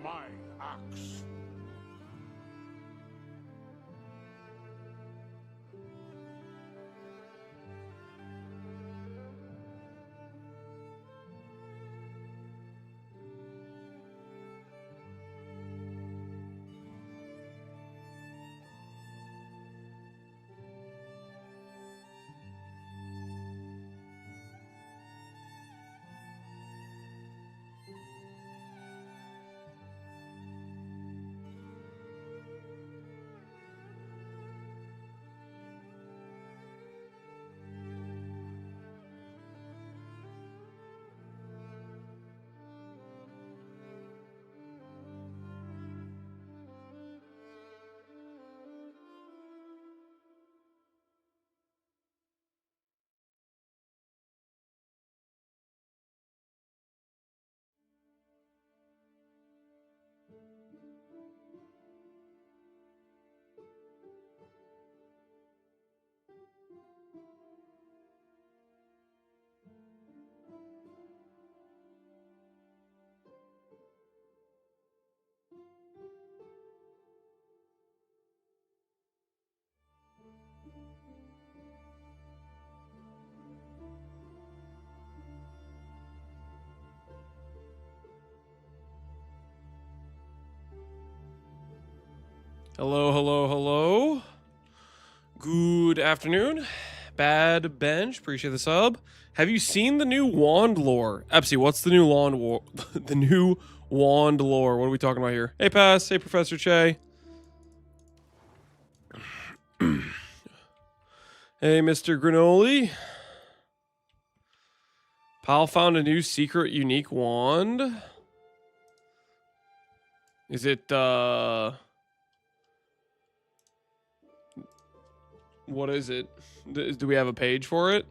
my axe. Hello, hello, hello. Good afternoon. Bad Bench, appreciate the sub. Have you seen the new wand lore? Epsy, what's the new wand lore? The new wand lore. What are we talking about here? Hey, Pass. Hey, Professor Che. Hey, Mr. Granoli. Pal found a new secret unique wand. Is it, what is it? Do we have a page for it?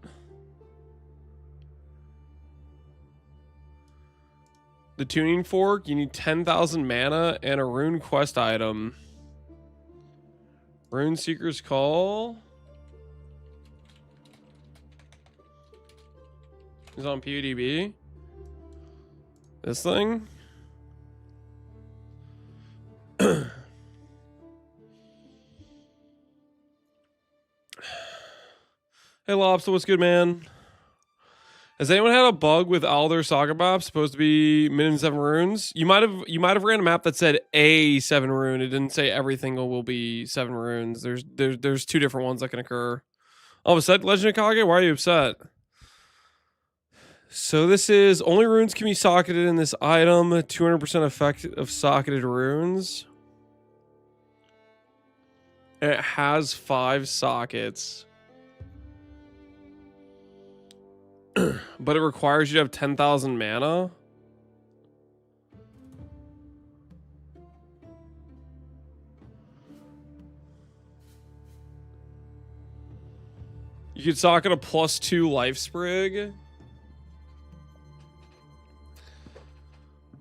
The tuning fork, you need 10,000 mana and a rune quest item. Rune Seeker's Call. Is on PUDB. This thing? Hey Lobster, what's good, man? Has anyone had a bug with all their saga maps supposed to be minimum 7 runes? You might have ran a map that said a 7 rune. It didn't say everything will be 7 runes. There's 2 different ones that can occur. All of a sudden, Legend of Kage, why are you upset? So this is only runes can be socketed in this item. 200% effect of socketed runes. It has 5 sockets. But it requires you to have 10,000 mana. You could socket a +2 life sprig.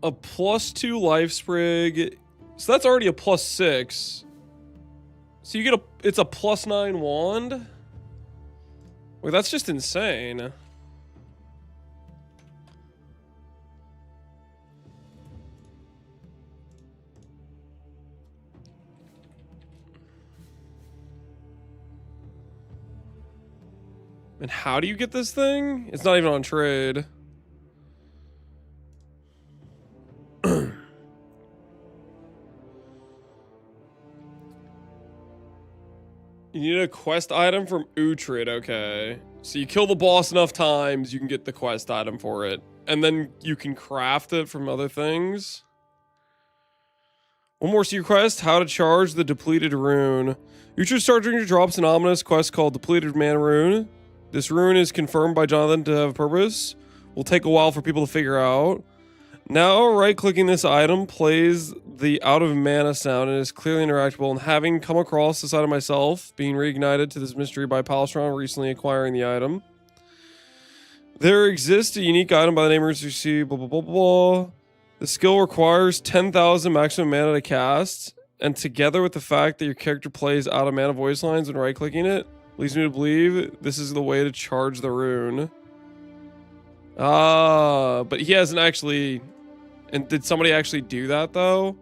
A +2 life sprig. So that's already a +6. So you get it's a +9 wand. Well, that's just insane. And how do you get this thing? It's not even on trade. You need a quest item from Uhtred, okay. So you kill the boss enough times, you can get the quest item for it. And then you can craft it from other things. One more secret quest, how to charge the depleted rune. Uhtred Stardinger drops an ominous quest called Depleted Man Rune. This rune is confirmed by Jonathan to have a purpose. Will take a while for people to figure out. Now, right-clicking this item plays the out-of-mana sound and is clearly interactable, and having come across this item myself, being reignited to this mystery by Palstron recently acquiring the item. There exists a unique item by the name of RC, blah, blah, blah, blah. The skill requires 10,000 maximum mana to cast, and together with the fact that your character plays out-of-mana voice lines when right-clicking it, leads me to believe this is the way to charge the rune. But he hasn't actually And did somebody actually do that, though?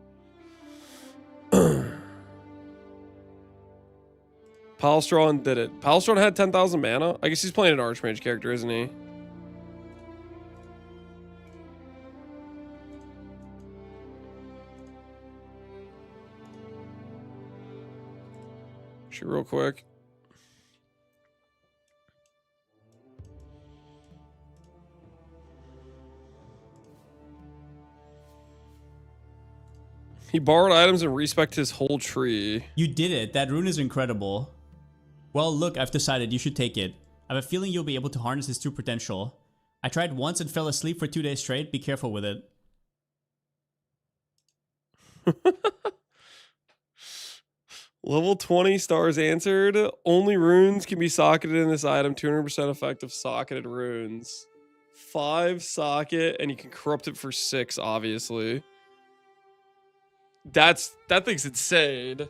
Palstron did it. Palstron had 10,000 mana? I guess he's playing an Archmage character, isn't he? Shoot real quick. He borrowed items and respec his whole tree. You did it. That rune is incredible. Well, look, I've decided you should take it. I have a feeling you'll be able to harness his true potential. I tried once and fell asleep for 2 days straight. Be careful with it. Level 20 stars answered. Only runes can be socketed in this item. 200% effective socketed runes. 5 socket, and you can corrupt it for 6, obviously. That thing's insane.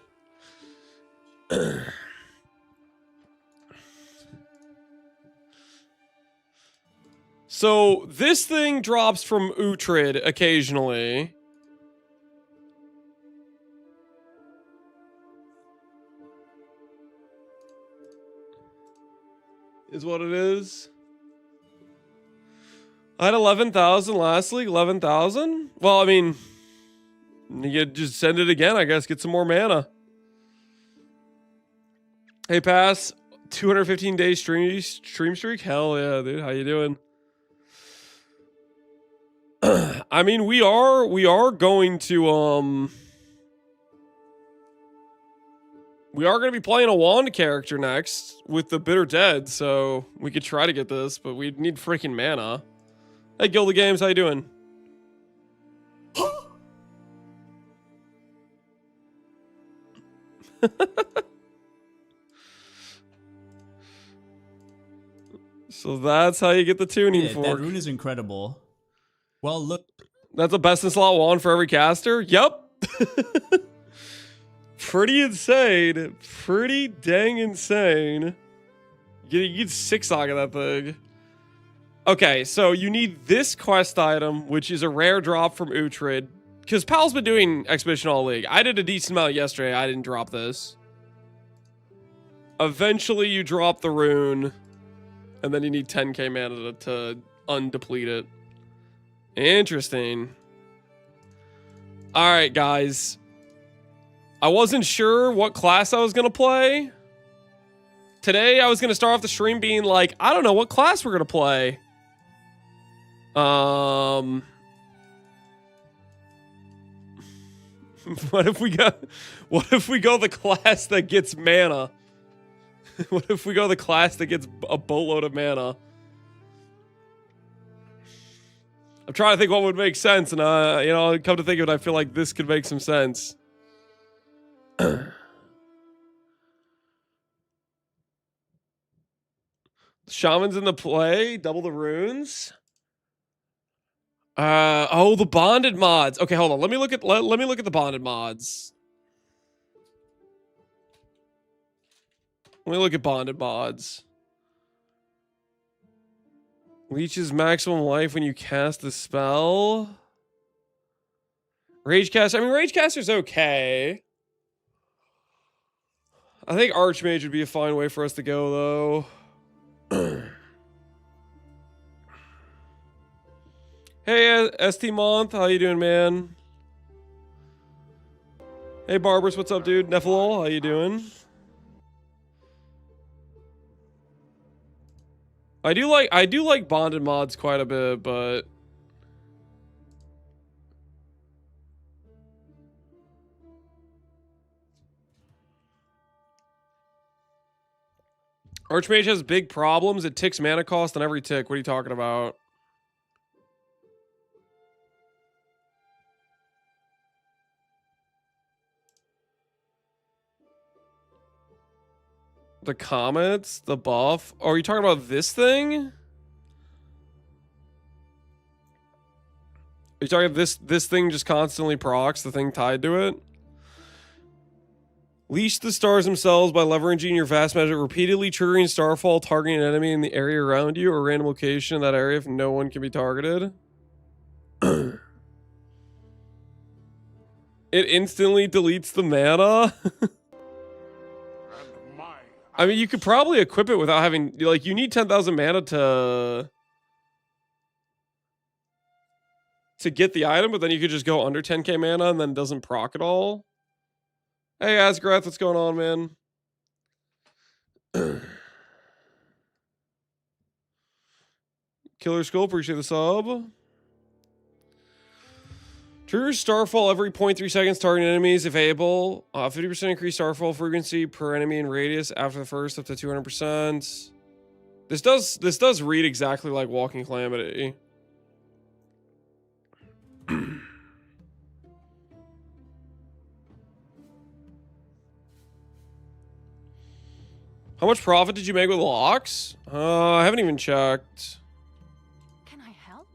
So this thing drops from Uhtred occasionally. Is what it is. I had 11,000 last league. 11,000? Well, I mean, you just send it again, I guess. Get some more mana. Hey, Pass. 215 days stream streak? Hell yeah, dude. How you doing? I mean, we are going to, we are going to be playing a Wand character next with the Bitter Dead, so we could try to get this, but we need freaking mana. Hey, Gilda Games, how you doing? So that's how you get the tuning fork. That rune is incredible. Well, look. That's a best in slot wand for every caster? Yep. Pretty insane. Pretty dang insane. You get 6 sock of that thing. Okay, so you need this quest item, which is a rare drop from Uhtred. Because Pal's been doing Expedition All League. I did a decent amount yesterday. I didn't drop this. Eventually, you drop the rune. And then you need 10k mana to undeplete it. Interesting. Alright, guys. I wasn't sure what class I was going to play. Today, I was going to start off the stream being like, I don't know what class we're going to play. What if we go the class that gets mana? What if we go the class that gets a boatload of mana? I'm trying to think what would make sense, and you know, come to think of it, I feel like this could make some sense. Shaman's in the play, double the runes. Oh, the bonded mods. Okay, hold on. Let me look at the bonded mods. Let me look at bonded mods. Leeches maximum life when you cast the spell. Ragecaster. I mean, Ragecaster's okay. I think Archmage would be a fine way for us to go, though. Hey, ST Month. How you doing, man? Hey, Barbers. What's up, dude? Nephalol. How you doing? I do like bonded mods quite a bit, but Archmage has big problems. It ticks mana cost on every tick. What are you talking about? The comets, the buff. Oh, are you talking about this thing? Are you talking this thing just constantly procs, the thing tied to it? Leash the stars themselves by leveraging your vast magic, repeatedly triggering starfall, targeting an enemy in the area around you or random location in that area if no one can be targeted. It instantly deletes the mana. I mean, you could probably equip it without having, like, you need 10,000 mana to get the item, but then you could just go under 10k mana and then it doesn't proc at all. Hey, Asgrath, what's going on, man? Killer Skull, appreciate the sub. Trigger Starfall every 0.3 seconds, targeting enemies if able. 50% increased Starfall frequency per enemy in radius after the first, up to 200%. This does read exactly like Walking Calamity. How much profit did you make with locks? I haven't even checked. Can I help?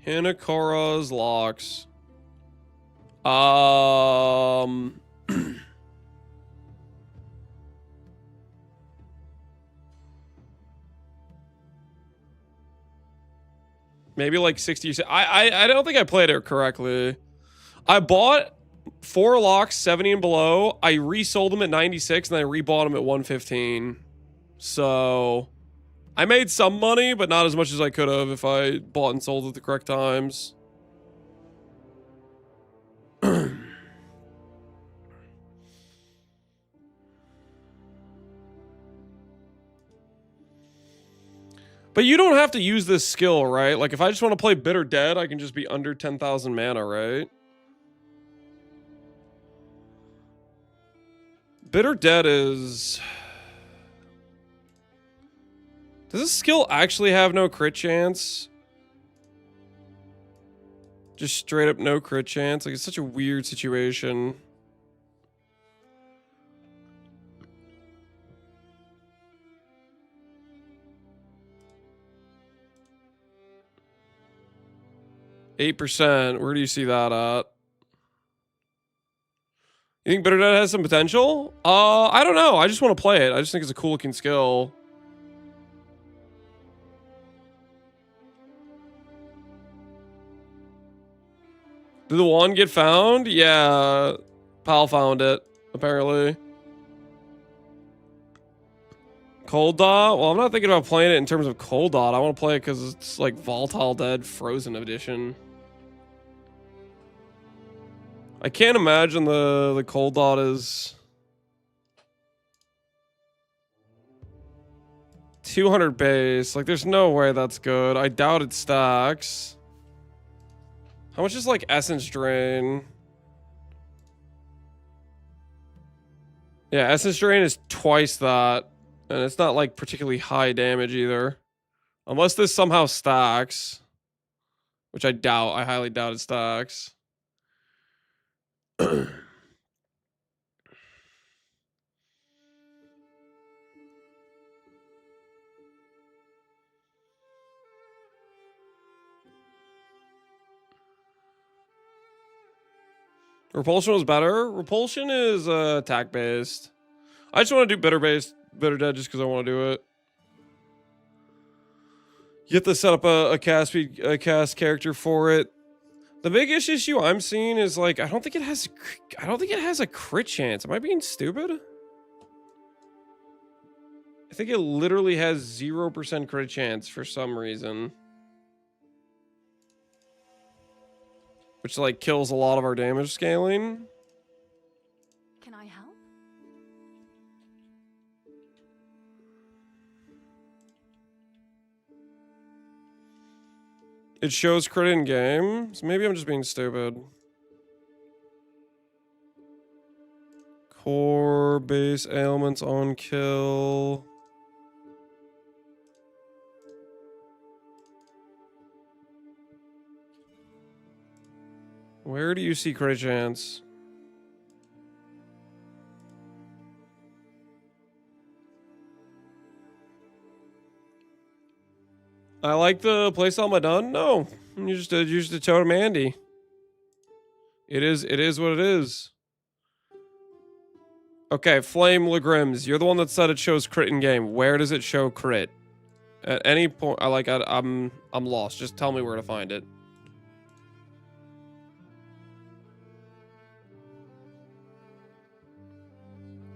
Hinakara's locks. Maybe like 60. I don't think I played it correctly. I bought 4 locks, 70 and below. I resold them at 96 and I rebought them at 115. So I made some money, but not as much as I could have if I bought and sold at the correct times. But you don't have to use this skill, right? Like, if I just want to play Bitter Dead, I can just be under 10,000 mana, right? Bitter Dead is... Does this skill actually have no crit chance? Just straight up no crit chance? Like, it's such a weird situation. %. Where do you see that at? You think Bitter Dead has some potential? I don't know. I just want to play it. I just think it's a cool looking skill. Did the wand get found? Yeah. Pal found it, apparently. Cold Dot? Well, I'm not thinking about playing it in terms of Cold Dot. I want to play it because it's like Volatile Dead Frozen Edition. I can't imagine the Cold Dot is 200 base. Like, there's no way that's good. I doubt it stacks. How much is like Essence Drain? Yeah, Essence Drain is twice that. And it's not like particularly high damage either. Unless this somehow stacks. Which I doubt. I highly doubt it stacks. Repulsion was better. Repulsion is attack based. I just want to do Bitter Dead just because I want to do it. You have to set up a cast character for it. The biggest issue I'm seeing is like I don't think it has a crit chance. Am I being stupid? I think it literally has 0% crit chance for some reason. Which like kills a lot of our damage scaling. Can I help? It shows crit in game, so maybe I'm just being stupid. Core base ailments on kill. Where do you see crit chance? I like the playstyle my done. No, you just used the Totem Andy. It is what it is. Okay, Flame Legrims, you're the one that said it shows crit in game. Where does it show crit? At any point, I'm lost. Just tell me where to find it.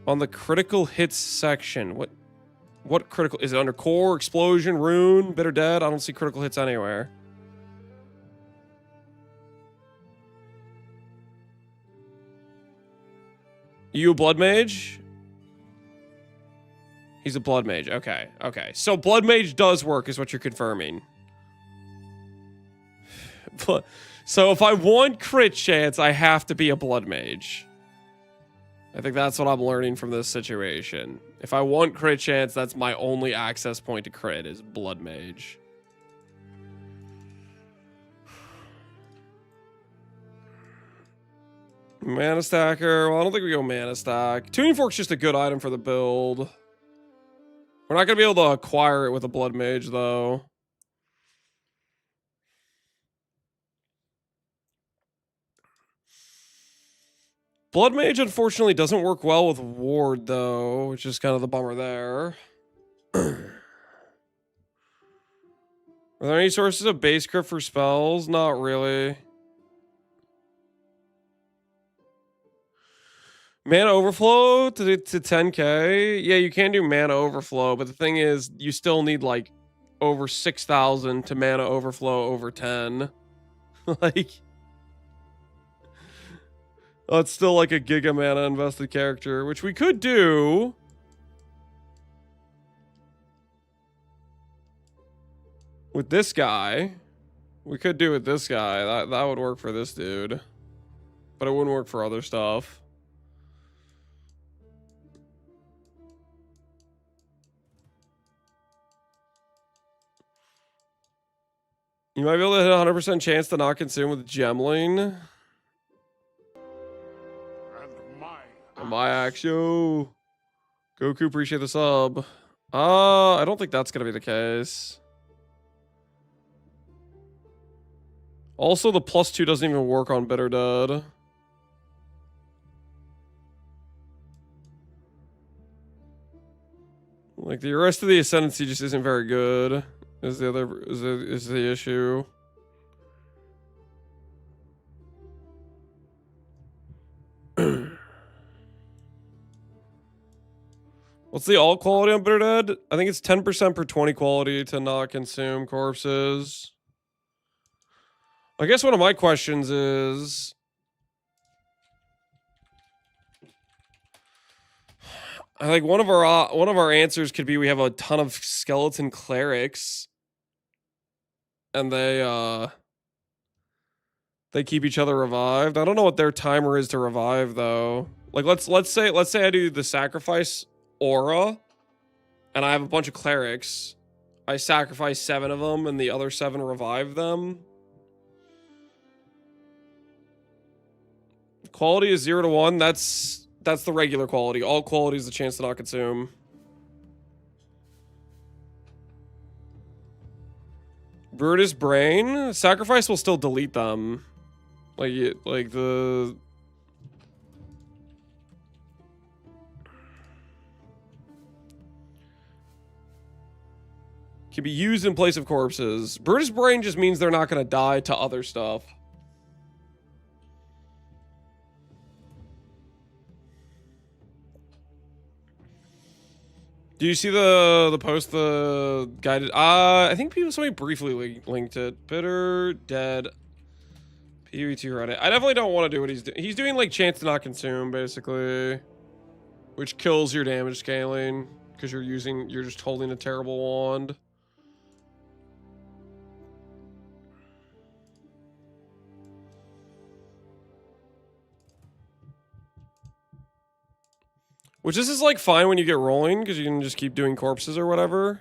On the critical hits section. What critical... Is it under core, explosion, rune, bitter dead? I don't see critical hits anywhere. You a blood mage? He's a blood mage. Okay, okay. So blood mage does work is what you're confirming. So if I want crit chance, I have to be a blood mage. I think that's what I'm learning from this situation. If I want crit chance, that's my only access point to crit is blood mage. Mana stacker. Well, I don't think we go mana stack. Tuning fork's just a good item for the build. We're not gonna be able to acquire it with a blood mage though. Blood mage unfortunately doesn't work well with ward though, which is kind of the bummer there. Are there any sources of base crit for spells? Not really. Mana overflow to 10k? Yeah, you can do mana overflow, but the thing is, you still need like over 6,000 to mana overflow over 10. Like, oh, it's still like a giga mana invested character, which we could do. With this guy. We could do with this guy. That would work for this dude. But it wouldn't work for other stuff. You might be able to hit a 100% chance to not consume with Gemling. And my action. Goku, appreciate the sub. I don't think that's gonna be the case. Also, the +2 doesn't even work on Bitter Dead. Like the rest of the Ascendancy just isn't very good. Is the issue. What's the alt quality on Bitter Dead? I think it's 10% per 20 quality to not consume corpses. I guess one of my questions is... I think one of our answers could be we have a ton of skeleton clerics, and they keep each other revived. I don't know what their timer is to revive though. Like let's say I do the sacrifice aura, and I have a bunch of clerics. I sacrifice 7 of them, and the other 7 revive them. Quality is 0 to 1. That's the regular quality. All quality is the chance to not consume. Brutus Brain. Sacrifice will still delete them. Like the... Can be used in place of corpses. Brutus Brain just means they're not going to die to other stuff. Do you see the post the guided? I think somebody briefly linked it. Bitter Dead PvE2 Reddit. I definitely don't want to do what he's doing. He's doing like chance to not consume basically, which kills your damage scaling because you're just holding a terrible wand. Which this is like fine when you get rolling because you can just keep doing corpses or whatever.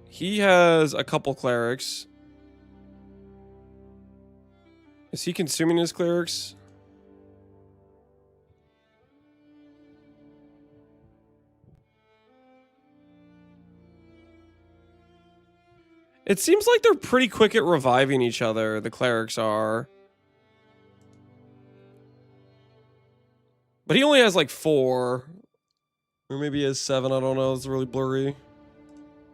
He has a couple clerics. Is he consuming his clerics? It seems like they're pretty quick at reviving each other, the clerics are. But he only has like 4. Or maybe he has 7, I don't know, it's really blurry.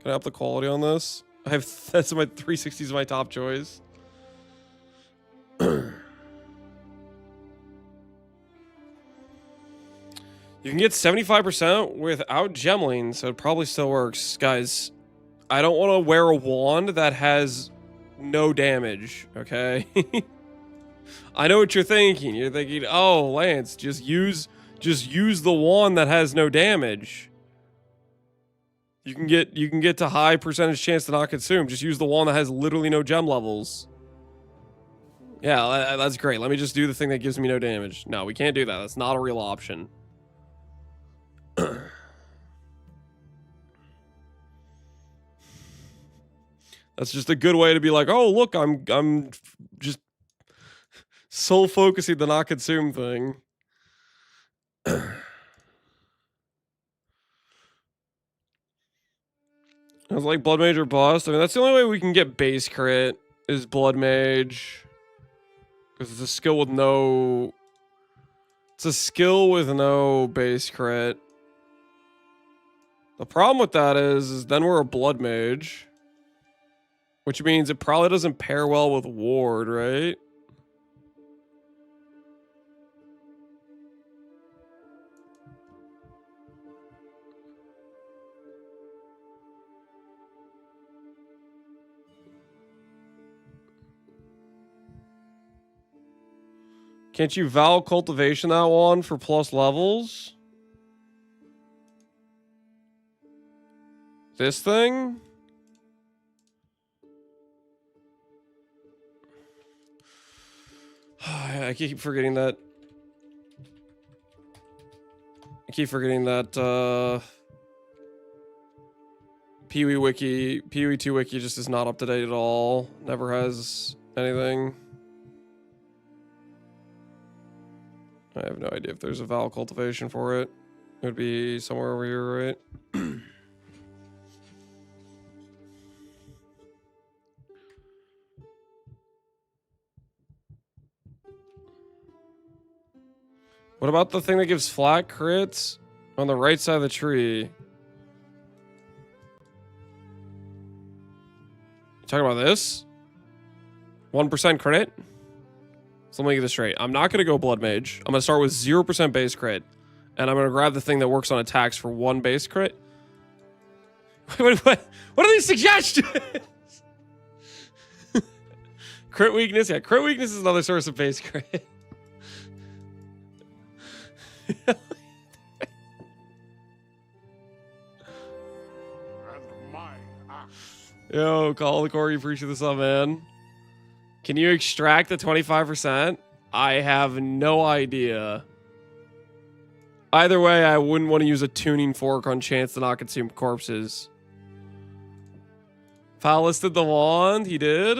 Can I up the quality on this? That's my 360 is my top choice. You can get 75% without gemling, so it probably still works. Guys, I don't want to wear a wand that has no damage, okay? I know what you're thinking. You're thinking, oh, Lance, just use the wand that has no damage. You can get to high percentage chance to not consume. Just use the wand that has literally no gem levels. Yeah, that's great. Let me just do the thing that gives me no damage. No, we can't do that. That's not a real option. That's just a good way to be like, oh, look, I'm just soul focusing the not consume thing. I was like Blood Mage or Bust. I mean, that's the only way we can get base crit is Blood Mage. Because it's a skill with no... It's a skill with no base crit. The problem with that is then we're a Blood Mage. Which means it probably doesn't pair well with Ward, right? Can't you Vow Cultivation that one for plus levels? This thing? I keep forgetting that. Pee-wee Wiki, Pee-wee 2 Wiki just is not up to date at all. Never has anything. I have no idea if there's a Vow Cultivation for it. It would be somewhere over here, right? What about the thing that gives flat crits on the right side of the tree? You talking about this? 1% crit? So let me get this straight. I'm not going to go Blood Mage. I'm going to start with 0% base crit. And I'm going to grab the thing that works on attacks for 1 base crit. What are these suggestions? Crit weakness? Yeah, crit weakness is another source of base crit. Yo, Call the Core, you appreciate this up, man. Can you extract the 25%? I have no idea. Either way, I wouldn't want to use a tuning fork on chance to not consume corpses. Foul listed the wand. He did.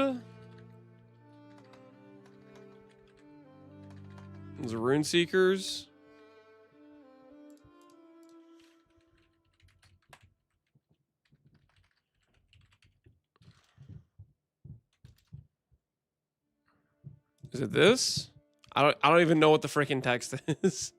Those are Rune Seekers. Is it this? I don't even know what the freaking text is.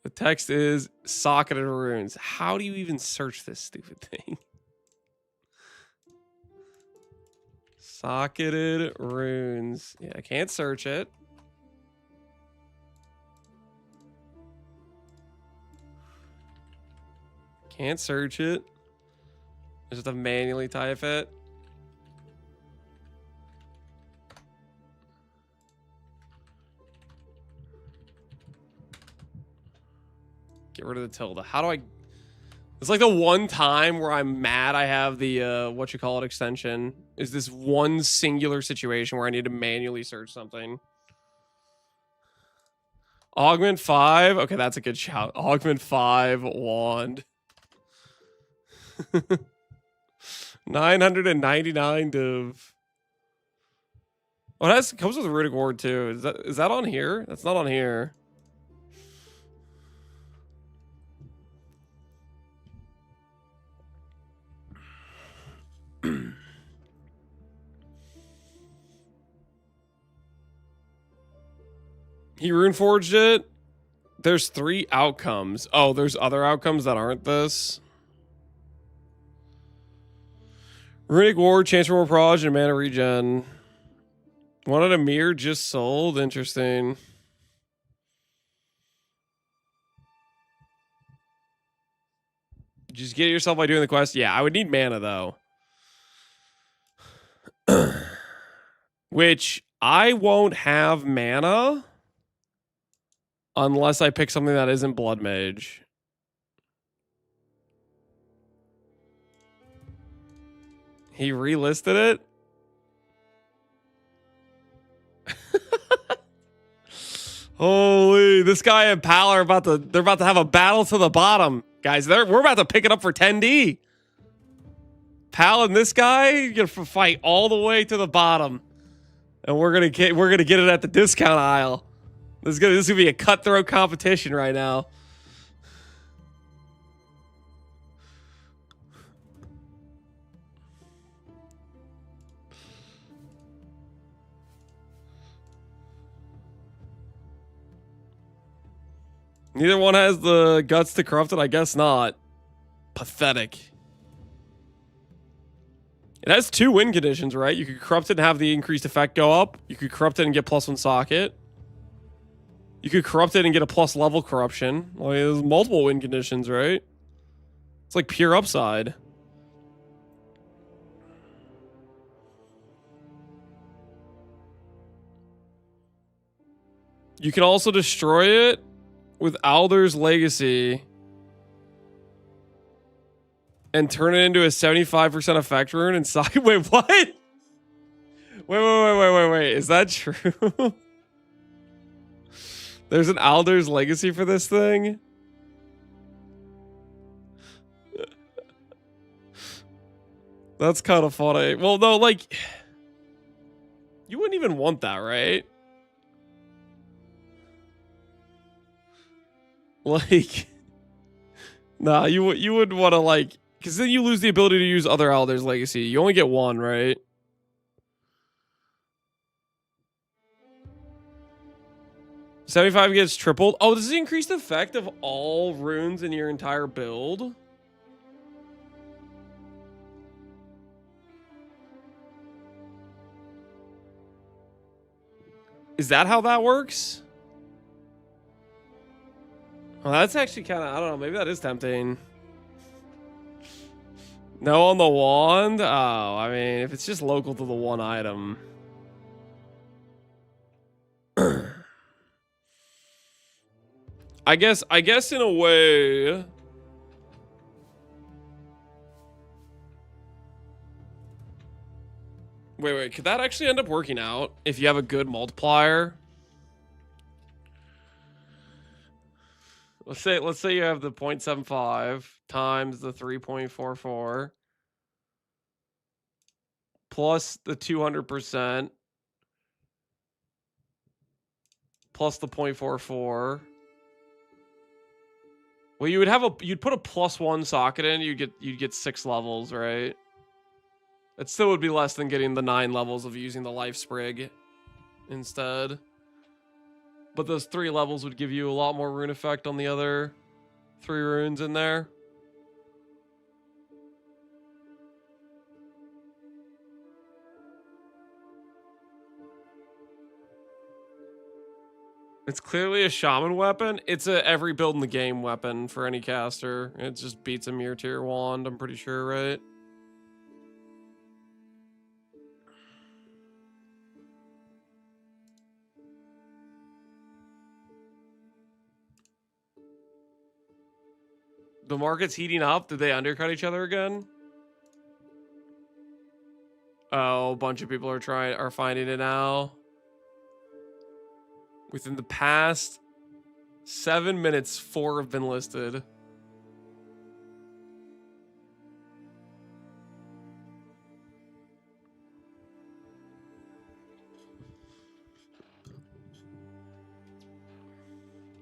The text is Socketed Runes. How do you even search this stupid thing? Socketed Runes. Yeah, I can't search it. Can't search it. I just have to manually type it. Get rid of the tilde. How do I... It's like the one time where I'm mad I have the, what you call it, extension. Is this one singular situation where I need to manually search something. Augment 5? Okay, that's a good shout. Augment 5 wand. 999 div. Oh, it comes with a Runic Ward too. Is that on here? That's not on here. He Runeforged it. There's 3 outcomes. Oh, there's other outcomes that aren't this. Runic Ward, chance for more proj, and mana regen. One at Amir just sold. Interesting. Just get yourself by doing the quest. Yeah, I would need mana though. Which I won't have mana unless I pick something that isn't Blood Mage. He relisted it? Holy, this guy and Pal are they're about to have a battle to the bottom. Guys, we're about to pick it up for 10D. Pal and this guy gonna fight all the way to the bottom. And we're gonna get it at the discount aisle. This is gonna be a cutthroat competition right now. Neither one has the guts to corrupt it? I guess not. Pathetic. It has 2 win conditions, right? You could corrupt it and have the increased effect go up. You could corrupt it and get +1 socket. You could corrupt it and get a plus level corruption. Like, there's multiple win conditions, right? It's like pure upside. You can also destroy it with Alder's Legacy and turn it into a 75% effect rune and side. Wait, what? Wait. Is that true? There's an Alder's Legacy for this thing? That's kind of funny. Well, no, like, you wouldn't even want that, right? Like, nah, you would want to, like, because then you lose the ability to use other Alder's Legacy. You only get one, right? $75 gets tripled. Oh, does it increase the effect of all runes in your entire build? Is that how that works? Well, that's actually kind of, I don't know, maybe that is tempting. No on the wand? Oh, I mean, if it's just local to the one item. I guess in a way. Wait, could that actually end up working out if you have a good multiplier? Let's say you have the 0.75 times the 3.44 plus the 200% plus the 0.44. Well, you'd put a +1 socket in, you'd get 6 levels, right? It still would be less than getting the 9 levels of using the life sprig instead. But those 3 levels would give you a lot more rune effect on the other 3 runes in there. It's clearly a shaman weapon. It's a every build in the game weapon for any caster. It just beats a Mir tier wand, I'm pretty sure, right? The market's heating up. Did they undercut each other again? Oh, a bunch of people are finding it now. Within the past 7 minutes, 4 have been listed.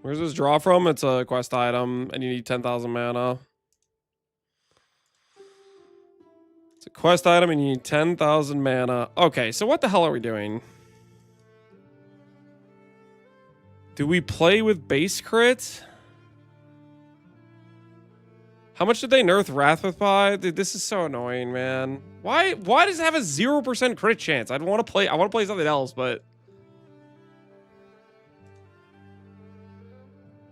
Where's this draw from? It's a quest item, and you need 10,000 mana. It's a quest item, and you need 10,000 mana. Okay, so what the hell are we doing? Do we play with base crit? How much did they nerf Wrathwith by? Dude, this is so annoying, man. Why does it have a 0% crit chance? I want to play something else, but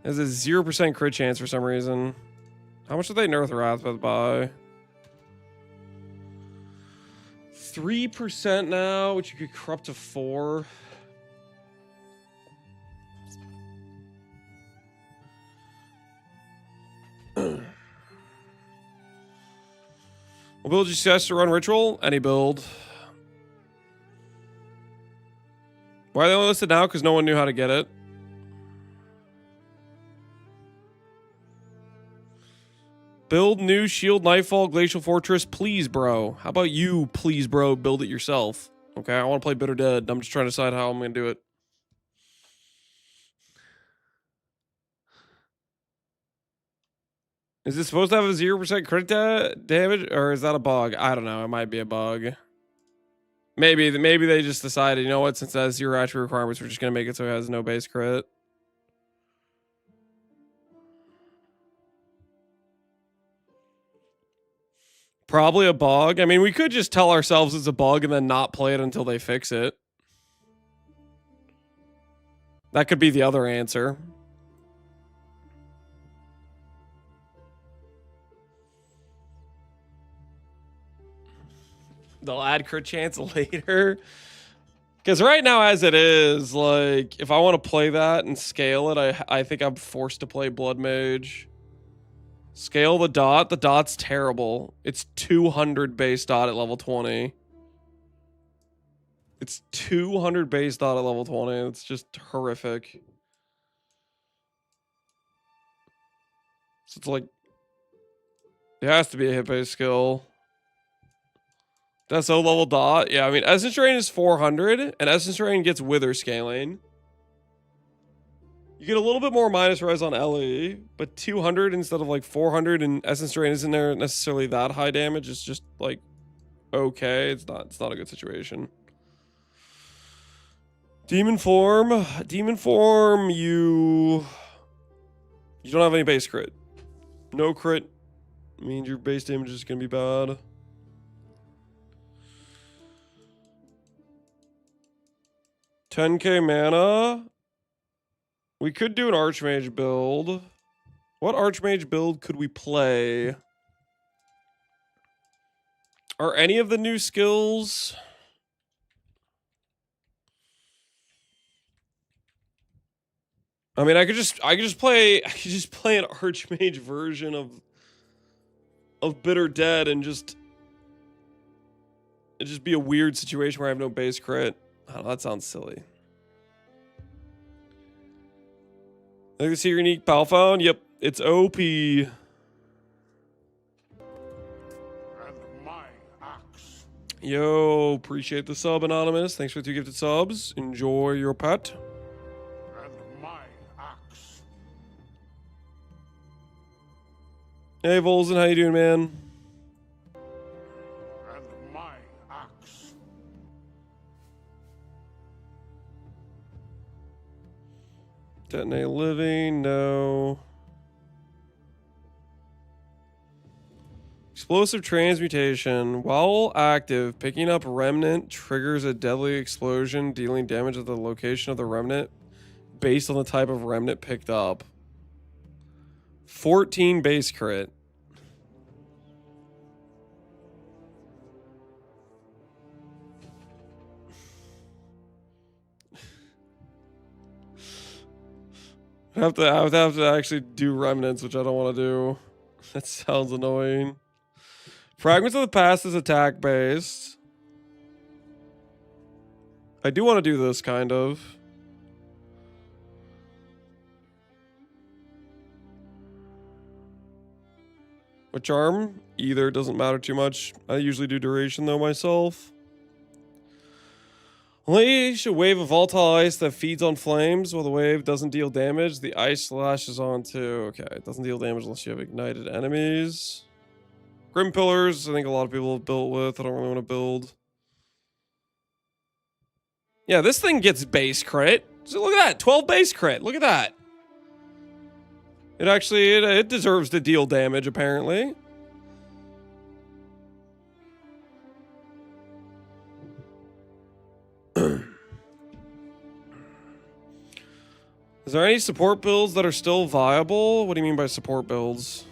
there's a 0% crit chance for some reason. How much did they nerf Wrathwith by? 3% now, which you could corrupt to 4. What build you suggest to run Ritual? Any build. Why are they only listed now? Because no one knew how to get it. Build new Shield, Nightfall, Glacial Fortress, please, bro. How about you, please, bro, build it yourself? Okay, I want to play Bitter Dead. I'm just trying to decide how I'm going to do it. Is this supposed to have a 0% crit damage, or is that a bug? I don't know. It might be a bug. Maybe they just decided, you know what, since it has 0 attribute requirements, we're just going to make it so it has no base crit. Probably a bug. I mean, we could just tell ourselves it's a bug and then not play it until they fix it. That could be the other answer. They'll add crit chance later. Because right now, as it is, like, if I want to play that and scale it, I think I'm forced to play Blood Mage. Scale the dot. The dot's terrible. It's 200 base dot at level 20. It's 200 base dot at level 20. It's just horrific. So it's like, it has to be a hit-based skill. That's O level dot. Yeah, I mean, Essence Drain is 400, and Essence Drain gets Wither scaling. You get a little bit more minus res on LE, but 200 instead of like 400, and Essence Drain isn't there necessarily that high damage. It's just like okay. It's not a good situation. Demon form, you don't have any base crit. No crit means your base damage is gonna be bad. $10k mana. We could do an Archmage build. What Archmage build could we play? Are any of the new skills? I mean, I could just play an Archmage version of Bitter Dead and it'd just be a weird situation where I have no base crit. I don't know, that sounds silly. I think I see your unique pal found. Yep, it's OP. And my axe. Yo, appreciate the sub, Anonymous. Thanks for the 2 gifted subs. Enjoy your pet. And my axe. Hey, Volzen, how you doing, man? And my axe. Detonate living, no. Explosive transmutation. While active, picking up remnant triggers a deadly explosion, dealing damage at the location of the remnant based on the type of remnant picked up. 14 base crit. I would have to actually do remnants, which I don't want to do. That sounds annoying. Fragments of the Past is attack based. I do want to do this kind of. What charm? Either, doesn't matter too much. I usually do duration though myself. Unleash a wave of volatile ice that feeds on flames. While the wave doesn't deal damage, the ice lashes on too. Okay, it doesn't deal damage unless you have ignited enemies. Grim Pillars, I think a lot of people have built with. I don't really want to build. Yeah, this thing gets base crit. So look at that, 12 base crit. Look at that. It actually, it deserves to deal damage, apparently. Is there any support builds that are still viable? What do you mean by support builds?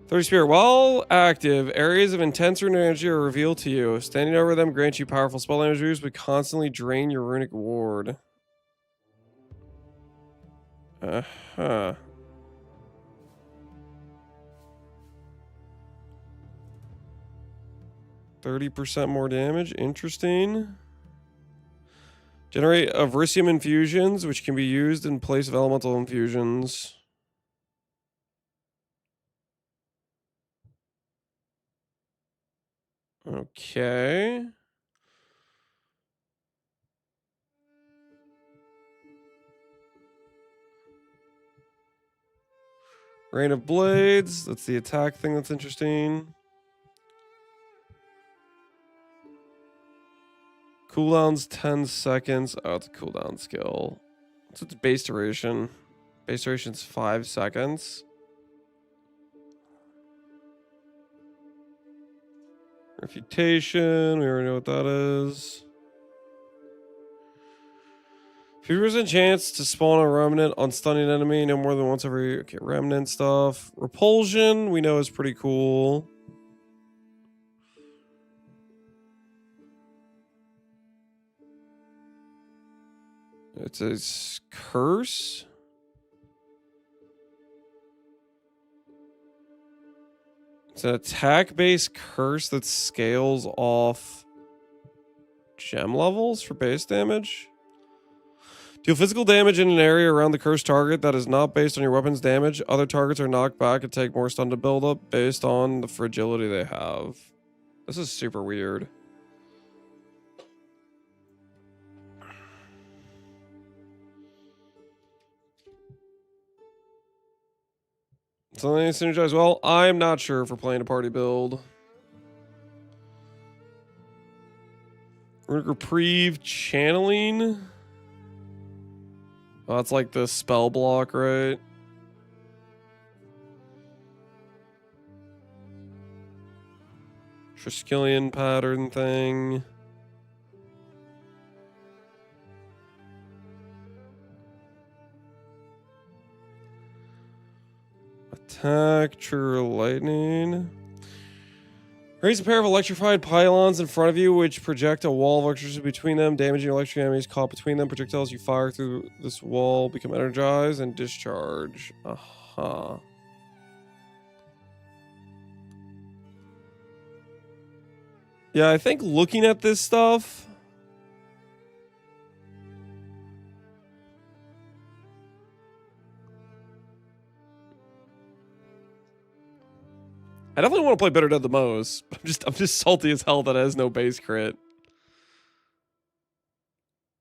30 Spirit. While active, areas of intense runic energy are revealed to you. Standing over them grants you powerful spell damage boosts, but constantly drain your runic ward. Uh-huh. %30 more damage. Interesting. Generate Avricium infusions, which can be used in place of elemental infusions. Okay. Rain of Blades. That's the attack thing that's interesting. Cooldown's 10 seconds. Oh, it's a cooldown skill. What's its base duration? Base duration's 5 seconds. Refutation. We already know what that is. 50% chance to spawn a remnant on stunning enemy no more than once every... Okay, remnant stuff. Repulsion, we know is pretty cool. It's a curse. It's an attack-based curse that scales off gem levels for base damage. Deal physical damage in an area around the cursed target that is not based on your weapon's damage. Other targets are knocked back and take more stun to build up based on the fragility they have. This is super weird. So they synergize well. I'm not sure if we're playing a party build. Runic Reprieve Channeling. Oh, that's like the spell block, right? Triskelion pattern thing. Attack, trigger lightning. Raise a pair of electrified pylons in front of you, which project a wall of electricity between them, damaging electric enemies caught between them. Projectiles you fire through this wall become energized and discharge. Uh-huh. Yeah, I think looking at this stuff... I definitely want to play Bitter Dead the most. I'm just salty as hell that it has no base crit.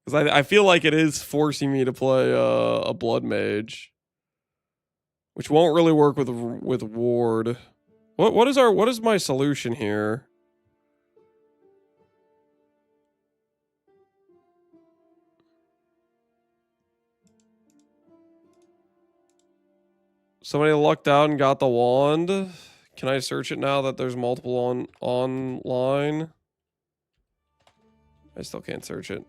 Because I feel like it is forcing me to play a Blood Mage, which won't really work with Ward. What is my solution here? Somebody lucked out and got the wand. Can I search it now that there's multiple online? I still can't search it.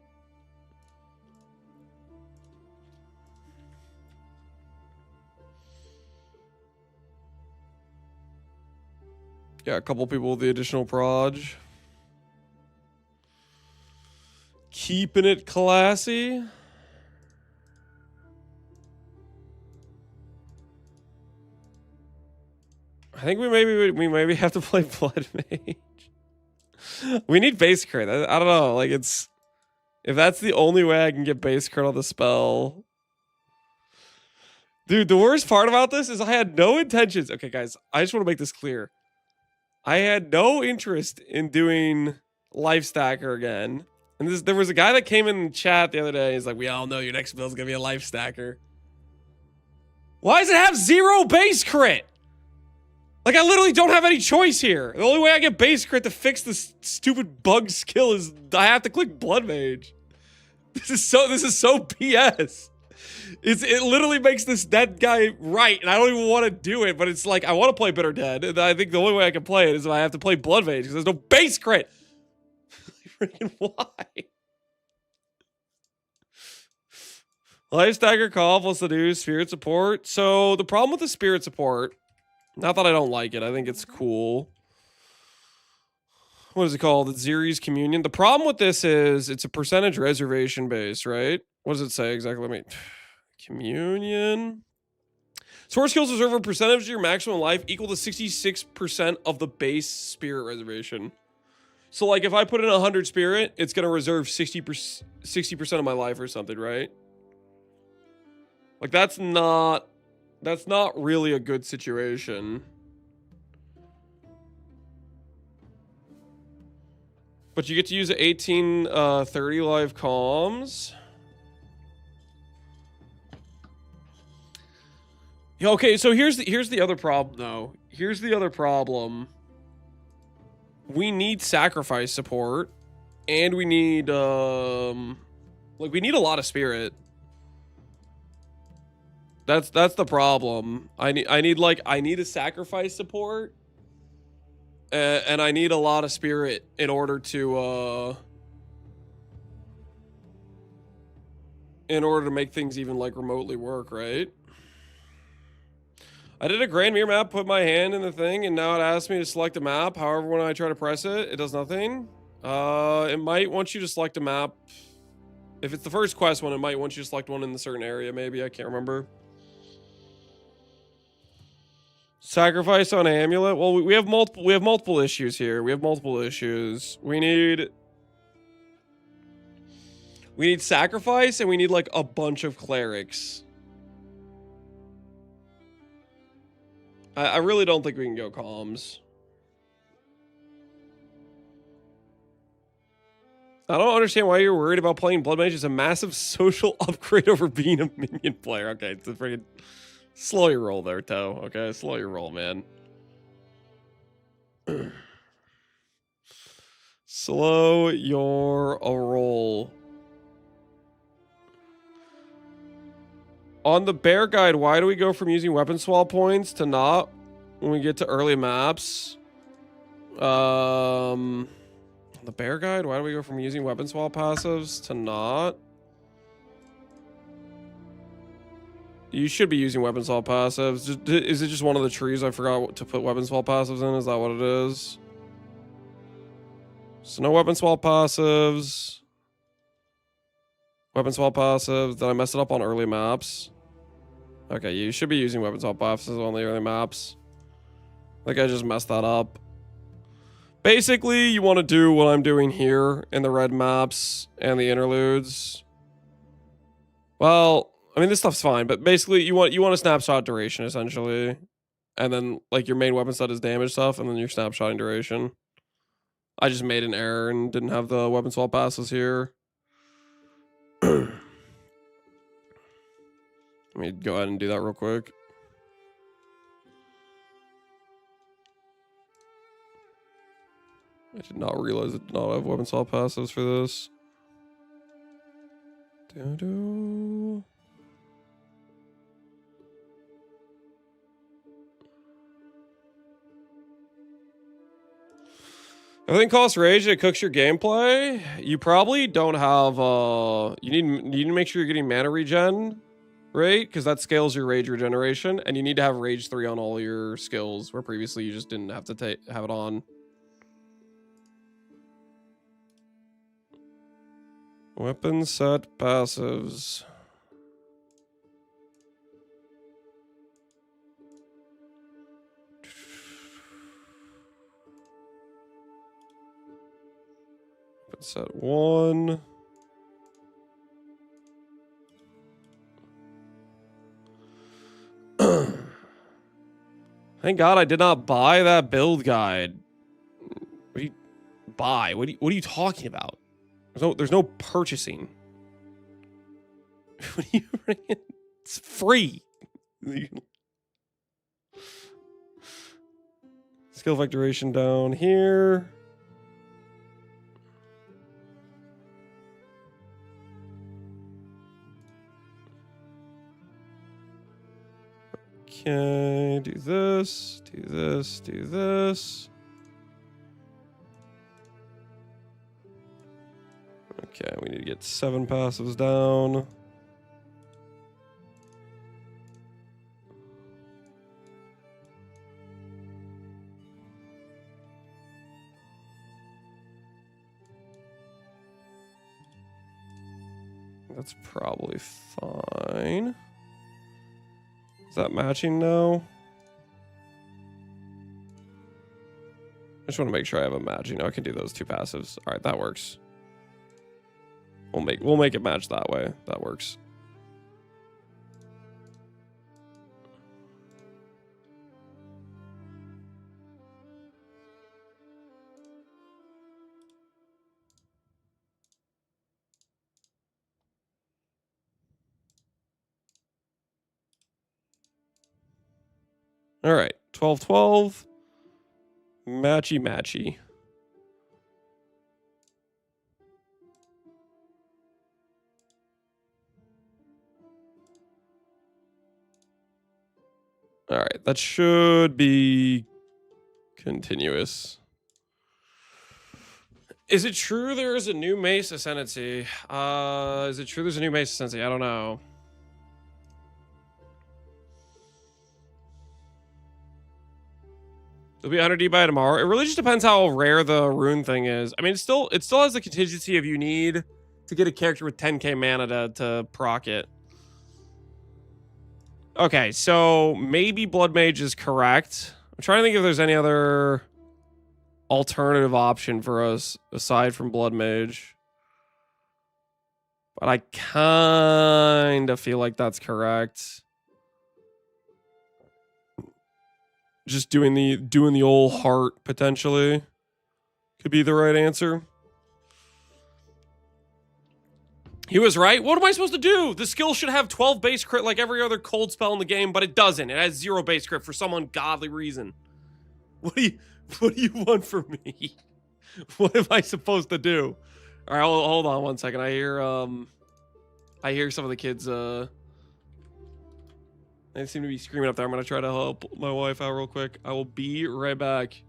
Yeah, a couple people with the additional proj. Keeping it classy. I think we maybe have to play Blood Mage. We need base crit. I don't know. Like, it's... If that's the only way I can get base crit on the spell... Dude, the worst part about this is I had no intentions... Okay, guys, I just want to make this clear. I had no interest in doing Life Stacker again. And there was a guy that came in the chat the other day. He's like, we all know your next build's gonna be a Life Stacker. Why does it have 0 base crit? Like, I literally don't have any choice here. The only way I get base crit to fix this stupid bug skill is I have to click Blood Mage. This is so BS. It literally makes this dead guy right, and I don't even want to do it, but it's like, I want to play Bitter Dead, and I think the only way I can play it is if I have to play Blood Mage, because there's no base crit. Freaking why? Life Stagger Call plus the new Spirit Support. So the problem with the Spirit Support, not that I don't like it, I think it's cool. What is it called? It's Zeri's Communion. The problem with this is it's a percentage reservation base, right? What does it say exactly? Let me... Communion. Sword skills reserve a percentage of your maximum life equal to 66% of the base spirit reservation. So, like, if I put in 100 spirit, it's going to reserve 60% of my life or something, right? Like, that's not really a good situation. But you get to use 1830 live comms. Okay, so here's the other problem though. Here's the other problem. We need sacrifice support, and we need we need a lot of spirit. That's the problem. I need a sacrifice support, and I need a lot of spirit in order to make things even like remotely work, right? I did a Grand Mirror map, put my hand in the thing, and now it asks me to select a map. However, when I try to press it, it does nothing. It might want you to select a map. If it's the first quest one, it might want you to select one in the certain area, maybe. I can't remember. Sacrifice on amulet. Well, we have multiple issues here. We have multiple issues. We need sacrifice, and we need like a bunch of clerics. I really don't think we can go comms. I don't understand why you're worried about playing Blood Mage. It's a massive social upgrade over being a minion player. Okay, it's a freaking... Slow your roll there, Toe. Okay, slow your roll, man. Slow your roll. On the bear guide, why do we go from using weapon swap points to not when we get to early maps? The bear guide, why do we go from using weapon swap passives to not? You should be using weapon swap passives. Is it just one of the trees I forgot to put weapon swap passives in? Is that what it is? So no weapon swap passives. Weapon swap passives. Did I mess it up on early maps? Okay, you should be using weapon swap passives on the early maps. I think I just messed that up. Basically, you want to do what I'm doing here in the red maps and the interludes. Well, I mean, this stuff's fine, but basically you want a snapshot duration, essentially. And then, like, your main weapon set is damage stuff, and then your snapshotting duration. I just made an error and didn't have the weapon swap passes here. Let me go ahead and do that real quick. I did not realize it did not have weapon swap passives for this. Doo-doo. Everything costs rage, it cooks your gameplay. You probably don't have you need to make sure you're getting mana regen, right? Because that scales your rage regeneration, and you need to have rage 3 on all your skills, where previously you just didn't have to have it on. Weapon set passives. Set 1. Thank God I did not buy that build guide. What do you buy? What are you talking about? There's no purchasing. What are you bringing? It's free. Skill effect duration down here. Okay, do this, do this, do this. Okay, we need to get 7 passives down. That's probably fine. Is that matching now? I just want to make sure I have a matching. I can do those 2 passives. All right, that works. We'll make it match that way. That works. All right, 12-12. Matchy matchy. All right, that should be continuous. Is it true there is a new Mace Ascendancy? Is it true there's a new Mace Ascendancy? I don't know. It'll be 100D by tomorrow. It really just depends how rare the rune thing is. I mean, it still has the contingency of you need to get a character with 10k mana to proc it. Okay, so maybe Blood Mage is correct. I'm trying to think if there's any other alternative option for us aside from Blood Mage. But I kind of feel like that's correct. Just doing the old heart potentially could be the right answer. He was right. What am I supposed to do? The skill should have 12 base crit like every other cold spell in the game, but it doesn't. It has 0 base crit for some ungodly reason. What do you want from me? What am I supposed to do? All right, hold on one second. I hear some of the kids they seem to be screaming up there. I'm gonna try to help my wife out real quick. I will be right back.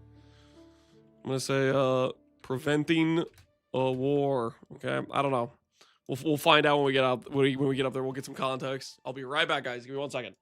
I'm gonna say preventing a war. Okay, I don't know. We'll find out when we get out when we get up there. We'll get some context. I'll be right back, guys. Give me 1 second.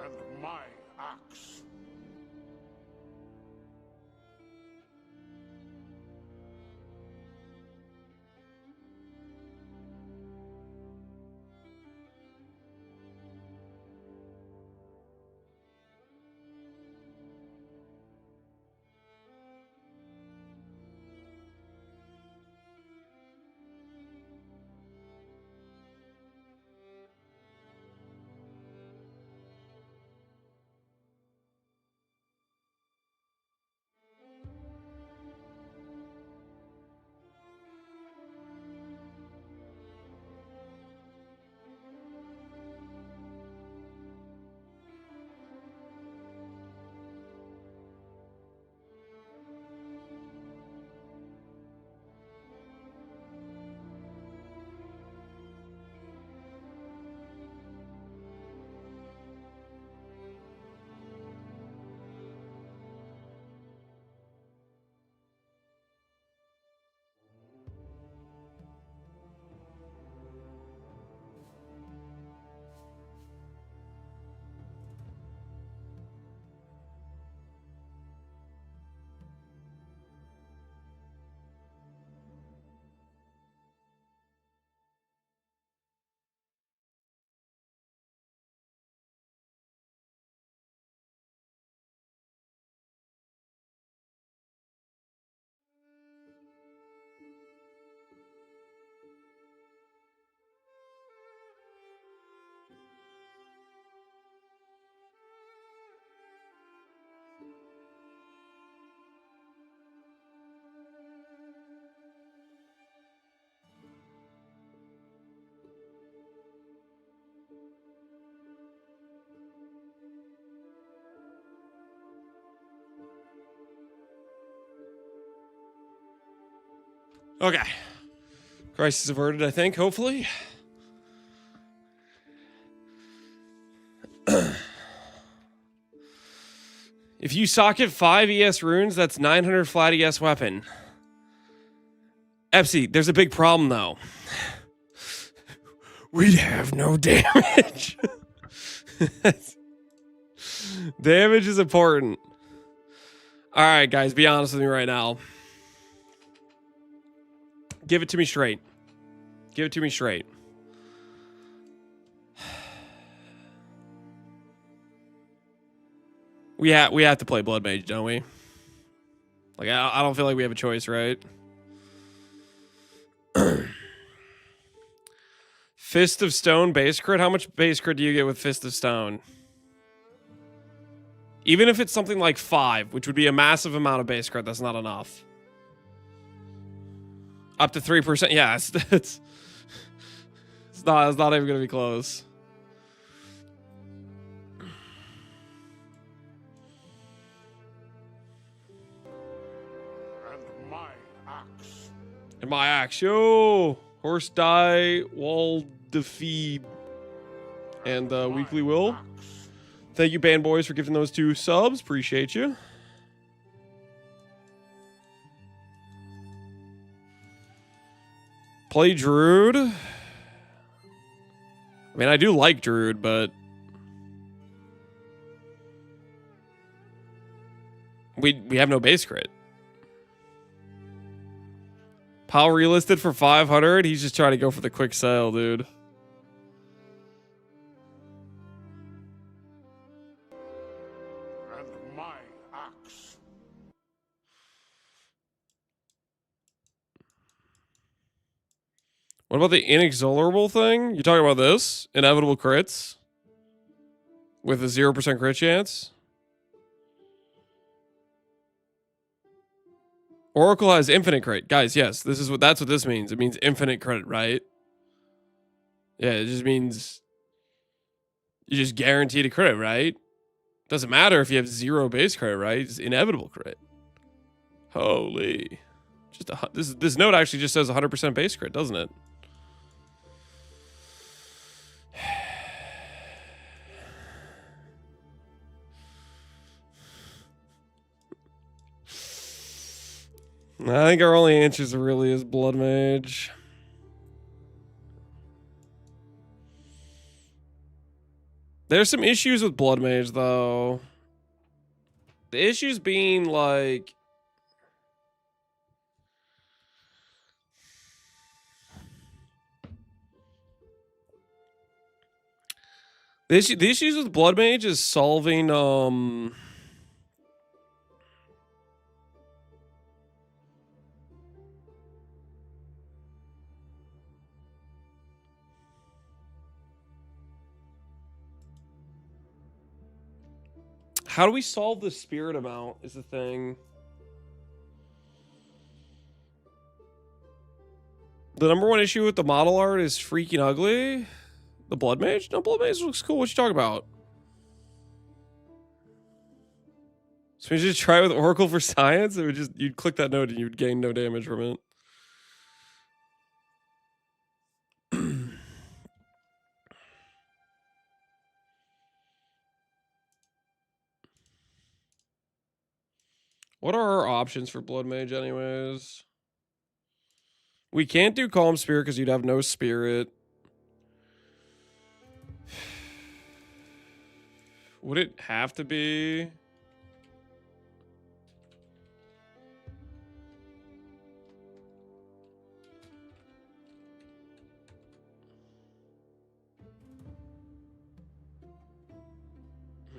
And my axe. Okay. Crisis averted, I think, hopefully. If you socket 5 ES runes, that's 900 flat ES weapon. Epsy, there's a big problem though. We'd have no damage. Damage is important. Alright, guys, be honest with me right now. Give it to me straight. Give it to me straight. We have to play Blood Mage, don't we? Like, I don't feel like we have a choice, right? Fist of Stone base crit? How much base crit do you get with Fist of Stone? Even if it's something like 5, which would be a massive amount of base crit, that's not enough. Up to 3%. Yeah, it's not even going to be close. And my axe. And my axe. Yo! Horse die, wall defeat. And weekly will. Axe. Thank you, Band Boys, for giving those 2 subs. Appreciate you. Play Druid. I mean, I do like Druid, but we have no base crit. Power relisted for 500. He's just trying to go for the quick sale, dude. And my axe. What about the inexorable thing? You talking about this? Inevitable crits? With a 0% crit chance? Oracle has infinite crit. Guys, yes, that's what this means. It means infinite crit, right? Yeah, it just means you just guaranteed a crit, right? Doesn't matter if you have 0 base crit, right? It's inevitable crit. Holy. This note actually just says 100% base crit, doesn't it? I think our only answers really is Blood Mage. There's some issues with Blood Mage, though. The issues being, like... The issues with Blood Mage is solving, how do we solve the spirit amount is the thing. The number one issue with the model art is freaking ugly. The Blood Mage? No, Blood Mage looks cool. What you talking about? So we just try with Oracle for Science? It would just, you'd click that node and you'd gain no damage from it. What are our options for Blood Mage anyways? We can't do Calm Spirit because you'd have no spirit. Would it have to be?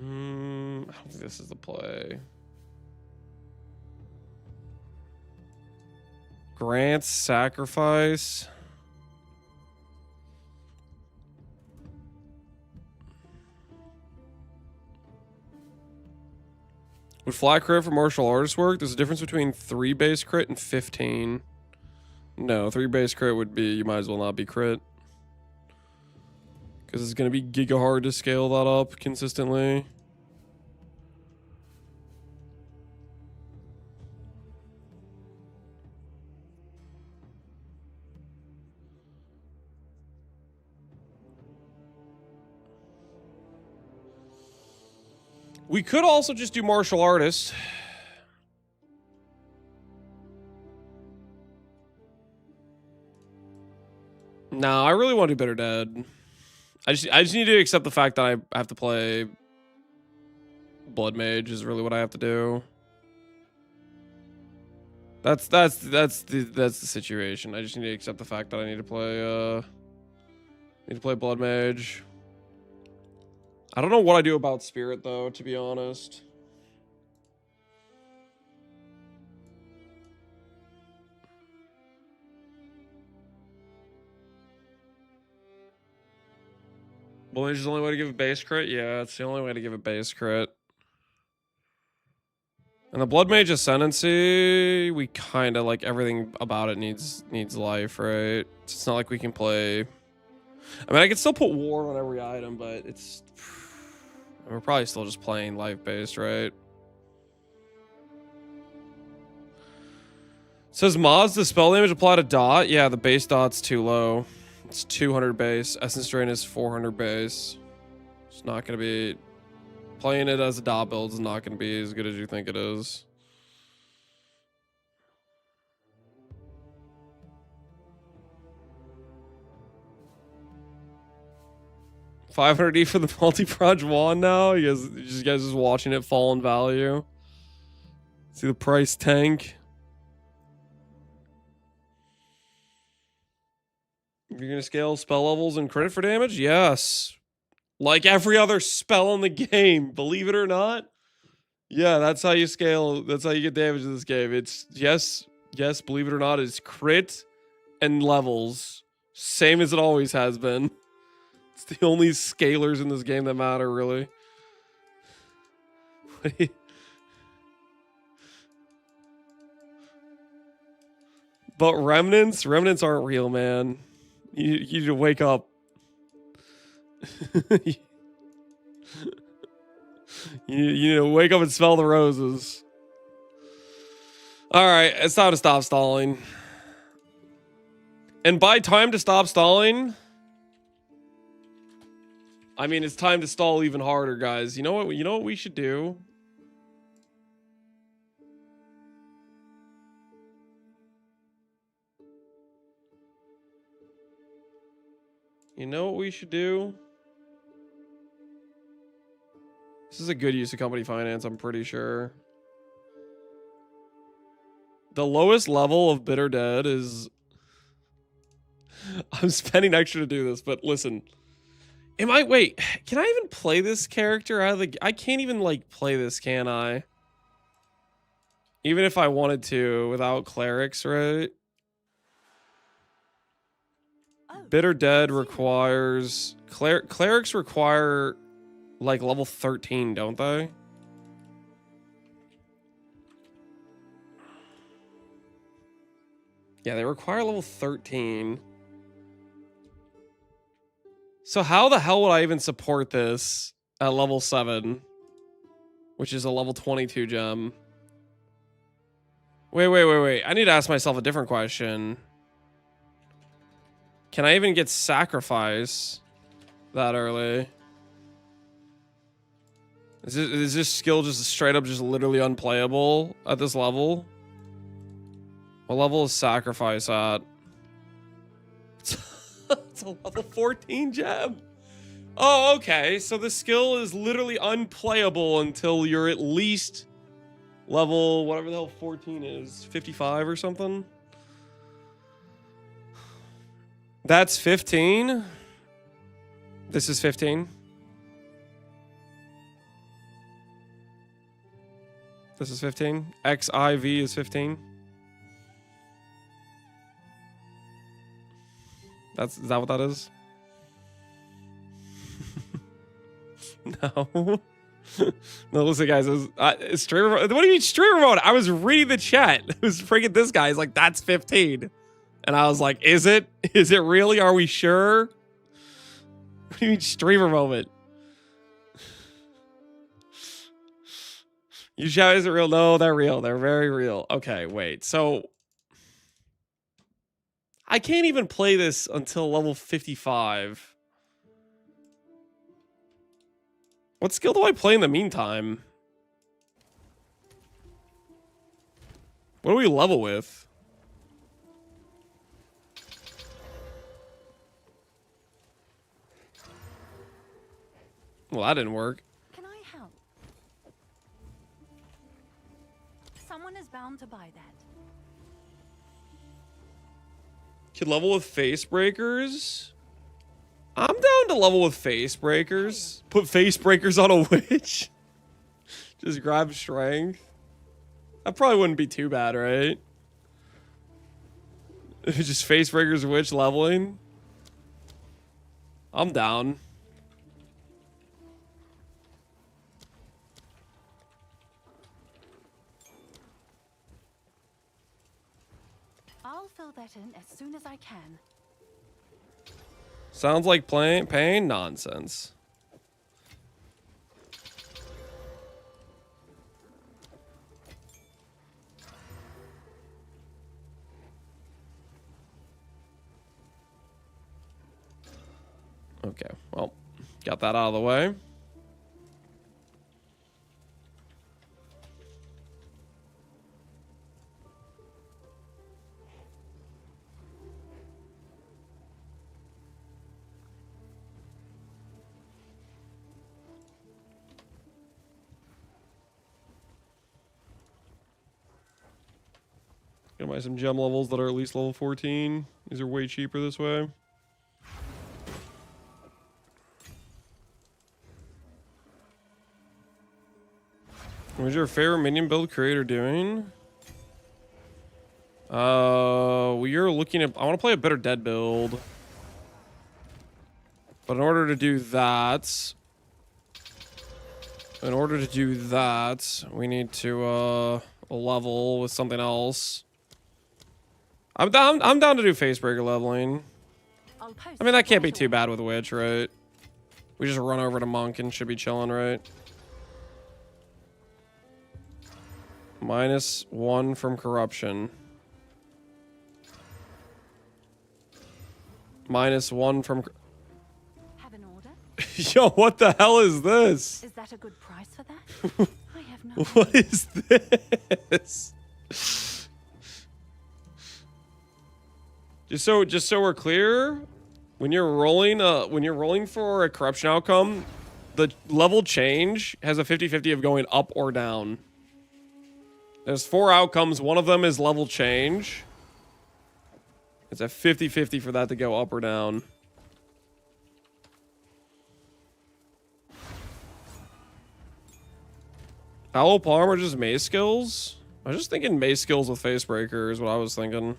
I don't think this is the play. Grant's Sacrifice. Would flat crit for martial artist work? There's a difference between 3 base crit and 15. No, 3 base crit would be, you might as well not be crit. Because it's going to be giga hard to scale that up consistently. We could also just do martial artist. No, I really want to do Bitter Dead. I just need to accept the fact that I have to play Blood Mage is really what I have to do. That's the situation. I just need to accept the fact that I need to play Blood Mage. I don't know what I do about Spirit though, to be honest. Blood Mage is the only way to give a base crit? Yeah, it's the only way to give a base crit. And the Blood Mage Ascendancy, we kind of like everything about it needs life, right? It's not like we can play. I mean, I could still put Ward on every item, but it's we're probably still just playing life based, right? Says mods the spell damage apply to dot. Yeah, the base dot's too low. It's 200 base. Essence Drain is 400 base. It's not gonna be. Playing it as a dot build is not going to be as good as you think it is. $500 for the multi-proj wand now? You guys just watching it fall in value? See the price tank? You're going to scale spell levels and credit for damage? Yes. Like every other spell in the game, believe it or not. Yeah, that's how you scale. That's how you get damage in this game. It's yes, believe it or not, it's crit and levels. Same as it always has been. It's the only scalars in this game that matter, really. But remnants aren't real, man. You need to wake up. you know, wake up and smell the roses. All right, it's time to stop stalling. And by time to stop stalling, I mean it's time to stall even harder, guys. You know what? You know what we should do? You know what we should do? This is a good use of company finance, I'm pretty sure. The lowest level of Bitter Dead is... I'm spending extra to do this, but listen. Wait, can I even play this character out of the... I can't even, like, play this, can I? Even if I wanted to, without clerics, right? Bitter Dead requires... Clerics require... like level 13, don't they? Yeah, they require level 13. So how the hell would I even support this at level 7? Which is a level 22 gem. Wait. I need to ask myself a different question. Can I even get sacrifice that early? Is this skill just straight up just literally unplayable at this level? What level is sacrifice at? It's a level 14 gem. Oh, okay. So the skill is literally unplayable until you're at least level, whatever the hell 14 is, 55 or something. That's 15. This is 15. This is 15. XIV is 15. Is that what that is? No. No, listen, guys. Streamer. What do you mean streamer mode? I was reading the chat. It was freaking this guy. He's like, that's 15. And I was like, is it? Is it really? Are we sure? What do you mean streamer moment? You shout, is it real? No, they're real. They're very real. Okay, wait. So I can't even play this until level 55. What skill do I play in the meantime? What do we level with? Well, that didn't work. Can I help? Someone is bound to buy that. Could level with face breakers. I'm down to level with face breakers. Put face breakers on a witch. Just grab strength. That probably wouldn't be too bad, right? Just face breakers witch leveling. I'm down. I'll fill that in as soon as I can. Sounds like paying nonsense. Okay, well, got that out of the way. Gonna buy some gem levels that are at least level 14. These are way cheaper this way. What's your favorite minion build creator doing? We are looking at... I want to play a better dead build. But in order to do that... we need to, level with something else. I'm down to do Facebreaker leveling. I'll post I mean, that can't be right too away. bad with Witch, right? We just run over to Monk and should be chilling, right? -1 from corruption. -1 from... Have an order? Yo, what the hell is this? Is that a good price for that? I have no What is this? Just so we're clear, when you're rolling for a corruption outcome, the level change has a 50-50 of going up or down. There's 4 outcomes, one of them is level change. It's a 50-50 for that to go up or down. Owl Palm or just mace skills? I was just thinking mace skills with Facebreaker is what I was thinking.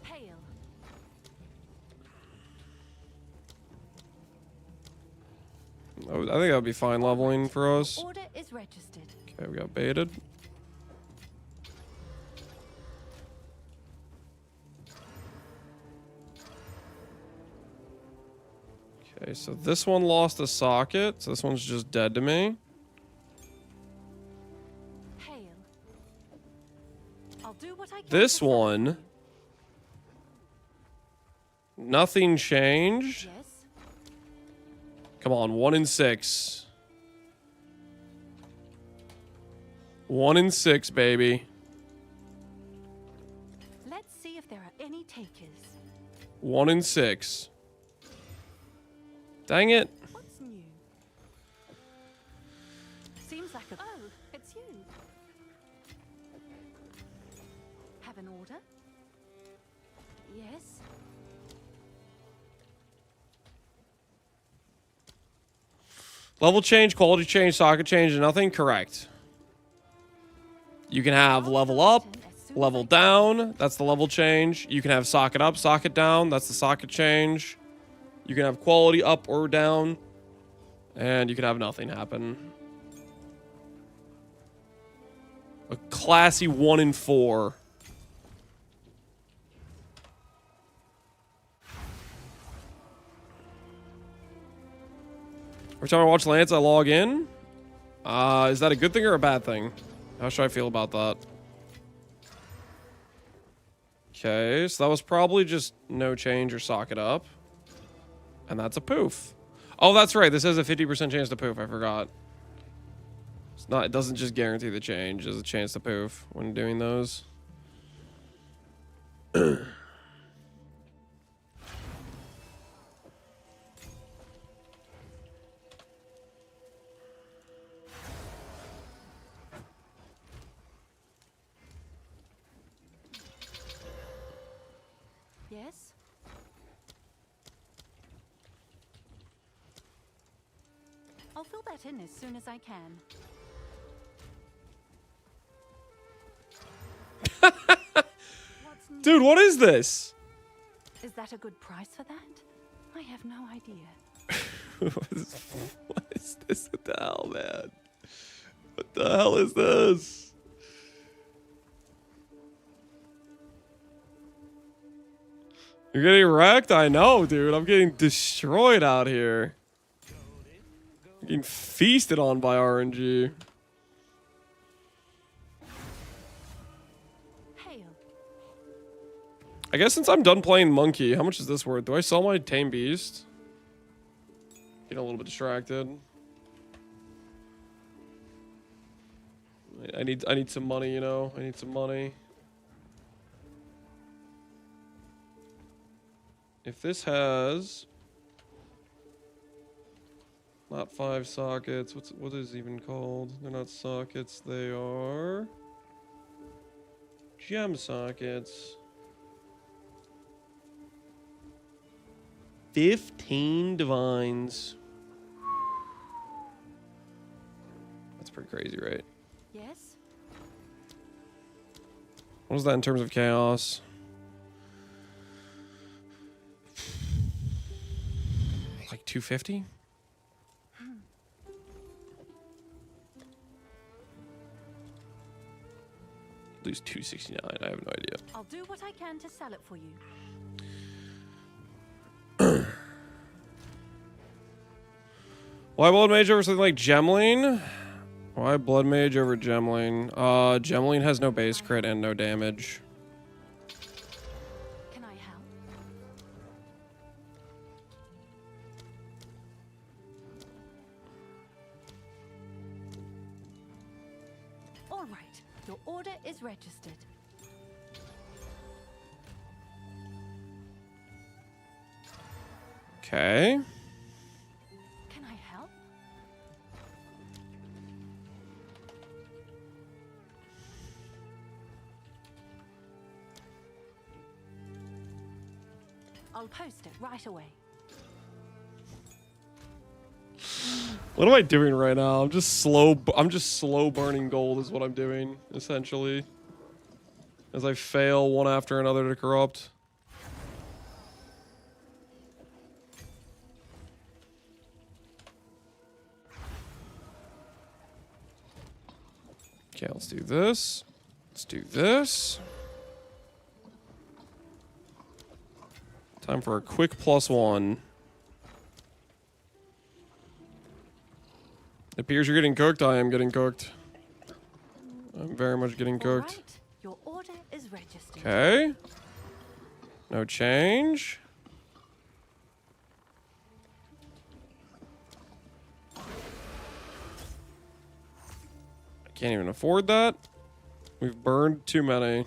Hail. I think that would be fine leveling for us. Order is registered. Okay, we got baited. Okay, so this one lost a socket, so this one's just dead to me. Hail. I'll do what I can. This to serve. one, nothing changed. Yes. Come on, 1 in 6. 1 in 6, baby. Let's see if there are any takers. 1 in 6. Dang it. What's new? Seems like a... Oh, it's you. Have an order? Yes. Level change, quality change, socket change, nothing correct. You can have level up, level down, that's the level change. You can have socket up, socket down, that's the socket change. You can have quality up or down, and you can have nothing happen. A classy 1 in 4. Every time I watch Lance, I log in. Is that a good thing or a bad thing? How should I feel about that? Okay, so that was probably just no change or socket up. And that's a poof. Oh, that's right. This has a 50% chance to poof. I forgot. It's not. It doesn't just guarantee the change. There's a chance to poof when doing those. Yes? I'll fill that in as soon as I can. What's new? Dude, what is this? Is that a good price for that? I have no idea. What is this? What the hell, man? What the hell is this? You're getting wrecked? I know, dude. I'm getting destroyed out here. I'm getting feasted on by RNG. Hail. I guess since I'm done playing Monkey, how much is this worth? Do I sell my Tame Beast? Getting a little bit distracted. I need some money, you know? I need some money. If this has not 5 sockets, what is it even called? They're not sockets, they are gem sockets. 15 divines. That's pretty crazy, right? Yes? What is that in terms of chaos? Like 250? Lose 269. I have no idea. I'll do what I can to sell it for you. Why Blood Mage over something like Gemling? Why Blood Mage over Gemling? Gemling has no base crit and no damage. Can I help? All right. Your order is registered. Okay. Can I help? I'll post it right away. What am I doing right now? I'm just slow burning gold is what I'm doing, essentially. As I fail one after another to corrupt. Okay, let's do this. Let's do this. Time for a quick +1. It appears you're getting cooked. I am getting cooked. I'm very much getting All cooked. right. Your order is registered. Okay. No change. I can't even afford that. We've burned too many.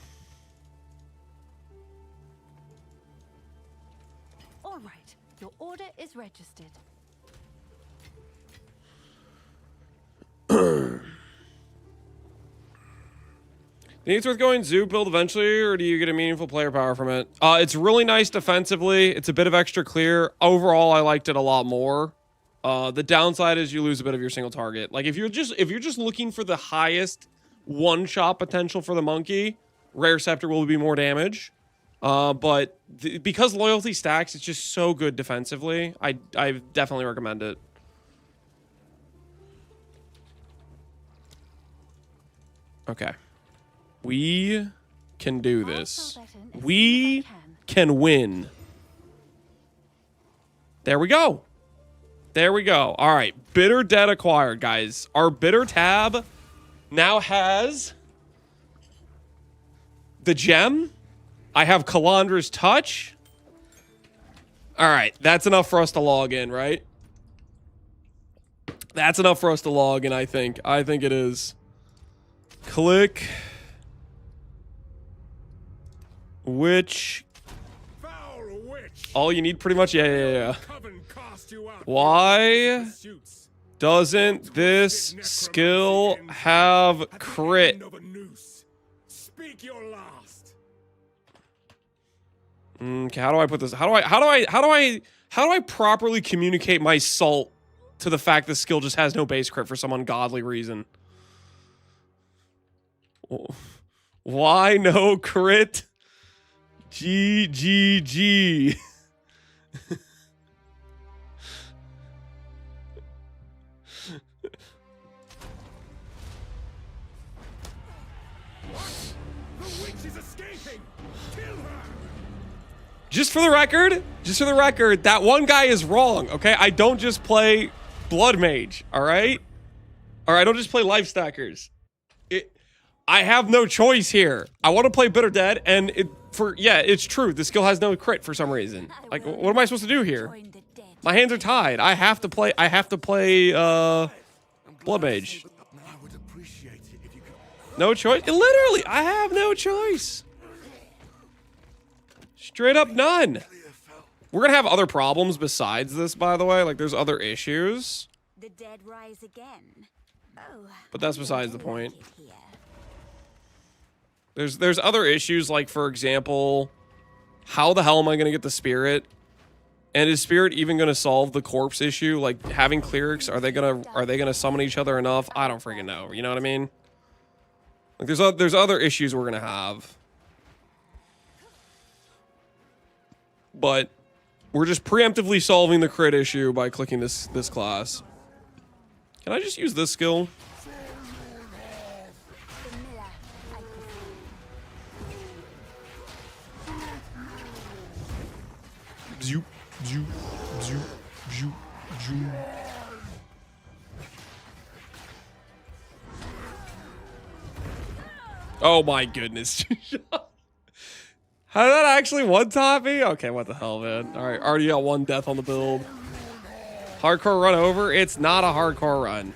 All right. Your order is registered. Do you think it's worth going Zoo build eventually, or do you get a meaningful player power from it? It's really nice defensively. It's a bit of extra clear. Overall, I liked it a lot more. The downside is you lose a bit of your single target. Like if you're just looking for the highest one-shot potential for the monkey, Rare Scepter will be more damage. But because loyalty stacks, it's just so good defensively. I definitely recommend it. Okay. We can do this. We can win. There we go. There we go. All right. Bitter Debt acquired, guys. Our Bitter tab now has the gem. I have Kalandra's Touch. All right. That's enough for us to log in, right? That's enough for us to log in, I think. I think it is. Click. Which. Foul witch. All you need pretty much. Yeah. Coven cast you out. Why Suits. doesn't this skill have At the crit? end of a noose. Speak your last. Okay, how do I put this? How do I properly communicate my salt to the fact this skill just has no base crit for some ungodly reason? Why no crit? GGG. The witch is escaping. Kill her. Just for the record, that one guy is wrong, okay? I don't just play Blood Mage, all right? Or I don't just play Life Stackers. I have no choice here. I want to play Bitter Dead, and it's true. The skill has no crit for some reason. Like, what am I supposed to do here? My hands are tied. I have to play Blood Mage. I would appreciate it if you could. No choice. Literally, I have no choice. Straight up none. We're gonna have other problems besides this, by the way. Like, there's other issues. The dead rise again. Oh, But that's besides the point. like it here. There's other issues, like, for example, how the hell am I gonna get the spirit? And is spirit even gonna solve the corpse issue? Like, having clerics, are they gonna summon each other enough? I don't freaking know. You know what I mean? Like, there's other issues we're gonna have. But we're just preemptively solving the crit issue by clicking this class. Can I just use this skill? The miller, I presume. Zoop, zoop, zoop, zoop, zoop. Oh my goodness. How did that actually one-top me? Okay, what the hell, man. Alright, already got one death on the build. Hardcore run over? It's not a hardcore run.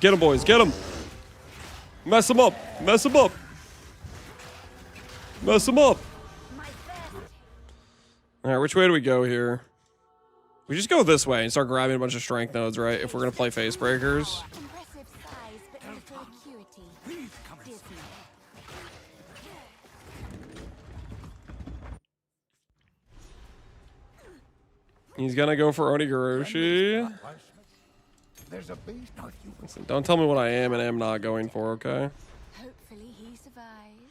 Get him, boys, get him. Mess him up, mess him up. Mess him up. Alright, which way do we go here? We just go this way and start grabbing a bunch of strength nodes, right? If we're gonna play face breakers. Impressive size, but little acuity. Disney. He's gonna go for Onigoroshi. There's a beast. No, you Listen, don't tell me what I am and am not going for, okay? Hopefully he survives.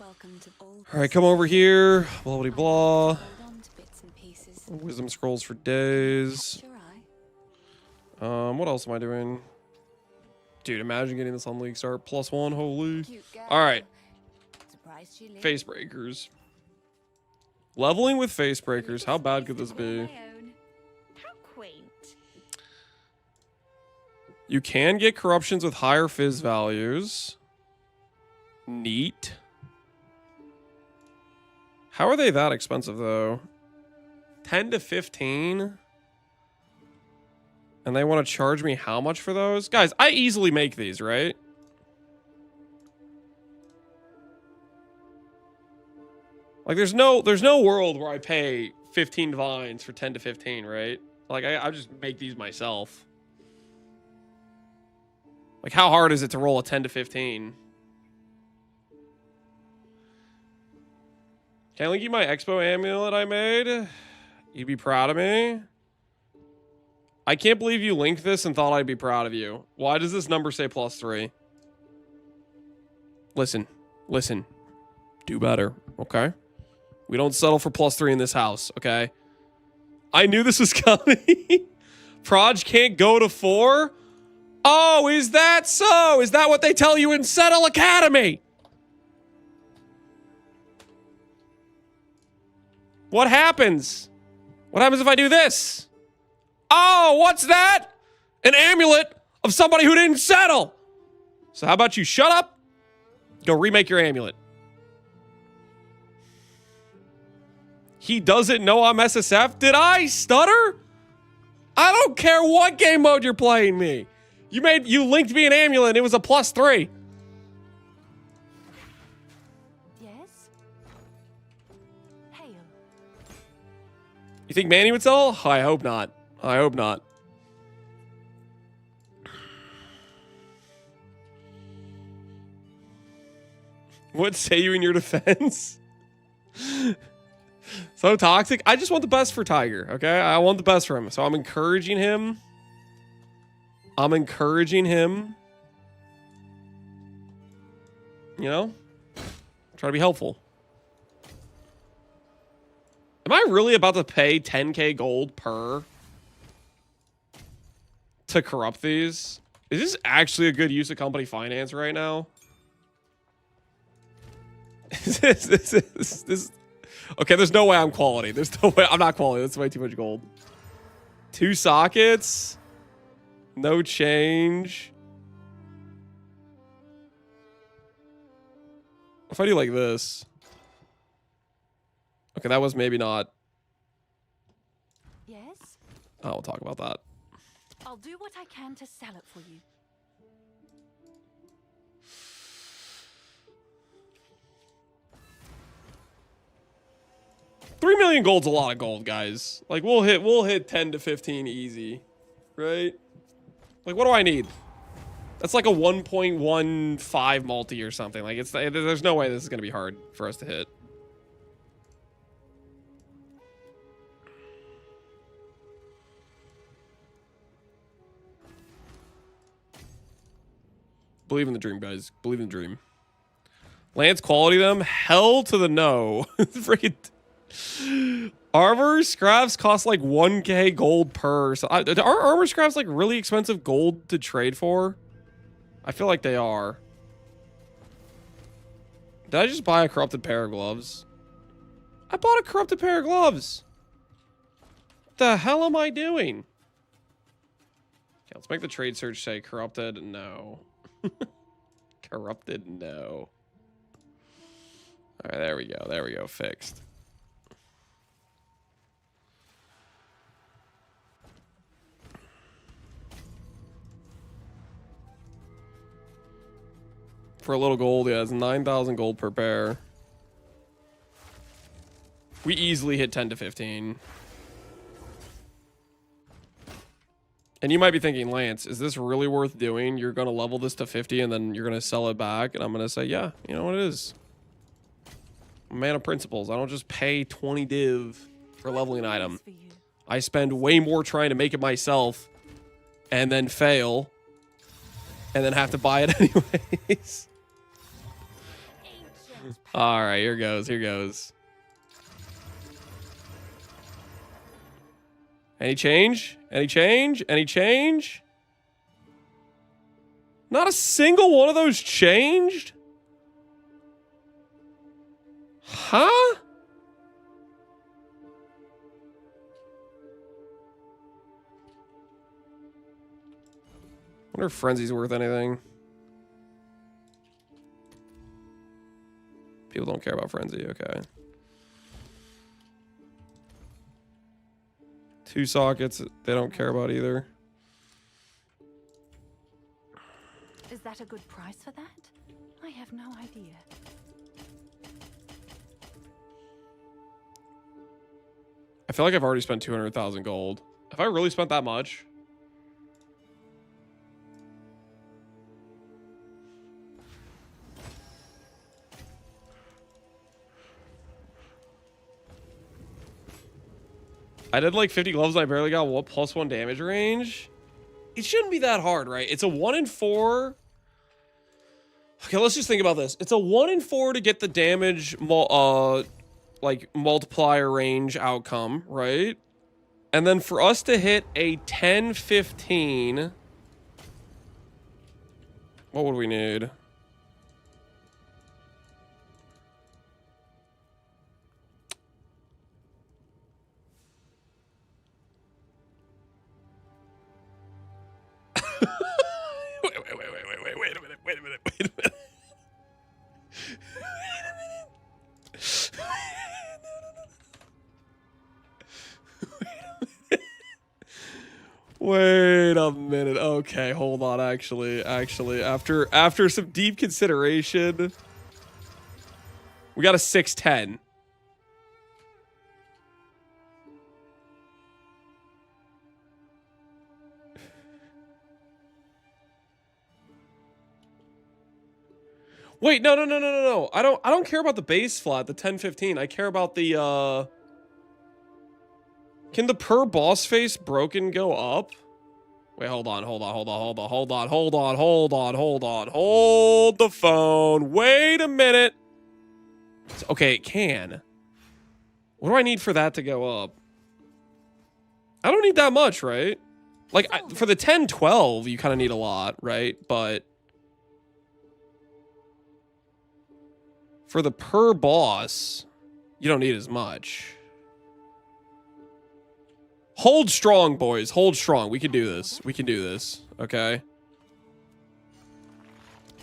Welcome to all. Alright, come over here. Blah blah blah. Hold on to bits and pieces. Wisdom scrolls for days. Your eye. What else am I doing? Dude, imagine getting this on League Start. +1, holy. Cute girl. Alright, Surprised she lived. face breakers. Leveling with face breakers. How bad could this be? How quaint. You can get corruptions with higher fizz values. Neat. How are they that expensive, though? 10 to 15? And they want to charge me how much for those? Guys, I easily make these, right? Like, there's no world where I pay 15 vines for 10 to 15, right? Like, I just make these myself. Like, how hard is it to roll a 10 to 15? Can I link you my Expo amulet I made? You'd be proud of me. I can't believe you linked this and thought I'd be proud of you. Why does this number say +3? Listen. Listen. Do better, okay? We don't settle for +3 in this house, okay? I knew this was coming. Proj can't go to 4? Oh, is that so? Is that what they tell you in Settle Academy? What happens? What happens if I do this? Oh, what's that? An amulet of somebody who didn't settle. So how about you shut up? Go remake your amulet. He doesn't know I'm SSF? Did I stutter? I don't care what game mode you're playing me. You linked me an amulet and it was a +3. Yes? Hail. You think Manny would sell? I hope not. I hope not. What say you in your defense? So toxic. I just want the best for Tiger, okay? I want the best for him. So I'm encouraging him. You know? Try to be helpful. Am I really about to pay 10k gold per to corrupt these? Is this actually a good use of company finance right now? This okay, there's no way I'm quality. There's no way I'm not quality. That's way too much gold. 2 sockets. No change. If I do like this. Okay, that was maybe not. Yes? Oh, we'll talk about that. I'll do what I can to sell it for you. $3 million gold's a lot of gold, guys. Like we'll hit 10 to 15 easy, right? Like what do I need? That's like a 1.15 multi or something. Like there's no way this is gonna be hard for us to hit. Believe in the dream, guys. Believe in the dream. Lance quality them? Hell to the no. Freaking armor scraps cost like 1k gold per. So are armor scraps like really expensive gold to trade for? I feel like they are. Did I just buy a corrupted pair of gloves? I bought a corrupted pair of gloves. What the hell am I doing? Okay, let's make the trade search say corrupted no. Corrupted no. All right, there we go. There we go. Fixed. For a little gold, yeah, it's 9,000 gold per pair. We easily hit 10 to 15. And you might be thinking, Lance, is this really worth doing? You're going to level this to 50 and then you're going to sell it back? And I'm going to say, yeah, you know what it is. I'm a man of principles. I don't just pay 20 div for leveling an item. I spend way more trying to make it myself and then fail and then have to buy it anyways. All right, here goes. Here goes. Any change? Any change? Any change? Not a single one of those changed? Huh? Wonder if Frenzy's worth anything. People don't care about Frenzy, okay. 2 sockets, they don't care about either. Is that a good price for that? I have no idea. I feel like I've already spent 200,000 gold. Have I really spent that much? I did like 50 gloves and I barely got what +1 damage range. It shouldn't be that hard, right? It's a 1 in 4. Okay, let's just think about this. It's a 1 in 4 to get the damage like multiplier range outcome, right? And then for us to hit a 10-15, what would we need? Wait a minute. Wait a minute. Wait a minute. Okay, hold on. Actually, after some deep consideration, we got a 610. Wait, no. I don't care about the base flat, the 1015. I care about the Can the per boss face broken go up? Wait, hold on. Hold the phone. Wait a minute. Okay, it can. What do I need for that to go up? I don't need that much, right? Like, for the 1012, you kind of need a lot, right? But for the per boss, you don't need as much. Hold strong, boys. Hold strong. We can do this. We can do this. Okay?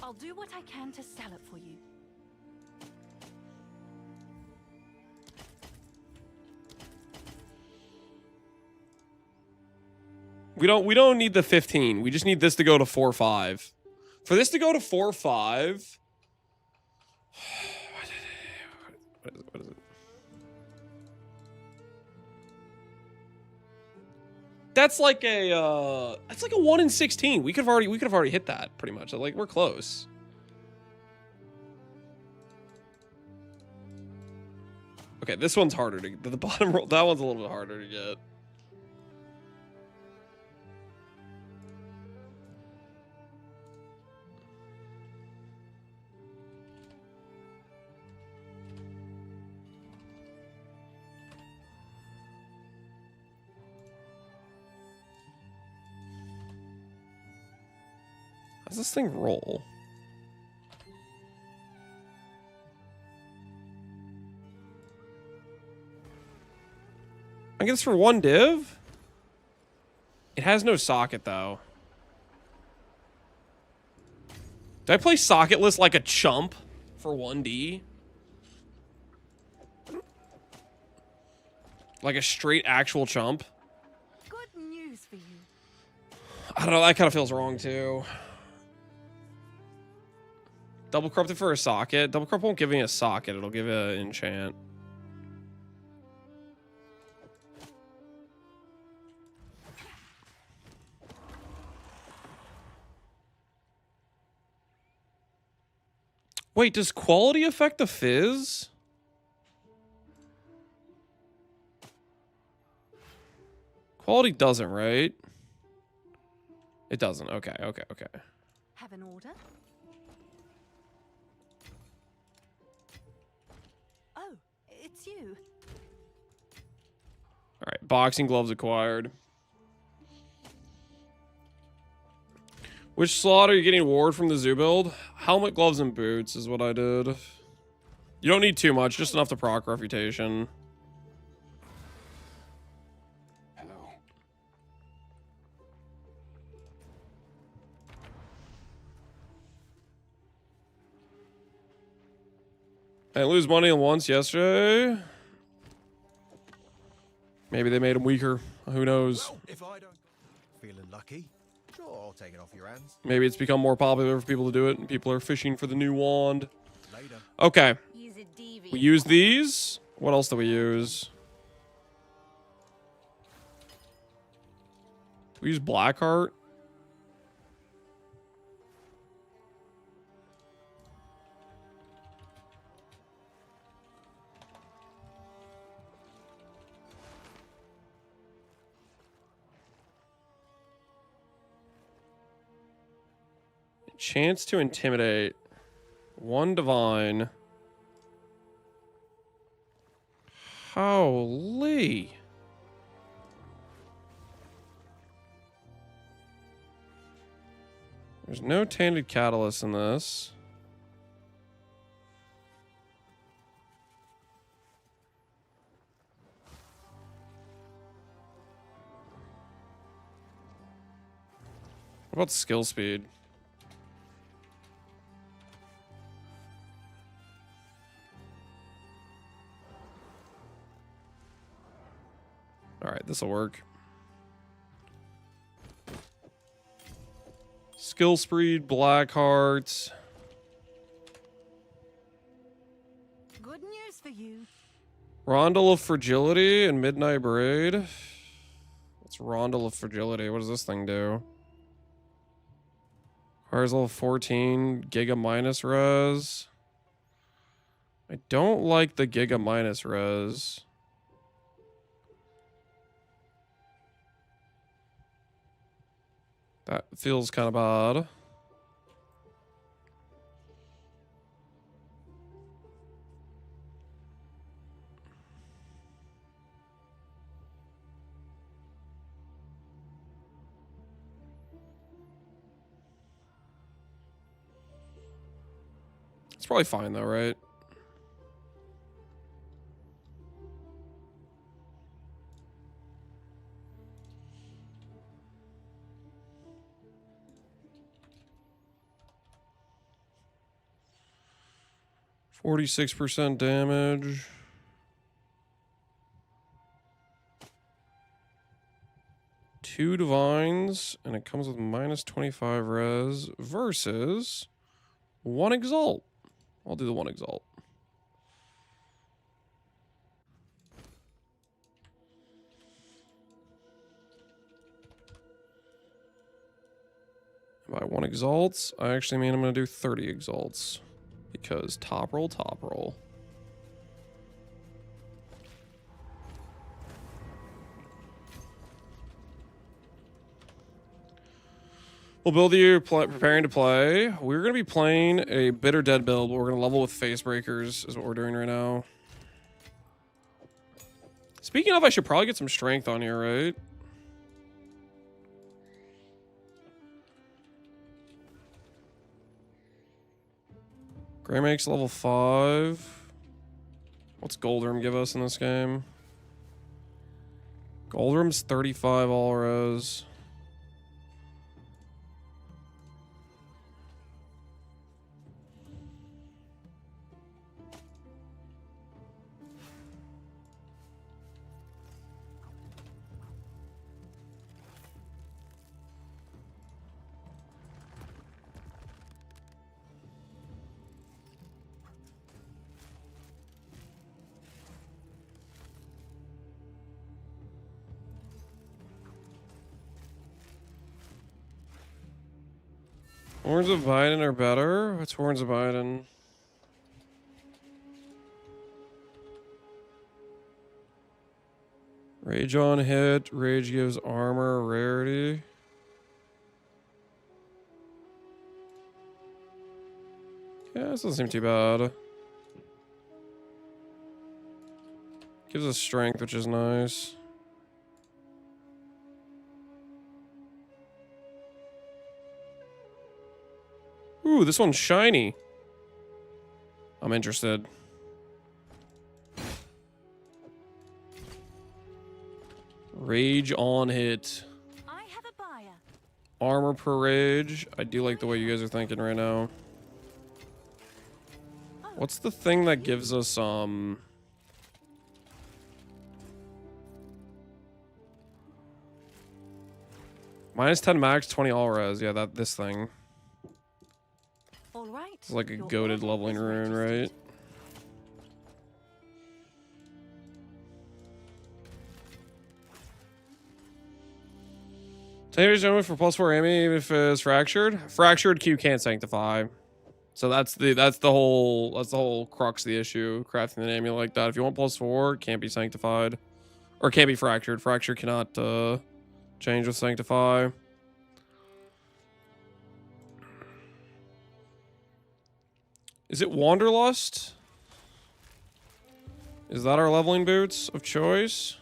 I'll do what I can to sell it for you. We don't need the 15. We just need this to go to 4-5. For this to go to 4-5. What is it? That's like a 1 in 16. We could have already hit that pretty much. Like, we're close. Okay, this one's harder to the bottom roll. That one's a little bit harder to get. How's this thing roll? I get this for 1 div? It has no socket, though. Did I play socketless like a chump for 1D? Like a straight actual chump? Good news for you. I don't know, that kind of feels wrong, too. Double corrupted for a socket. Double corrupt won't give me a socket. It'll give you an enchant. Wait, does quality affect the fizz? Quality doesn't, right? It doesn't. Okay. Have an order? Oh, it's you. All right, boxing gloves acquired. Which slot are you getting award from the zoo build? Helmet, gloves, and boots is what I did. You don't need too much, just enough to proc reputation. Hello. I lose money once yesterday. Maybe they made him weaker. Who knows? Well, if I don't feeling lucky, sure, I'll take it off your hands. Maybe it's become more popular for people to do it, and people are fishing for the new wand. Later. Okay. Use a devious. We use these. What else do we use? We use Blackheart. Chance to intimidate. 1 divine. Holy. There's no tainted catalyst in this. What about skill speed? All right, this will work. Skill Speed, Blackheart. Good news for you. Rondel of Fragility and Midnight Braid. What's Rondel of Fragility? What does this thing do? Requires level 14, Giga minus res. I don't like the Giga minus res. That feels kind of odd. It's probably fine though, right? %46 damage. Two divines, and it comes with minus 25 res versus one exalt. I'll do the one exalt. By one exalts, I actually mean I'm going to do 30 exalts. Because top roll, top roll. Well, Build, you preparing to play. We're going to be playing a Bitter Dead build, but we're going to level with Face Breakers is what we're doing right now. Speaking of, I should probably get some strength on here, right? Grey makes level 5. What's Goldrum give us in this game? Goldrum's 35 all res. Horns of Biden are better. What's Horns of Biden? Rage on hit. Rage gives armor rarity. Yeah, this doesn't seem too bad. Gives us strength, which is nice. Ooh, this one's shiny. I'm interested. Rage on hit. I have a buyer. Armor per rage. I do like the way you guys are thinking right now. What's the thing that gives us minus 10 max, 20 all res. Yeah, this thing. All right. It's like a Your goated order leveling is rune, registered. right? Taylor's gentleman for +4 Amy, even if it's fractured. Fractured Q can't sanctify. So that's the whole crux of the issue. Crafting an amulet like that. If you want +4, it can't be sanctified. Or can't be fractured. Fracture cannot change with sanctify. Is it Wanderlust? Is that our leveling boots of choice?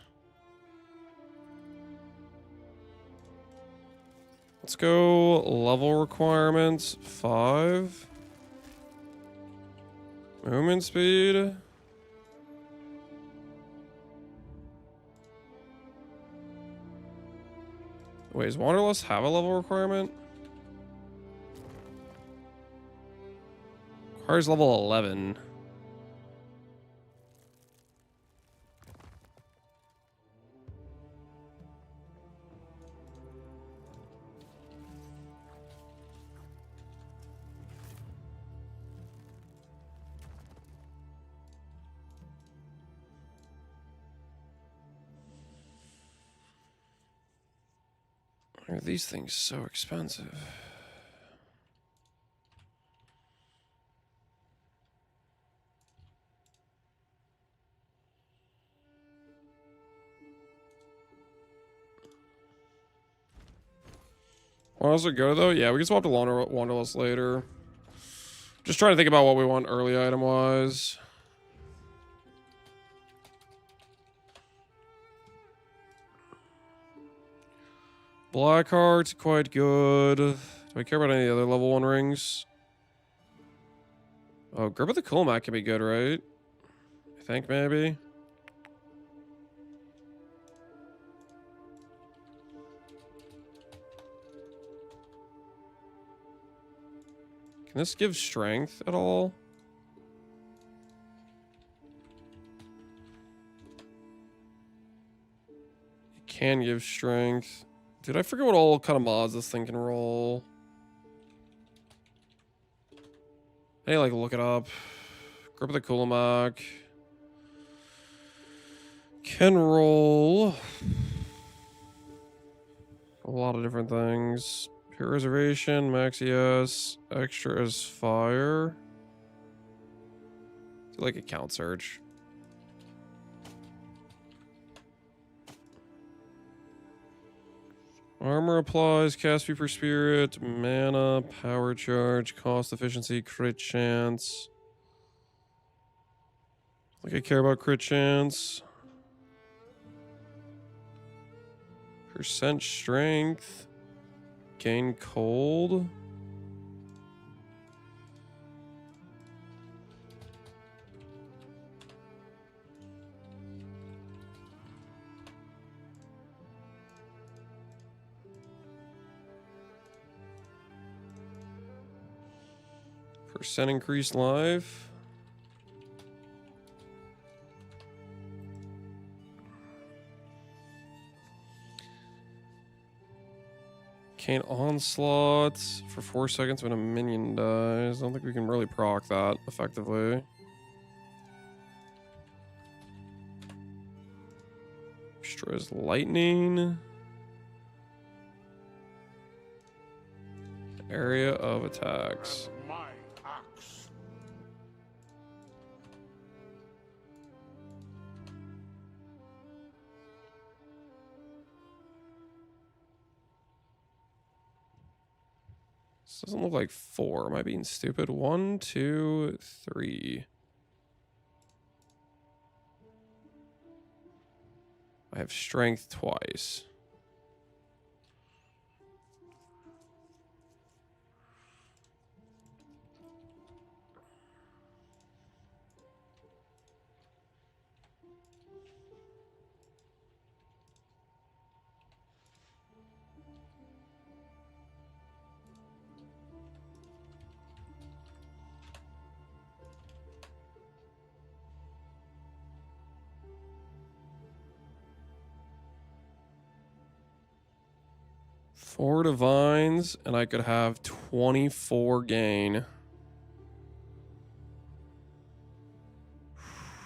Let's go level requirements 5. Movement speed. Wait, does Wanderlust have a level requirement? Requires level 11. Why are these things so expensive? Where else it go though? Yeah, we can swap to Wanderlust later. Just trying to think about what we want early item wise. Blackheart's quite good. Do I care about any other level 1 rings? Oh, Grip of the Kulmak can be good, right? I think maybe. Can this give strength at all? It can give strength. Dude, I forget what all kind of mods this thing can roll. I need to like look it up. Grip of the Kulamak. Can roll a lot of different things. Pure Reservation, Maxius, Extra as Fire. It's like a count search. Armor applies, cast fee per spirit, mana, power charge, cost efficiency, crit chance. Like I care about crit chance. Percent strength. Gain cold. Percent increased life. Cane Onslaught for 4 seconds when a minion dies. I don't think we can really proc that effectively. Extra's Lightning. Area of attacks. My axe. This doesn't look like 4. Am I being stupid? 1, 2, 3. I have strength twice. Four divines, and I could have 24 gain.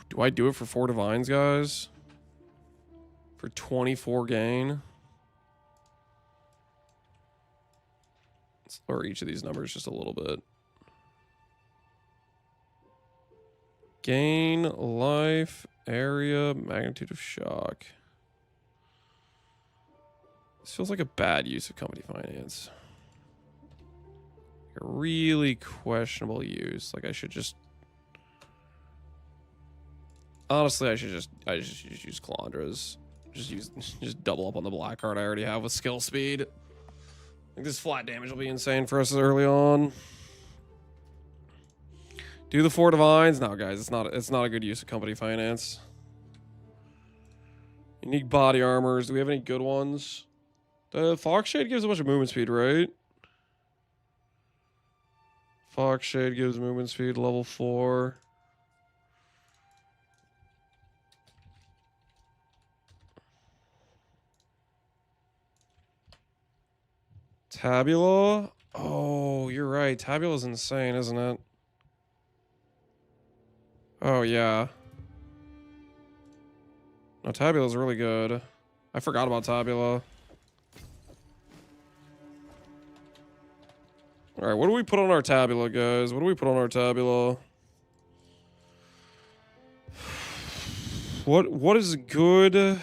Do I do it for 4 divines, guys? For 24 gain? Let's lower each of these numbers just a little bit. Gain, life, area, magnitude of shock. This feels like a bad use of company finance. A really questionable use. Like I should just... Honestly, I just use Calandras. Just double up on the black card I already have with skill speed. I think this flat damage will be insane for us early on. Do the 4 divines? No, guys, it's not a good use of company finance. Unique body armors. Do we have any good ones? The Foxshade gives a bunch of movement speed, right? Foxshade gives movement speed level 4. Tabula? Oh, you're right. Tabula's insane, isn't it? Oh, yeah. No, Tabula's really good. I forgot about Tabula. All right, what do we put on our tabula, guys? What do we put on our tabula? What is good?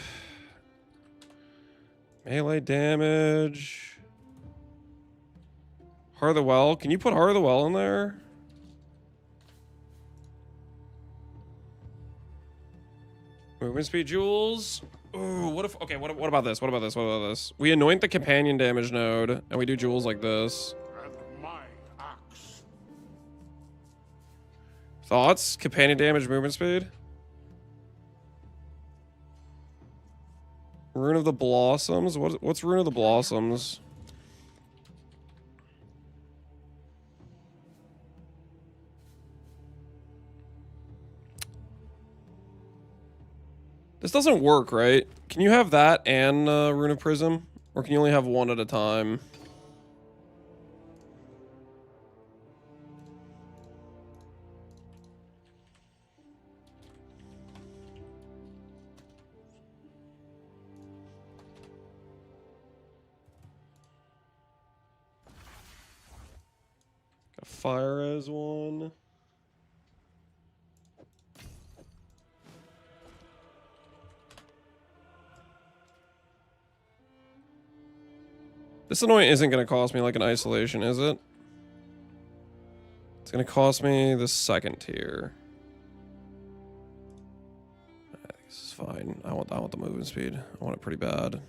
Melee damage. Heart of the Well. Can you put Heart of the Well in there? Movement speed jewels. Ooh, what if... Okay, what about this? What about this? What about this? We anoint the companion damage node, and we do jewels like this. And my axe. Thoughts? Companion damage, movement speed? Rune of the Blossoms? What's Rune of the Blossoms? This doesn't work, right? Can you have that and Rune of Prism? Or can you only have one at a time? Got fire as one. This anoint isn't going to cost me like an isolation, is it? It's going to cost me the second tier. I think this is fine. I want the movement speed. I want it pretty bad.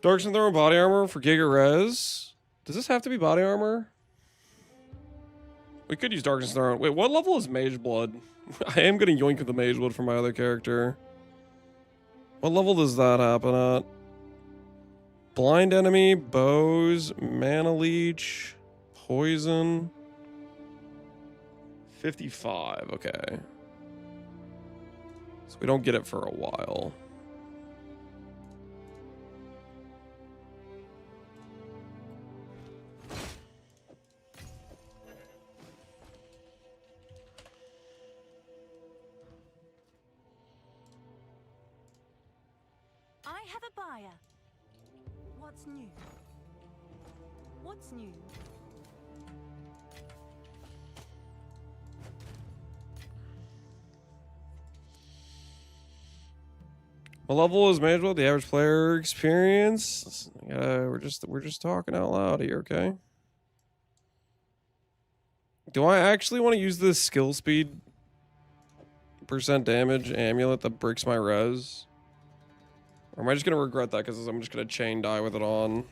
Dark Sun Thermal body armor for Giga Res. Does this have to be body armor? We could use Dark Sun Thermal. Wait, what level is Mage Blood? I am going to yoink the Mage Blood from my other character. What level does that happen at? Blind Enemy, Bows, Mana Leech, Poison. 55, okay. So we don't get it for a while. I have a buyer. What's new? What's new? What level is Mage Blood? The average player experience? We're just talking out loud here, okay? Do I actually want to use this skill speed % damage amulet that breaks my res? Or am I just going to regret that because I'm just going to chain die with it on?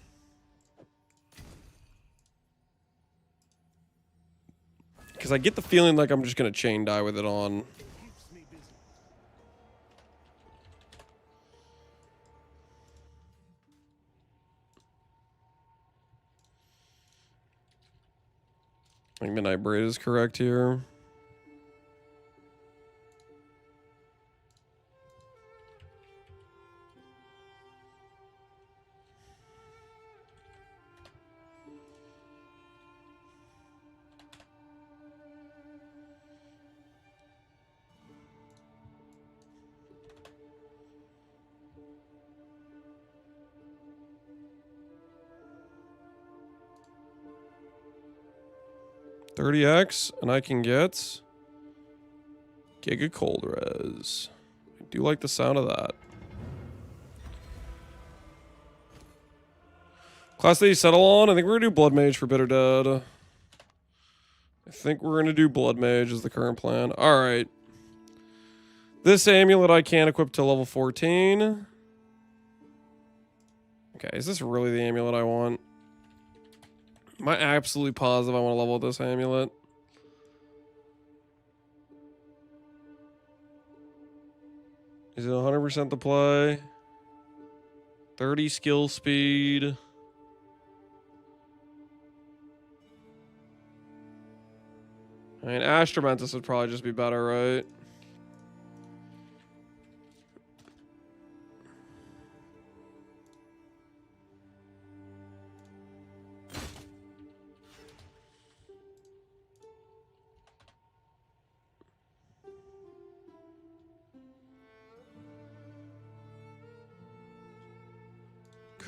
Because I get the feeling like I'm just going to chain die with it on. Keeps me busy. I think Midnight Braid is correct here. $30x, and I can get Giga Cold Res. I do like the sound of that. Class that you settle on? I think we're going to do Blood Mage for Bitter Dead. I think we're going to do Blood Mage as the current plan. Alright. This amulet I can't equip till level 14. Okay, is this really the amulet I want? Am I absolutely positive I want to level up this amulet? Is it 100% the play? 30 skill speed. I mean, Astromantis would probably just be better, right?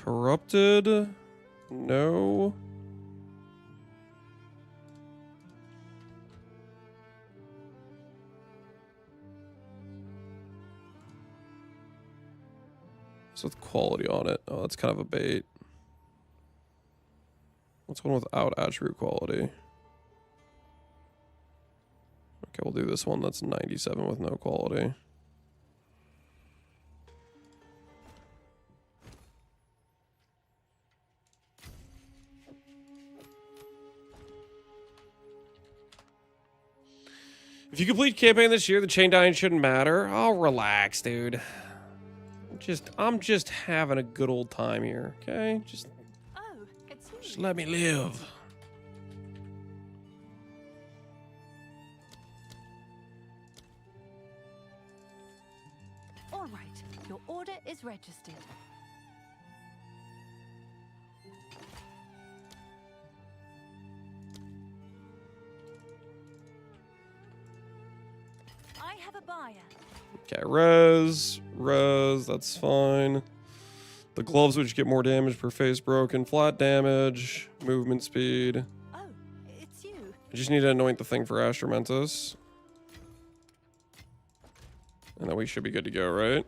Corrupted? No. What's with quality on it? Oh, that's kind of a bait. What's one without attribute quality? Okay, we'll do this one that's 97 with no quality. If you complete campaign this year, the chain dying shouldn't matter. Oh, relax, dude. I'm just having a good old time here, okay? Just let me live. All right, your order is registered. I have a buyer. Okay, res, that's fine. The gloves which get more damage per face broken, flat damage, movement speed. Oh, it's you. I just need to anoint the thing for Astramentus. And then we should be good to go, right?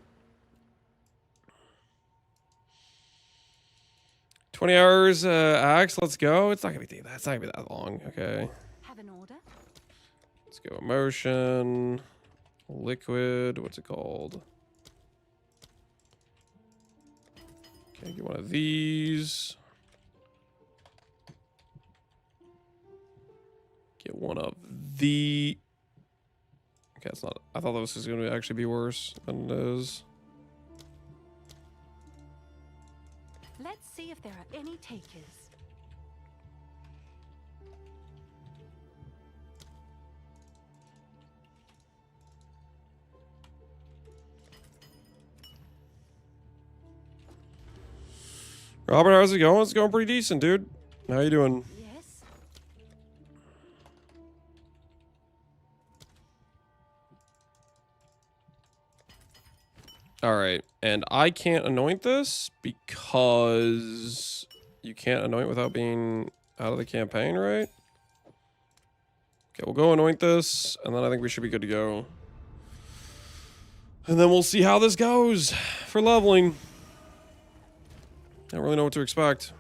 20 hours, Axe, let's go. It's not gonna be that's not gonna be that long, okay. Have an order? Let's go emotion. Liquid, what's it called? Okay, get one of these. Get one of the. Okay, it's not. I thought this was going to actually be worse than it is. Let's see if there are any takers. Robert, how's it going? It's going pretty decent, dude. How you doing? Yes. All right, and I can't anoint this because you can't anoint without being out of the campaign, right? Okay, we'll go anoint this, and then I think we should be good to go. And then we'll see how this goes for leveling. I don't really know what to expect.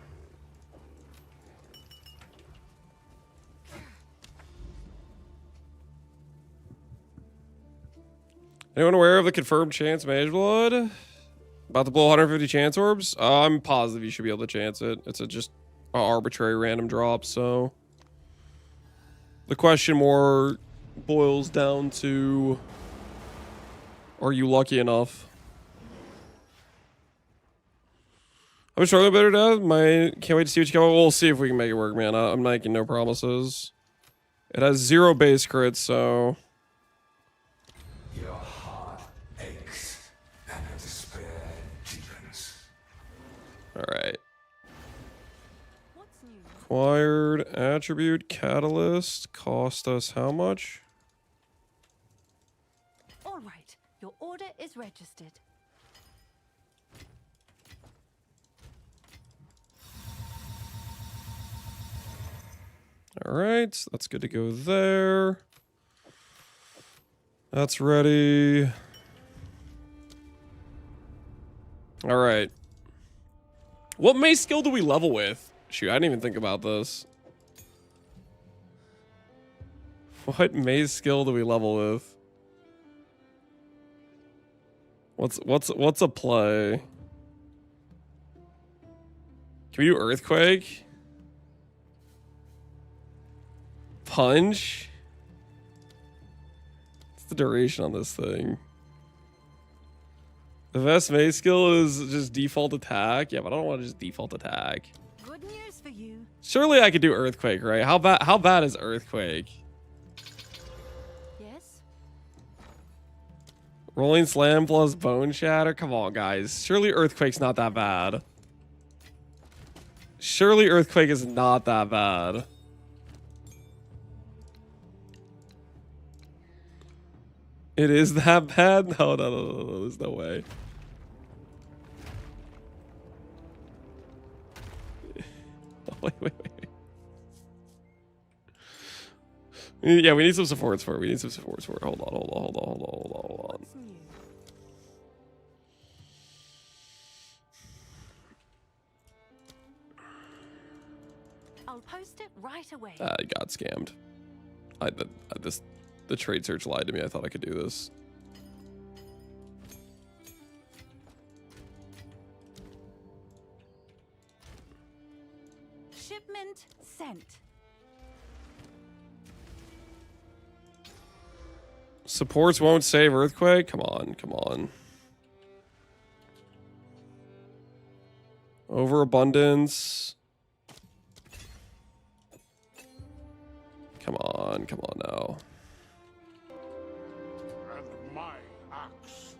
Anyone aware of the confirmed chance Mage Blood? About to blow 150 chance orbs? I'm positive you should be able to chance it. It's just an arbitrary random drop, so... The question more boils down to... Are you lucky enough? I'm struggling better, Dad. Can't wait to see what you come up. We'll see if we can make it work, man. I'm making no promises. It has 0 base crits, so... Your heart aches and your despair deepens. Alright. What's new? Acquired attribute catalyst cost us how much? All right, your order is registered. Alright, that's good to go there. That's ready. Alright. What mace skill do we level with? Shoot, I didn't even think about this. What maze skill do we level with? What's a play? Can we do Earthquake? Punch? What's the duration on this thing? The best maze skill is just default attack. Yeah, but I don't want to just default attack. Good news for you. Surely I could do Earthquake, right? How bad is Earthquake? Yes? Rolling Slam plus Bone Shatter? Come on, guys. Surely Earthquake's not that bad. Surely Earthquake is not that bad. It is that bad? No, there's no way. wait. Yeah, we need some supports for it. We need some supports for it. Hold on. What's new? I'll post it right away. I got scammed. The trade search lied to me. I thought I could do this. Shipment sent. Supports won't save Earthquake? Come on. Overabundance. Come on now. And my axe.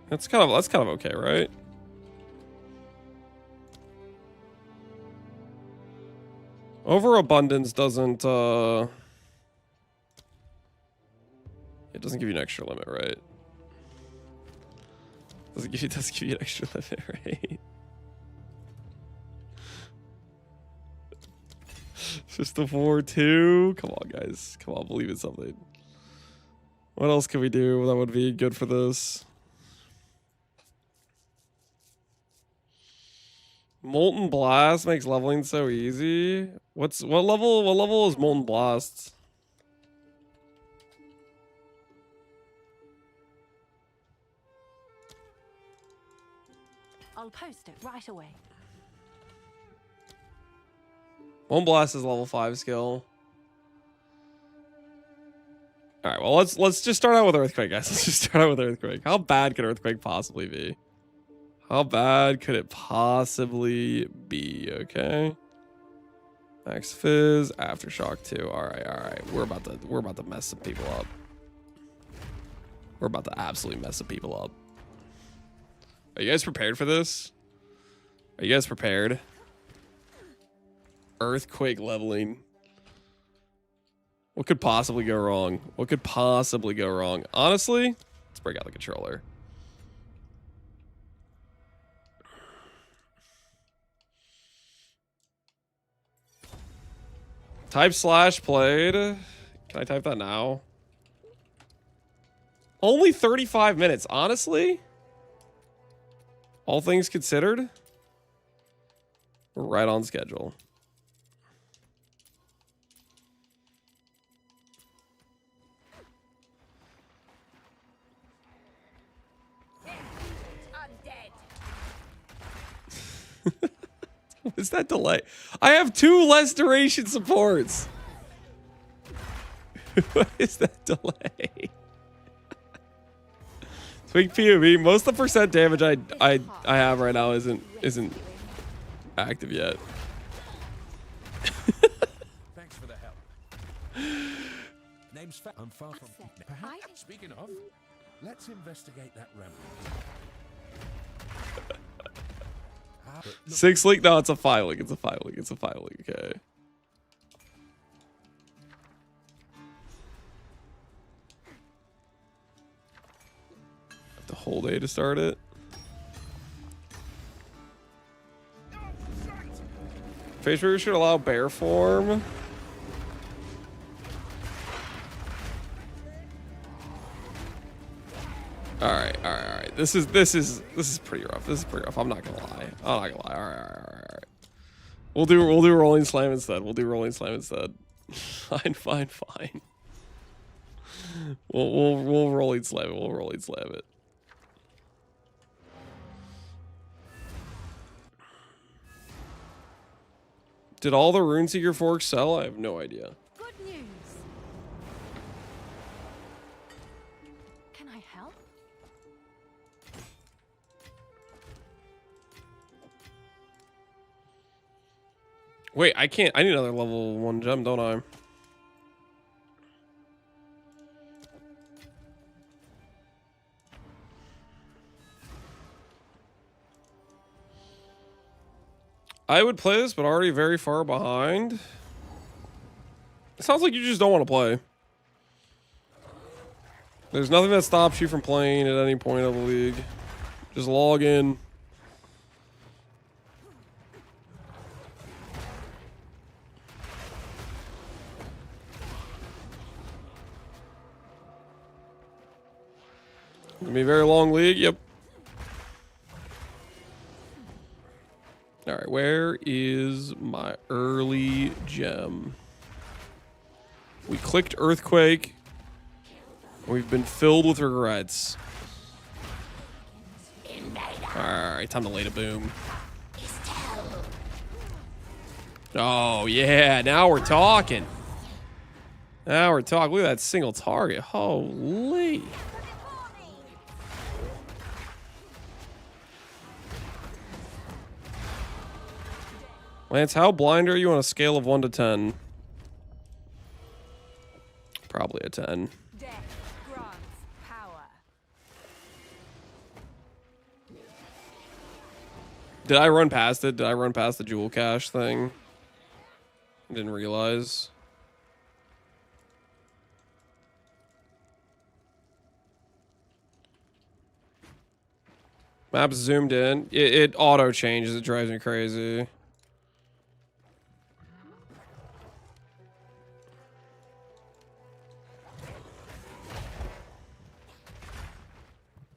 That's kind of okay, right? Overabundance doesn't it doesn't give you an extra limit, right? Doesn't give you an extra limit, right? Just a 4-2. Come on, guys. Come on, believe in something. What else can we do that would be good for this? Molten Blast makes leveling so easy. What level is Molten Blast? I'll post it right away. Molten Blast is level 5 skill. Alright, well let's just start out with Earthquake, guys. Let's just start out with Earthquake. How bad could Earthquake possibly be? How bad could it possibly be? Okay. Max Fizz, Aftershock 2. Alright. We're about to mess some people up. We're about to absolutely mess some people up. Are you guys prepared for this? Are you guys prepared? Earthquake leveling. What could possibly go wrong? What could possibly go wrong? Honestly, let's break out the controller. Type slash played. Can I type that now? Only 35 minutes, honestly? All things considered, we're right on schedule. What is that delay? I have 2 less duration supports. What is that delay? Tweak POV. Most of the percent damage I have right now isn't active yet. Thanks for the help. Name's I'm far from. Perhaps. Speaking of, let's investigate that remnant. 6 link? No, it's a 5 link. It's a 5 link. It's a 5 link. Okay. Have the whole day to start it. Face Reaver should allow bear form. All right. This is pretty rough. This is pretty rough. I'm not gonna lie. All right. We'll do rolling slam instead. Fine. We'll rolling slam it. Did all the Runeseeker forks sell? I have no idea. Good news. Can I help? Wait, I can't. I need another level 1 gem, don't I? I would play this, but already very far behind. It sounds like you just don't want to play. There's nothing that stops you from playing at any point of the league. Just log in. Gonna be a very long league. Yep. All right, where is my early gem? We clicked Earthquake. We've been filled with regrets. All right, time to lay to boom. Oh, yeah, now we're talking. Now we're talking. Look at that single target. Holy. Lance, how blind are you on a scale of 1 to 10? Probably a 10. Death grants power. Did I run past it? Did I run past the jewel cache thing? I didn't realize. Map's zoomed in. It auto changes. It drives me crazy.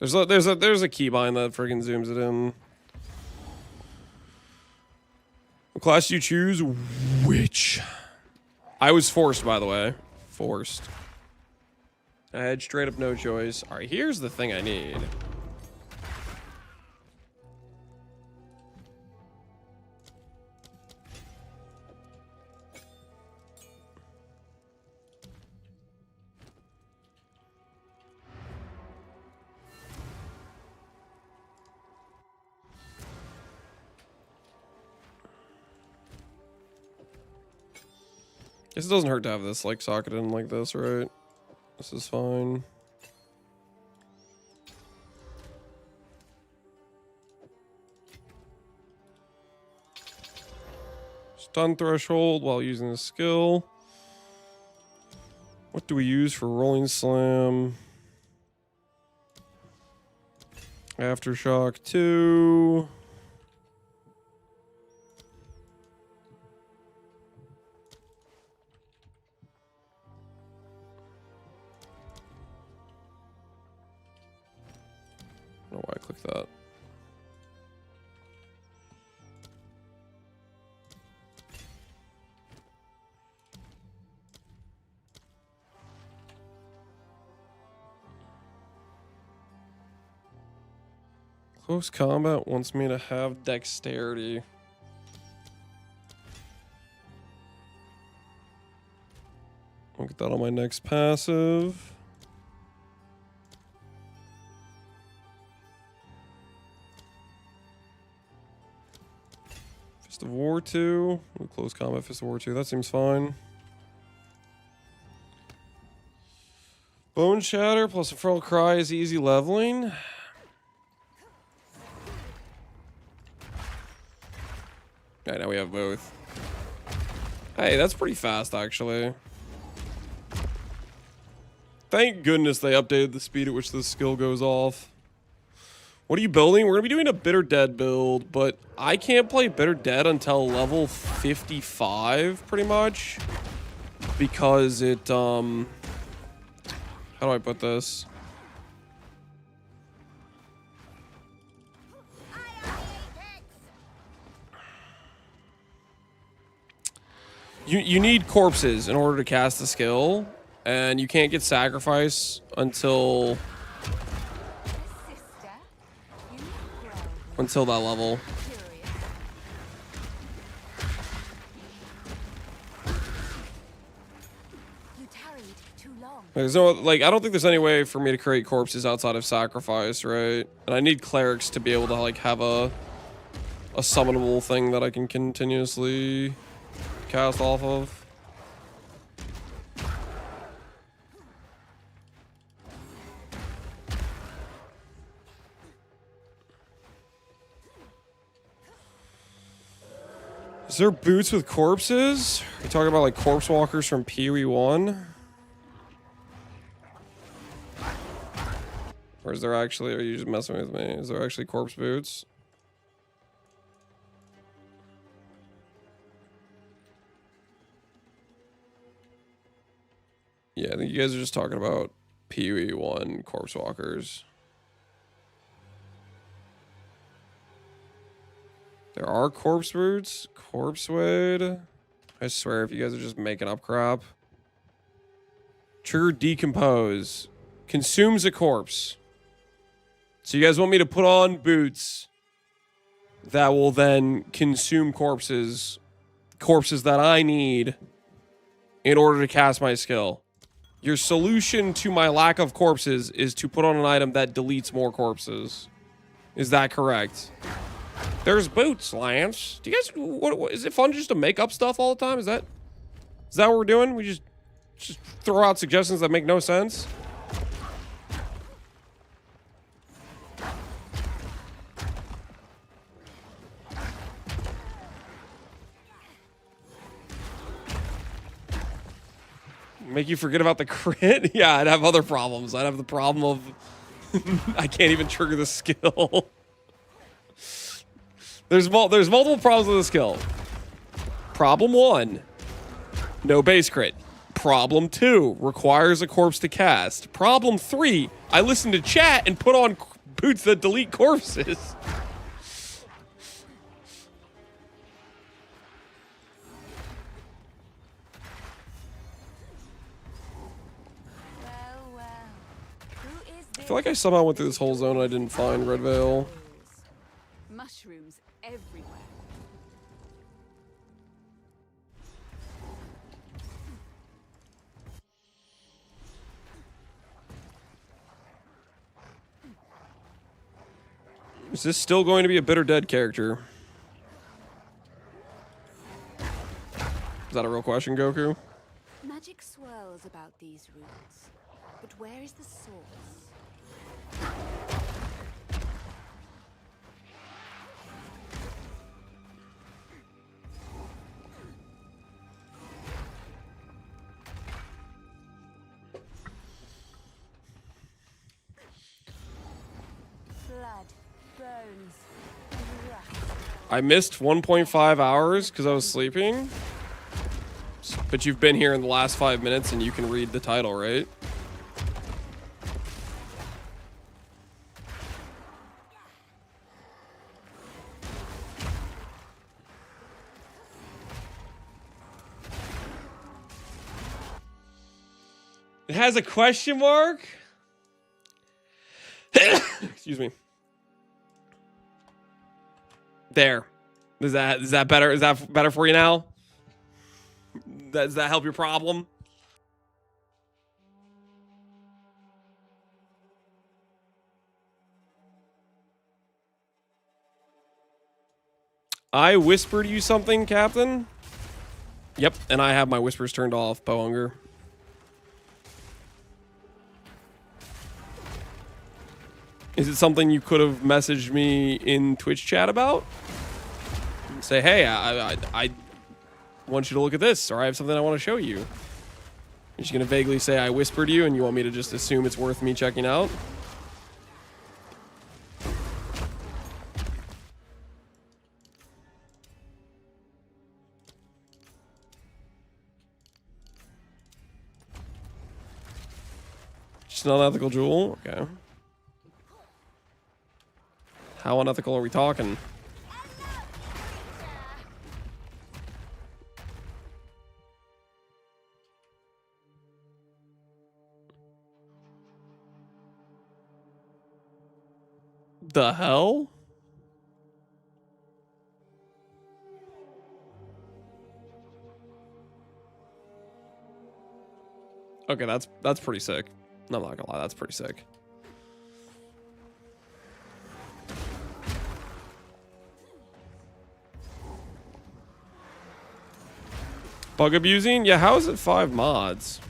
There's a keybind that friggin' zooms it in. What class do you choose? Which? I was forced, by the way. Forced. I had straight up no choice. All right, here's the thing I need. Guess it doesn't hurt to have this like socket in like this, right? This is fine. Stun threshold while using the skill. What do we use for rolling slam? Aftershock 2. I don't know why I clicked that. Close combat wants me to have dexterity. I'll get that on my next passive. Fist of War 2. Close combat Fist of War 2. That seems fine. Bone Shatter plus a Feral Cry is easy leveling. Alright, now we have both. Hey, that's pretty fast, actually. Thank goodness they updated the speed at which this skill goes off. What are you building? We're going to be doing a Bitter Dead build, but I can't play Bitter Dead until level 55, pretty much. Because it, how do I put this? You need corpses in order to cast the skill, and you can't get sacrifice until that level. There's no, like, I don't think there's any way for me to create corpses outside of sacrifice, right? And I need clerics to be able to like have a summonable thing that I can continuously cast off of. Is there boots with corpses? Are you talking about like corpse walkers from Pee-wee 1? Or is there actually, are you just messing with me? Is there actually corpse boots? Yeah, I think you guys are just talking about Pee-wee 1 corpse walkers. There are corpse boots, corpse wade. I swear, if you guys are just making up crap. Trigger decompose. Consumes a corpse. So you guys want me to put on boots that will then consume corpses. Corpses that I need in order to cast my skill. Your solution to my lack of corpses is to put on an item that deletes more corpses. Is that correct? There's boots, Lance. Do you guys, what is it fun just to make up stuff all the time? Is that what we're doing? We just throw out suggestions that make no sense? Make you forget about the crit? Yeah, I'd have other problems. I'd have the problem of I can't even trigger the skill. There's multiple problems with the skill. Problem 1, no base crit. Problem 2, requires a corpse to cast. Problem 3, I listen to chat and put on boots that delete corpses. I feel like I somehow went through this whole zone and I didn't find Red Veil. Mushrooms everywhere. Is this still going to be a bitter dead character? Is that a real question, Goku? Magic swirls about these roots, but where is the source? Blood, bones, rust. I missed 1.5 hours because I was sleeping. But you've been here in the last 5 minutes and you can read the title, right? It has a question mark? Excuse me. There. Is that better? Is that better for you now? Does that help your problem? I whispered you something, Captain? Yep, and I have my whispers turned off, Bowhunger. Is it something you could have messaged me in Twitch chat about? Say, hey, I want you to look at this, or I have something I want to show you. You're just gonna vaguely say I whispered you and you want me to just assume it's worth me checking out? Just an unethical jewel? Okay. How unethical are we talking? The hell? Okay, that's pretty sick. I'm not gonna lie, that's pretty sick. Bug abusing? Yeah, how is it 5 mods?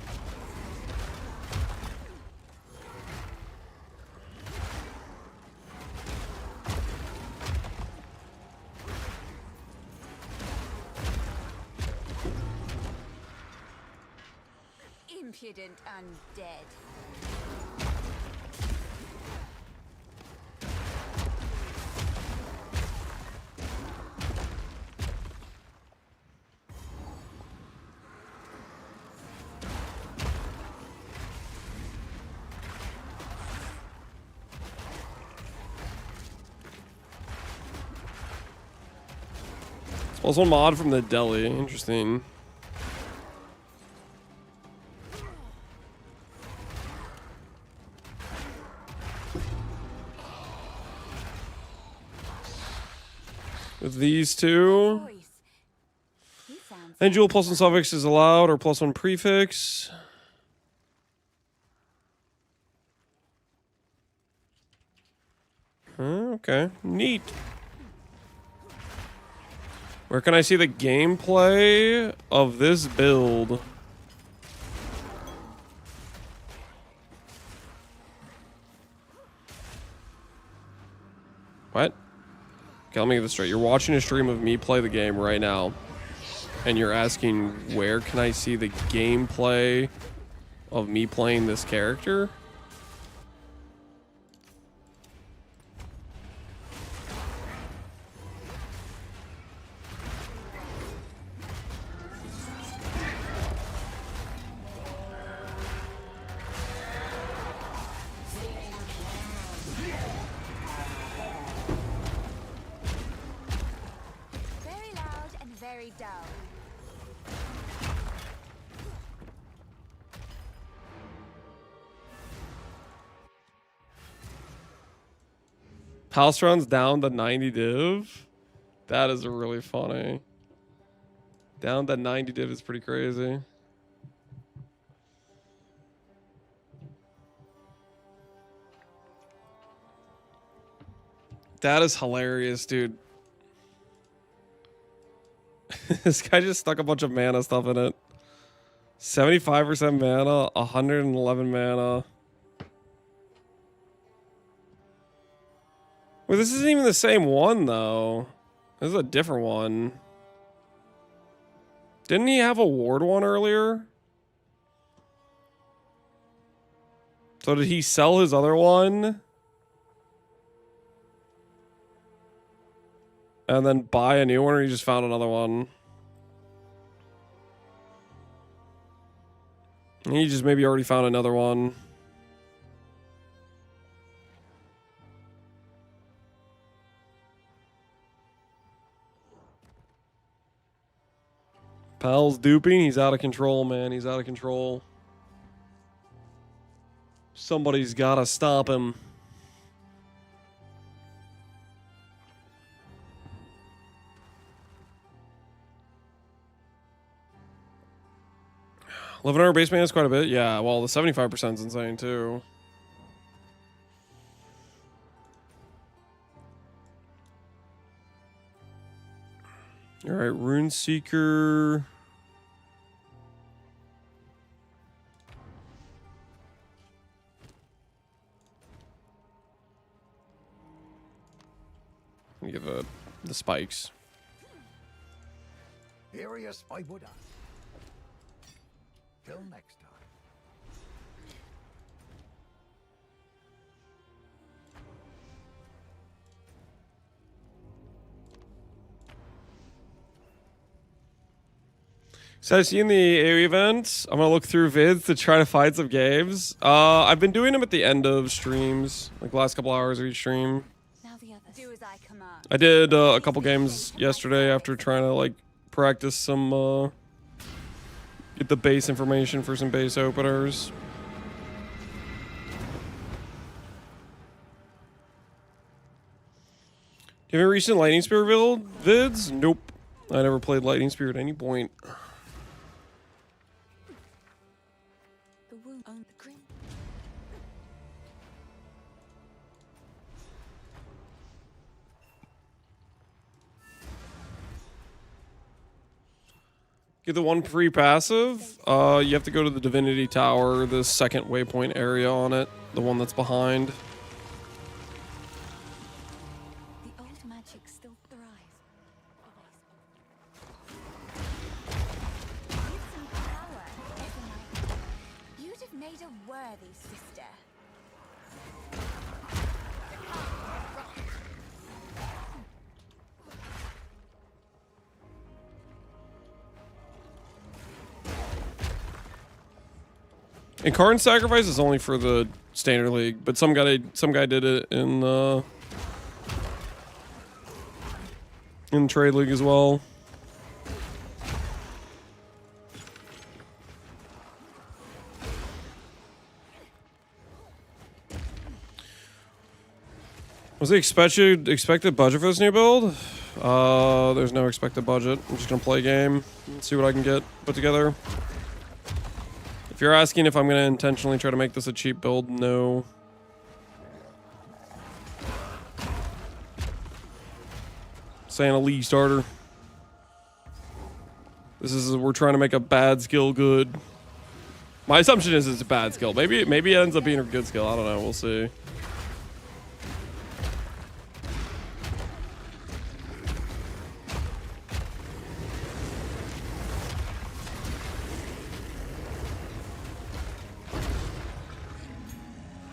Impudent undead. Also a mod from the deli. Interesting. With these two. Voice. He sounds And dual plus one suffix is allowed, or plus one prefix. Okay, neat. Where can I see the gameplay of this build? What? Okay, let me get this straight. You're watching a stream of me play the game right now, and you're asking where can I see the gameplay of me playing this character? very loud and very dull. House runs down to 90 div. That is really funny. Down to 90 div is pretty crazy. That is hilarious, dude. This guy just stuck a bunch of mana stuff in it. 75% mana, 111 mana. Well, this isn't even the same one, though. This is a different one. Didn't he have a ward one earlier? So did he sell his other one? And then buy a new one, or he just found another one? He just maybe already found another one. Pal's duping. He's out of control, man. He's out of control. Somebody's got to stop him. $11 base man is quite a bit. Yeah, well, the 75% is insane, too. All right, Runeseeker. Let me give the spikes. Furious I would ask. Till next time. So I see in the AoE event, I'm gonna look through vids to try to find some games. I've been doing them at the end of streams, like the last couple hours of each stream. Now the others. Do as I command. I did a couple games yesterday after trying to like practice some, get the base information for some base openers. Do you have any recent Lightning Spear vids? Nope. I never played Lightning Spear at any point. The wound on the green. Get the one free passive. You have to go to the Divinity Tower, the second waypoint area on it, the one that's behind. The old magic still thrives. Give some power. worthy sister. Incarnate Sacrifice is only for the Standard League, but some guy did it in Trade League as well. Was the expected budget for this new build? There's no expected budget. I'm just gonna play a game and see what I can get put together. If you're asking if I'm gonna intentionally try to make this a cheap build, no. Saying a league starter. We're trying to make a bad skill good. My assumption is it's a bad skill. Maybe it ends up being a good skill. I don't know. We'll see.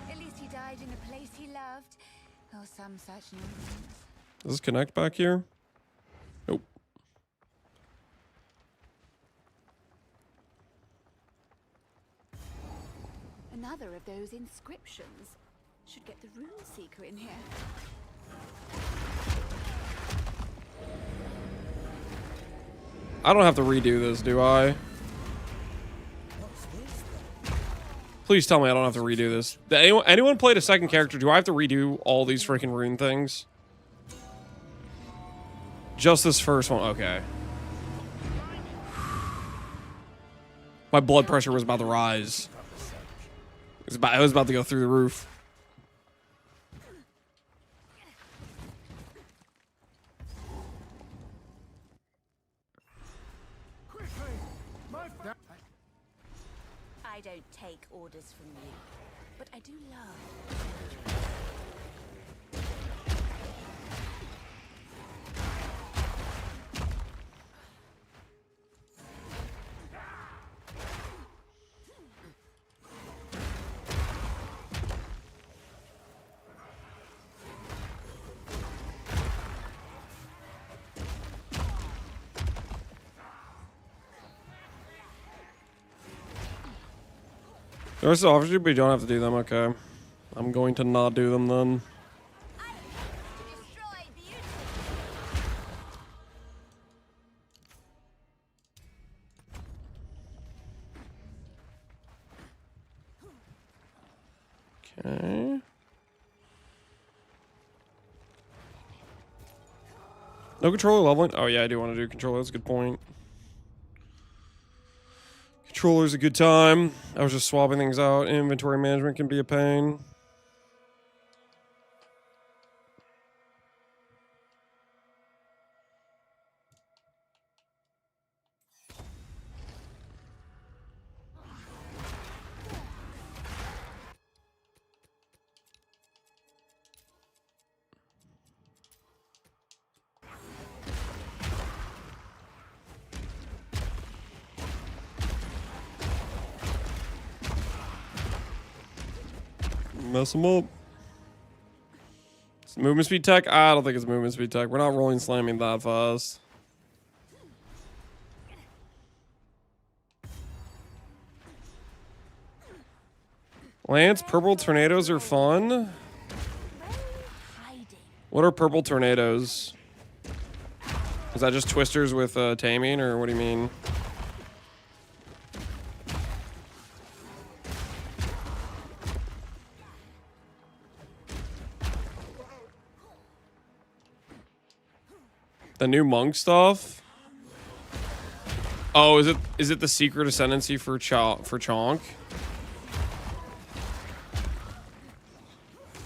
At least he died in a place he loved, or some such nonsense. Does this connect back here? Nope. Another of those inscriptions. Should get the Rune Seeker in here. I don't have to redo this, do I? Please tell me I don't have to redo this. Did anyone played a second character? Do I have to redo all these freaking rune things? Just this first one. Okay. My blood pressure was about to rise. It was about to go through the roof. I don't take orders from you, but I do love. The rest of the offers, but you don't have to do them. Okay. I'm going to not do them then. Okay. No controller leveling? Oh yeah, I do want to do controller. That's a good point. Controller's a good time. I was just swapping things out. Inventory management can be a pain. Mess them up. It's movement speed tech? I don't think it's movement speed tech. We're not rolling slamming that fast. Lance, purple tornadoes are fun. What are purple tornadoes? Is that just twisters with taming, or what do you mean? The new monk stuff? Oh, is it the secret ascendancy for Chonk?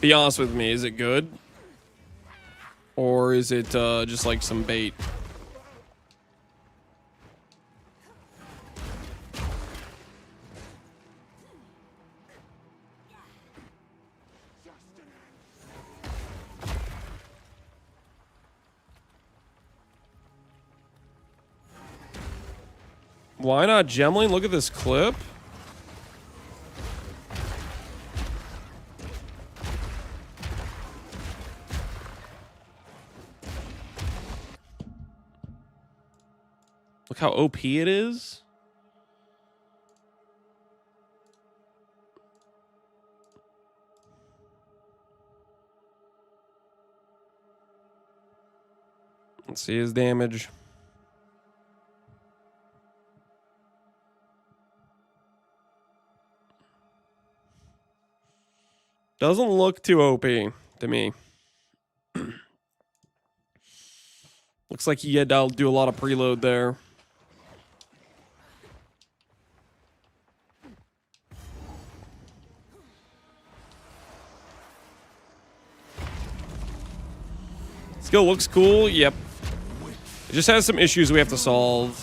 Be honest with me, is it good? Or is it just like some bait? Why not Gemling? Look at this clip. Look how OP it is. Let's see his damage. Doesn't look too OP to me. Looks like he had to do a lot of preload there. Skill looks cool. Yep. It just has some issues we have to solve.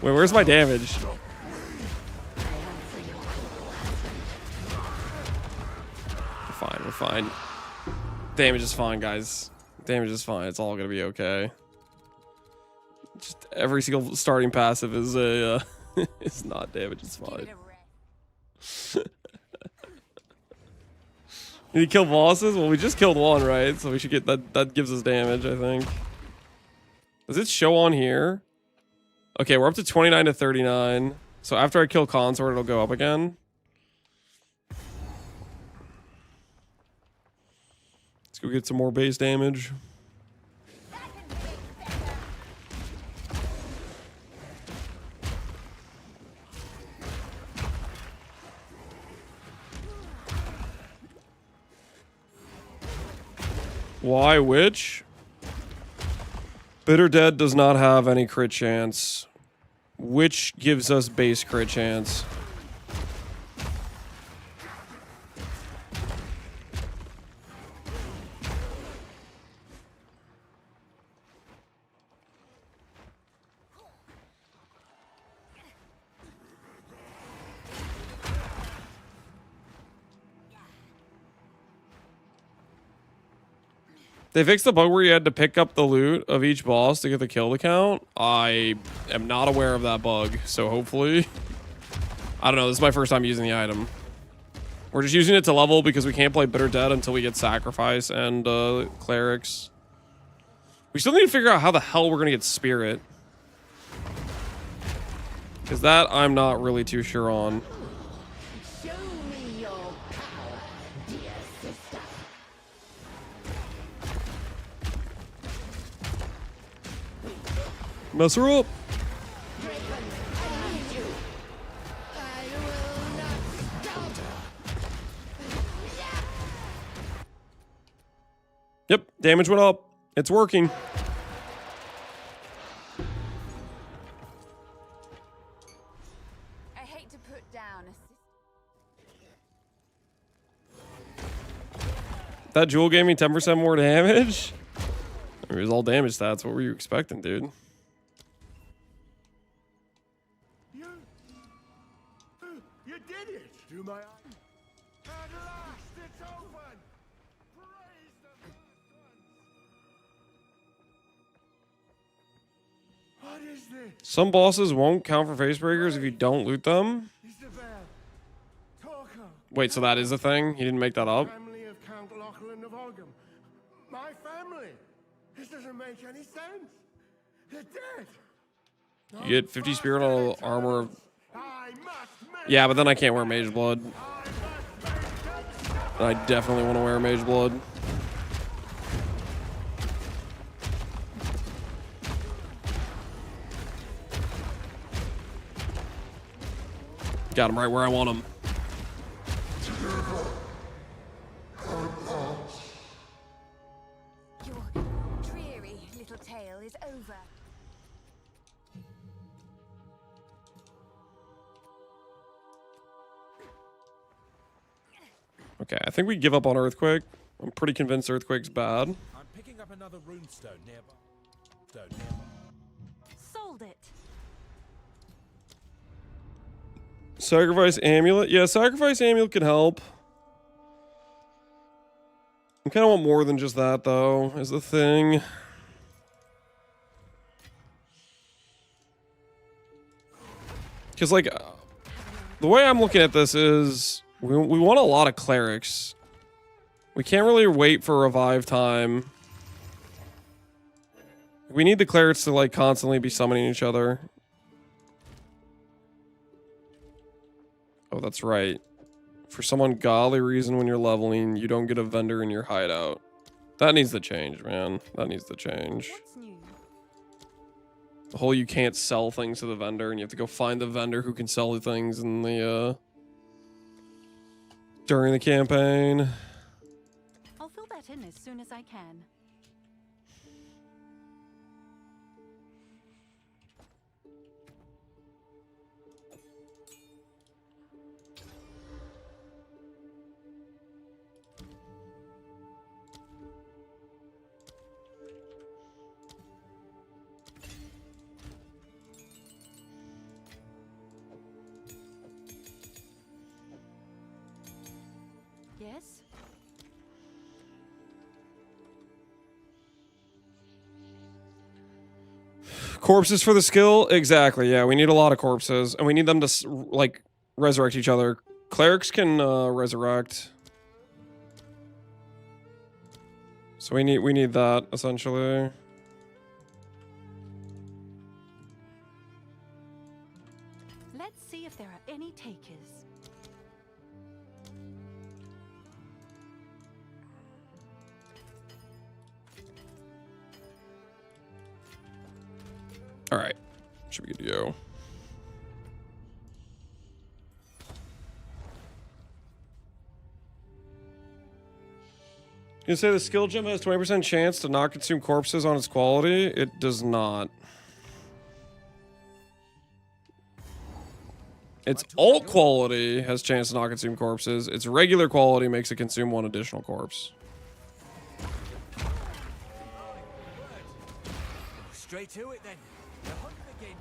Wait, where's my damage? We're fine. Damage is fine, guys. Damage is fine. It's all gonna be okay. Just every single starting passive is a it's not damage. It's fine. Did he kill bosses? Well, we just killed one, right? So we should get that. That gives us damage, I think. Does it show on here? Okay, we're up to 29 to 39. So after I kill Consort, it'll go up again. Let's go get some more base damage. Why which? Bitter Dead does not have any crit chance. Which gives us base crit chance. They fixed the bug where you had to pick up the loot of each boss to get the kill count. I am not aware of that bug, so hopefully... I don't know, this is my first time using the item. We're just using it to level because we can't play Bitter Dead until we get Sacrifice and Clerics. We still need to figure out how the hell we're going to get Spirit. Because that I'm not really too sure on. Mess her up. Yep, damage went up. It's working. I hate to put down a That jewel gave me 10% more damage. It was all damage stats. What were you expecting, dude? You did it! Do my... At last, it's open! Praise the first ones! What is this? Some bosses won't count for face breakers if you don't loot them. Isabel, Torko, Wait, so that is a thing? He didn't make that up? family of Count Lachlan of Ogum. My family! This doesn't make any sense! They're dead! You get 50 spirit on armor. I must make... Yeah, but then I can't wear Mage Blood. I definitely want to wear Mage Blood. Got him right where I want him. Your dreary little tale is over. Okay, I think we give up on Earthquake. I'm pretty convinced Earthquake's bad. I'm picking up another runestone nearby. Sold it. Sacrifice Amulet. Yeah, Sacrifice Amulet could help. I kind of want more than just that, though, is the thing. Because, like, the way I'm looking at this is we want a lot of clerics. We can't really wait for revive time. We need the clerics to like constantly be summoning each other. Oh, that's right. For some ungodly reason when you're leveling, you don't get a vendor in your hideout. That needs to change, man. That needs to change. What's new? The whole you can't sell things to the vendor and you have to go find the vendor who can sell the things in the during the campaign. I'll fill that in as soon as I can. Yes? Corpses for the skill? Exactly, yeah. We need a lot of corpses. And we need them to, like, resurrect each other. Clerics can resurrect. So we need that, essentially. Let's see if there are any takers. Alright. Should be good to go. You say the skill gem has 20% chance to not consume corpses on its quality? It does not. Its alt quality has chance to not consume corpses. Its regular quality makes it consume one additional corpse. Straight to it then. The hunt begins.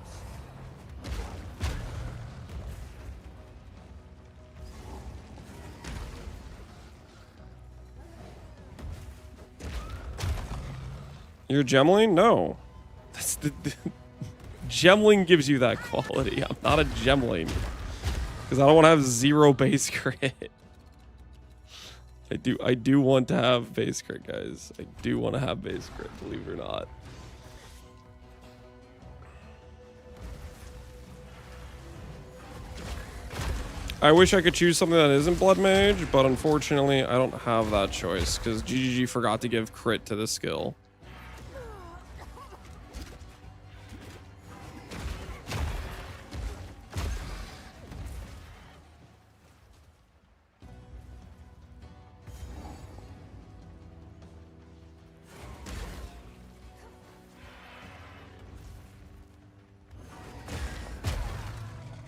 You're gemling? No. That's the gemling gives you that quality. I'm not a gemling. Because I don't want to have 0 base crit. I do want to have base crit, guys. I do want to have base crit, believe it or not. I wish I could choose something that isn't Blood Mage, but unfortunately I don't have that choice because GGG forgot to give crit to this skill.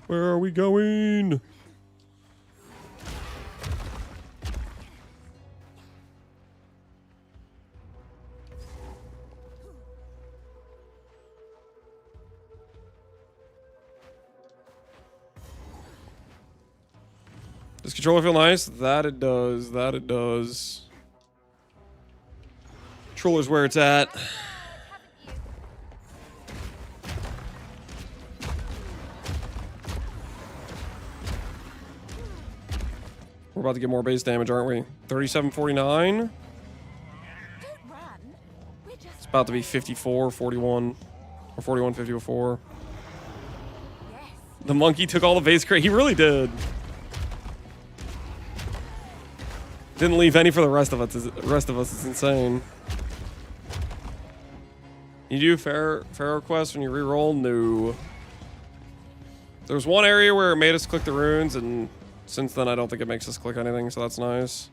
Where are we going? Does controller feel nice? That it does. That it does. Controller's where it's at. We're about to get more base damage, aren't we? 3749. Don't run. We're just It's about to be 54, 41, or 41, 54. yes. The monkey took all the base crit. He really did. Didn't leave any for the rest of us. It's insane. You do Pharaoh quest when you reroll? No. There was one area where it made us click the runes, and since then I don't think it makes us click anything, so that's nice.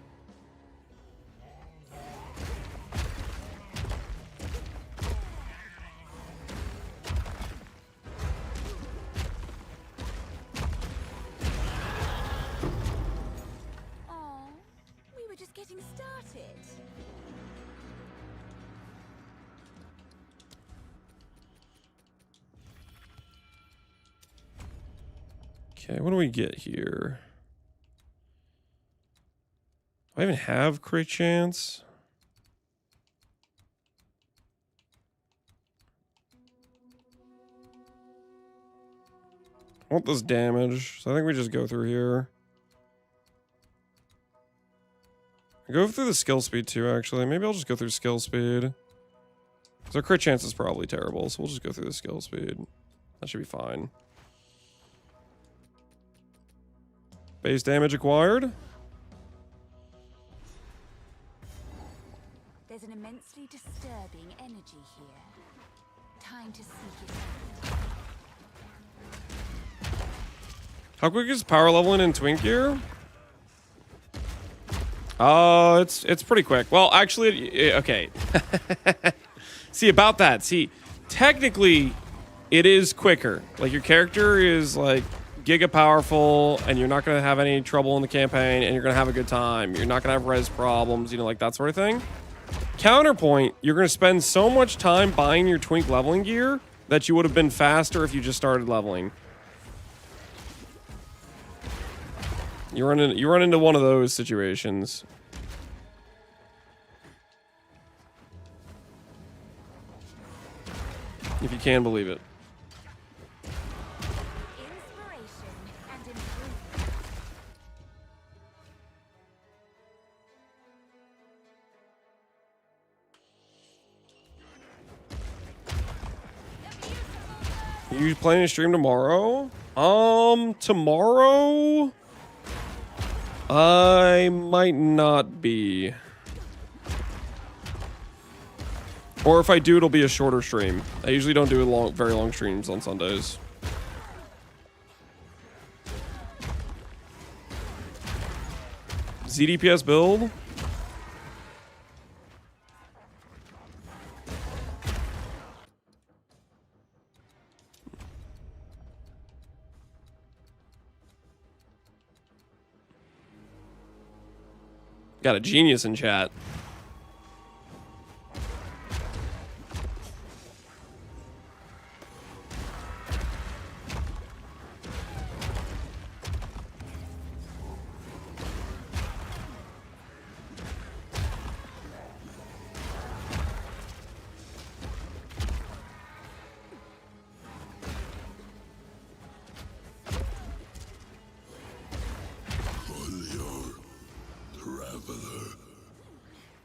Aw, we were just getting started. Okay, what do we get here? Do I even have crit chance? I want this damage, so I think we just go through here. Go through the skill speed too, actually. Maybe I'll just go through skill speed. Because our crit chance is probably terrible, so we'll just go through the skill speed. That should be fine. Base damage acquired. There's an immensely disturbing energy here. Time to seek it out. How quick is power leveling in Twink Gear? It's pretty quick. Well, actually, okay. See, about that. See, technically, it is quicker. Like, your character is, like, giga powerful, and you're not going to have any trouble in the campaign, and you're going to have a good time. You're not going to have res problems, you know, like that sort of thing. Counterpoint, you're going to spend so much time buying your Twink leveling gear that you would have been faster if you just started leveling. You run into one of those situations. If you can believe it. Inspiration and improvement. You planning to stream tomorrow? Tomorrow? I might not be. Or if I do, it'll be a shorter stream. I usually don't do very long streams on Sundays. ZDPS build? Got a genius in chat.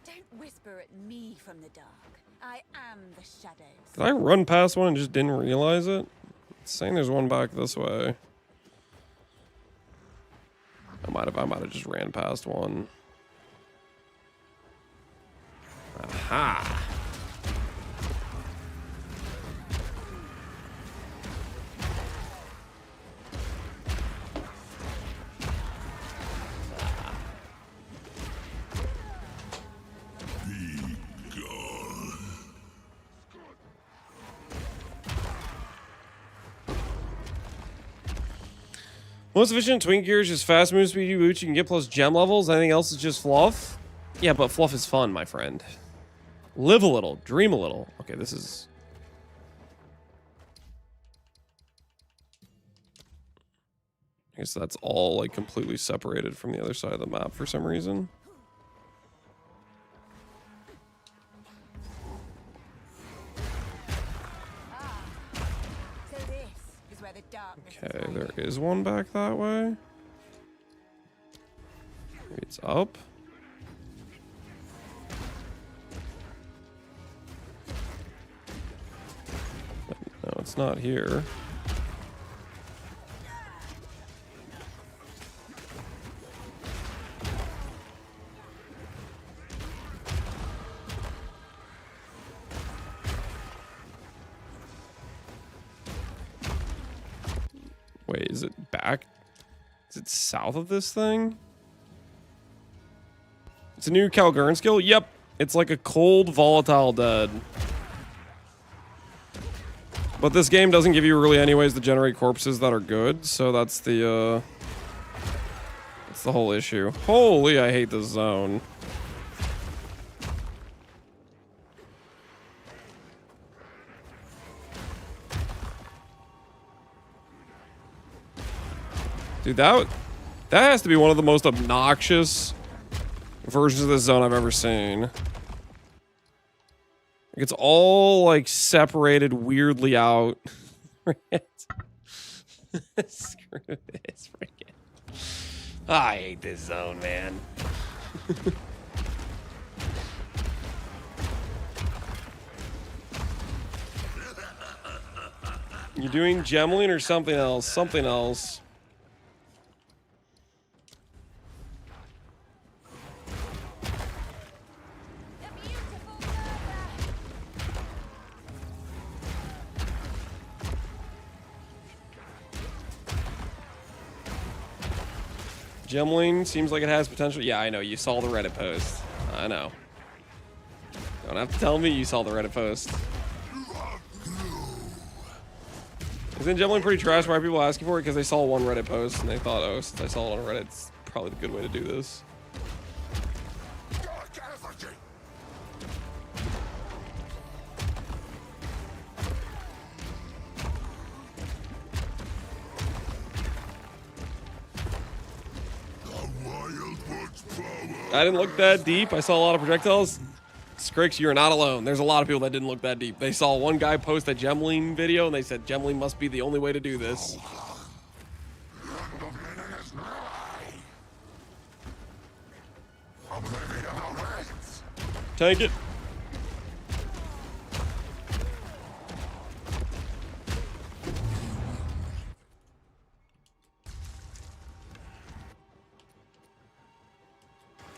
Don't whisper at me from the dark. I am the shadows. Did I run past one and just didn't realize it? It's saying there's one back this way. I might have just ran past one. Aha! Most efficient Twink Gear is just fast move speed boots you can get plus gem levels. Anything else is just fluff. Yeah, but fluff is fun, my friend. Live a little, dream a little. Okay, this is... I guess that's all like completely separated from the other side of the map for some reason. So this is where the darkness is Okay, hiding. there is one back that way. Maybe it's up. No, it's not here. Wait, is it back? Is it south of this thing? It's a new Calgurn skill? Yep. It's like a cold, volatile dead. But this game doesn't give you really any ways to generate corpses that are good, so that's the whole issue. Holy, I hate this zone. Dude, that has to be one of the most obnoxious versions of this zone I've ever seen. Like, it's all like separated weirdly out. Screw this freaking. I hate this zone, man. You doing Gemling or something else? Something else. Gemling seems like it has potential. Yeah, I know. You saw the Reddit post. I know. Don't have to tell me you saw the Reddit post. Isn't Gemling pretty trash? Why are people asking for it? Because they saw one Reddit post and they thought, oh, since I saw it on Reddit, it's probably the good way to do this. I didn't look that deep. I saw a lot of projectiles. Scrix, you're not alone. There's a lot of people that didn't look that deep. They saw one guy post a Gemling video and they said Gemling must be the only way to do this. Tank it.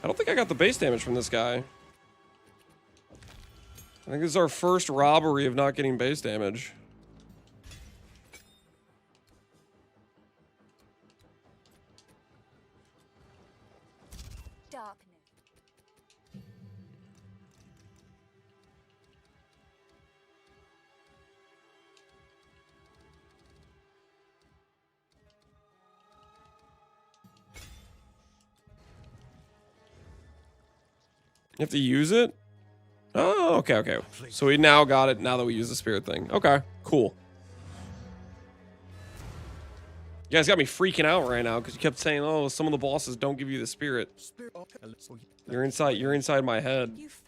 I don't think I got the base damage from this guy. I think this is our first robbery of not getting base damage. Darkness. You have to use it? Oh, okay, okay. So we now got it now that we use the spirit thing. Okay, cool. You guys got me freaking out right now because you kept saying, oh, some of the bosses don't give you the spirit. You're inside my head. You found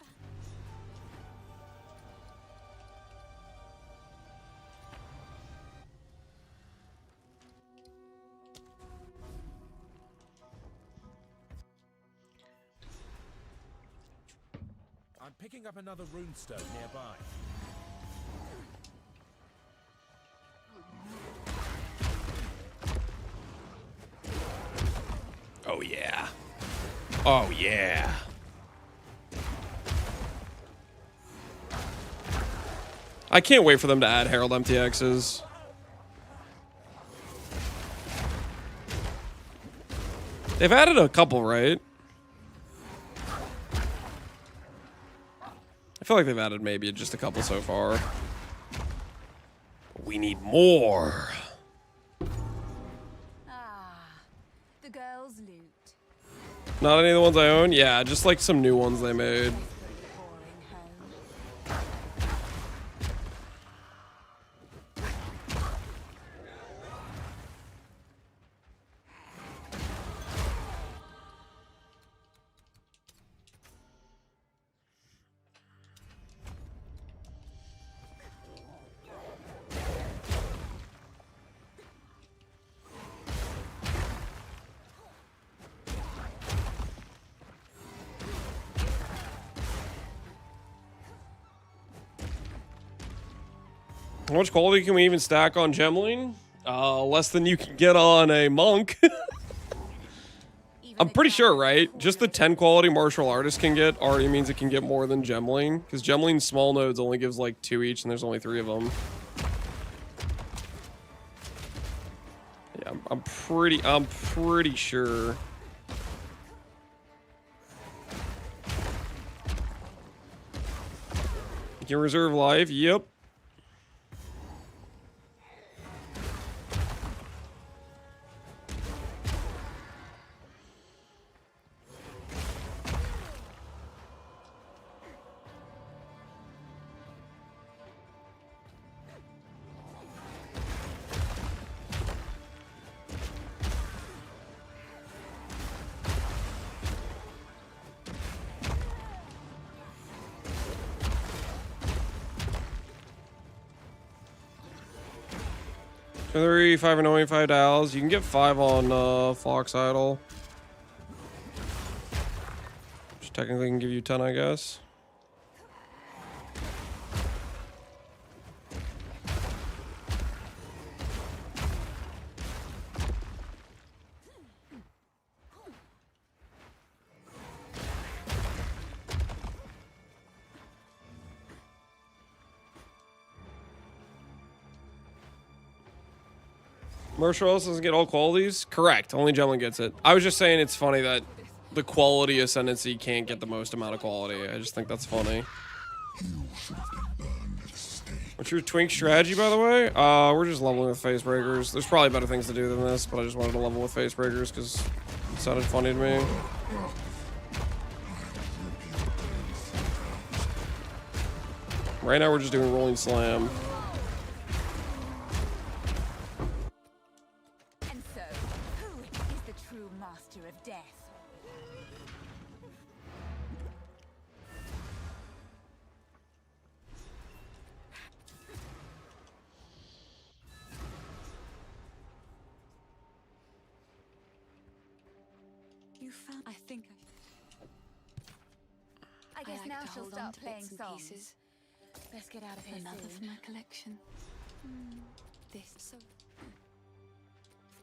I'm picking up another runestone nearby. Oh, yeah. Oh, yeah. I can't wait for them to add Herald MTXs. They've added a couple, right? I feel like they've added maybe just a couple so far. We need more. the girls' loot. Not any of the ones I own? Yeah, just like some new ones they made. Boring home. How much quality can we even stack on Gemling? Less than you can get on a monk. I'm pretty sure, right? Just the 10 quality martial artist can get already means it can get more than Gemling. Because Gemling's small nodes only gives like 2 each and there's only 3 of them. Yeah, I'm pretty sure. You can reserve life, yep. 3, 5 annoying, 5 dials. You can get 5 on Fox Idol. Which technically can give you 10, I guess. Marshall doesn't get all qualities? Correct. Only Gemlin gets it. I was just saying it's funny that the quality ascendancy can't get the most amount of quality. I just think that's funny. What's your twink strategy, by the way? We're just leveling with face breakers. There's probably better things to do than this, but I just wanted to level with face breakers because it sounded funny to me. Right now we're just doing rolling slam. And so, who is the true master of death? You found. I think I guess like now to she'll hold on start to playing bits and songs. pieces. Let's get out of here Another soon. for my collection. This. So.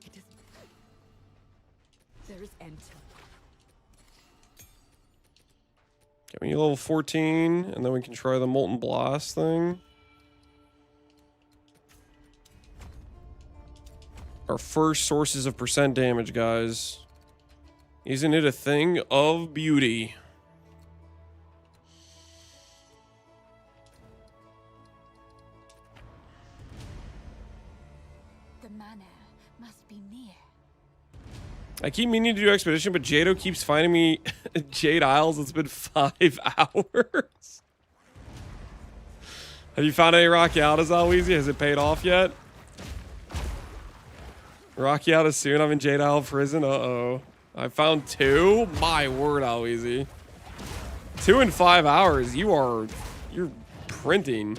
It is. There is enter. Get me level 14, and then we can try the Molten Blast thing. Our first sources of percent damage, guys. Isn't it a thing of beauty? The manor must be near. I keep meaning to do Expedition, but Jado keeps finding me Jade Isles. It's been 5 hours. Have you found any Rockiatas, Alweezy? Has it paid off yet? Rockiata soon. I'm in Jade Isle prison. Uh-oh. I found 2? My word, Alweezy. 2 in 5 hours. You're printing.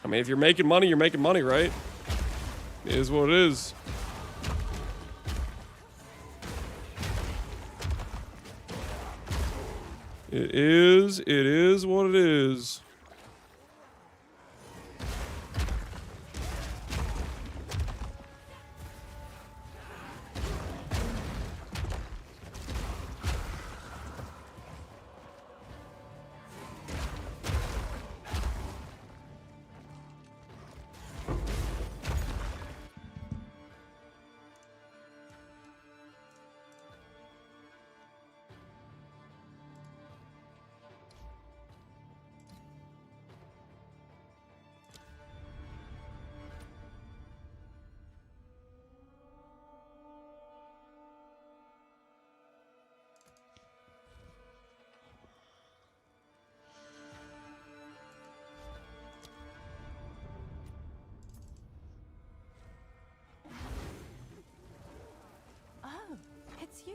I mean, if you're making money, you're making money, right? It is what it is. It is what it is. Oh, it's you.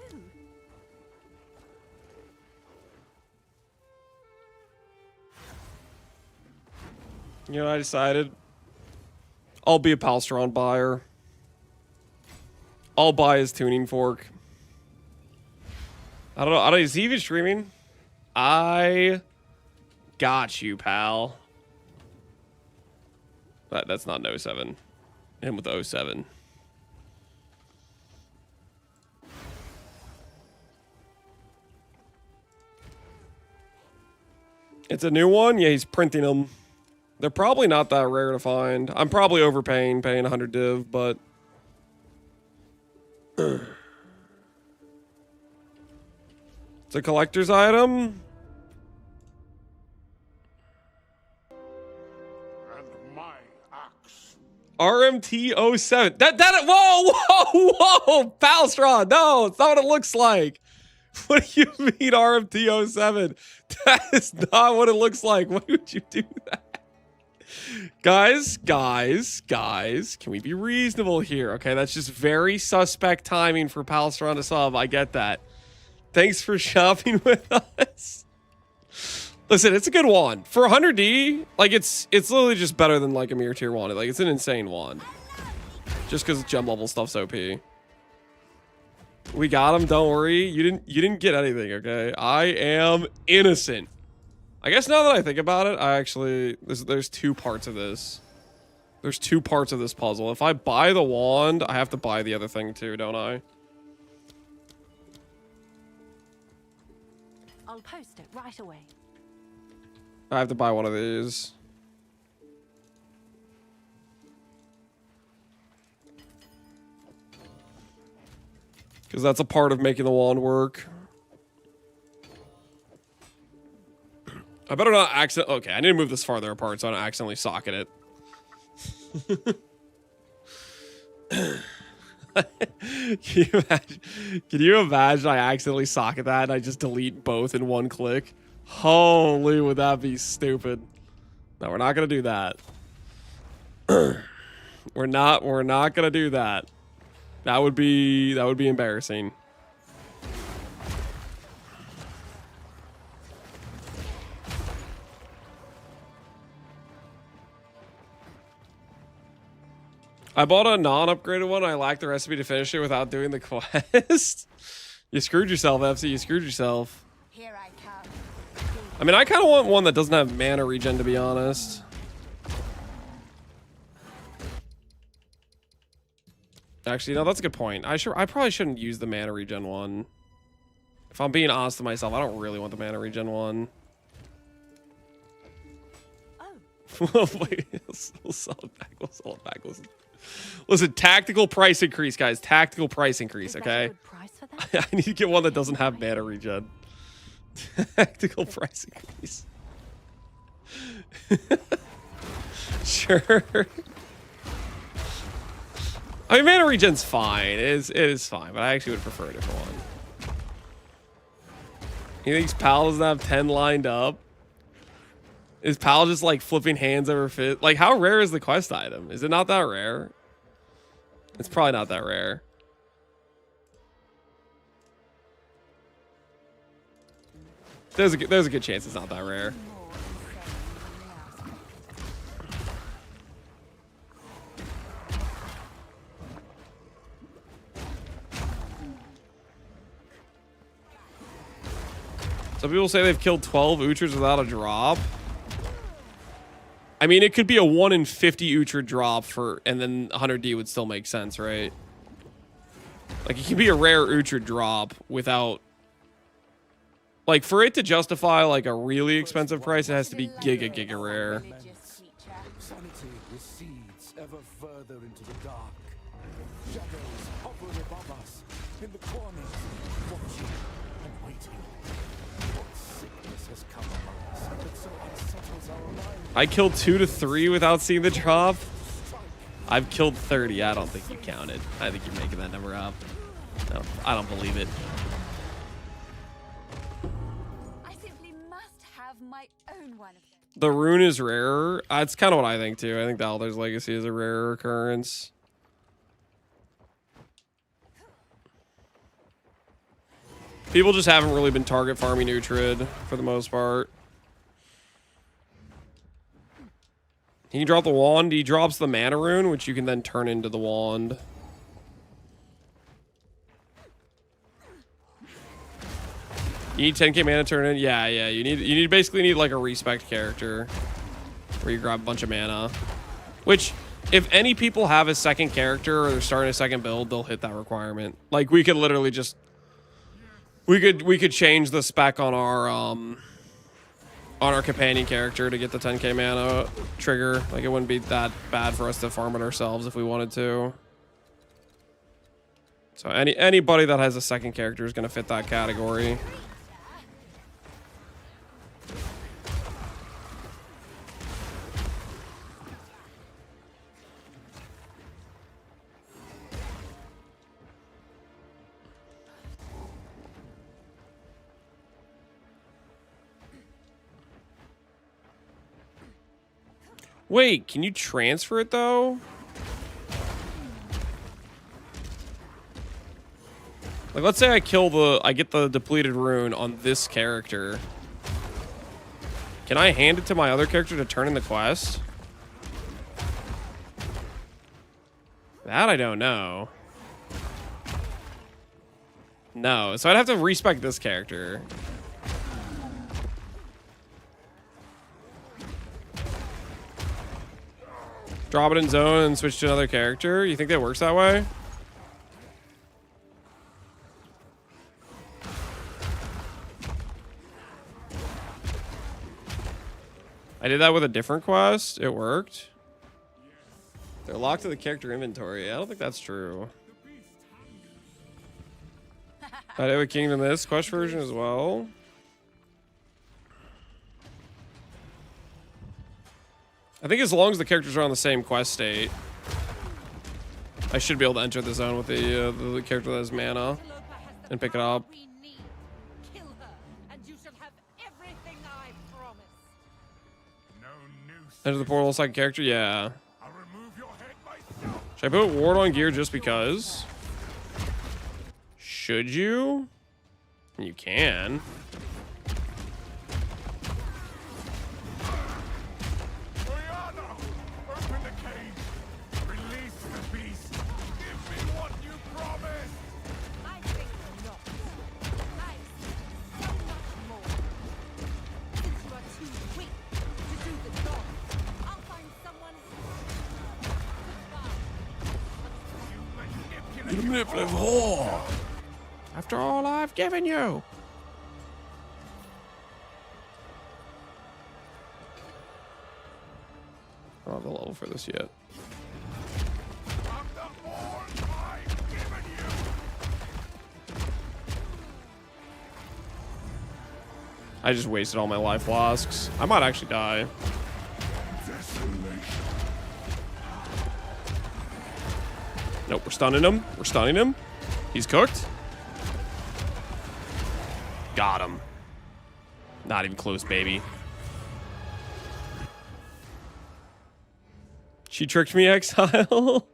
You know, I decided I'll be a Palstron buyer. I'll buy his tuning fork. I don't know. Is he even streaming? I got you, pal. That's not an 07. Him with 07. It's a new one? Yeah, he's printing them. They're probably not that rare to find. I'm probably overpaying, paying 100 div, but... It's a collector's item? And my axe. RMT 07. Whoa! Palstron! No, it's not what it looks like. What do you mean RMT 07? That is not what it looks like. Why would you do that? Guys, can we be reasonable here? Okay, that's just very suspect timing for Palstron to sub. I get that. Thanks for shopping with us. Listen, it's a good wand. For 100D, like, it's literally just better than, like, a Mirror Tier wand. Like, it's an insane wand. Just because gem level stuff's OP. We got him, don't worry. You didn't get anything, okay? I am innocent. I guess now that I think about it, I actually... There's two parts of this. There's two parts of this puzzle. If I buy the wand, I have to buy the other thing too, don't I? I'll post it right away. I have to buy one of these. Because that's a part of making the wand work. I better not accident. Okay, I need to move this farther apart so I don't accidentally socket it. Can you imagine I accidentally socket that and I just delete both in one click? Holy, would that be stupid? No, we're not gonna do that. we're not gonna do that. That would be embarrassing. I bought a non-upgraded one. I lacked the recipe to finish it without doing the quest. You screwed yourself, FC. You screwed yourself. Here I come. I mean, I kind of want one that doesn't have mana regen, to be honest. Actually, no, that's a good point. I probably shouldn't use the mana regen one. If I'm being honest with myself, I don't really want the mana regen one. Oh. Wait, we'll sell it back. We'll sell it back. Listen, tactical price increase, guys. Tactical price increase, Is that a okay? good price for that? I need to get one that doesn't have mana regen. Tactical price increase. Sure. I mean, mana regen's fine. It is fine, but I actually would prefer a different one. You think Pal doesn't have 10 lined up? Is Pal just like flipping hands over fit? Like, how rare is the quest item? Is it not that rare? It's probably not that rare. There's a good chance it's not that rare. Some people say they've killed 12 Utras without a drop. I mean, it could be a 1 in 50 Uhtred drop for, and then 100D would still make sense, right? Like, it could be a rare Uhtred drop without, like, for it to justify like a really expensive price, it has to be giga rare. Sanity recedes ever further into the dark. Shadows hover above us, in the corners, watching and waiting. What sickness has come among us that so unsettles our minds? I killed 2 to 3 without seeing the drop. I've killed 30. I don't think you counted. I think you're making that number up. No, I don't believe it. I simply must have my own one of them. The rune is rarer. That's kind of what I think too. I think the Elder's Legacy is a rarer occurrence. People just haven't really been target farming Uhtred for the most part. He can drop the wand. He drops the mana rune, which you can then turn into the wand. You need 10k mana to turn in. Yeah. You basically need like a respect character where you grab a bunch of mana. Which, if any people have a second character or they're starting a second build, they'll hit that requirement. Like, we could literally just we could change the spec on our companion character to get the 10k mana trigger. Like, it wouldn't be that bad for us to farm it ourselves if we wanted to. So anybody that has a second character is going to fit that category. Wait, can you transfer it though? Like, let's say I get the depleted rune on this character. Can I hand it to my other character to turn in the quest? That I don't know. No, so I'd have to respec this character. Drop it in zone and switch to another character. You think that works that way? I did that with a different quest. It worked. They're locked to the character inventory. I don't think that's true. I did with Kingdom this quest version as well. I think as long as the characters are on the same quest state, I should be able to enter the zone with the character that has mana and pick it up. We need. Kill her, and you shall have everything I promised. No noose. Enter the portal second character, yeah. I'll remove your head myself. Should I put ward on gear just because? Should you? You can. Oriana, open the cage. Release the beast. Give me what you promised. I think not. I see so much more. Since you are too weak to do the job, I'll find someone. Goodbye. You manipulative whore. After all I've given you. I don't have the level for this yet. I'm the more I've given you. I just wasted all my life flasks. I might actually die. Nope, we're stunning him. We're stunning him. He's cooked. Got him. Not even close, baby. She tricked me, Exile.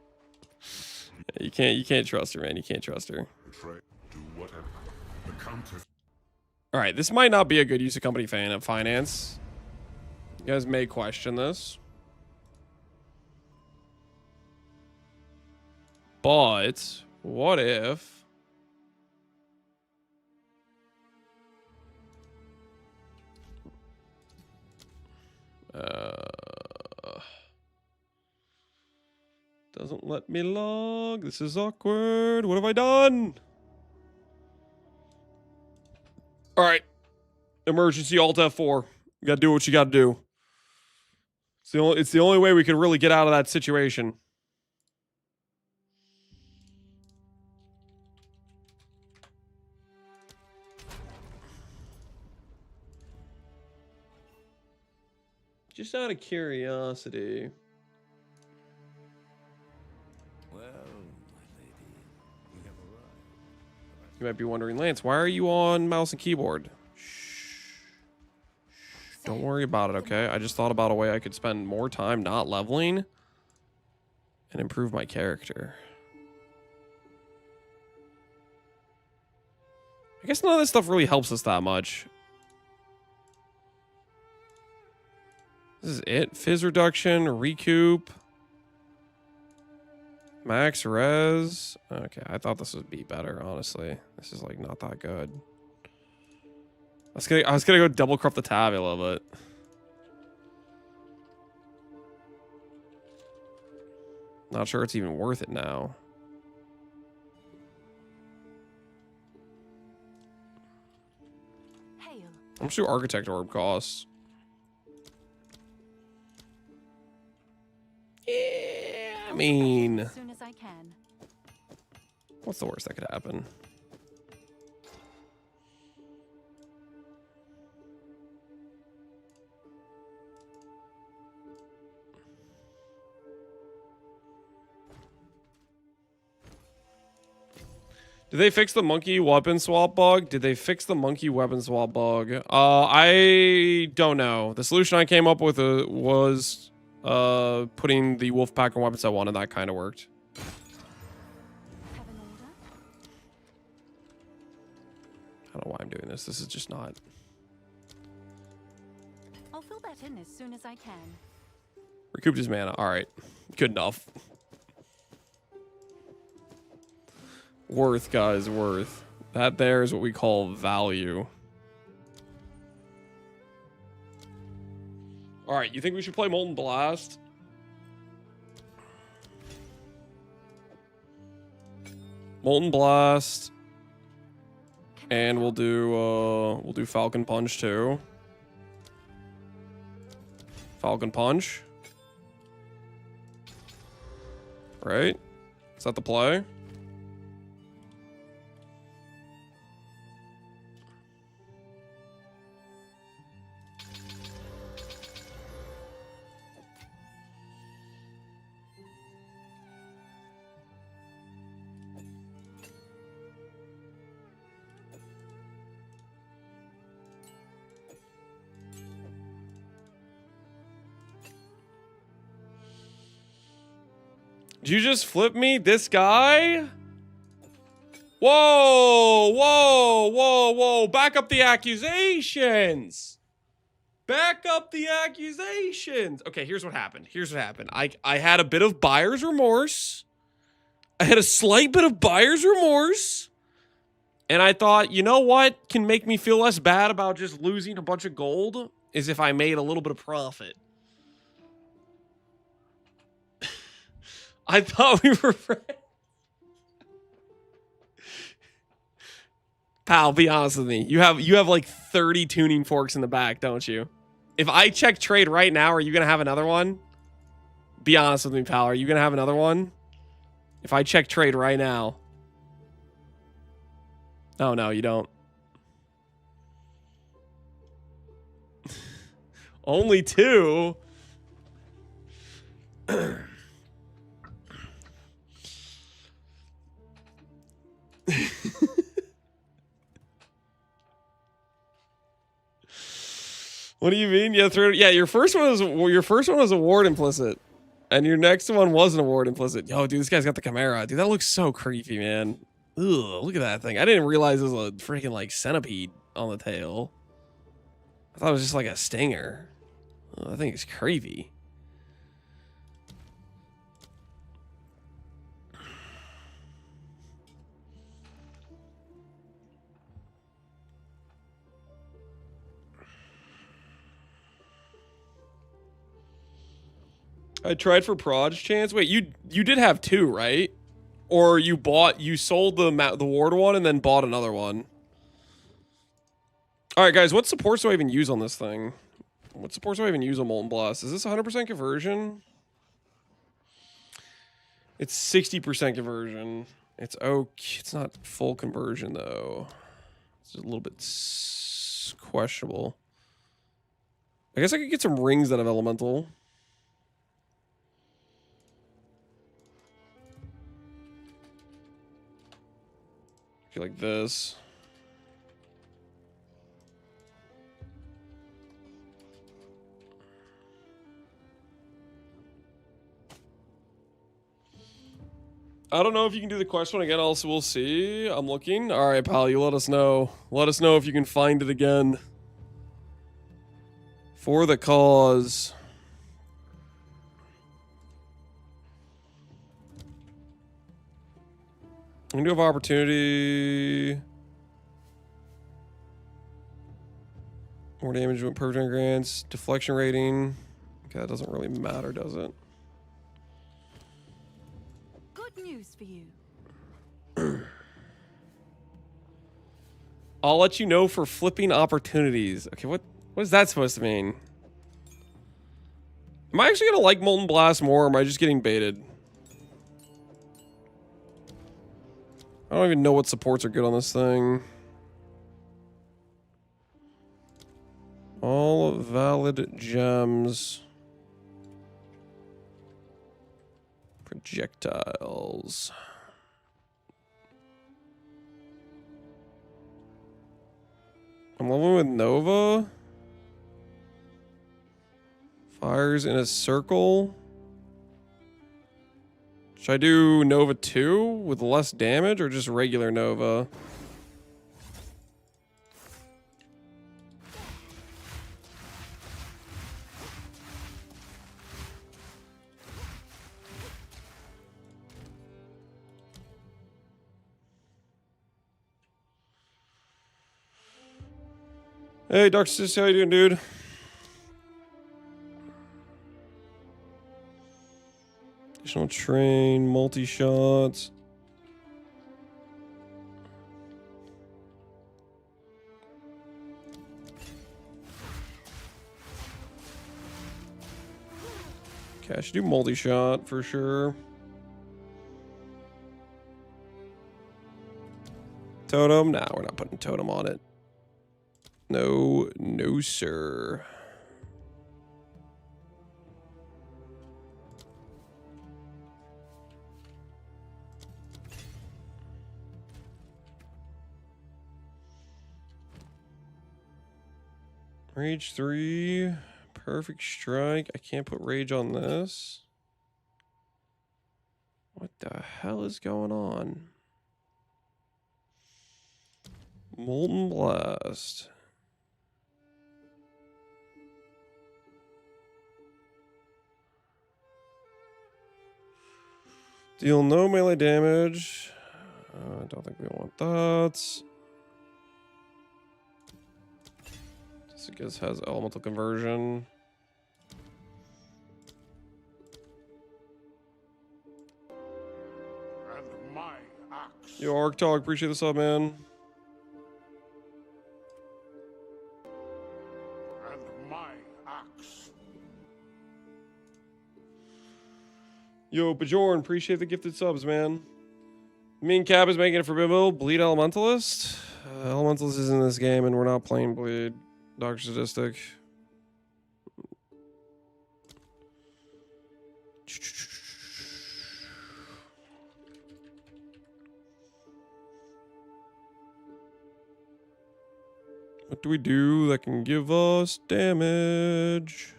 You can't trust her, man. You can't trust her. Do whatever. The Countess. All right, this might not be a good use of company finance. You guys may question this. But what if doesn't let me log? This is awkward. What have I done? All right. Emergency Alt F4. You gotta do what you gotta do. It's the only way we can really get out of that situation. Just out of curiosity. Well, my lady, we have arrived. You might be wondering, Lance, why are you on mouse and keyboard? Shh. Don't worry about it, okay? I just thought about a way I could spend more time not leveling and improve my character. I guess none of this stuff really helps us that much. This is it. Fizz reduction, recoup, max res. Okay, I thought this would be better, honestly. This is like not that good. I was gonna go double crop the tab a little bit. Not sure it's even worth it now. Hail. How much do Architect Orb cost? Yeah, I mean, As soon as I can. what's the worst that could happen? Did they fix the monkey weapon swap bug? Did they fix the monkey weapon swap bug? I don't know. The solution I came up with was putting the wolf pack on weapons I wanted. That kind of worked. Have an order? I don't know why I'm doing this. This is just not. I'll fill that in as soon as I can. Recouped his mana. All right. Good enough. Worth, guys, worth. That there is what we call value. All right, you think we should play Molten Blast? Molten Blast. And we'll do Falcon Punch too. Falcon Punch. Right? Is that the play? Did you just flip me? This guy? Whoa, whoa, whoa, whoa. Back up the accusations. Back up the accusations. Okay, here's what happened. Here's what happened. I had a bit of buyer's remorse. I had a slight bit of buyer's remorse. And I thought, you know what can make me feel less bad about just losing a bunch of gold? Is if I made a little bit of profit. I thought we were friends. Pal, be honest with me. You have like 30 tuning forks in the back, don't you? If I check trade right now, are you going to have another one? Be honest with me, pal. Are you going to have another one? If I check trade right now. Oh, no, you don't. Only 2? What do you mean? Yeah, your first one was a ward implicit, and your next one wasn't a ward implicit. Yo, dude, this guy's got the Chimera. Dude, that looks so creepy, man. Ugh, look at that thing. I didn't realize it was a freaking like centipede on the tail. I thought it was just like a stinger. Oh, that thing is creepy. I tried for Proj chance. Wait, you did have 2, right? Or you sold the ward one and then bought another one. All right, guys, what supports do I even use on this thing? What supports do I even use on Molten Blast? Is this 100% conversion? It's 60% conversion. It's okay. It's not full conversion though. It's a little bit questionable. I guess I could get some rings out of Elemental. Like this. I don't know if you can do the quest one again. Also, we'll see. I'm looking. All right, pal. You let us know. Let us know if you can find it again. For the cause. Window of opportunity. More damage with purging grants. Deflection rating. Okay, that doesn't really matter, does it? Good news for you. I'll let you know for flipping opportunities. Okay, what is that supposed to mean? Am I actually gonna like Molten Blast more, or am I just getting baited? I don't even know what supports are good on this thing. All valid gems. Projectiles. I'm leveling with Nova. Fires in a circle. Should I do Nova 2 with less damage or just regular Nova? Hey, Dr. Sis, how you doing, dude? Additional train, multi-shots. Okay, I should do multi-shot for sure. Totem? Nah, we're not putting totem on it. No, no, sir. Rage 3. Perfect strike. I can't put rage on this. What the hell is going on? Molten Blast. Deal no melee damage. I don't think we want that. This, I guess, has elemental conversion. And my axe. Yo, Arctog, appreciate the sub, man. And my axe. Yo, Bajorn, appreciate the gifted subs, man. Me and Cab is making it for Bimbo. Bleed Elementalist. Elementalist is in this game, and we're not playing Bleed. Dr. Sadistic. What do we do that can give us damage?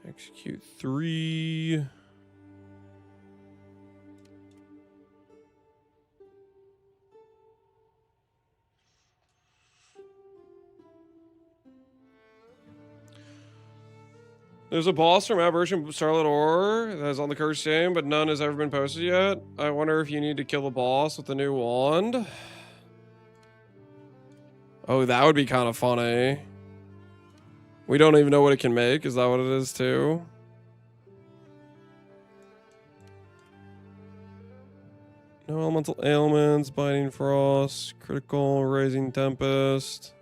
Execute 3. There's a boss from Aberration Starlit Ore that is on the curse game, but none has ever been posted yet. I wonder if you need to kill the boss with the new wand. Oh, that would be kind of funny. We don't even know what it can make. Is that what it is too? No elemental ailments, biting frost, critical, raising tempest.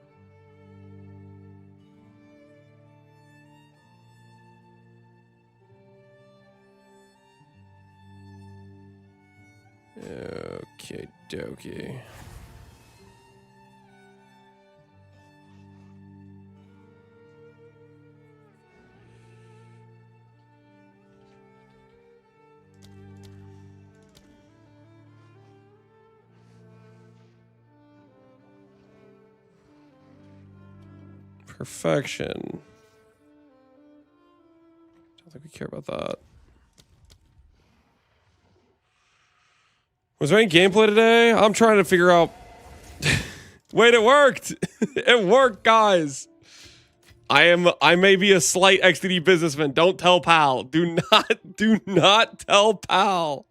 Okay, dokie. Perfection. Don't think we care about that. Was there any gameplay today? I'm trying to figure out. Wait, it worked. It worked, guys. I may be a slight XDD businessman. Don't tell pal. Do not tell pal.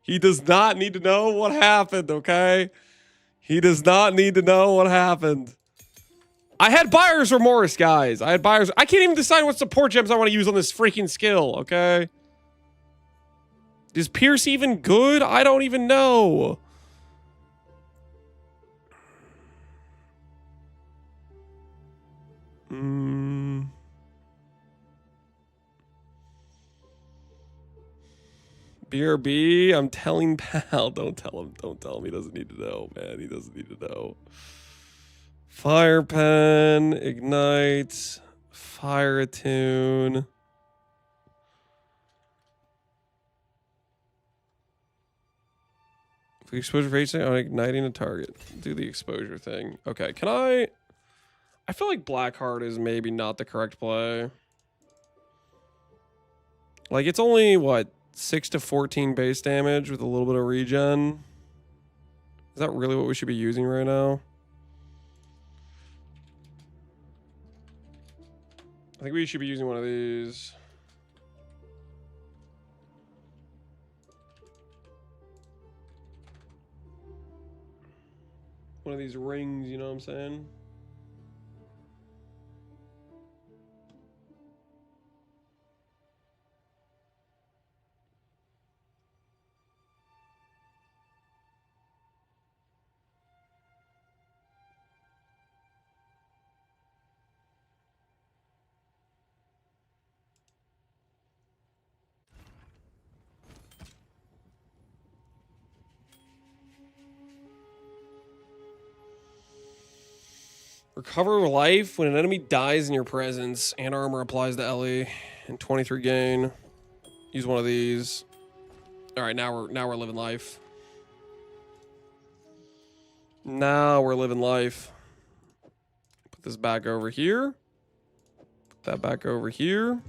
He does not need to know what happened, okay? He does not need to know what happened. I had buyer's remorse, guys. I can't even decide what support gems I want to use on this freaking skill, okay? Is Pierce even good? I don't even know. BRB, I'm telling pal. Don't tell him. Don't tell him. He doesn't need to know, man. He doesn't need to know. Fire pen, ignite, fire attune. The exposure rate on igniting a target. Do the exposure thing. Okay, can I feel like Blackheart is maybe not the correct play. Like, it's only, what, 6 to 14 base damage with a little bit of regen? Is that really what we should be using right now? I think we should be using one of these. one of these rings, you know what I'm saying? Recover life when an enemy dies in your presence, and armor applies to Ellie, and 23 gain. Use one of these. All right, now we're living life. Now we're living life. Put this back over here. Put that back over here.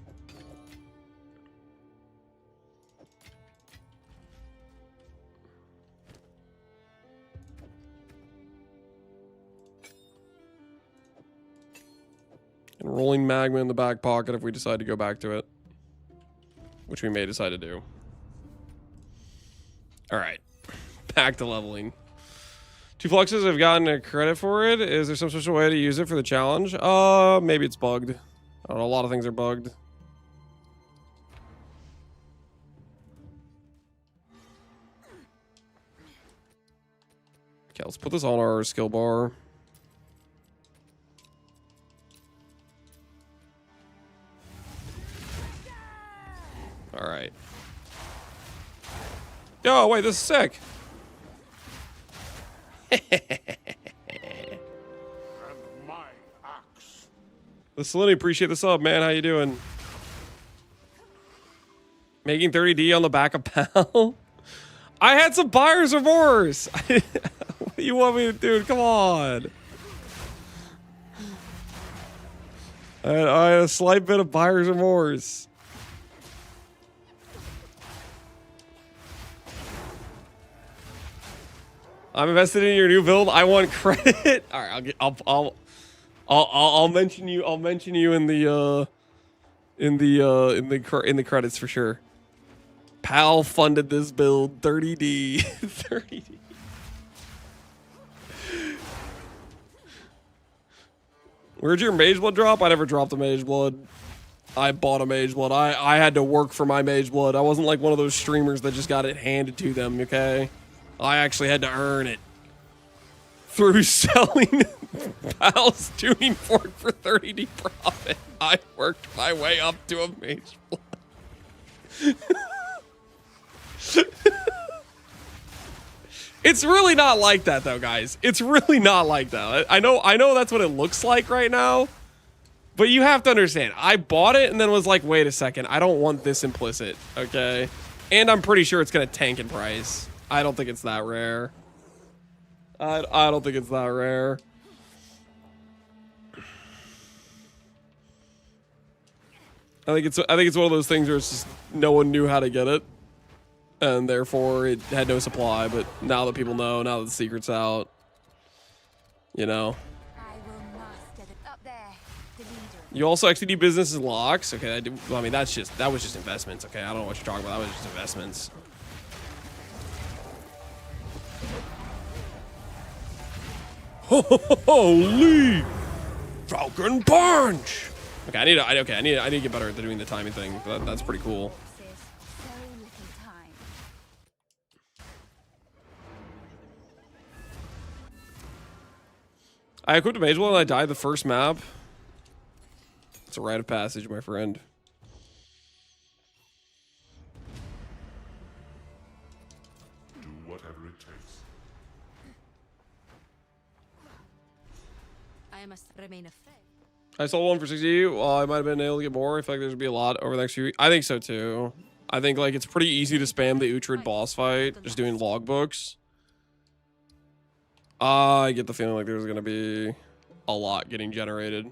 And rolling magma in the back pocket if we decide to go back to it. Which we may decide to do. Alright. Back to leveling. 2 fluxes have gotten a credit for it. Is there some special way to use it for the challenge? Maybe it's bugged. I don't know, a lot of things are bugged. Okay, let's put this on our skill bar. All right. Yo, wait, this is sick. And my axe. The Salinity, appreciate the sub, man. How you doing? Making 30D on the back of PAL? I had some buyer's remorse. What do you want me to do? Come on. I had a slight bit of buyer's remorse. I'm invested in your new build. I want credit. All right, I'll mention you. I'll mention you in the credits for sure. PAL funded this build. 30D. 30D. Where'd your Mage Blood drop? I never dropped a Mage Blood. I bought a Mage Blood. I had to work for my Mage Blood. I wasn't like one of those streamers that just got it handed to them, okay? I actually had to earn it through selling PAL's tuning fork for 30D profit. I worked my way up to a Mage Blood. It's really not like that though, guys. It's really not like that. I know that's what it looks like right now. But you have to understand, I bought it and then was like, wait a second, I don't want this implicit, okay? And I'm pretty sure it's gonna tank in price. I don't think it's that rare. I don't think it's that rare. I think it's one of those things where it's just no one knew how to get it, and therefore it had no supply. But now that people know, now that the secret's out, you know. I will master the up there. The leader. You also XTD business is locks. Okay, I mean that was just investments. Okay, I don't know what you're talking about. That was just investments. Holy Falcon Punch! Okay, I need to get better at doing the timing thing. That's pretty cool. So little time. I equipped a Mage Blood and I died the first map. It's a rite of passage, my friend. Do whatever it takes. I must remain a faith. I sold one for 60. Well, I might have been able to get more. I feel like there's gonna be a lot over the next few weeks. I think so too. I think like it's pretty easy to spam the Uhtred boss fight, just doing logbooks. I get the feeling like there's gonna be a lot getting generated.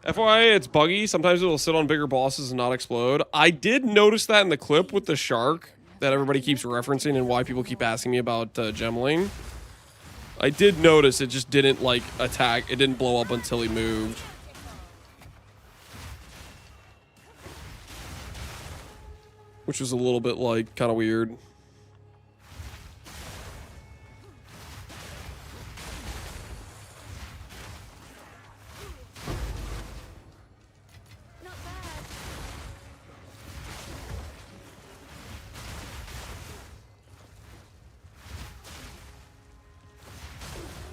FYI, it's buggy. Sometimes it'll sit on bigger bosses and not explode. I did notice that in the clip with the shark that everybody keeps referencing and why people keep asking me about Gemling. I did notice it just didn't like attack. It didn't blow up until he moved. which was a little bit like kind of weird. Not bad.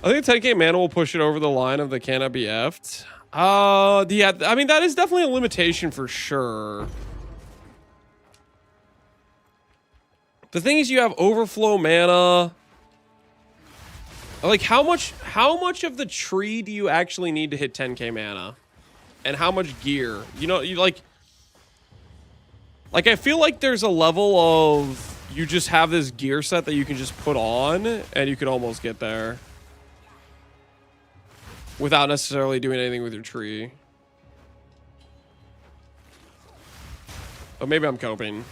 I think 10k mana will push it over the line of the cannot be effed. Yeah, I mean, that is definitely a limitation for sure. The thing is, you have overflow mana. Like, how much of the tree do you actually need to hit 10k mana? And how much gear? You know, you like I feel like there's a level of you just have this gear set that you can just put on and you can almost get there without necessarily doing anything with your tree. But maybe I'm coping.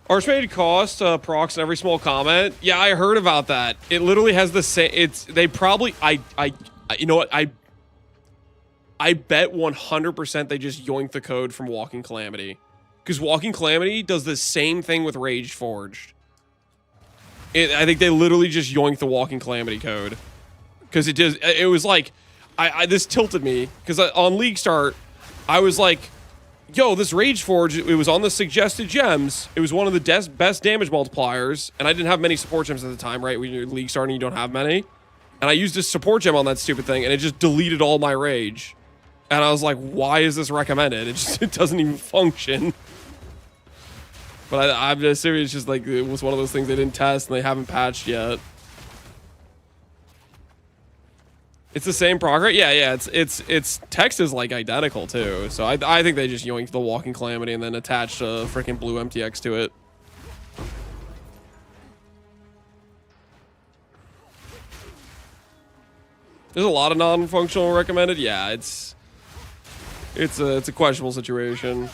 Archmage cost procs in every small comment. Yeah, I heard about that. It literally has the same. They probably you know what, I bet 100% they just yoinked the code from Walking Calamity, because Walking Calamity does the same thing with Rage Forged. I think they literally just yoinked the Walking Calamity code, because it does. It was like, this tilted me because on League Start, I was like, yo, this Rage Forge, it was on the suggested gems. It was one of the best damage multipliers, and I didn't have many support gems at the time, right? When you're League starting, you don't have many. And I used a support gem on that stupid thing, and it just deleted all my rage. And I was like, why is this recommended? It doesn't even function. But I'm just serious, it's just like, it was one of those things they didn't test, and they haven't patched yet. It's the same progress. Yeah. It's text is like identical too. So I think they just yoinked the Walking Calamity and then attached a freaking blue MTX to it. There's a lot of non-functional recommended. Yeah, it's a questionable situation.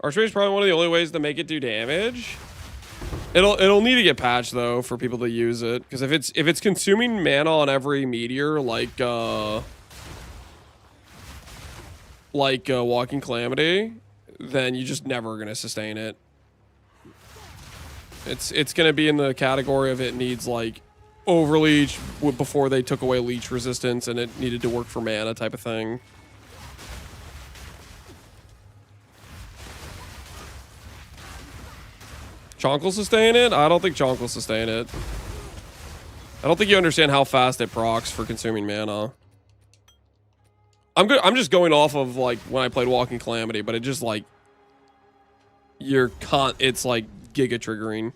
Archmage is probably one of the only ways to make it do damage. It'll need to get patched though for people to use it, because if it's consuming mana on every meteor like Walking Calamity, then you're just never gonna sustain it. It's gonna be in the category of it needs like overleech before they took away leech resistance, and it needed to work for mana type of thing. Chonk will sustain it? I don't think Chonk will sustain it. I don't think you understand how fast it procs for consuming mana. I'm just going off of like when I played Walking Calamity, but it just like it's like giga triggering.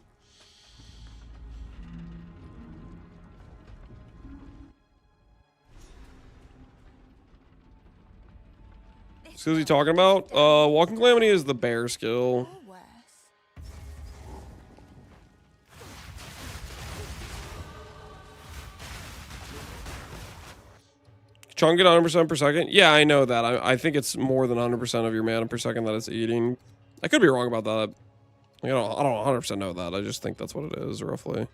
So who's he talking about? Walking Calamity is the bear skill. Chunk it 100% per second? Yeah, I know that. I think it's more than 100% of your mana per second that it's eating. I could be wrong about that. I don't 100% know that. I just think that's what it is, roughly.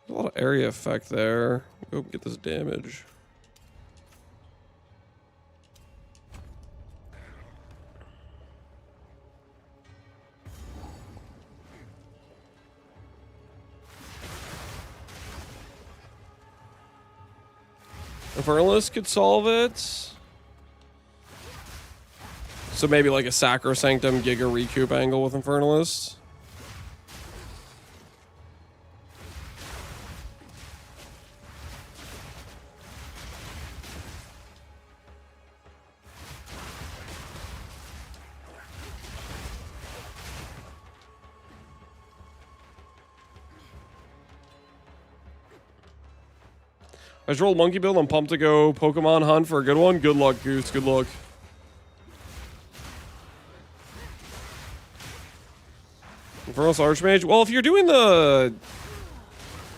A lot of area effect there. Go get this damage. Infernalist could solve it. So maybe like a Sacrosanctum Giga Recoup angle with Infernalist. I just rolled Monkey Build. I'm pumped to go Pokemon hunt for a good one. Good luck, Goose. Good luck. Infernalist Archmage. Well, if you're doing the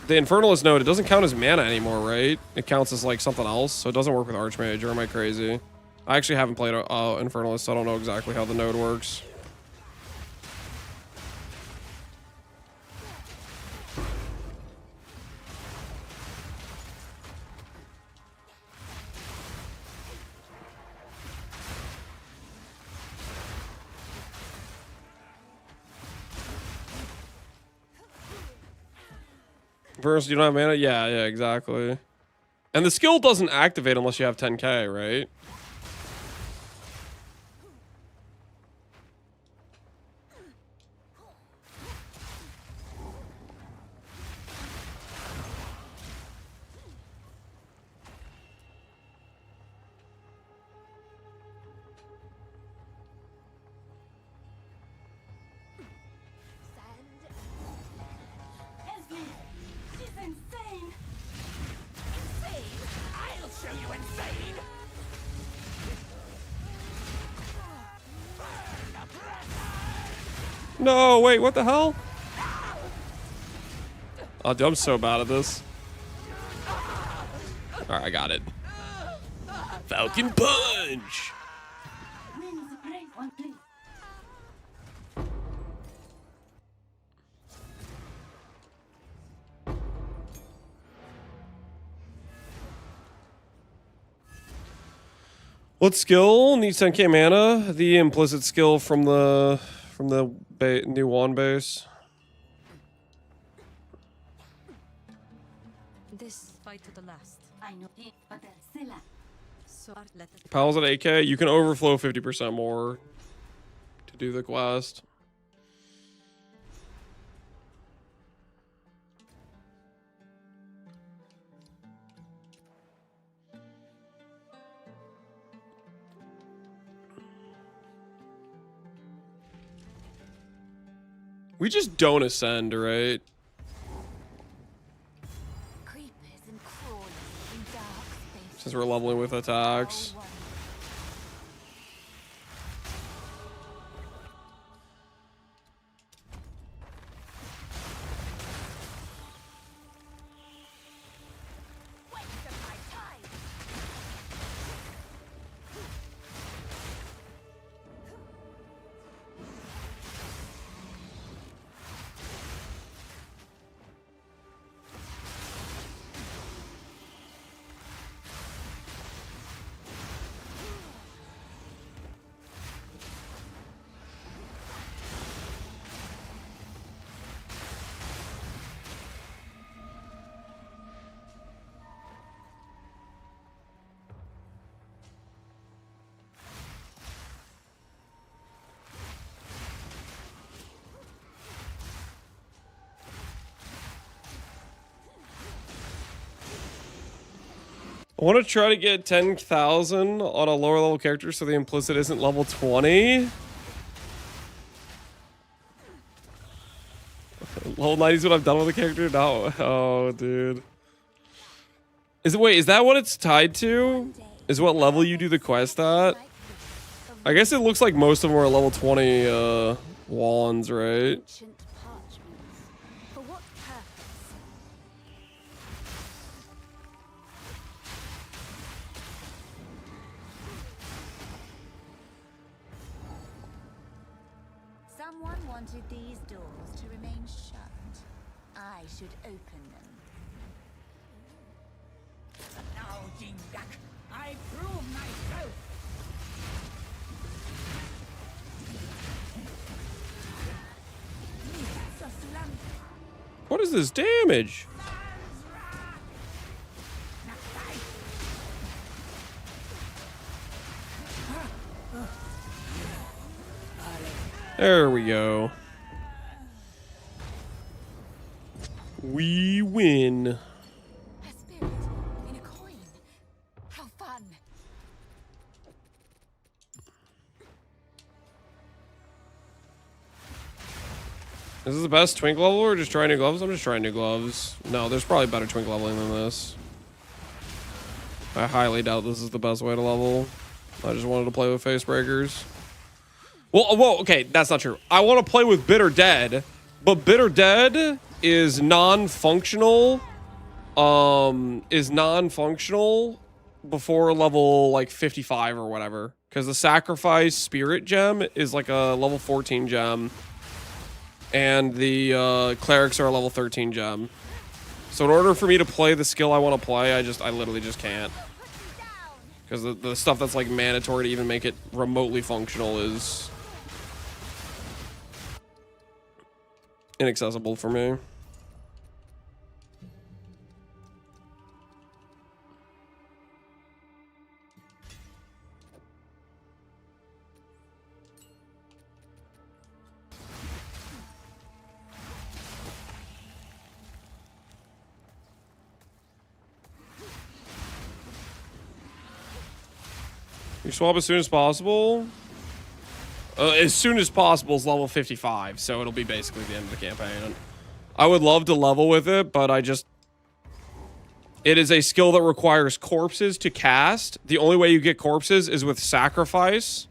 Infernalist node, it doesn't count as mana anymore, right? It counts as like something else, so it doesn't work with Archmage, or am I crazy? I actually haven't played Infernalist, so I don't know exactly how the node works. First, you don't have mana? Yeah, exactly. And the skill doesn't activate unless you have 10k, right? She's insane. Insane? I'll show you insane. No, wait, what the hell? Oh, dude, I'm so bad at this. Alright, I got it. Falcon Punch! Wins a brave one, please. What skill needs 10k mana? The implicit skill from the new wand base. This fight to the last. I know it, but there's still a So let it Pals at 8k, you can overflow 50% more to do the quest. We just don't ascend, right? creepers and crawlers in dark spaces. Since we're leveling with attacks. All one. Waste of my time. I want to try to get 10,000 on a lower level character so the implicit isn't level 20. Level 90 is what I've done with the character now. Oh, dude. Wait, is that what it's tied to? Is what level you do the quest at? I guess it looks like most of them are level 20 wands, right? Ancient parchments. For what purpose? Someone wanted these doors to remain shut. I should open them. Now, Jindak, I prove myself. What is this damage? There we go. We win. A spirit in a coin. How fun! Is this the best twink level or just trying new gloves? I'm just trying new gloves. No, there's probably better twink leveling than this. I highly doubt this is the best way to level. I just wanted to play with face breakers. Well, whoa, okay, that's not true. I want to play with Bitter Dead, but Bitter Dead is non-functional. before level like 55 or whatever, because the sacrifice spirit gem is like a level 14 gem, and the clerics are a level 13 gem. So in order for me to play the skill I want to play, I literally just can't, because the stuff that's like mandatory to even make it remotely functional is inaccessible for me. You swap as soon as possible? As soon as possible is level 55, so it'll be basically the end of the campaign. I would love to level with it, but it is a skill that requires corpses to cast. The only way you get corpses is with sacrifice.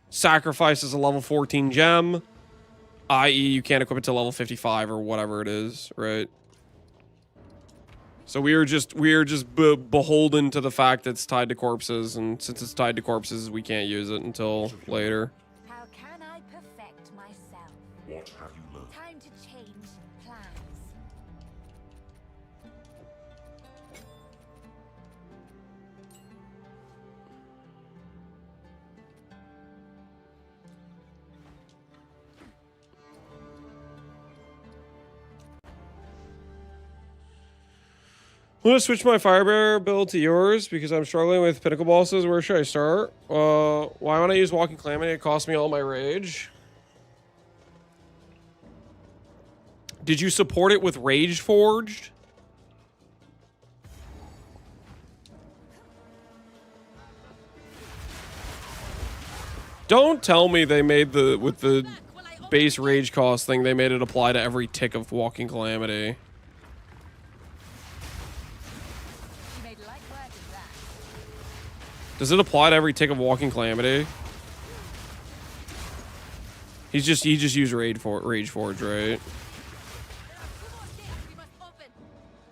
Sacrifice is a level 14 gem, i.e. you can't equip it to level 55 or whatever it is, right? So we are just beholden to the fact that it's tied to corpses, and since it's tied to corpses, we can't use it until later. How can I perfect myself? What have you learned? Time to change plans. I'm gonna switch my Firebearer build to yours because I'm struggling with Pinnacle bosses. Where should I start? Why don't I use Walking Calamity? It cost me all my rage. Did you support it with Rage Forged? Don't tell me they made with the base rage cost thing, they made it apply to every tick of Walking Calamity. Does it apply to every tick of Walking Calamity? He just used Rage Forge, right?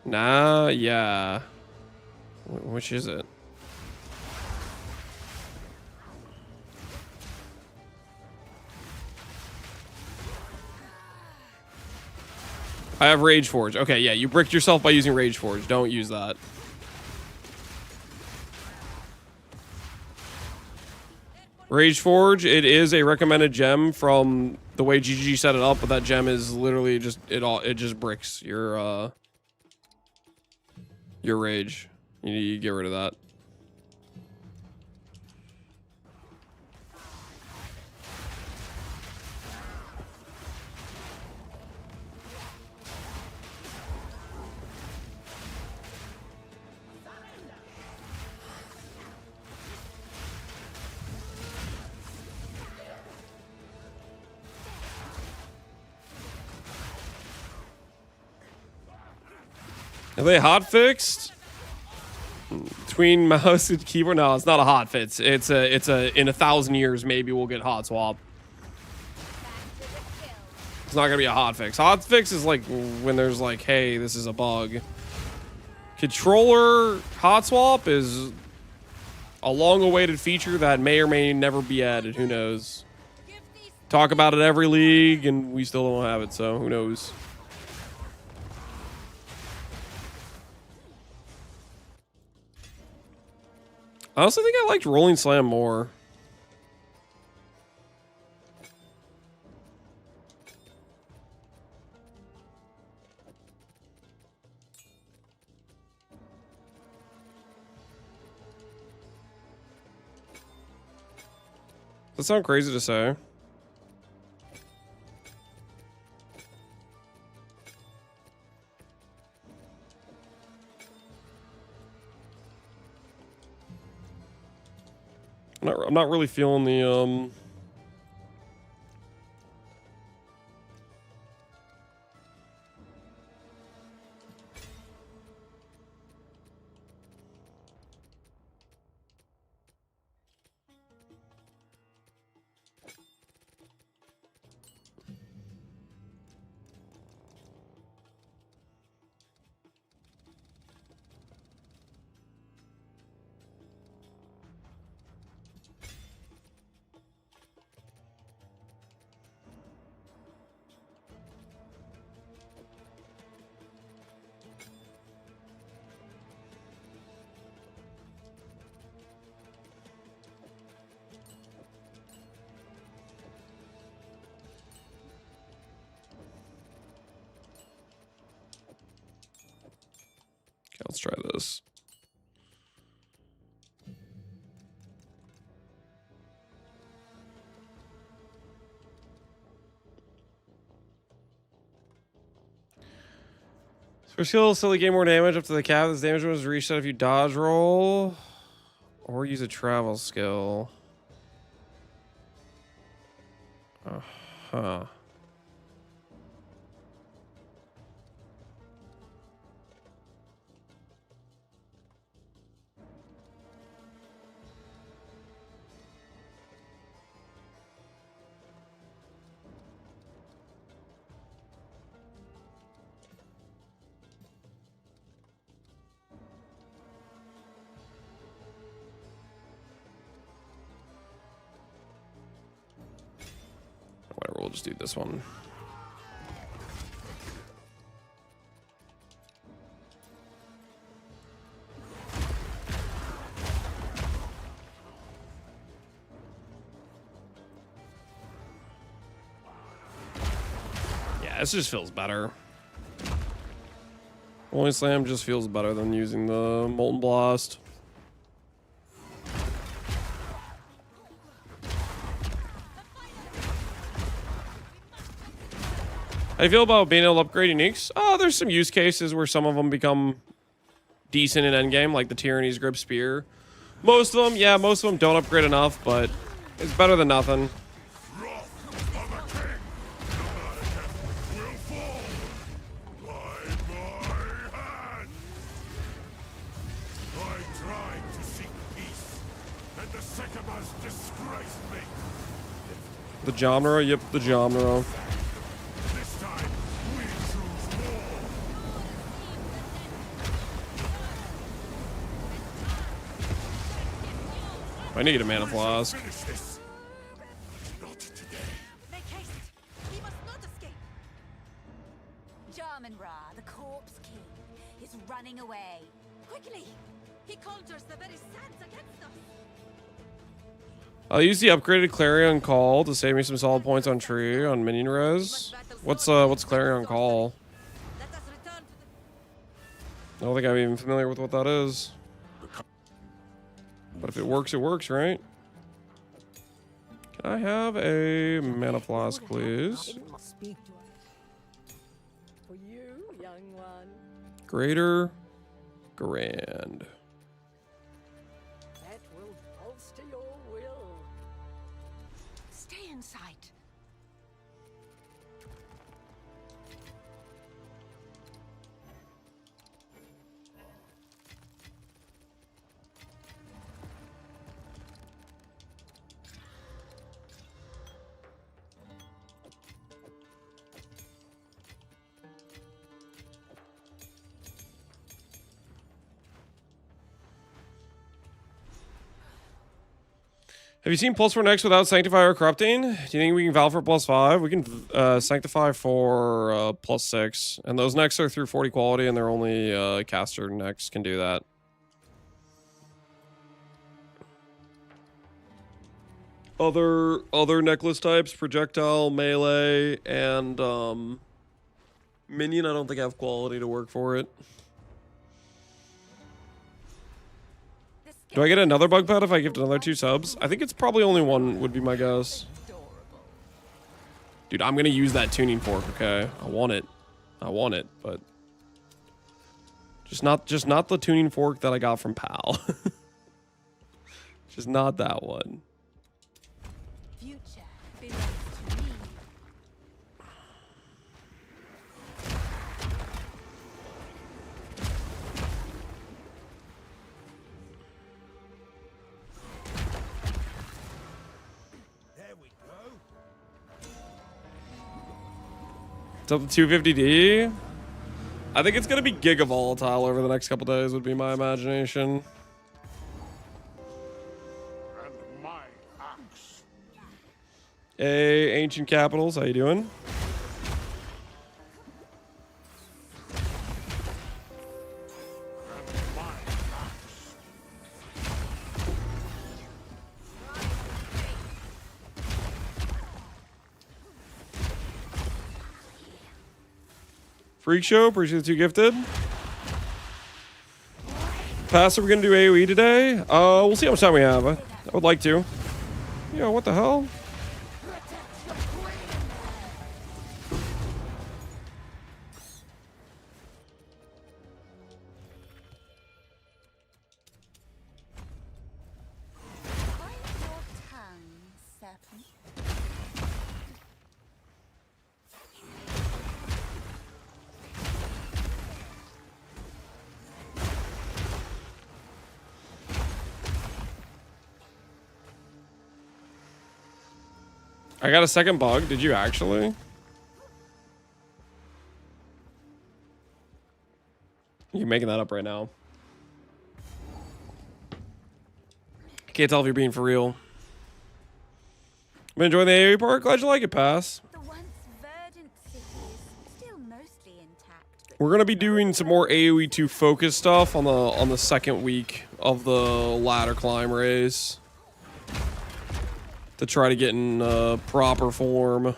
Nah, yeah. Which is it? I have Rage Forge. Okay, yeah, you bricked yourself by using Rage Forge. Don't use that. Rage Forge, it is a recommended gem from the way GGG set it up, but that gem is literally just it just bricks your rage. You need to get rid of that. Are they hot fixed? Between mouse and keyboard? No, it's not a hot fix. It's a in 1,000 years maybe we'll get hot swap. It's not gonna be a hot fix. Hot fix is like when there's like, hey, this is a bug. Controller hot swap is a long-awaited feature that may or may never be added. Who knows? Talk about it every league, and we still don't have it. So who knows? I also think I liked Rolling Slam more. Does that sound crazy to say? I'm not really feeling the let's try this. For skill, still gain more damage up to the cap. This damage was reset if you dodge roll or use a travel skill. Uh-huh. Whatever, we'll just do this one. Yeah, this just feels better. Only Slam just feels better than using the Molten Blast. How do you feel about being able to upgrade uniques? Oh, there's some use cases where some of them become decent in endgame, like the Tyranny's Grip Spear. Most of them, yeah, most of them don't upgrade enough, but it's better than nothing. The Jomnara, yep, the Jomnara. I need a mana flask. Make haste. He must not escape. Jarman-Ra, the Corpse King, is running away. Quickly! He conjures the very sands against us. I'll use the upgraded Clarion Call to save me some solid points on tree on minion res. What's Clarion Call? Let us return to the... I don't think I'm even familiar with what that is. But if it works, right? Can I have a mana flask, please? Speak to us. For you, young one. Greater Grand. That will bolster your will. Stay in sight. Have you seen Pulse for next without Sanctify or Corrupting? Do you think we can Val for +5? We can Sanctify for +6. And those necks are through 40 quality, and they're only caster necks can do that. Other necklace types, projectile, melee, and minion, I don't think I have quality to work for it. Do I get another bug pet if I give another 2 subs? I think it's probably only one would be my guess. Dude, I'm gonna use that tuning fork, okay? I want it, but just not the tuning fork that I got from Pal. Just not that one. Future belongs to me. It's up to 250D. I think it's gonna be Giga Volatile over the next couple days would be my imagination. And my axe. Hey, Ancient Capitals, how you doing? And my axe. Freak Show, appreciate the 2 gifted. Pass, are we gonna do AoE today? We'll see how much time we have. I would like to. Yeah, what the hell? Quiet your tongue, serpent. I got a second bug. Did you actually? You're making that up right now. Can't tell if you're being for real. Been enjoying the AoE part? Glad you like it, Pass. The once verdant city is still mostly intact, but We're gonna be doing some more AoE 2 focus stuff on the second week of the ladder climb race to try to get in proper form.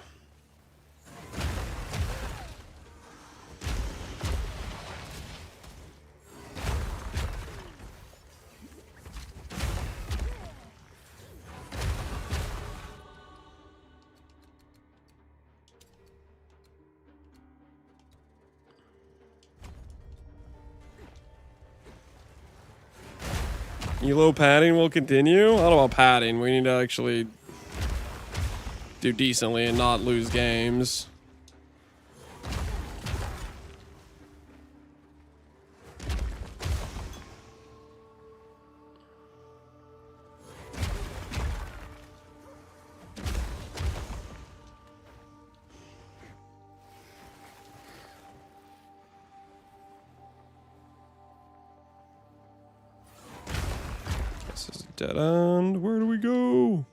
Elo padding will continue. I don't know about padding. We need to actually do decently and not lose games. This is a dead end. Where do we go?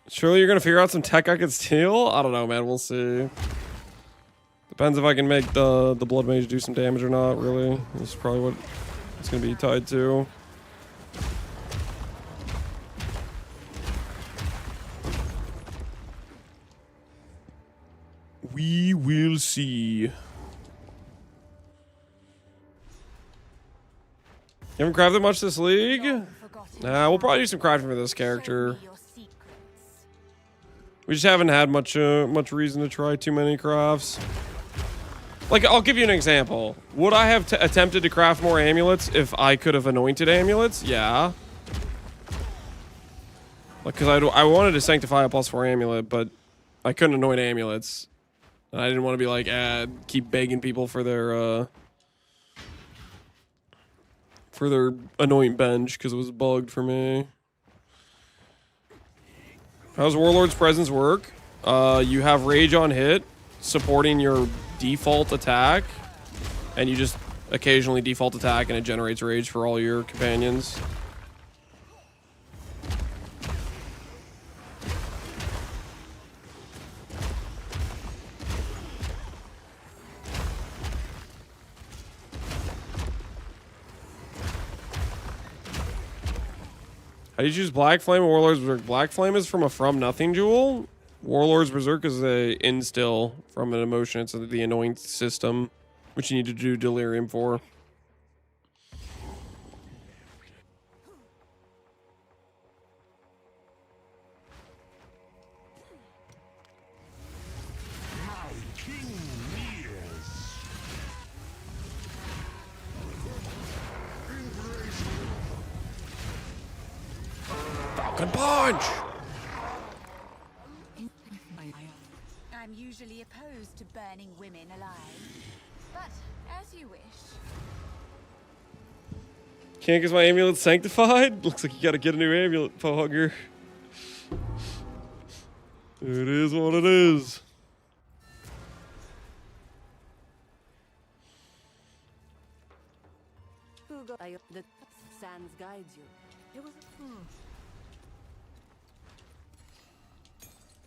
Surely you're gonna figure out some tech I could steal? I don't know, man. We'll see. Depends if I can make the blood mage do some damage or not, really. This is probably what it's gonna be tied to. We will see. You haven't crafted much this league? Nah, we'll probably do some crafting for this character. your secrets. We just haven't had much reason to try too many crafts. Like, I'll give you an example. Would I have attempted to craft more amulets if I could have anointed amulets? Yeah. Like, because I wanted to sanctify a +4 amulet, but I couldn't anoint amulets. And I didn't want to be like, keep begging people for their anoint bench because it was bugged for me. How's Warlord's Presence work? You have Rage on hit, supporting your default attack, and you just occasionally default attack and it generates Rage for all your companions. How do you choose Black Flame and Warlord's Berserk? Black Flame is from a From Nothing jewel. Warlord's Berserk is a instill from an emotion. It's the Anoint system, which you need to do Delirium for. Falcon Punch! I'm usually opposed to burning women alive, but as you wish. Can't get my amulet sanctified? Looks like you gotta get a new amulet, Pohugger. It is what it is. The sands guides you. It was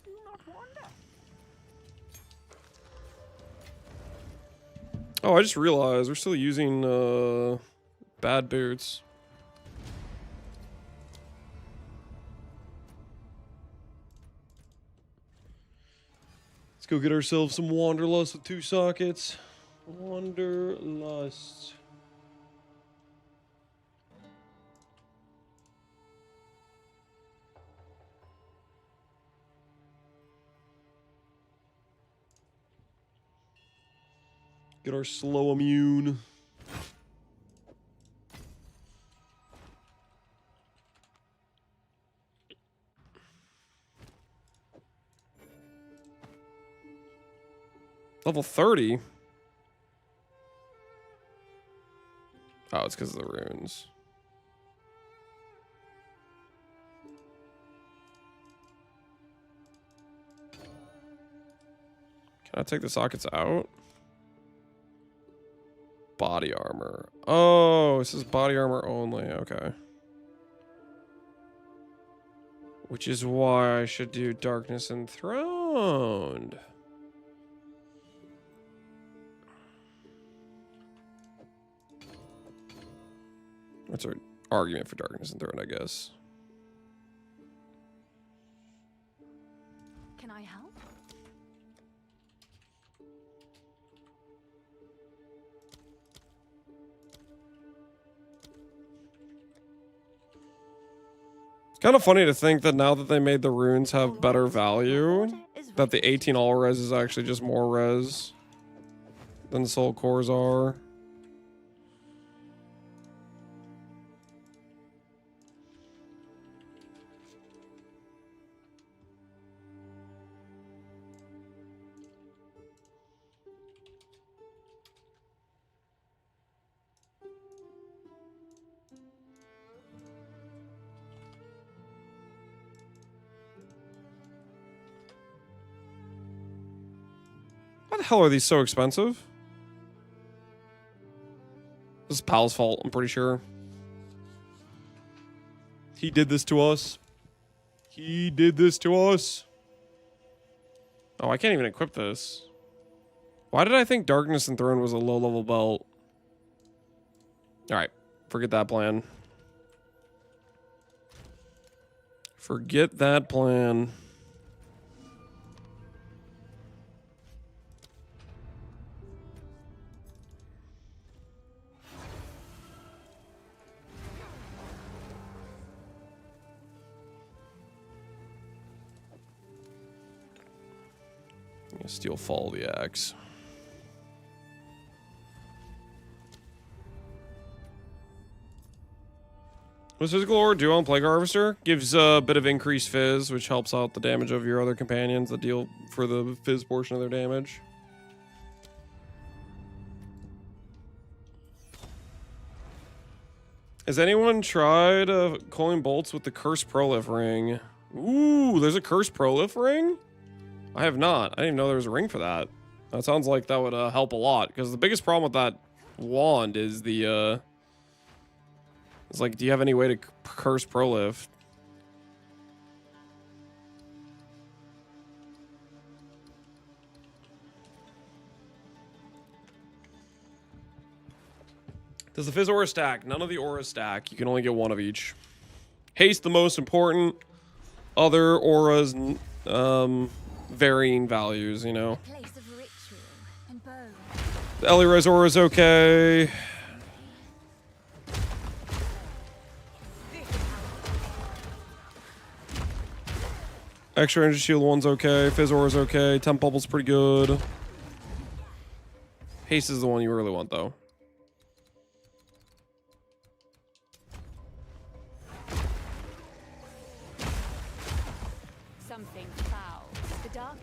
Do not wonder. Oh, I just realized we're still using bad boots. Let's go get ourselves some Wanderlust with 2 sockets. Wanderlust. Get our slow immune. Level 30? Oh, it's because of the runes. Can I take the sockets out? Body armor. Oh, this is body armor only. Okay. Which is why I should do Darkness Enthroned. That's our argument for Darkness Enthroned, I guess. Can I help? It's kind of funny to think that now that they made the runes have better value, that the 18 all res is actually just more res than soul cores are. Why the hell are these so expensive? This is Pal's fault, I'm pretty sure. He did this to us. He did this to us. Oh, I can't even equip this. Why did I think Darkness Enthroned was a low-level belt? Alright, forget that plan. Forget that plan. Steal Fall the Axe. What's Physical Aura do on Plague Harvester? Gives a bit of increased Fizz, which helps out the damage of your other companions that deal for the Fizz portion of their damage. Has anyone tried Coiling Bolts with the Cursed Prolif ring? Ooh, there's a Cursed Prolif ring? I have not. I didn't even know there was a ring for that. That sounds like that would help a lot. Because the biggest problem with that wand is the... It's like, do you have any way to curse Prolif? Does the Fizz Aura stack? None of the Aura stack. You can only get one of each. Haste the most important. Other auras... varying values, you know. Place of ritual and bone. The Eliraz aura is okay. Extra energy shield one's okay. Fizz aura's okay. Temp bubble's pretty good. Haste is the one you really want, though. Something foul. The darkness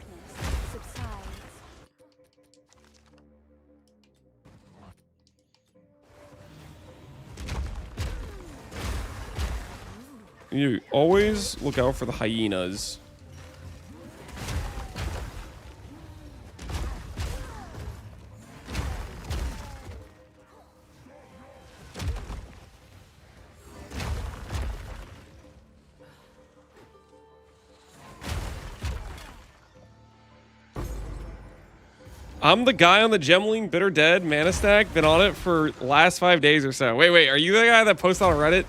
subsides. You always look out for the hyenas. I'm the guy on the Gemling Bitter Dead mana stack. Been on it for last 5 days or so. Wait, are you the guy that posts on Reddit?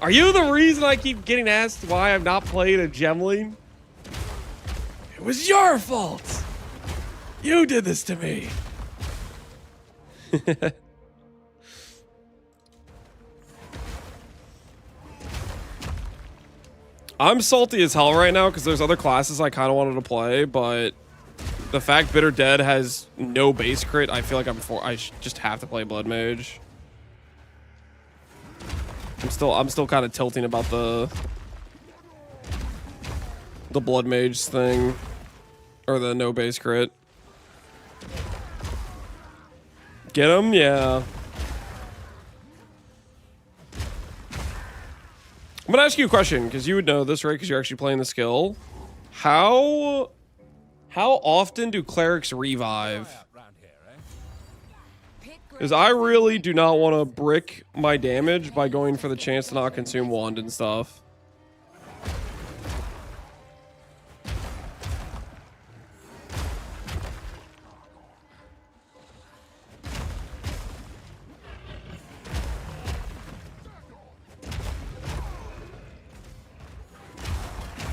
Are you the reason I keep getting asked why I've not played a Gemling? It was your fault. You did this to me. I'm salty as hell right now because there's other classes I kind of wanted to play, but the fact Bitter Dead has no base crit, I feel like I just have to play Blood Mage. I'm still kind of tilting about the Blood Mage thing, or the no base crit. Get him, yeah. I'm gonna ask you a question because you would know this, right? Because you're actually playing the skill. How often do clerics revive? Because I really do not want to brick my damage by going for the chance to not consume wand and stuff.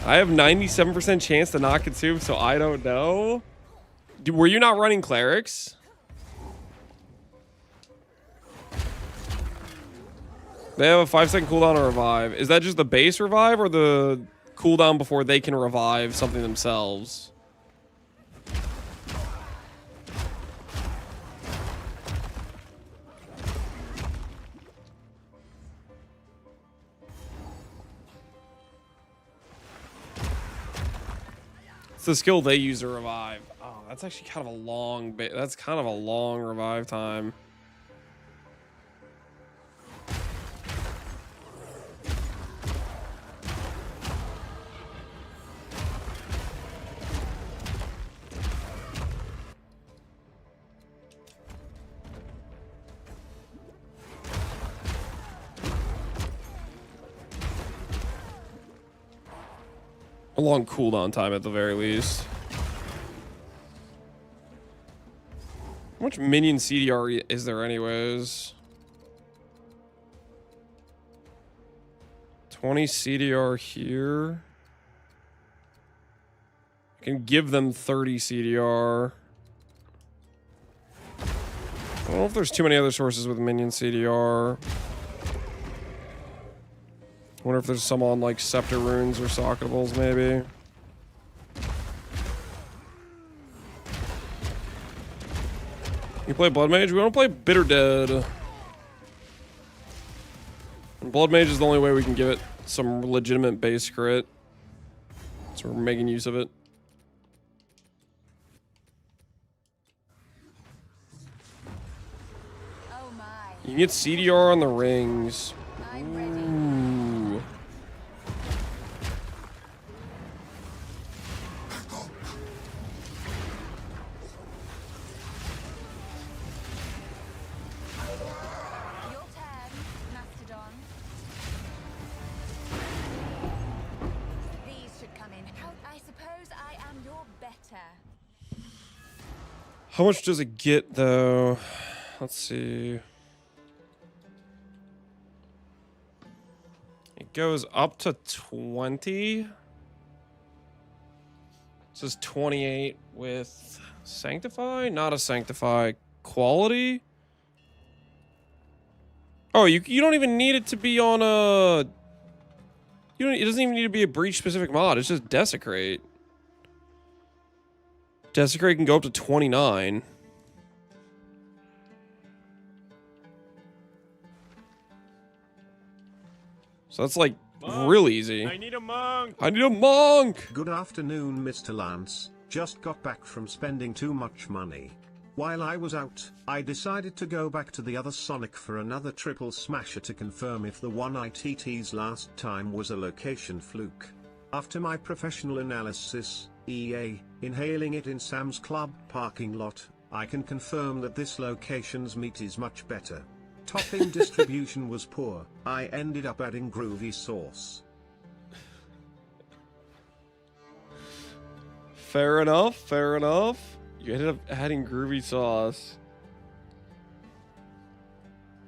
I have 97% chance to not consume, so I don't know. Were you not running clerics? They have a 5-second cooldown to revive. Is that just the base revive or the cooldown before they can revive something themselves? It's the skill they use to revive. Oh, that's actually kind of a long that's kind of a long revive time. A long cooldown time at the very least. How much minion CDR is there anyways? 20 CDR here. I can give them 30 CDR. I don't know if there's too many other sources with minion CDR. I wonder if there's some on like Scepter Runes or Socketables maybe. You play Blood Mage? We want to play Bitter Dead. And Blood Mage is the only way we can give it some legitimate base crit. So we're making use of it. Oh my. You can get CDR on the rings. I'm ready. Ooh. Your turn, Mastodon. These should come in. I suppose I am your better. How much does it get though? Let's see. It goes up to 20. It says 28 with Sanctify, not a Sanctify quality. Oh, you don't even need it to be on a. It doesn't even need to be a breach specific mod. It's just Desecrate. Desecrate can go up to 29. So that's like real easy. I need a monk. I need a monk. Good afternoon, Mr. Lance. Just got back from spending too much money. While I was out, I decided to go back to the other Sonic for another triple smasher to confirm if the one I TT's last time was a location fluke. After my professional analysis, EA, inhaling it in Sam's Club parking lot, I can confirm that this location's meat is much better. Topping distribution was poor. I ended up adding groovy sauce. Fair enough, fair enough. You ended up adding groovy sauce.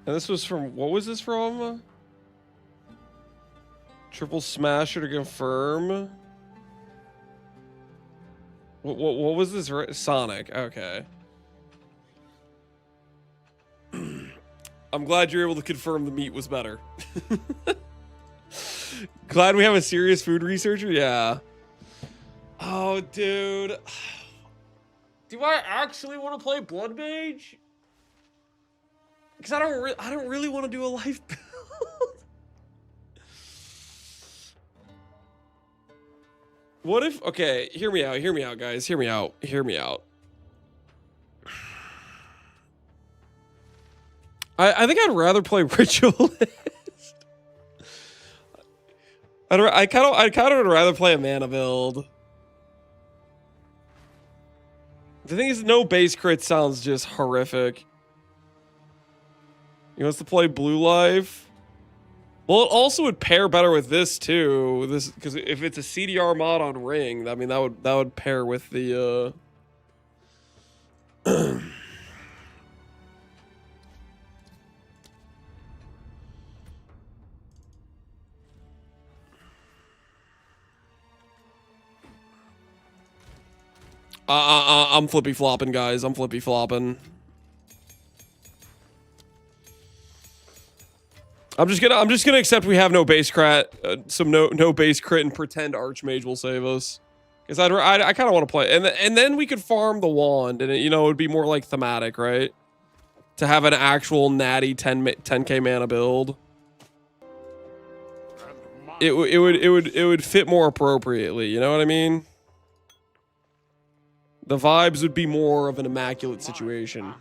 And this was from, what was this from? Triple smasher to confirm. What was this? Sonic. Okay. I'm glad you're able to confirm the meat was better. Glad we have a serious food researcher. Yeah. Oh, dude. Do I actually want to play Blood Mage? Because I don't really want to do a life build. What if, okay, hear me out, guys. Hear me out. I think I'd rather play Ritualist. I kind of would rather play a mana build. The thing is, no base crit sounds just horrific. He wants to play Blue Life. Well, it also would pair better with this too. This because if it's a CDR mod on Ring, I mean that would pair with the. I'm flippy flopping, guys. I'm flippy flopping. I'm just gonna accept we have no base crit, no base crit, and pretend Archmage will save us. Because I kind of want to play, and then we could farm the wand, and it would be more like thematic, right? To have an actual natty 10k mana build. It would fit more appropriately. You know what I mean? The vibes would be more of an immaculate situation.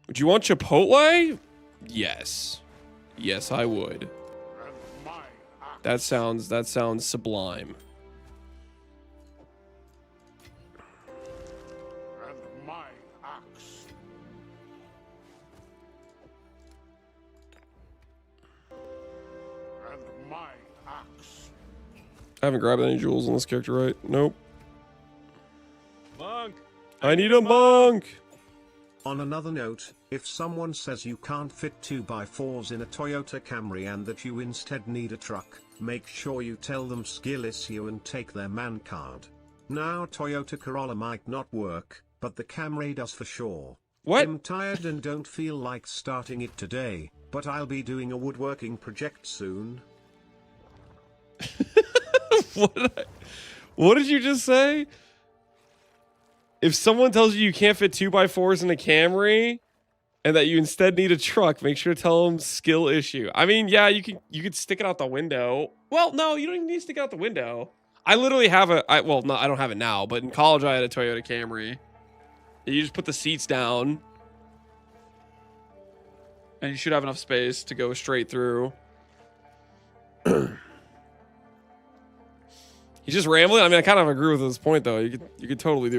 Would you want Chipotle? Yes. Yes, I would. That sounds sublime. And my axe. And my axe. I haven't grabbed any jewels on this character, right? Nope. Monk! I need a monk! On another note, if someone says you can't fit 2x4s in a Toyota Camry and that you instead need a truck, make sure you tell them skill issue and take their man card. Now Toyota Corolla might not work, but the Camry does for sure. What? I'm tired and don't feel like starting it today, but I'll be doing a woodworking project soon. What did you just say? If someone tells you can't fit 2x4s in a Camry and that you instead need a truck, make sure to tell them skill issue. I mean, yeah, you could stick it out the window. Well, no, you don't even need to stick it out the window. I literally have I don't have it now, but in college I had a Toyota Camry. You just put the seats down and you should have enough space to go straight through. He's just rambling. I mean, I kind of agree with his point, though. You could totally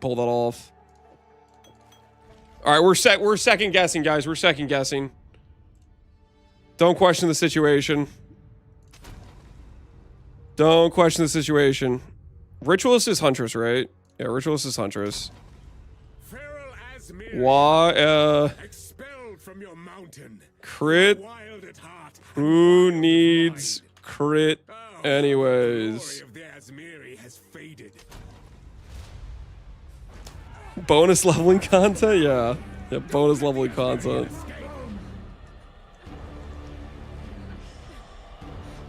pull that off. All right, we're second guessing, guys. We're second guessing. Don't question the situation. Don't question the situation. Ritualist is Huntress, right? Yeah, Ritualist is Huntress. Feral Asmir, Why? expelled from your mountain. Crit. Wild at heart. Who needs crit? The Anyways. glory of the Asmiri has faded. Bonus leveling content? Yeah. Yeah, bonus leveling content.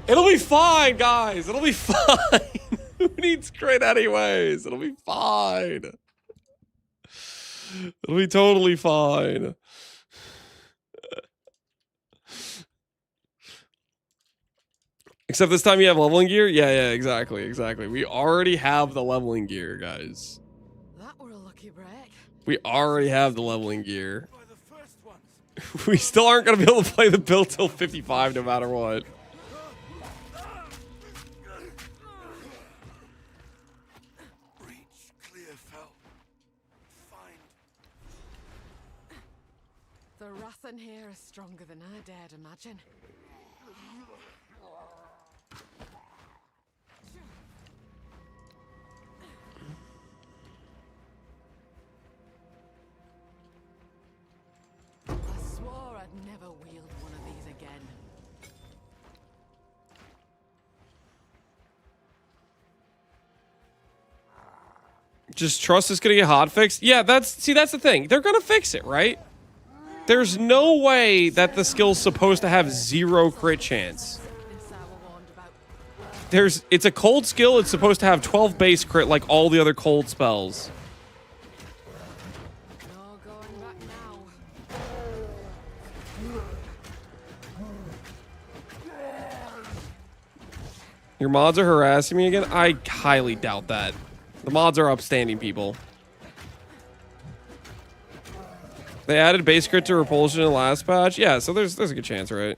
It'll be fine, guys. It'll be fine. Who needs crit anyways? It'll be fine. It'll be totally fine. Except this time you have leveling gear? Yeah, exactly. We already have the leveling gear, guys. That were a lucky break. We already have the leveling gear. We still aren't going to be able to play the build till 55 no matter what. The wrath in here is stronger than I dared imagine. I swore I'd never wield one of these again. Just trust it's gonna get hot fixed. Yeah, that's the thing. They're gonna fix it, right? There's no way that the skill's supposed to have 0 crit chance. It's a cold skill. It's supposed to have 12 base crit like all the other cold spells. Your mods are harassing me again? I highly doubt that. The mods are upstanding people. They added base crit to repulsion in the last patch? Yeah, so there's a good chance, right?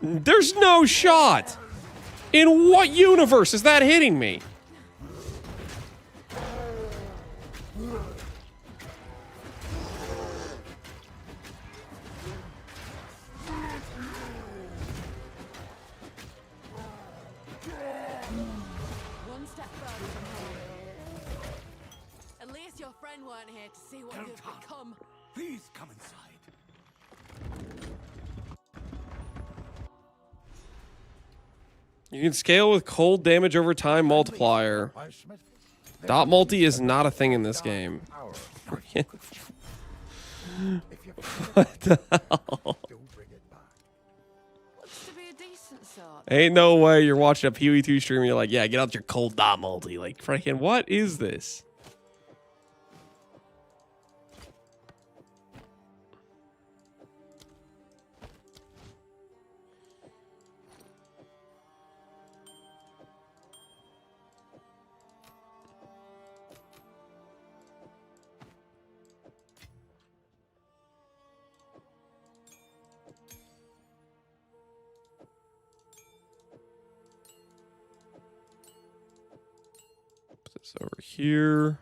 There's no shot! In what universe is that hitting me? One step further from home. At least your friend weren't here to see what you've become. Please come inside. You can scale with cold damage over time multiplier. Dot multi is not a thing in this game. What the hell? Looks to be a decent sort. Ain't no way you're watching a PoE2 stream and you're like, yeah, get out your cold dot multi. Like, freaking, what is this? Put this over here.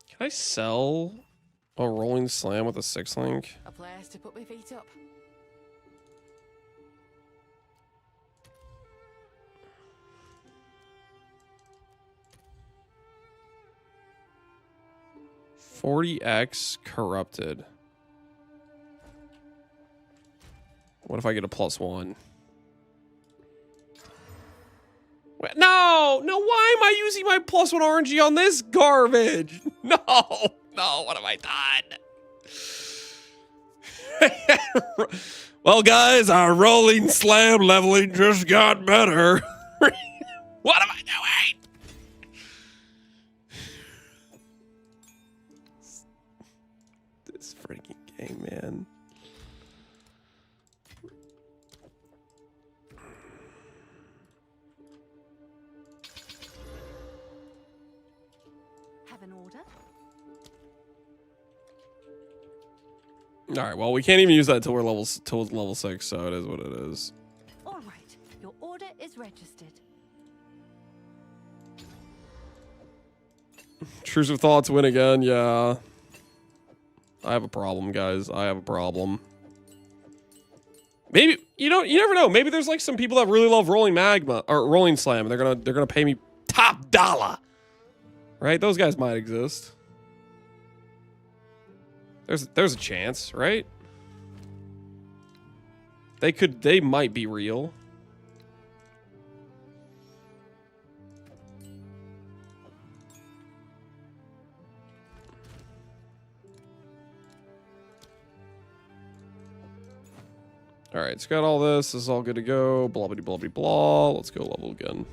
Can I sell a rolling slam with a 6-link? A place to put my feet up. $40x corrupted. What if I get a +1? Wait, no, why am I using my +1 RNG on this garbage? No, what have I done? Well, guys, our rolling slam leveling just got better. What am I doing? This freaking game, man. Have an order? All right, well, we can't even use that till we're level 6, so it is what it is. All right, your order is registered. Intrusive thoughts win again. Yeah. I have a problem, guys. I have a problem. Maybe you never know. Maybe there's like some people that really love rolling magma or rolling slam, and they're gonna pay me top dollar. Right? Those guys might exist. There's a chance, right? They might be real. All right, it's got all this. This is all good to go. Blah, blah, blah, blah, blah. Let's go level again.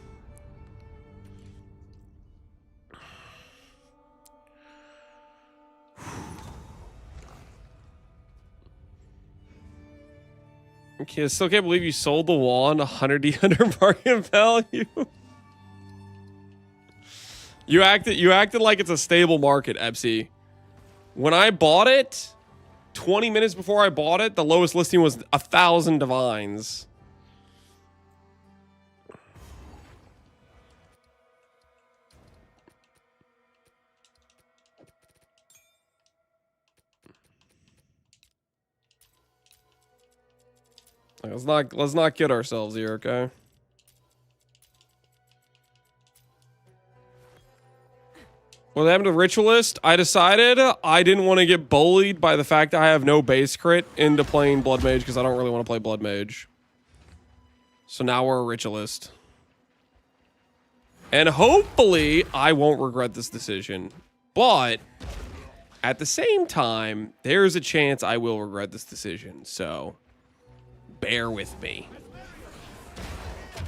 Okay, I still can't believe you sold the wand 100 under market value. You acted like it's a stable market, Epsy. When I bought it, 20 minutes before I bought it, the lowest listing was 1,000 divines. Let's not kid ourselves here, okay? What happened to Ritualist? I decided I didn't want to get bullied by the fact that I have no base crit into playing Blood Mage because I don't really want to play Blood Mage. So now we're a Ritualist. And hopefully I won't regret this decision. But at the same time, there's a chance I will regret this decision. So bear with me.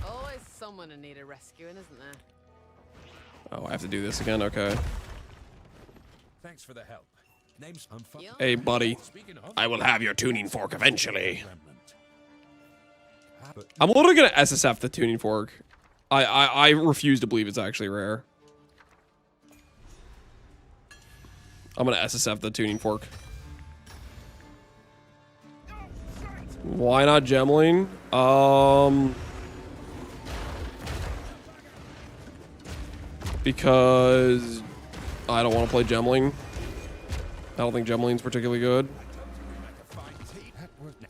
Always someone in need of rescuing, isn't there? Oh, I have to do this again? Okay. Thanks for the help. Name's Hey, buddy. I will have your tuning fork eventually. I'm literally gonna SSF the tuning fork. I refuse to believe it's actually rare. I'm gonna SSF the tuning fork. Why not Gemling? Because I don't want to play Gemling. I don't think Gemling's particularly good.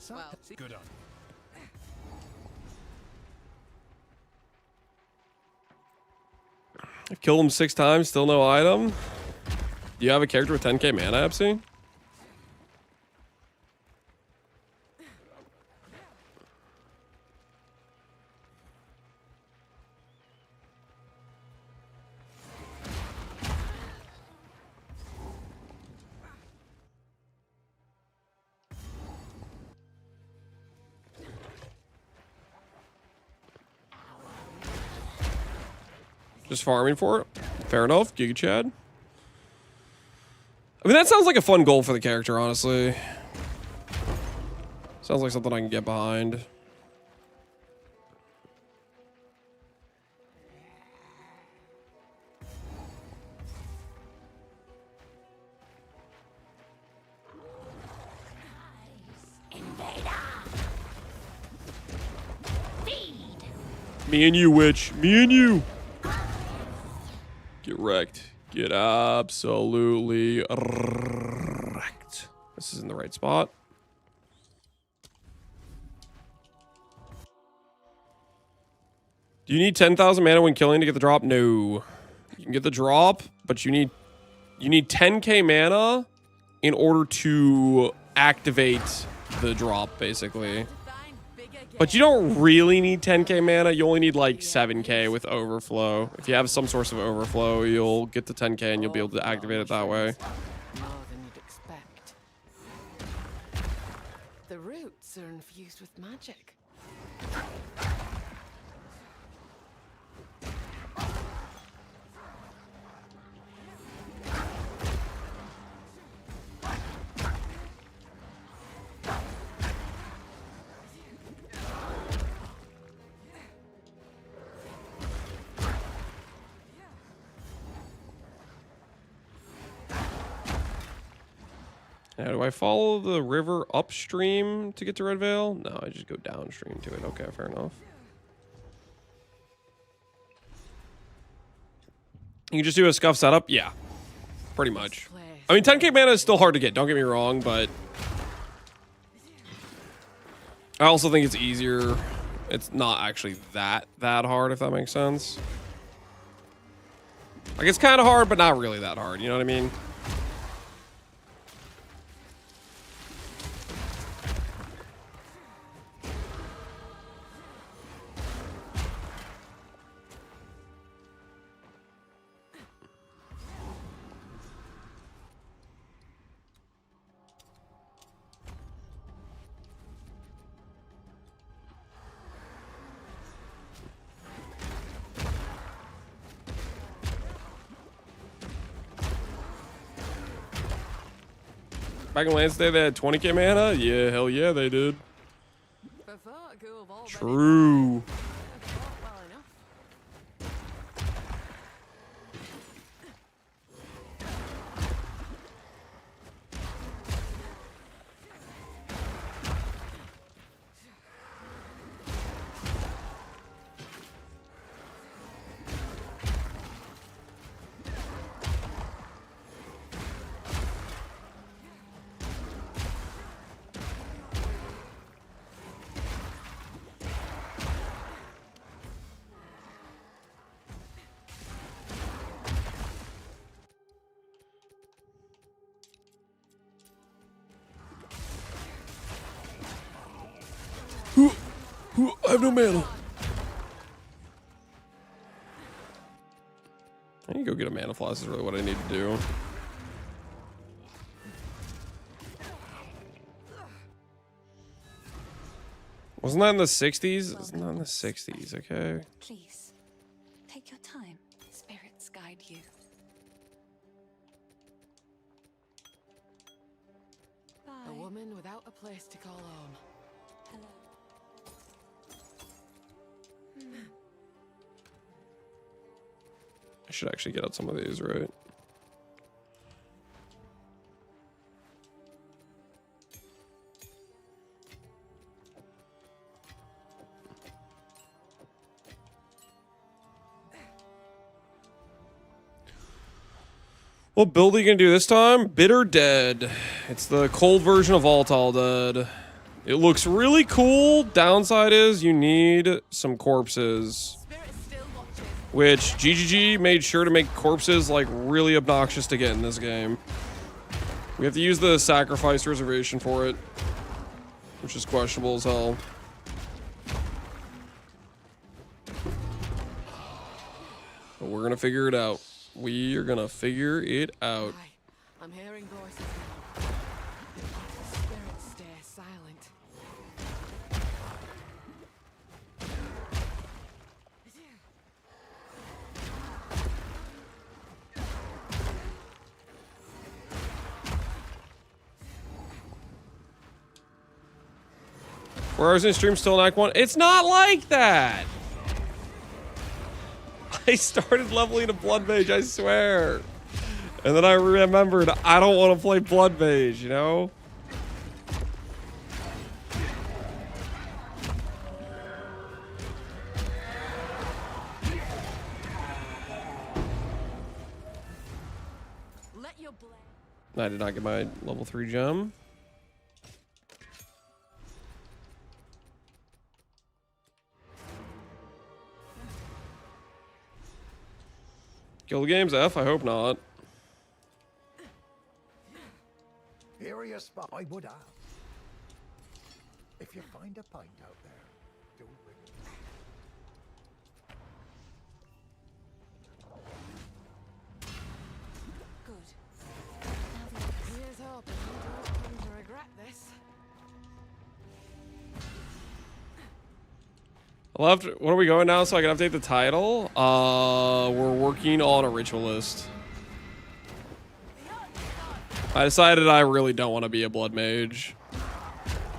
Well, Good on. I've killed him 6 times, still no item. Do you have a character with 10k mana, Epsi? Just farming for it. Fair enough, Giga Chad. I mean, that sounds like a fun goal for the character, honestly. Sounds like something I can get behind. Me and you, witch. Me and you. Get wrecked. Get absolutely wrecked. This is in the right spot. Do you need 10,000 mana when killing to get the drop? No. You can get the drop, but you need 10k mana in order to activate the drop, basically. But you don't really need 10k mana. You only need like 7k with overflow. If you have some source of overflow, you'll get to 10k and you'll be able to activate it that way. More than you'd expect. The roots are infused with magic. Now, do I follow the river upstream to get to Red Veil? No, I just go downstream to it. Okay, fair enough. You can just do a scuff setup? Yeah, pretty much. I mean, 10k mana is still hard to get, don't get me wrong, but I also think it's easier. It's not actually that hard, if that makes sense. Like, it's kind of hard, but not really that hard, you know what I mean? Back in Lance Day, they had 20k mana? Yeah, hell yeah, they did. True. I have no mana. I need to go get a mana floss is really what I need to do. Wasn't that in the 60s? It's not in the 60s, okay? Please, take your time. Spirits guide you. A woman without a place to call home. Hello. I should actually get out some of these, right? What build are you gonna do this time? Bitter Dead. It's the cold version of Altal Dead. It looks really cool. Downside is you need some corpses. Which GGG made sure to make corpses like really obnoxious to get in this game. We have to use the sacrifice reservation for it, which is questionable as hell. But we're gonna figure it out. We are gonna figure it out. Hi, I'm hearing voices now. Spirits stay silent. Where I was in stream still in Act 1. It's not like that! I started leveling a Blood Mage, I swear. And then I remembered I don't want to play Blood Mage, you know? Let your blade. I did not get my level 3 gem. Kill the game's F? I hope not. Here are your spot. I would have. If you find a pint out there, do ring it. Good. Here's hoping you don't come to regret this. Left. What are we going now so I can update the title? We're working on a ritualist. I decided I really don't want to be a blood mage.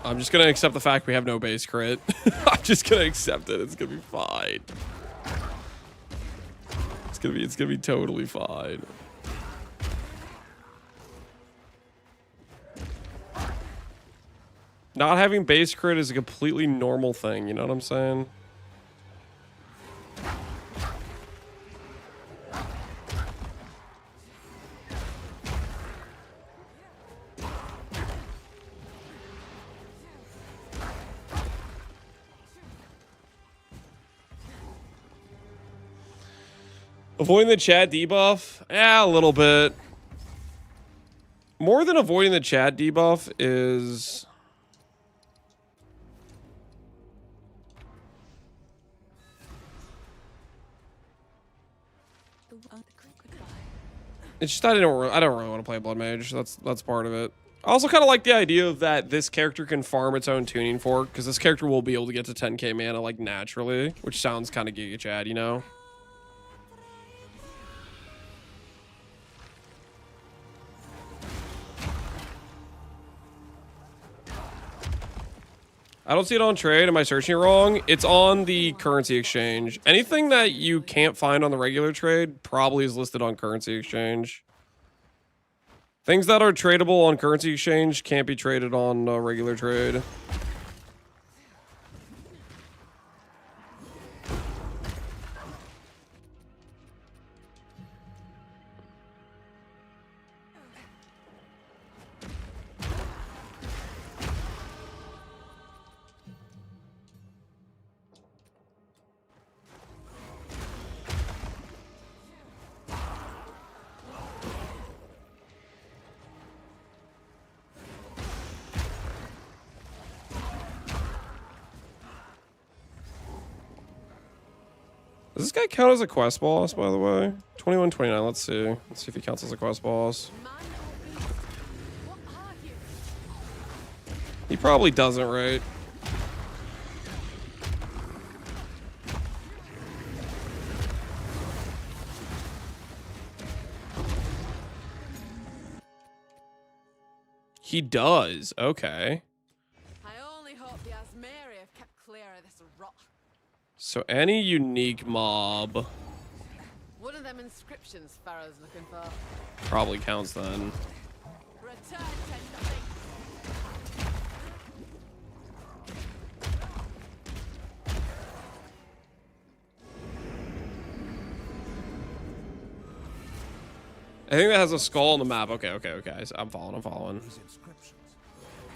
I'm just gonna accept the fact we have no base crit. I'm just gonna accept it. It's gonna be fine. It's gonna be totally fine. Not having base crit is a completely normal thing, you know what I'm saying? Avoiding the chat debuff? Yeah, a little bit. More than avoiding the chat debuff is... It's just I don't really want to play Blood Mage. That's part of it. I also kind of like the idea of that this character can farm its own tuning fork, because this character will be able to get to 10k mana like naturally, which sounds kind of Giga Chad, you know? I don't see it on trade. Am I searching it wrong? It's on the currency exchange. Anything that you can't find on the regular trade probably is listed on currency exchange. Things that are tradable on currency exchange can't be traded on regular trade. Does this guy count as a quest boss, by the way? 21, 29, let's see. Let's see if he counts as a quest boss. Man or beast? What are you? He probably doesn't, right? He does. Okay. I only hope the Asmeri have kept clear of this rot. So any unique mob One of them inscriptions Pharaoh's looking for. probably counts then. Return to nothing. I think that has a skull on the map. Okay. I'm following. These inscriptions.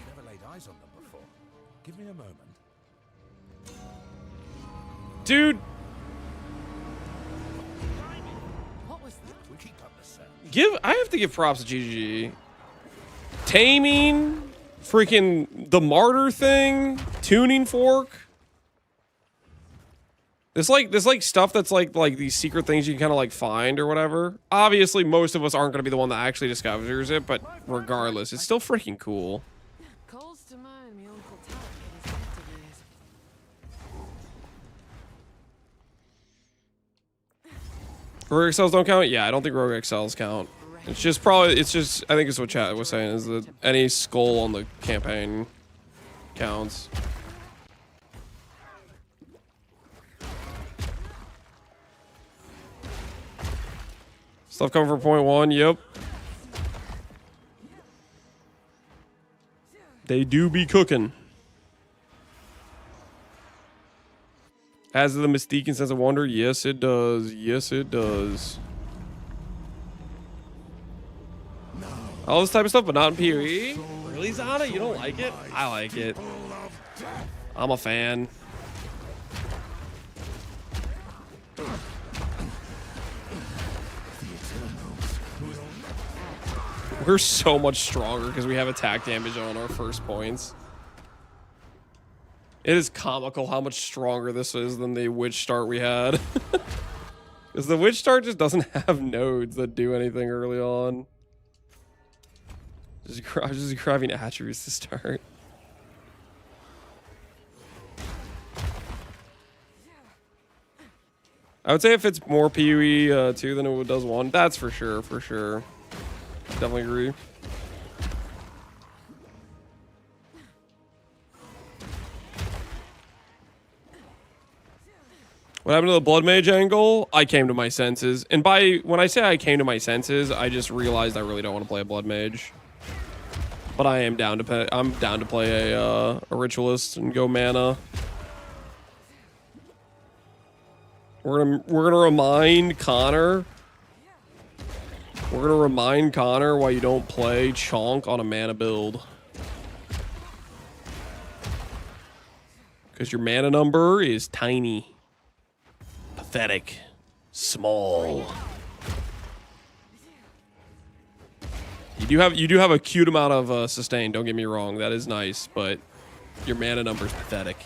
I've never laid eyes on them before. Give me a moment. Dude, What was that? We keep up the set. I have to give props to GG. Taming, freaking the martyr thing, tuning fork. There's like stuff that's like these secret things you can kind of like find or whatever. Obviously, most of us aren't going to be the one that actually discovers it, but regardless, it's still freaking cool. Calls to mind me Uncle Tarek in his later years. Rogue XLs don't count? Yeah, I don't think Rogue XLs count. It's just I think it's what chat was saying, is that any skull on the campaign counts. Stuff coming for point one, yep. They do be cooking. Has the mystique and sense of wonder? Yes, it does. Yes, it does. All this type of stuff, but not in PoE? Really, Zana? You don't like it? I like it. I'm a fan. We're so much stronger because we have attack damage on our first points. It is comical how much stronger this is than the witch start we had. Because the witch start just doesn't have nodes that do anything early on. Just grabbing attributes to start. I would say if it's more PoE 2 than it does 1. That's for sure, for sure. Definitely agree. What happened to the Blood Mage angle? I came to my senses. And when I say I came to my senses, I just realized I really don't want to play a Blood Mage. But I'm down to play a Ritualist and go mana. We're gonna remind Connor. We're gonna remind Connor why you don't play Chonk on a mana build. Because your mana number is tiny. Pathetic. Small. You do have a cute amount of sustain, don't get me wrong. That is nice, but your mana number is pathetic.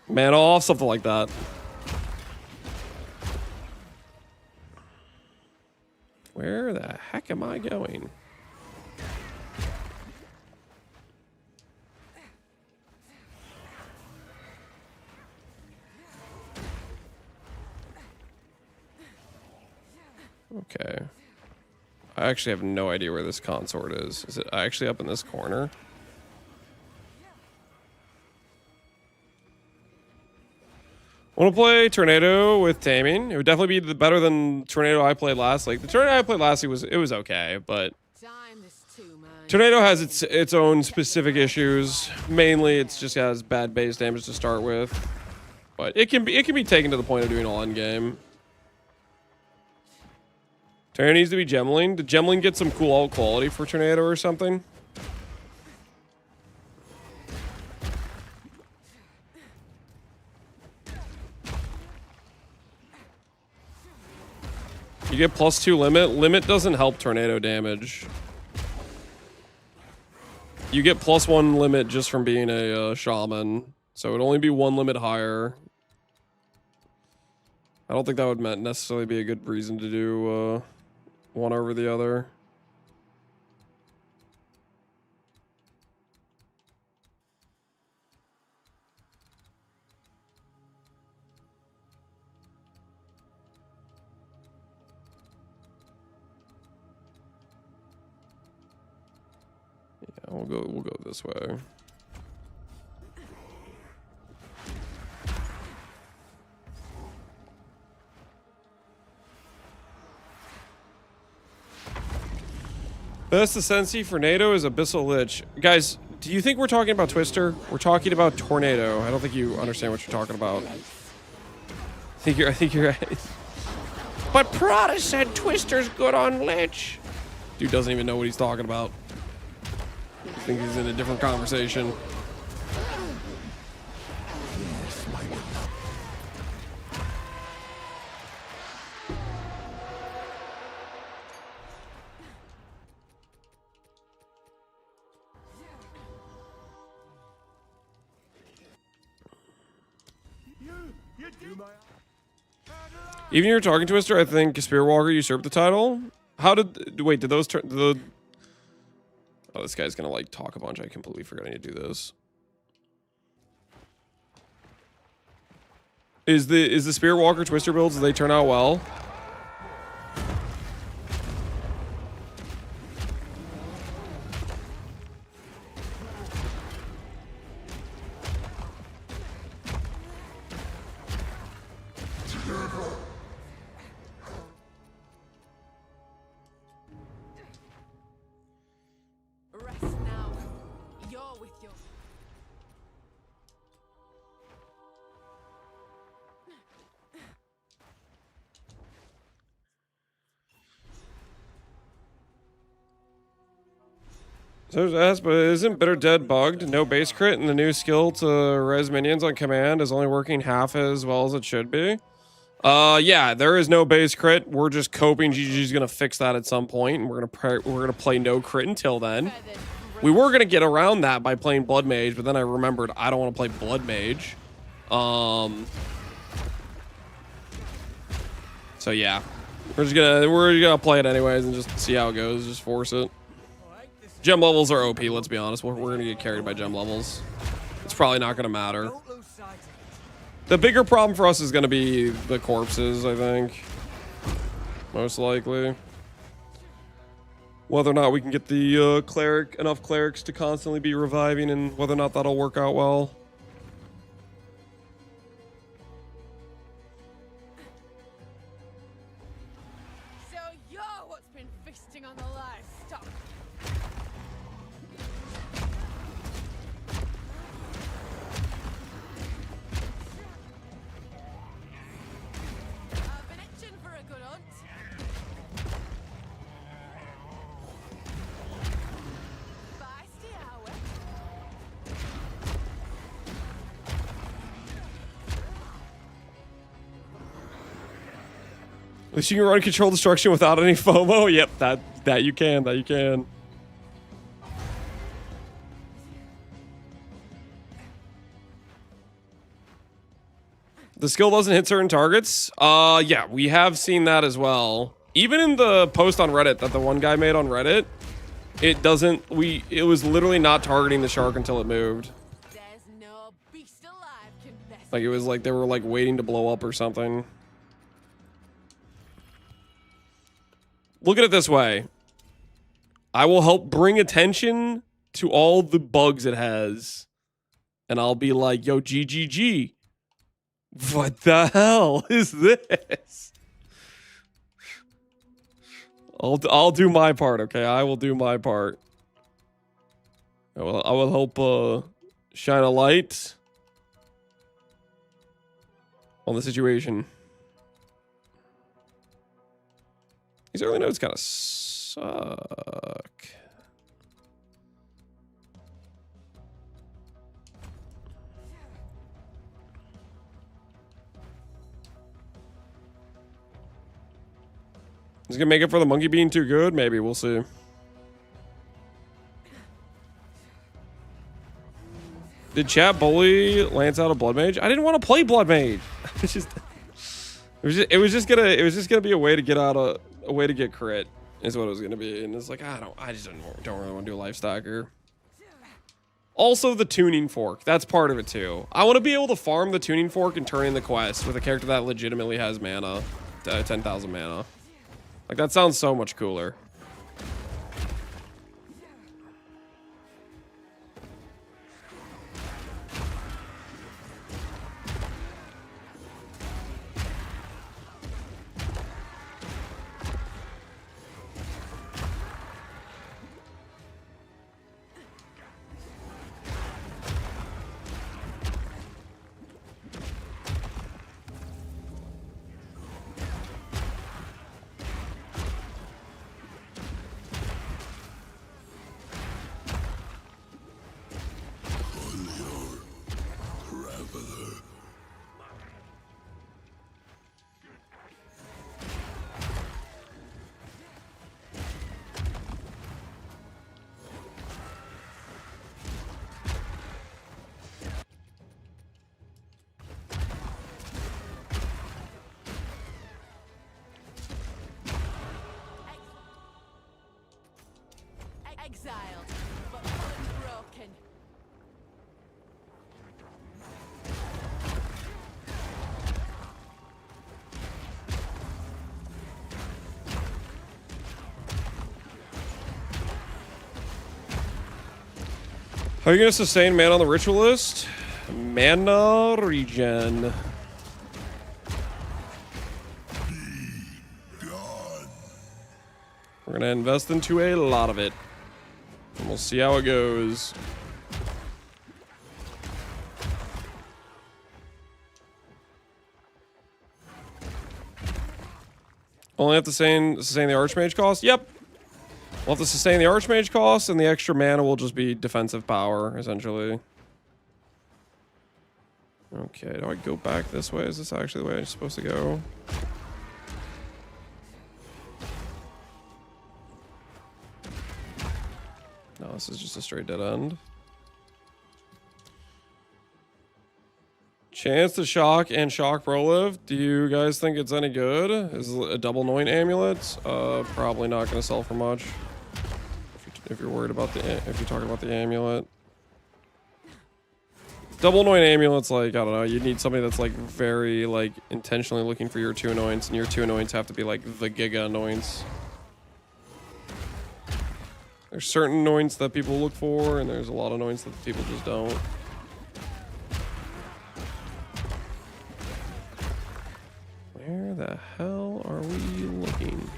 Mana off, something like that. Where the heck am I going? Okay. I actually have no idea where this consort is. Is it actually up in this corner? Want to play Tornado with Taming? It would definitely be better than Tornado I played last. Like the Tornado I played last week was okay, but Tornado has its own specific issues. Mainly, it's just has bad base damage to start with, but it can be taken to the point of doing all end game. Tornado needs to be Gemling. Did Gemling get some cool alt quality for Tornado or something? You get +2 limit. Limit doesn't help Tornado damage. You get +1 limit just from being a shaman. So it'd only be 1 limit higher. I don't think that would necessarily be a good reason to do one over the other. Yeah, we'll go this way. Best Ascensi for NATO is Abyssal Lich. Guys, do you think we're talking about Twister? We're talking about Tornado. I don't think you understand what you're talking about. I think you're right. But Prada said Twister's good on Lich. Dude doesn't even know what he's talking about. I think he's in a different conversation. Even you're talking Twister, I think Spearwalker usurped the title. How did wait? Did those turn the? Oh, this guy's gonna like talk a bunch. I completely forgot I need to do this. Is the Spearwalker Twister builds? Do they turn out well? So but isn't Bitter Dead bugged? No base crit and the new skill to res minions on command is only working half as well as it should be. Yeah, there is no base crit. We're just coping. GG's gonna fix that at some point, and we're gonna play no crit until then. We were gonna get around that by playing Blood Mage, but then I remembered I don't want to play Blood Mage. So yeah, we're gonna play it anyways and just see how it goes. Just force it. Gem levels are OP, let's be honest. We're going to get carried by gem levels. It's probably not going to matter. The bigger problem for us is going to be the corpses, I think. Most likely. Whether or not we can get the enough clerics to constantly be reviving, and whether or not that'll work out well. So you're what's been feasting on the livestock. I've been itching for a good hunt. Feisty hour. At least you can run Control Destruction without any FOMO. Yep, that you can. That you can. The skill doesn't hit certain targets. Yeah, we have seen that as well. Even in the post on Reddit that the one guy made on Reddit, it doesn't. It was literally not targeting the shark until it moved. There's no beast alive can best. Like it was like they were like waiting to blow up or something. Look at it this way. I will help bring attention to all the bugs it has. And I'll be like, yo, GGG. What the hell is this? I'll do my part, okay? I will do my part. I will help shine a light on the situation. These early nodes kind of suck. He's gonna make it for the monkey being too good? Maybe, we'll see. Did chat bully Lance out of Blood Mage? I didn't want to play Blood Mage. It was just gonna be a way to get out a way to get crit is what it was gonna be, and it's like I just don't really want to do a life stacker. Also, the tuning fork, that's part of it too. I want to be able to farm the tuning fork and turn in the quest with a character that legitimately has mana, 10,000 mana. Like that sounds so much cooler. Exiled, but unbroken. How are you gonna sustain mana on the ritualist? Mana regen. We're gonna invest into a lot of it. And we'll see how it goes. Only have to sustain the Archmage cost? Yep. We'll have to sustain the Archmage cost, and the extra mana will just be defensive power, essentially. Okay, do I go back this way? Is this actually the way I'm supposed to go? No, this is just a straight dead end. Chance to shock and shock Proliv. Do you guys think it's any good? Is a double Noin amulet? Probably not going to sell for much. If you're worried about if you're talking about the amulet. Double Noin amulets, like, I don't know, you need somebody that's like very like intentionally looking for your 2 anoints, and your 2 anoints have to be like the giga anoints. There's certain anoints that people look for, and there's a lot of anoints that people just don't. Where the hell are we looking?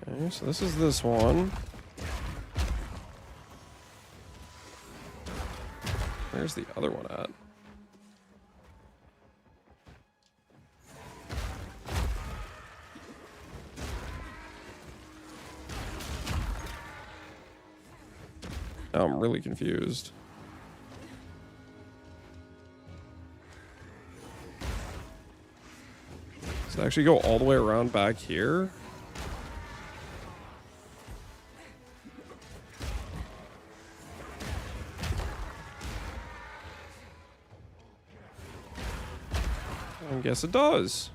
Okay, so this is this one. Where's the other one at? Now I'm really confused. Does it actually go all the way around back here? I guess it does.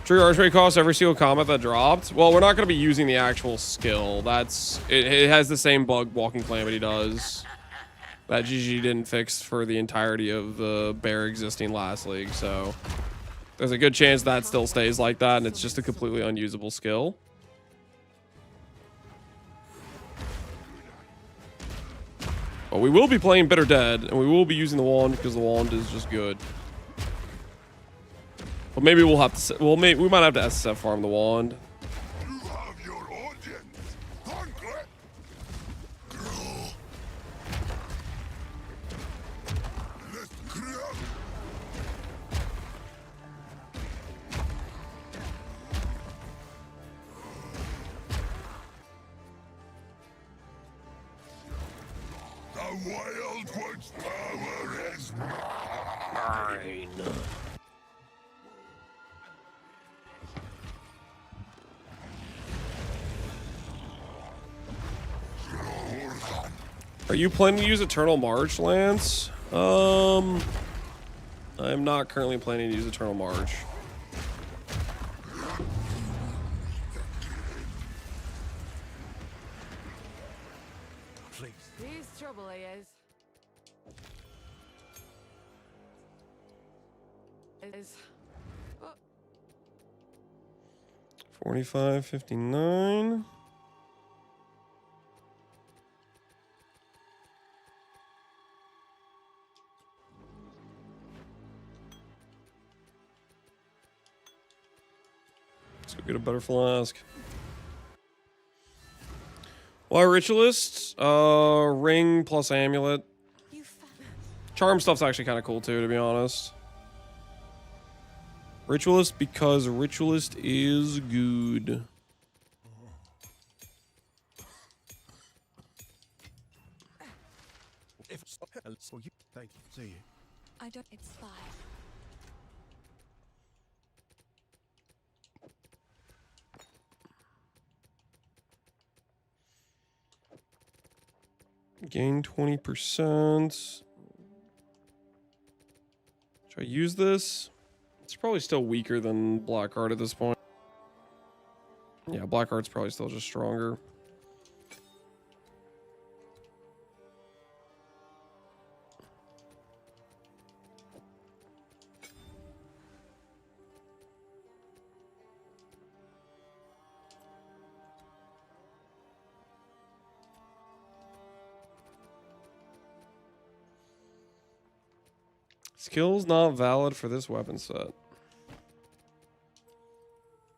Trigger archery costs every single combat that dropped. Well, we're not going to be using the actual skill. It has the same bug Walking Calamity does that GG didn't fix for the entirety of the bear existing last league. So there's a good chance that still stays like that, and it's just a completely unusable skill. But we will be playing Bitter Dead, and we will be using the wand because the wand is just good. But maybe we'll have to. Well, we might have to SSF farm the wand. You have your audience. Hungry. Let's create. Wildwood's power is mine. Are you planning to use Eternal March, Lance? I'm not currently planning to use Eternal March. Please. He's trouble, he is. 45.59. Let's go get a better flask. Why ritualists? Ring plus amulet. Charm stuff's actually kind of cool too, to be honest. Ritualist because ritualist is good. If so, you thank you. See you. I don't. It's fine. Gain 20%. Should I use this? It's probably still weaker than Blackheart at this point. Yeah, Blackheart's probably still just stronger. Skill's not valid for this weapon set.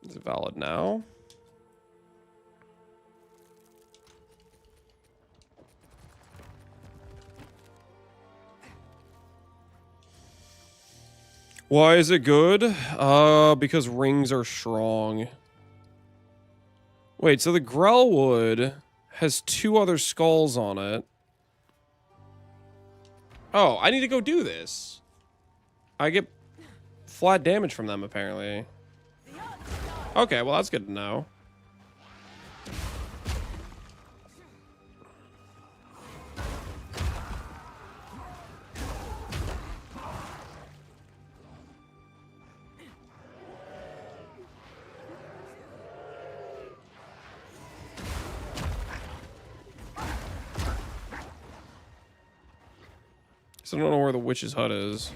Is it valid now? Why is it good? Because rings are strong. Wait, so the Grellwood has 2 other skulls on it. Oh, I need to go do this. I get flat damage from them, apparently. Okay, well, that's good to know. So I don't know where the witch's hut is.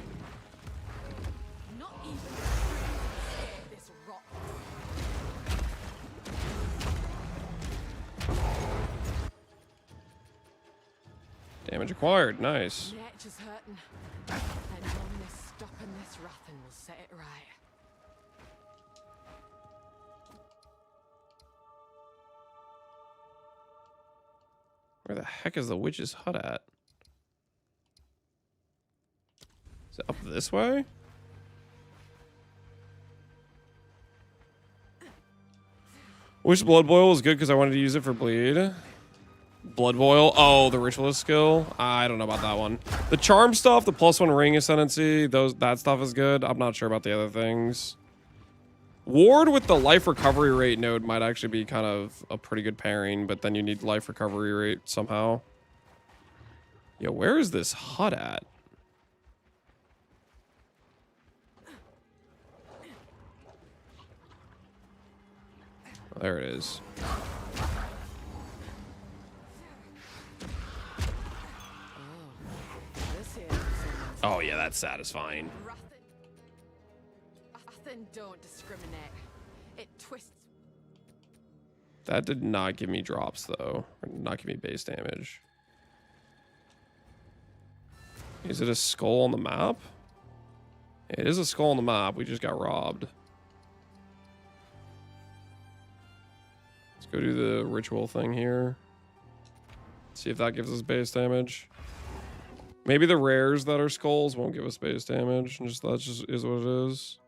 Not even this rock. Damage acquired, nice. Nature's hurting. And only stopping this wrathing will set it right. Where the heck is the witch's hut at? Is it up this way? Wish Blood Boil was good because I wanted to use it for bleed. Blood Boil? Oh, the Ritualist skill? I don't know about that one. The charm stuff, the +1 ring ascendancy, that stuff is good. I'm not sure about the other things. Ward with the life recovery rate node might actually be kind of a pretty good pairing, but then you need life recovery rate somehow. Yo, where is this hut at? Oh, there it is. Oh yeah, that's satisfying. Wrathing don't discriminate. It twists. That did not give me drops though, or not give me base damage. Is it a skull on the map? It is a skull on the map. We just got robbed. Let's go do the ritual thing here. See if that gives us base damage. Maybe the rares that are skulls won't give us base damage. And that just is what it is.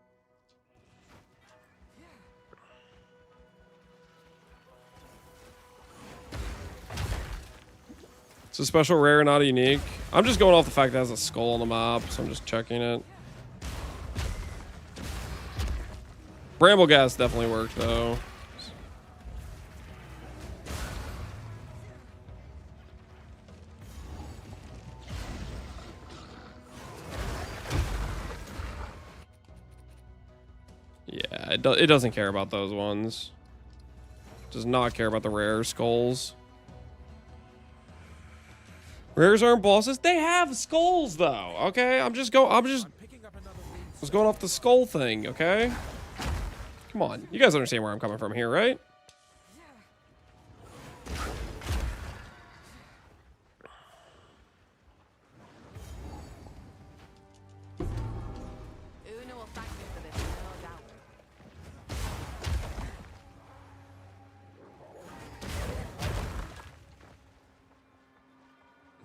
It's a special rare, not a unique. I'm just going off the fact that it has a skull on the map, so I'm just checking it. Bramble gas definitely worked though. Yeah, it doesn't care about those ones. Does not care about the rare skulls. Rares aren't bosses. They have skulls though. Okay, I was going off the skull thing. Okay, come on, you guys understand where I'm coming from here, right? Una will thank me for this, no doubt.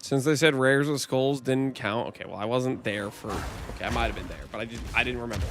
Since they said rares with skulls didn't count. Okay, well I wasn't there for. Okay, I might have been there, but I didn't remember.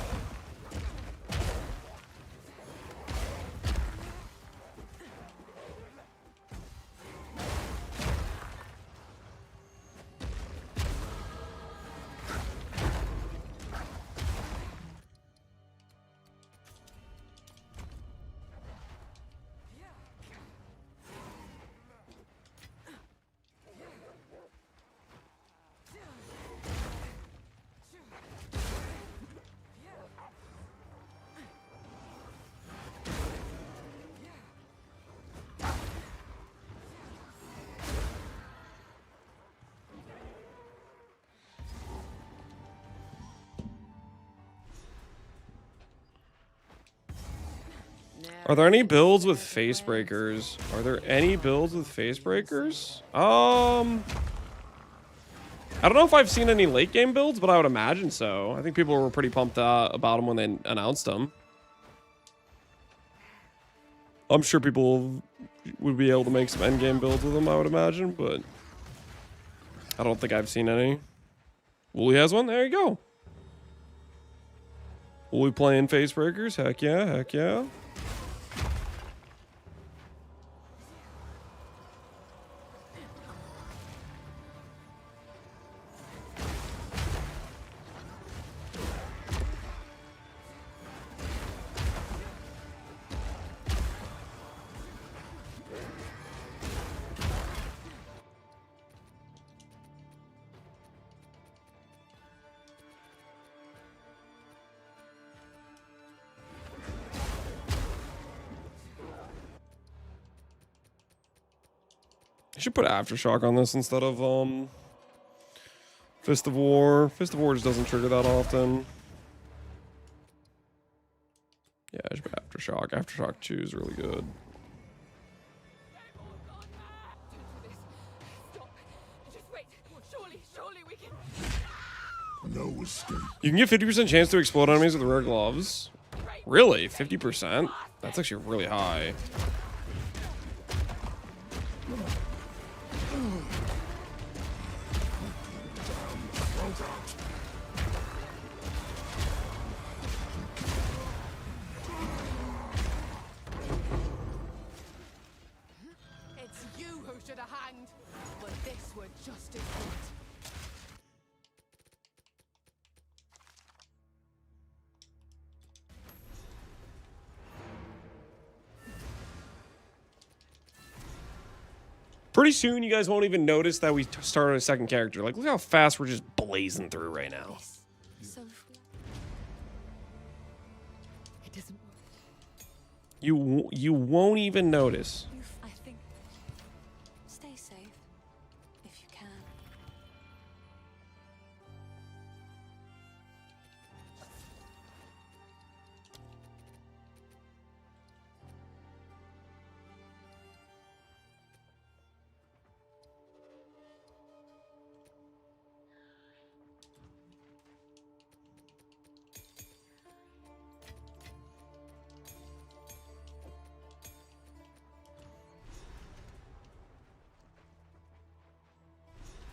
Are there any builds with face breakers? Are there any builds with face breakers? I don't know if I've seen any late game builds, but I would imagine so. I think people were pretty pumped about them when they announced them. I'm sure people would be able to make some end game builds with them, I would imagine, but I don't think I've seen any. Wooly has one? There you go. Wooly playing face breakers? Heck yeah, heck yeah. I should put Aftershock on this instead of Fist of War. Fist of War just doesn't trigger that often. Yeah, I should put Aftershock. Aftershock 2 is really good. Stop. Just wait. Surely we can. No escape. You can get 50% chance to explode enemies with rare gloves. Really? 50%? That's actually really high. It's you who should have hanged. But this were just as good. Pretty soon, you guys won't even notice that we started a second character. Like, look how fast we're just blazing through right now. So It doesn't work. You won't even notice. I think. Stay safe. If you can.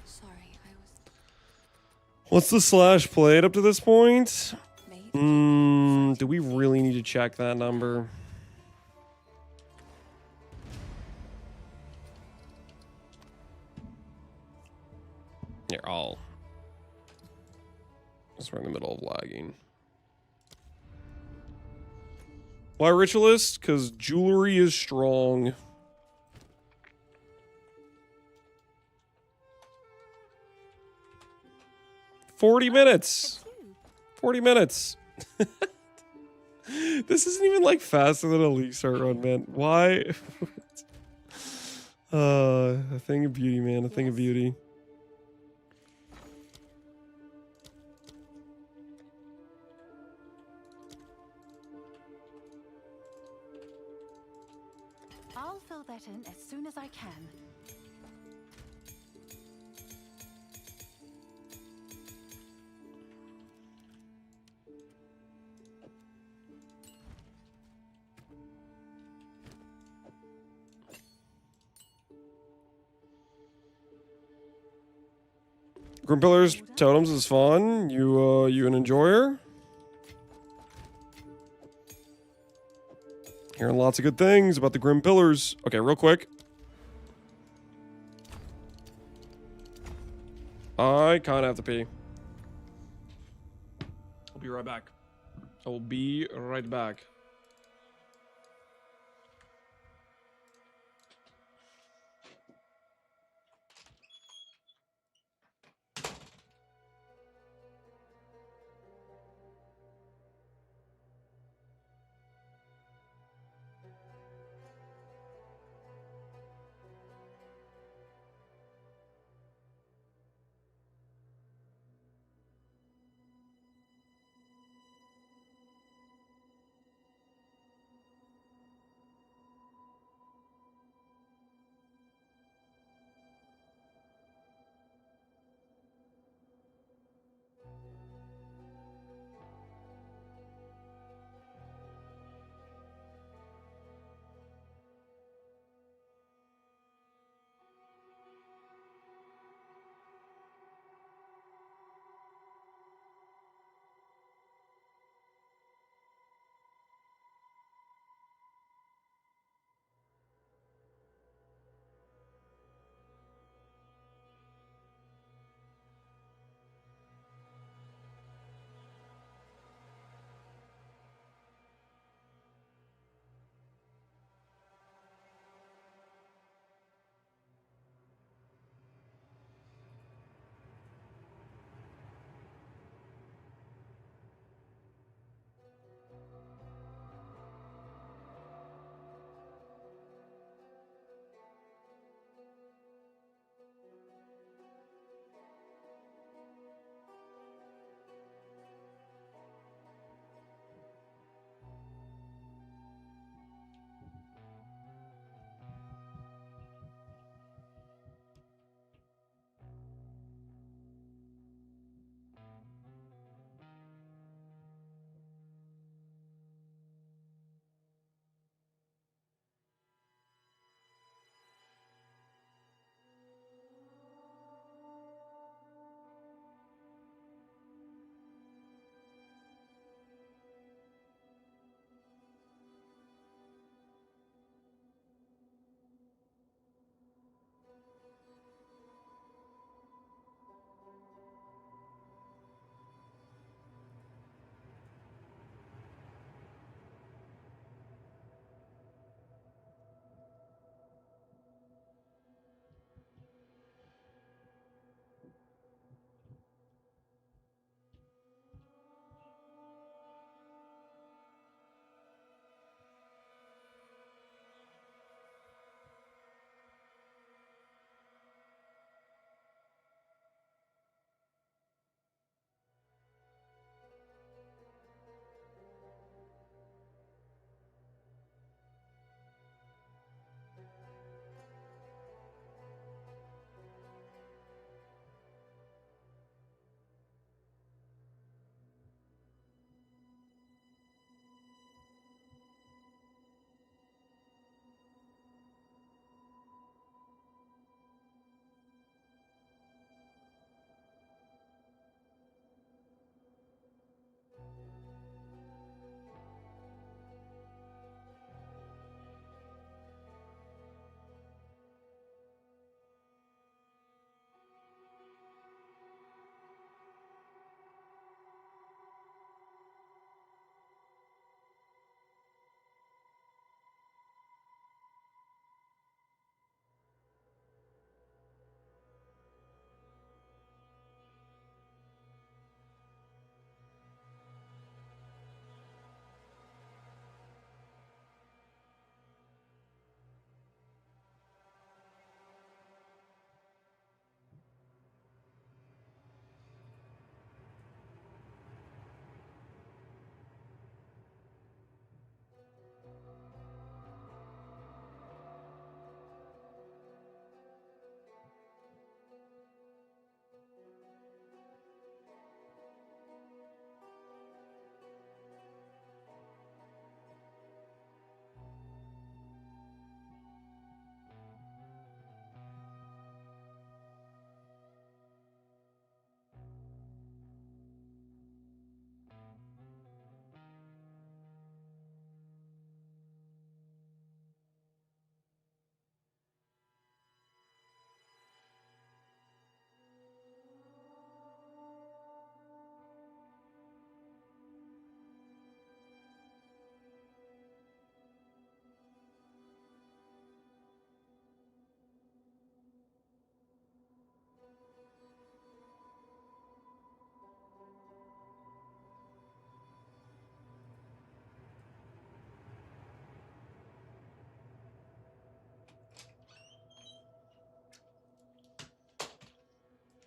Sorry, I was What's the slash played up to this point? made. Do we really need to check that number? Oh. That's right in the middle of lagging. Why Ritualist? Because jewelry is strong. $40 minutes. 40 minutes. This isn't even like faster than a League Start run, man. Why? A thing of beauty, man. A thing of beauty. I'll fill that in as soon as I can. Grimpillar's Totems is fun. You an enjoyer? Hearing lots of good things about the Grimpillars. Okay, real quick. I kind of have to pee. I'll be right back. I will be right back.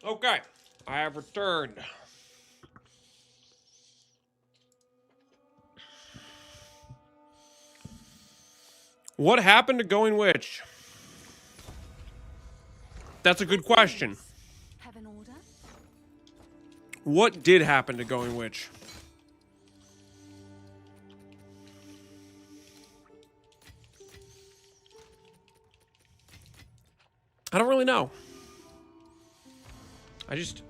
Okay, I have returned. What happened to Going Witch? That's a good question. Have an order? What did happen to Going Witch? I don't really know. I just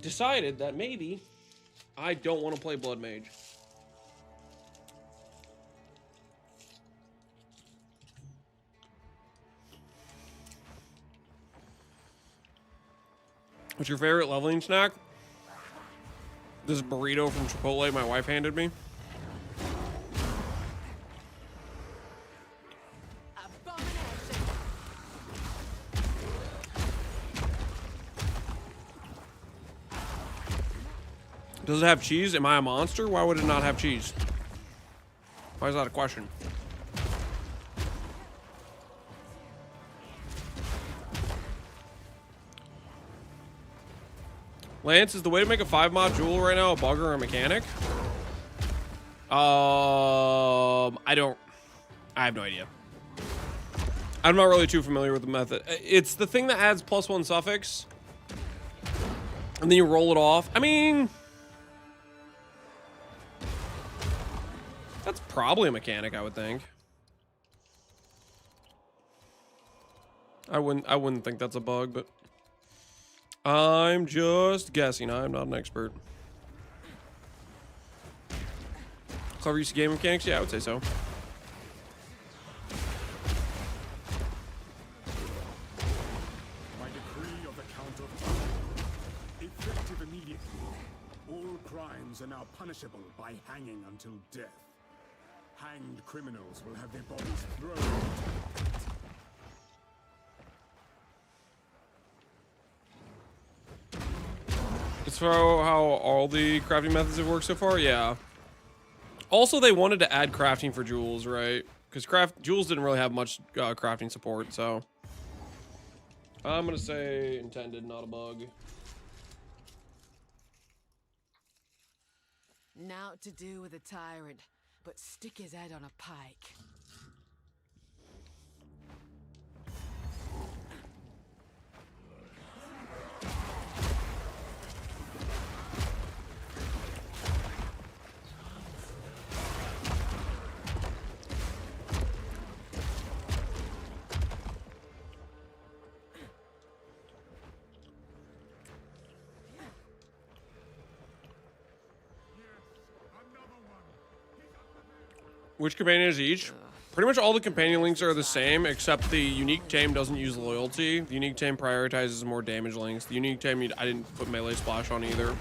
decided that maybe I don't want to play Blood Mage. What's your favorite leveling snack? This burrito from Chipotle my wife handed me. Does it have cheese? Am I a monster? Why would it not have cheese? Why is that a question? Lance, is the way to make a 5-mod jewel right now a bug or a mechanic? I have no idea. I'm not really too familiar with the method. It's the thing that adds +1 suffix. And then you roll it off. I mean, that's probably a mechanic, I would think. I wouldn't think that's a bug, but I'm just guessing. I'm not an expert. Clever use of game mechanics? Yeah, I would say so. By decree of the Count of Tyre, effective immediately, all crimes are now punishable by hanging until death. Hanged criminals will have their bodies thrown into the pit. It's for how all the crafting methods have worked so far? Yeah. Also, they wanted to add crafting for jewels, right? Because jewels didn't really have much crafting support, so I'm gonna say intended, not a bug. Naught to do with a tyrant, but stick his head on a pike. Which companion is each? Pretty much all the companion links are the same, except the unique tame doesn't use loyalty. The unique tame prioritizes more damage links. The unique tame, I didn't put melee splash on either.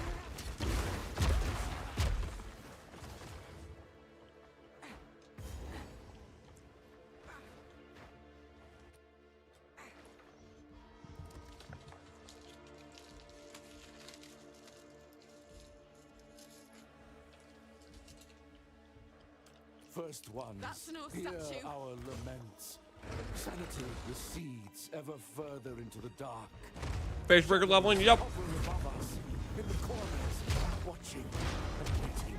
First ones, That's no hear statue. our laments. Sanity recedes ever further into the dark. Facebreaker leveling, yep. Hovering above us, in the corners, watching and waiting.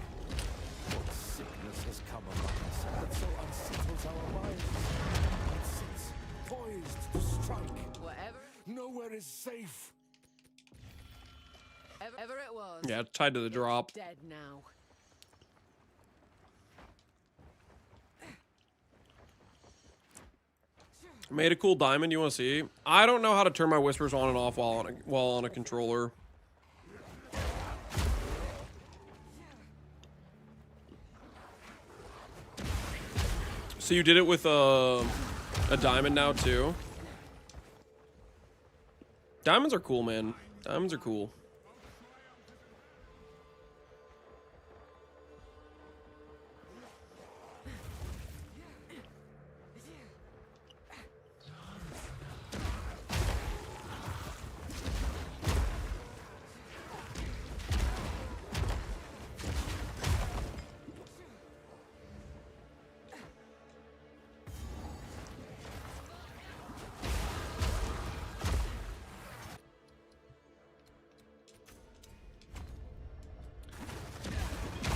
What sickness has come among us that so unsettles our minds? It sits poised to strike. Whatever, Nowhere is safe. ever it was. Yeah, it's tied to the drop. Dead now. Made a cool diamond. You want to see? I don't know how to turn my whispers on and off while on a controller. So you did it with a diamond now too? Diamonds are cool, man. Diamonds are cool.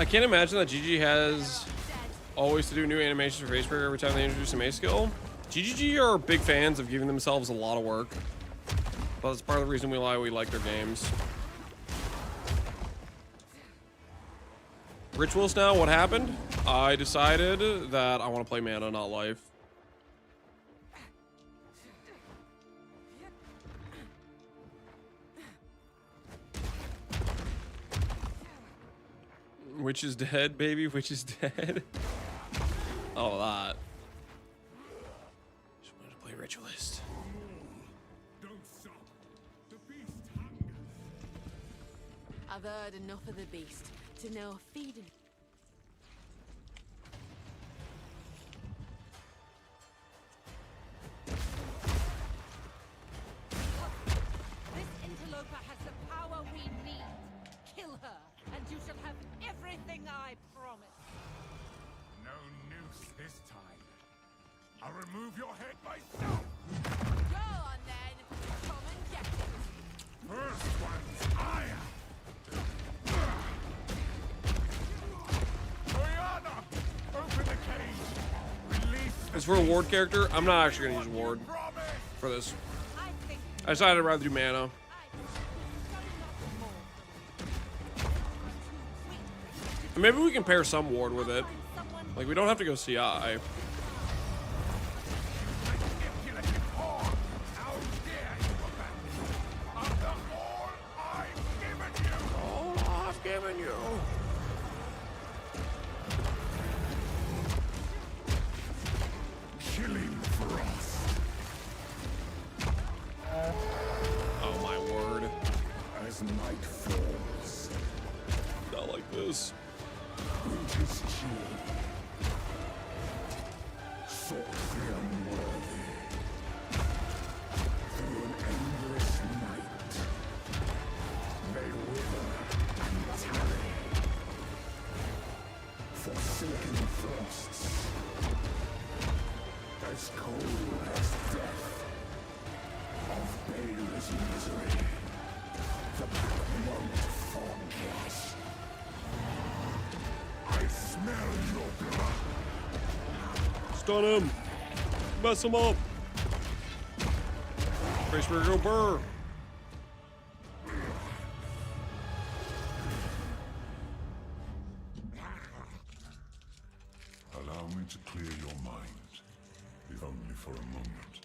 I can't imagine that GG has always to do new animations for Facebreaker every time they introduce a May skill. GGG are big fans of giving themselves a lot of work. But that's part of the reason we like their games. Rituals now, what happened? I decided that I want to play mana, not life. Witch is dead, baby. Witch is dead. Oh, that. Just wanted to play Ritualist. I've heard enough of the beast to know feeding. This interloper has the power we need. Kill her, and you shall have everything I promise. No noose this time. I'll remove your head myself. Go on then. Come and get it. First one's higher. Oriana, open the cage. Release the As for a ward character, I'm not actually going to use ward for this. I decided I'd rather do mana. Maybe we can pair some ward with it. Like, we don't have to go CI. manipulative whore. How dare you abandon me? After all I've given you. All I've given you. Killing frost. Oh my word. As night falls, Not like this. winter's chill. Sought the unworthy. Through an endless night, they wither and tarry. Forsaken frosts, as cold as death, of Bale's misery, the paramount forecast. I smell your blood. Stun him. Mess him up. Facebreaker go burr. Allow me to clear your mind, if only for a moment.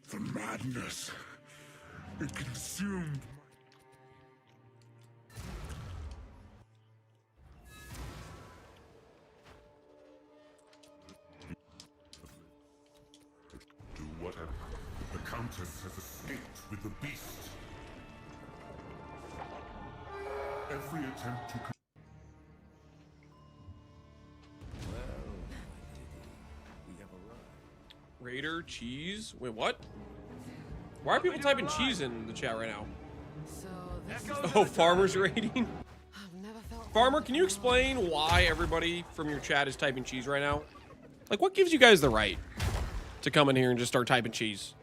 The madness, it consumed. Do whatever. The Countess has escaped with the beast. Every attempt to Raider, cheese. Wait, what? Why are people typing cheese in the chat right now? So this is Oh, farmer's raiding? I've never felt Farmer, can you explain why everybody from your chat is typing cheese right now? Like, what gives you guys the right to come in here and just start typing cheese?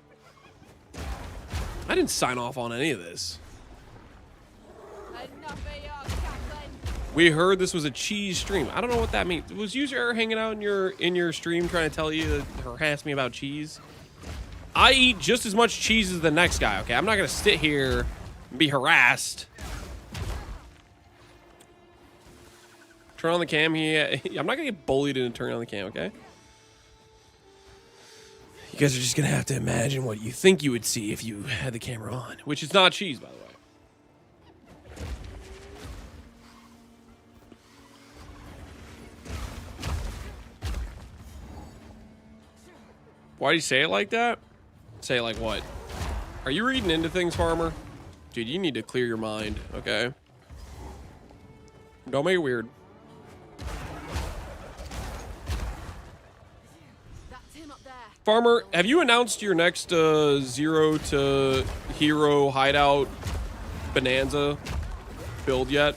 I didn't sign off on any of this. Enough of your cackling. We heard this was a cheese stream. I don't know what that means. Was user error hanging out in your stream trying to tell you to harass me about cheese? I eat just as much cheese as the next guy, okay? I'm not gonna sit here and be harassed. Turn on the cam. I'm not gonna get bullied into turning on the cam, okay? You guys are just gonna have to imagine what you think you would see if you had the camera on, which is not cheese, by the way. Why do you say it like that? Say it like what? Are you reading into things, Farmer? Dude, you need to clear your mind, okay? Don't make it weird. that's him up there. Farmer, have you announced your next Zero to Hero Hideout Bonanza build yet?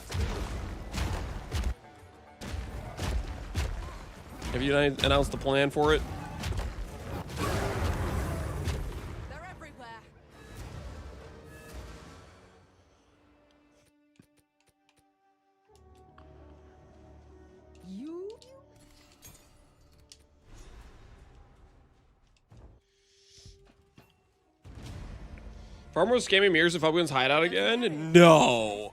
Have you announced the plan for it? They're everywhere. Farmer was scamming mirrors at Fubgun's hideout again? No.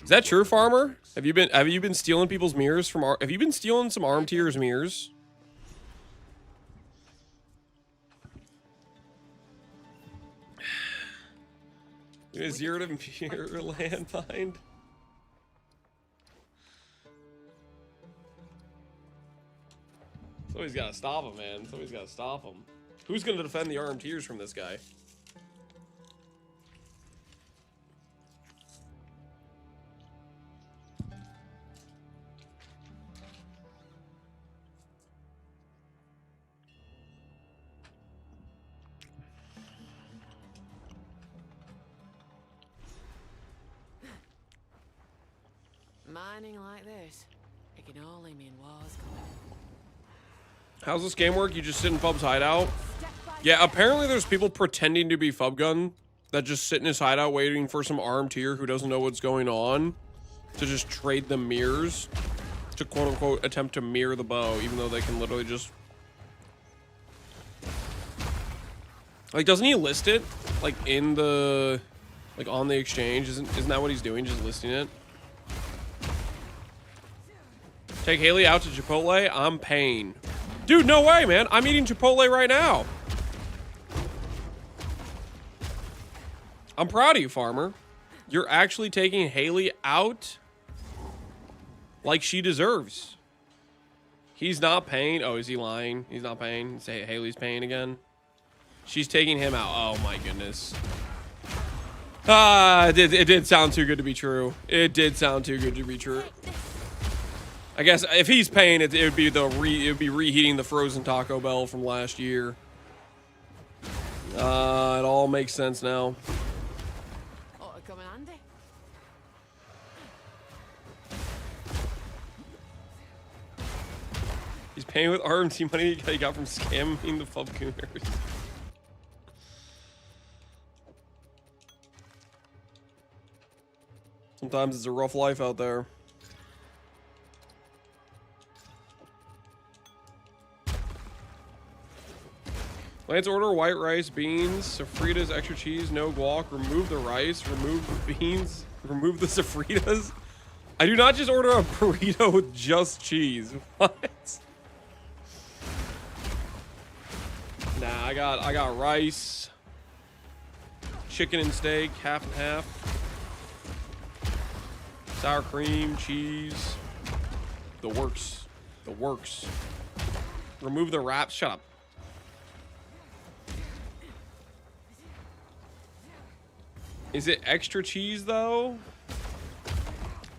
Is that true, Farmer? Have you been stealing people's mirrors from have you been stealing some Arm Tiers mirrors? You gonna zero to mirror landmine? Somebody's gotta stop him, man. Somebody's gotta stop him. Who's gonna defend the Arm Tiers from this guy? Mining like this, it can only mean war's coming. How's this game work? You just sit in Fub's hideout? Yeah, apparently there's people pretending to be Fubgun that just sit in his hideout waiting for some Arm Tier who doesn't know what's going on to just trade them mirrors to quote-unquote attempt to mirror the bow, even though they can literally just... Like, doesn't he list it? Like, in the... Like, on the exchange? Isn't that what he's doing? Just listing it? Take Haley out to Chipotle? I'm paying. Dude, no way, man. I'm eating Chipotle right now. I'm proud of you, Farmer. You're actually taking Haley out like she deserves. He's not paying. Oh, is he lying? He's not paying. Say Haley's paying again. She's taking him out. Oh, my goodness. Ah, it did sound too good to be true. It did sound too good to be true. I guess if he's paying it, it would be reheating the frozen Taco Bell from last year. It all makes sense now. Ought to come in handy. He's paying with RMT money he got from scamming the Fubgooners. Sometimes it's a rough life out there. Lance, order white rice, beans, sofritas, extra cheese, no guac, remove the rice, remove the beans, remove the sofritas. I do not just order a burrito with just cheese. What? Nah, I got rice, chicken and steak, half and half, sour cream, cheese, the works, the works. Remove the wraps. Shut up. Is it extra cheese, though?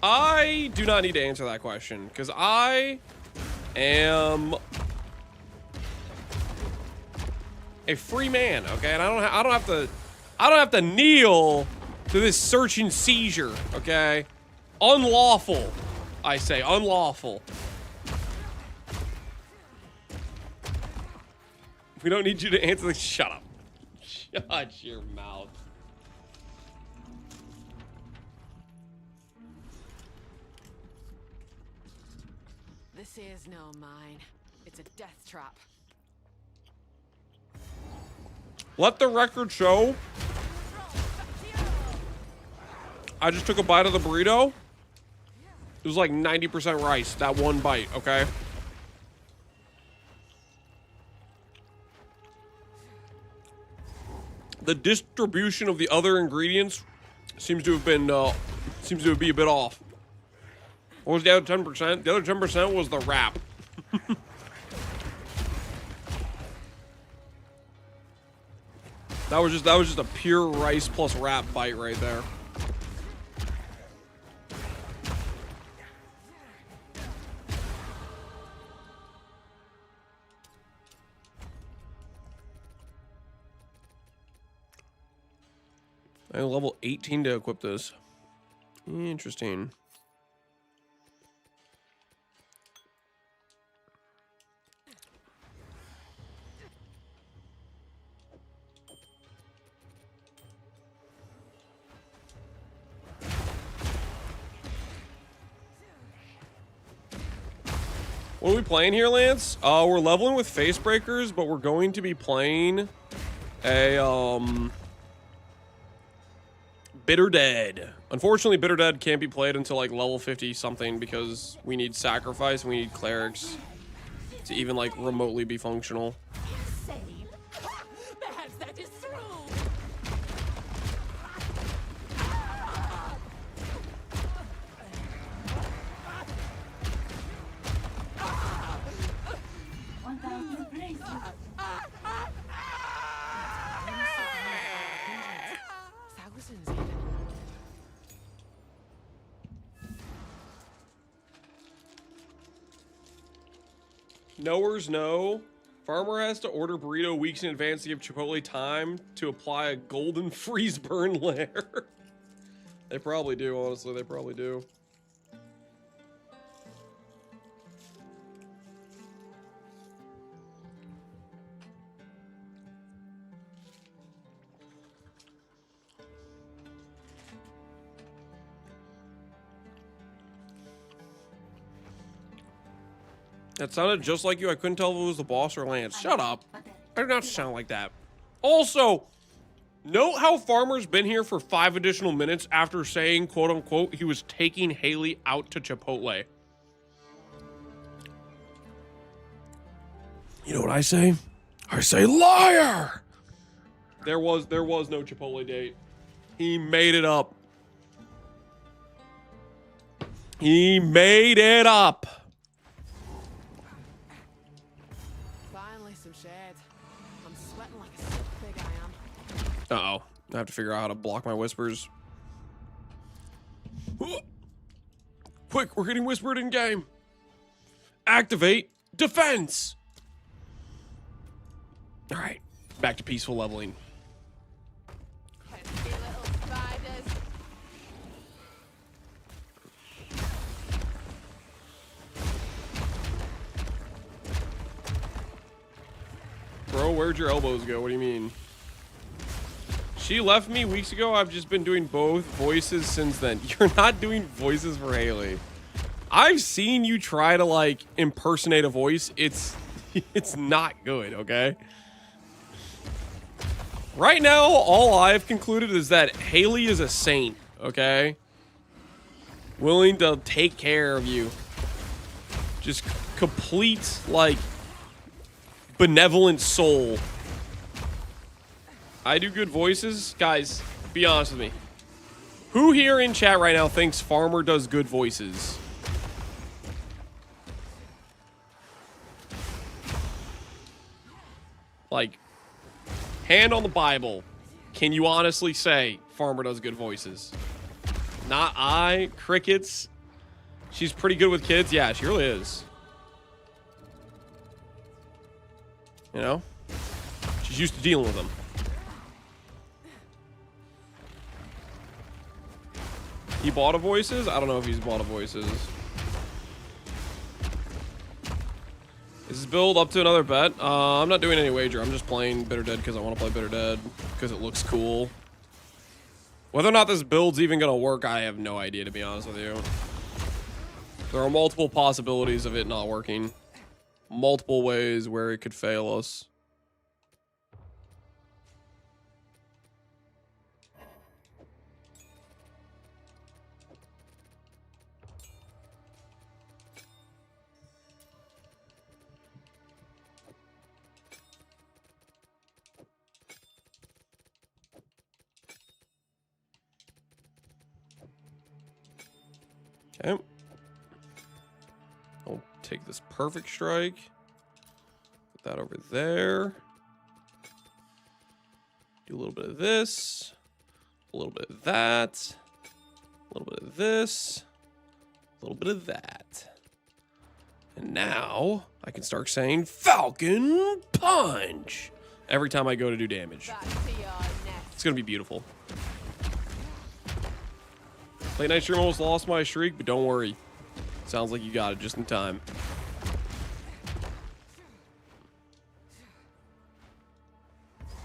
I do not need to answer that question, because I am a free man, okay? And I don't have to kneel to this search and seizure, okay? Unlawful, I say, unlawful. We don't need you to answer the... Shut up. Shut your mouth. This is no mine. It's a death trap. Let the record show. I just took a bite of the burrito. It was like 90% rice, that one bite, okay? The distribution of the other ingredients seems to be a bit off. What was the other 10%? The other 10% was the wrap. That was just a pure rice plus wrap bite right there. I have level 18 to equip this. Interesting. What are we playing here, Lance? We're leveling with Facebreakers, but we're going to be playing a Bitter Dead. Unfortunately, Bitter Dead can't be played until like level 50 something because we need sacrifice and we need clerics to even like remotely be functional. Perhaps that is true. Thousands even. Knowers know. Farmer has to order burrito weeks in advance to give Chipotle time to apply a golden freeze burn layer. They probably do, honestly. They probably do. That sounded just like you. I couldn't tell if it was the boss or Lance. Shut up. I did not sound like that. Also, note how Farmer's been here for 5 additional minutes after saying, quote unquote, he was taking Haley out to Chipotle. You know what I say? I say liar! There was no Chipotle date. He made it up. He made it up. Finally, some shade. I'm sweating like a sick pig, I am. Uh-oh. I have to figure out how to block my whispers. Quick, we're getting whispered in game. Activate defense. All right, back to peaceful leveling. Pesky little spiders. Bro, where'd your elbows go? What do you mean? She left me weeks ago. I've just been doing both voices since then. You're not doing voices for Haley. I've seen you try to like impersonate a voice. It's not good, okay? Right now, all I've concluded is that Haley is a saint, okay? Willing to take care of you. Just complete, like, benevolent soul. I do good voices. Guys, be honest with me. Who here in chat right now thinks Farmer does good voices? Like, hand on the Bible. Can you honestly say Farmer does good voices? Not I. Crickets. She's pretty good with kids. Yeah, she really is. You know? She's used to dealing with them. He bought a voices? I don't know if he's bought a voices. Is this build up to another bet? I'm not doing any wager. I'm just playing Bitter Dead because I want to play Bitter Dead because it looks cool. Whether or not this build's even going to work, I have no idea, to be honest with you. There are multiple possibilities of it not working. Multiple ways where it could fail us. Okay. I'll take this perfect strike. Put that over there. Do a little bit of this. A little bit of that. A little bit of this. A little bit of that. And now I can start saying Falcon Punch every time I go to do damage. It's going to be beautiful. Late night stream almost lost my streak, but don't worry. Sounds like you got it just in time.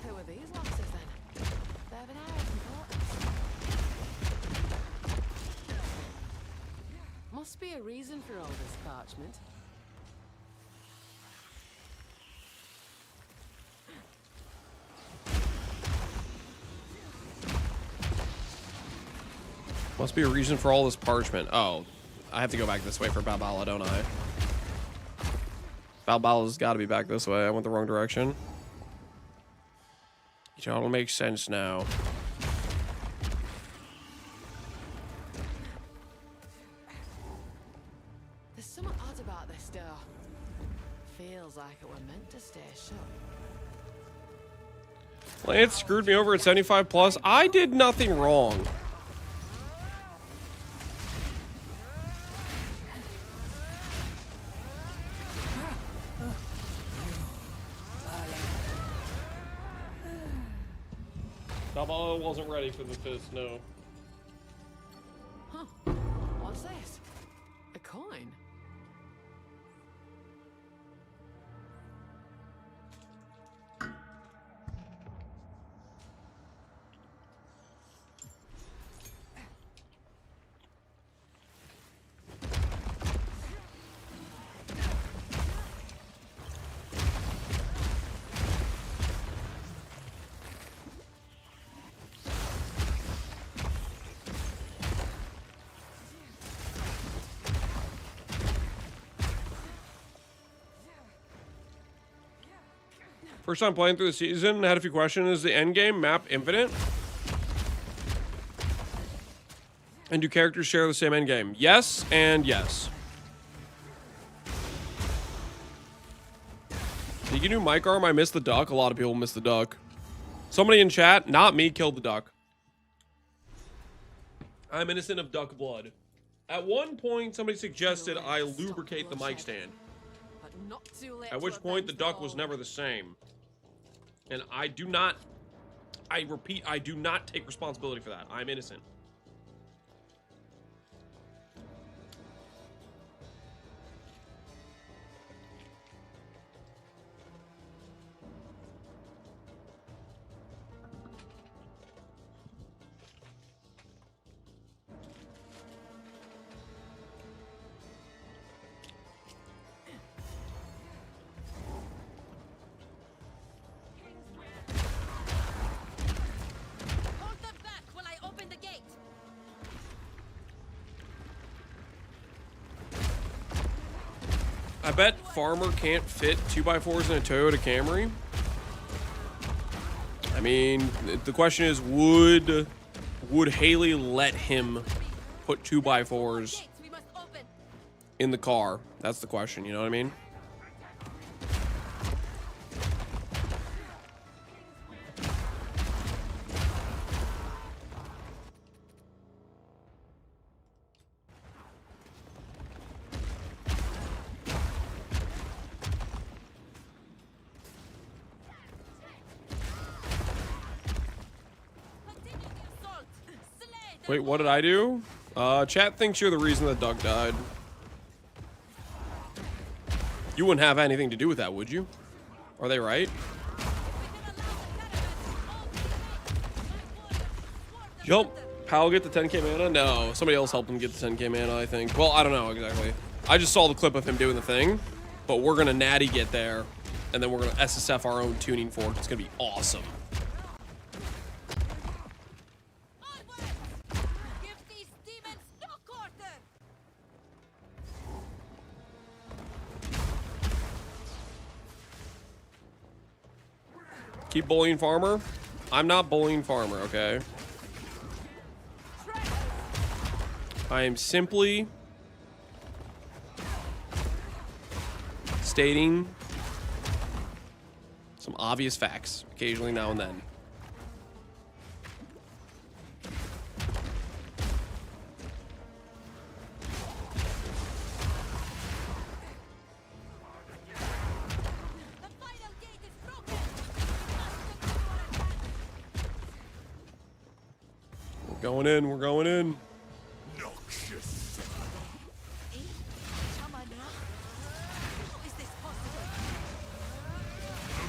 Who are these monsters then? They have an air of importance. Must be a reason for all this parchment. Must be a reason for all this parchment. Oh, I have to go back this way for Balbala, don't I? Balbala's got to be back this way. I went the wrong direction. It all makes sense now. There's something odd about this door. Feels like it were meant to stay shut. Lance screwed me over at 75 plus. I did nothing wrong. Balboa wasn't ready for the fist, no. Huh. What's this? A coin? First time playing through the season, I had a few questions. Is the end game map infinite? And do characters share the same end game? Yes and yes. Did you do mic arm? I missed the duck. A lot of people missed the duck. Somebody in chat, not me, killed the duck. I'm innocent of duck blood. At one point, somebody suggested I lubricate the mic stand. But not too late. At which point, the duck was never the same. And I do not, I repeat, I do not take responsibility for that. I'm innocent. I bet Farmer can't fit 2x4s in a Toyota Camry. I mean, the question is, would Haley let him put 2x4s in the car? That's the question, you know what I mean? Wait, what did I do? Chat thinks you're the reason the duck died. You wouldn't have anything to do with that, would you? Are they right? Yup. Powell get the 10k mana? No, somebody else helped him get the 10k mana, I think. Well, I don't know exactly. I just saw the clip of him doing the thing, but we're gonna natty get there, and then we're gonna SSF our own tuning fork. It's gonna be awesome. Keep bullying Farmer? I'm not bullying Farmer, okay? I am simply stating some obvious facts, occasionally now and then. Going in, we're going in. Noxious. The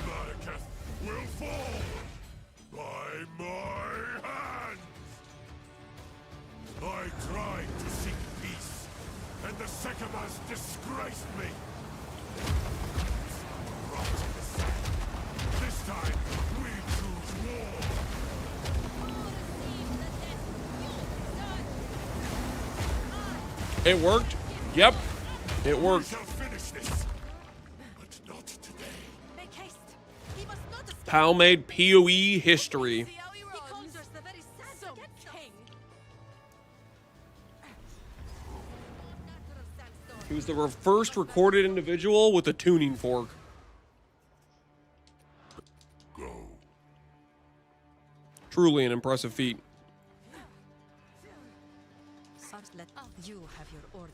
Mariketh will fall by my hand. I tried to seek peace, and the Sekemas disgraced me. Right in the sand. This time, we choose war. It worked. Yep. It worked. Make haste. He must not escape. Pal made PoE history. See how he conjures the very sense of king. He was the first recorded individual with a tuning fork. Truly an impressive feat. Let you have your orders.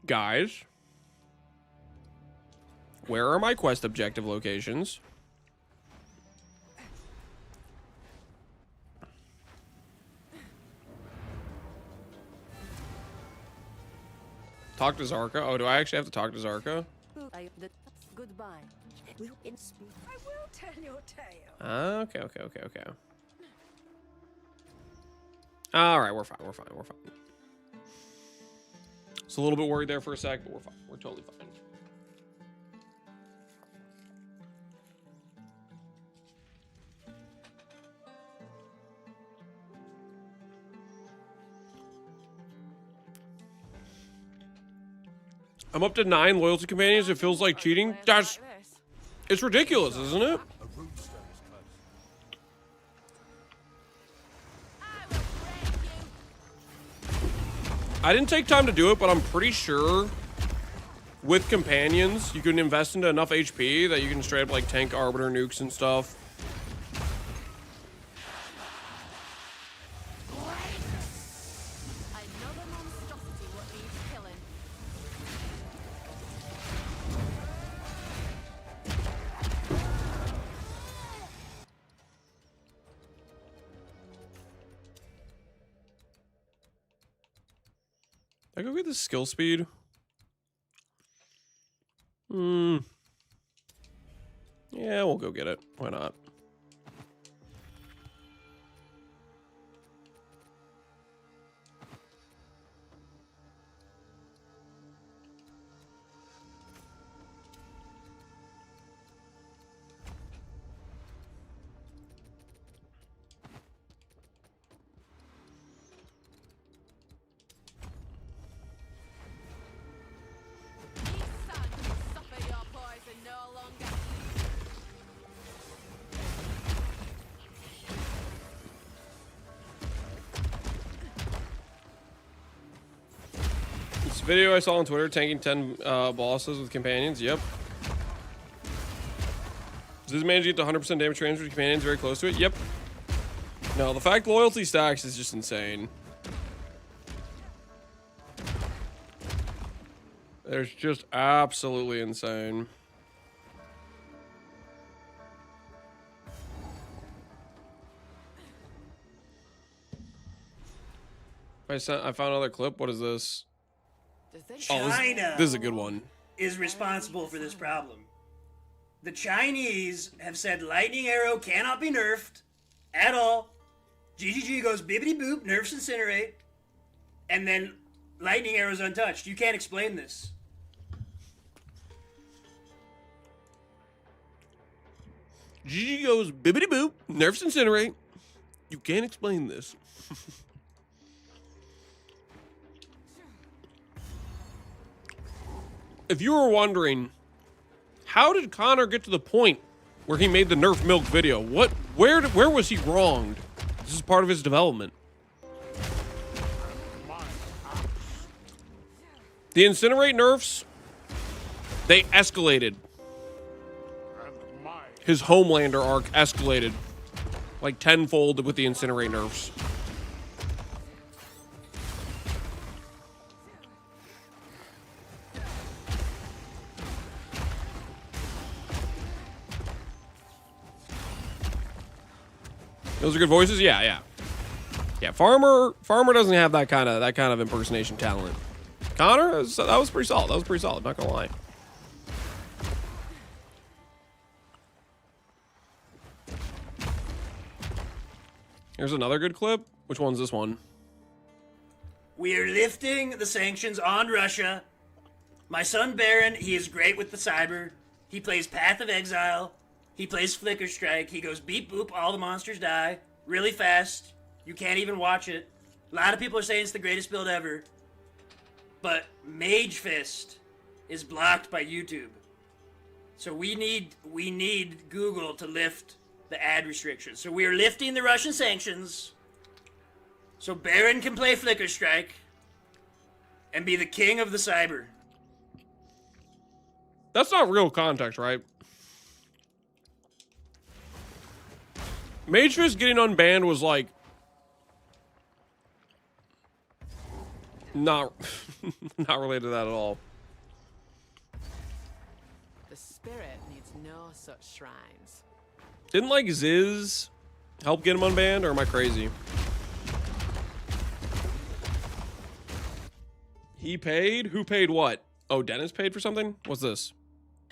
Guys, where are my quest objective locations? Talk to Zarka. Oh, do I actually have to talk to Zarka? Goodbye. I will tell your tale. Okay. All right, we're fine. It's a little bit worried there for a sec, but we're fine. We're totally fine. I'm up to 9 loyalty companions. It feels like cheating. It's ridiculous, isn't it? I didn't take time to do it, but I'm pretty sure with companions, you can invest into enough HP that you can straight up like tank Arbiter nukes and stuff. Another monstrosity what needs killing. I go get the skill speed. Yeah, we'll go get it. Why not? Suffer your poison no longer. This video I saw on Twitter, tanking 10 bosses with companions. Yep. Does this manage to get to 100% damage transfer to companions very close to it? Yep. No, the fact loyalty stacks is just insane. There's just absolutely insane. I found another clip. What is this? China This is a good one. is responsible for this problem. The Chinese have said lightning arrow cannot be nerfed at all. GGG goes bibbity boop, nerfs incinerate, and then lightning arrow's untouched. You can't explain this. GG goes bibbity boop, nerfs incinerate. You can't explain this. If you were wondering, how did Connor get to the point where he made the Nerf Milk video? Where was he wronged? This is part of his development. The incinerate nerfs, they escalated. His Homelander arc escalated like tenfold with the incinerate nerfs. Those are good voices. Yeah. Farmer doesn't have that kind of impersonation talent. Connor, that was pretty solid. Not gonna lie. Here's another good clip. Which one's this one? We are lifting the sanctions on Russia. My son Baron, he is great with the cyber. He plays Path of Exile. He plays Flicker Strike. He goes beep boop, all the monsters die. Really fast. You can't even watch it. A lot of people are saying it's the greatest build ever. But Mage Fist is blocked by YouTube. So we need Google to lift the ad restrictions. So we are lifting the Russian sanctions. So Baron can play Flicker Strike and be the king of the cyber. That's not real context, right? Mage Fist getting unbanned was like not not related to that at all. The spirit needs no such shrines. Didn't like Ziz help get him unbanned, or am I crazy? He paid? Who paid what? Oh, Dennis paid for something? What's this?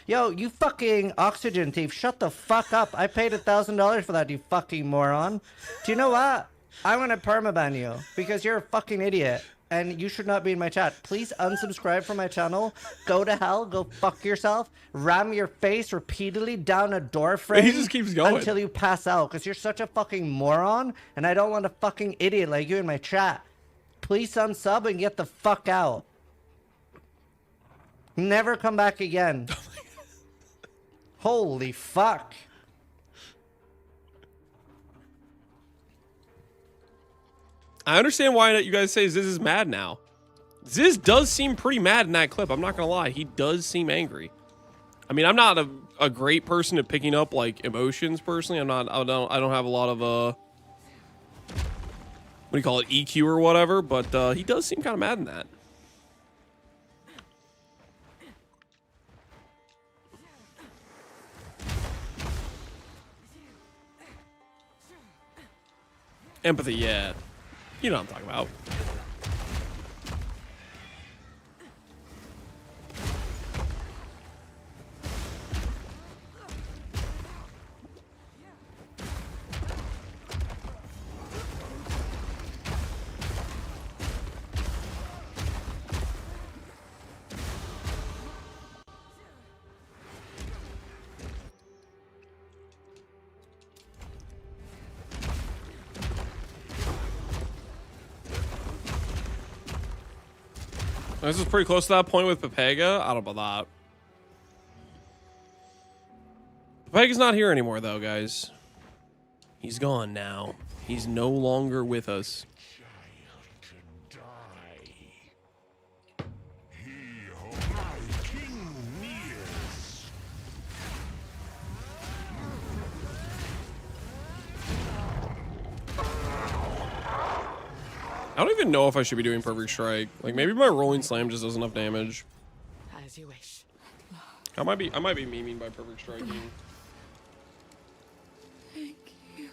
Yo, you fucking oxygen thief, shut the fuck up. I paid $1,000 for that, you fucking moron. Do you know what? I'm gonna permaban you because you're a fucking idiot and you should not be in my chat. Please unsubscribe from my channel. Go to hell, go fuck yourself, ram your face repeatedly down a door frame. He just keeps going until you pass out because you're such a fucking moron and I don't want a fucking idiot like you in my chat. Please unsub and get the fuck out. Never come back again. Holy fuck. I understand why you guys say Ziz is mad now. Ziz does seem pretty mad in that clip. I'm not gonna lie. He does seem angry. I mean, I'm not a great person at picking up like emotions personally. I don't have a lot of what do you call it, EQ or whatever, but he does seem kind of mad in that. Empathy, yeah. You know what I'm talking about. This is pretty close to that point with Pepega. I don't know about that. Pepega's not here anymore, though, guys. He's gone now. He's no longer with us. I don't even know if I should be doing Perfect Strike. Like, maybe my Rolling Slam just does enough damage. As you wish. I might be memeing by Perfect Striking. Thank you.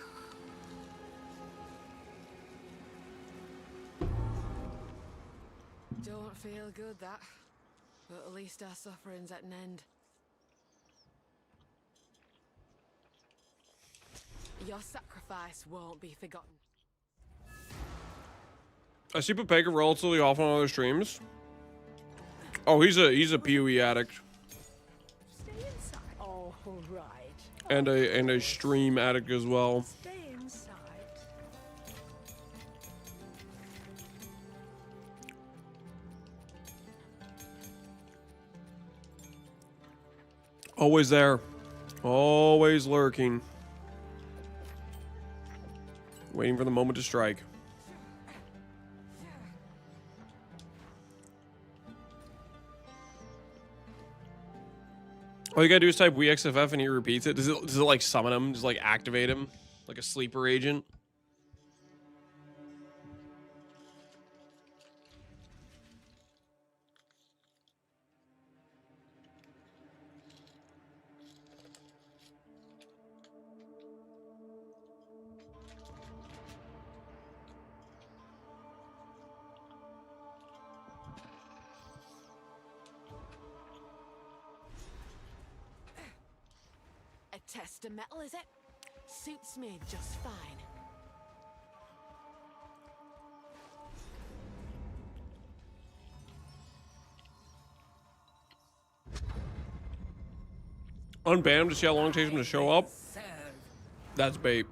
Don't feel good, that. But at least our suffering's at an end. Your sacrifice won't be forgotten. I see Pepega relatively often on other streams. Oh, he's a PoE addict. Stay inside. All right. And a stream addict as well. Stay inside. Always there. Always lurking. Waiting for the moment to strike. All you gotta do is type WeXFF and he repeats it. Does it like summon him? Just like activate him? Like a sleeper agent? A test of metal, is it? Suits me just fine. Unban him to see how long it takes him to show up. That's bait.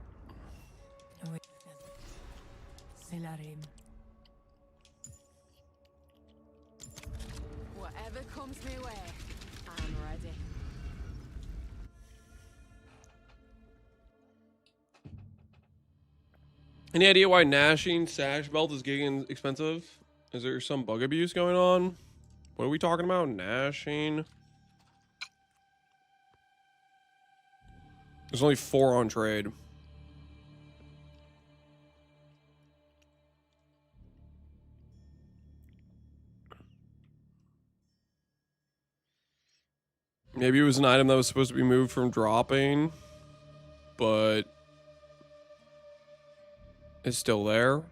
Whatever comes my way, I'm ready. Any idea why Nashing Sash Belt is getting expensive? Is there some bug abuse going on? What are we talking about? Nashing. There's only 4 on trade. Maybe it was an item that was supposed to be moved from dropping, but it's still there. I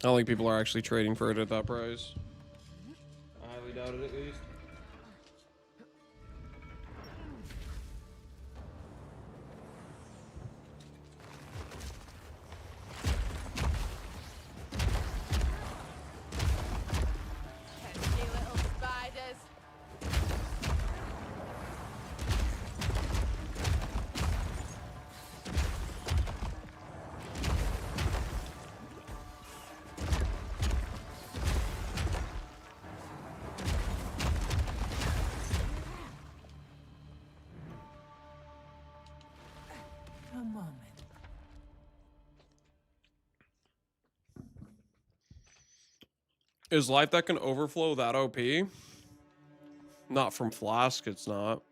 don't think people are actually trading for it at that price. I highly doubt it, at least. Pesky little spiders. A moment. Is life that can overflow that OP? Not from Flask, it's not.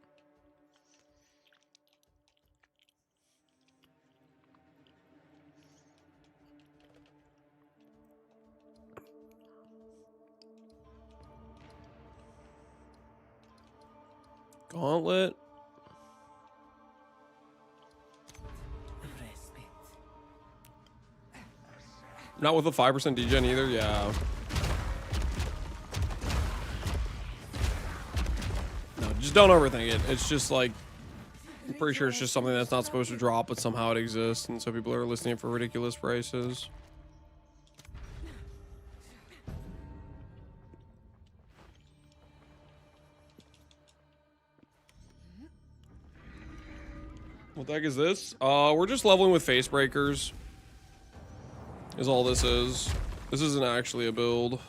Gauntlet? Not with a 5% degen either, yeah. No, just don't overthink it. It's just like, I'm pretty sure it's just something that's not supposed to drop, but somehow it exists, and so people are listing it for ridiculous prices. What the heck is this? We're just leveling with face breakers. Is all this is. This isn't actually a build.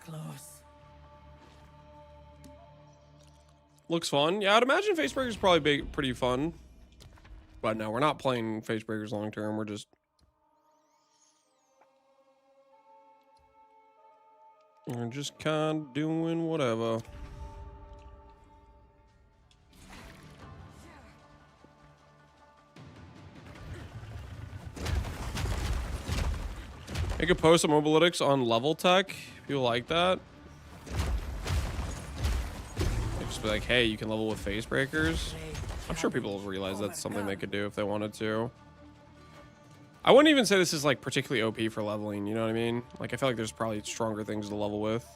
Close. Looks fun. Yeah, I'd imagine Facebreakers is probably pretty fun. But no, we're not playing Facebreakers long term. We're just kind of doing whatever. Make a post on Mobalytics on Level Tech. People like that. Just be like, hey, you can level with face breakers. I'm sure people will realize that's something they could do if they wanted to. I wouldn't even say this is like particularly OP for leveling, you know what I mean? Like, I feel like there's probably stronger things to level with.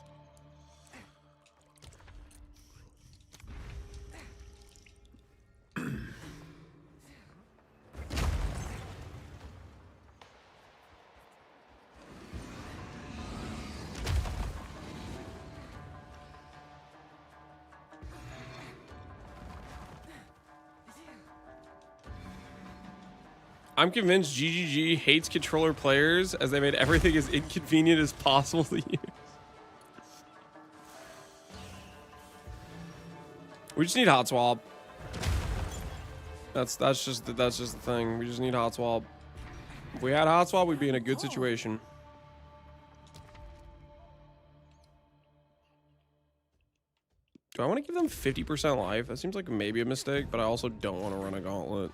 I'm convinced GGG hates controller players as they made everything as inconvenient as possible to use. We just need hot swap. That's just the thing. We just need hot swap. If we had hot swap, we'd be in a good situation. Do I want to give them 50% life? That seems like maybe a mistake, but I also don't want to run a gauntlet.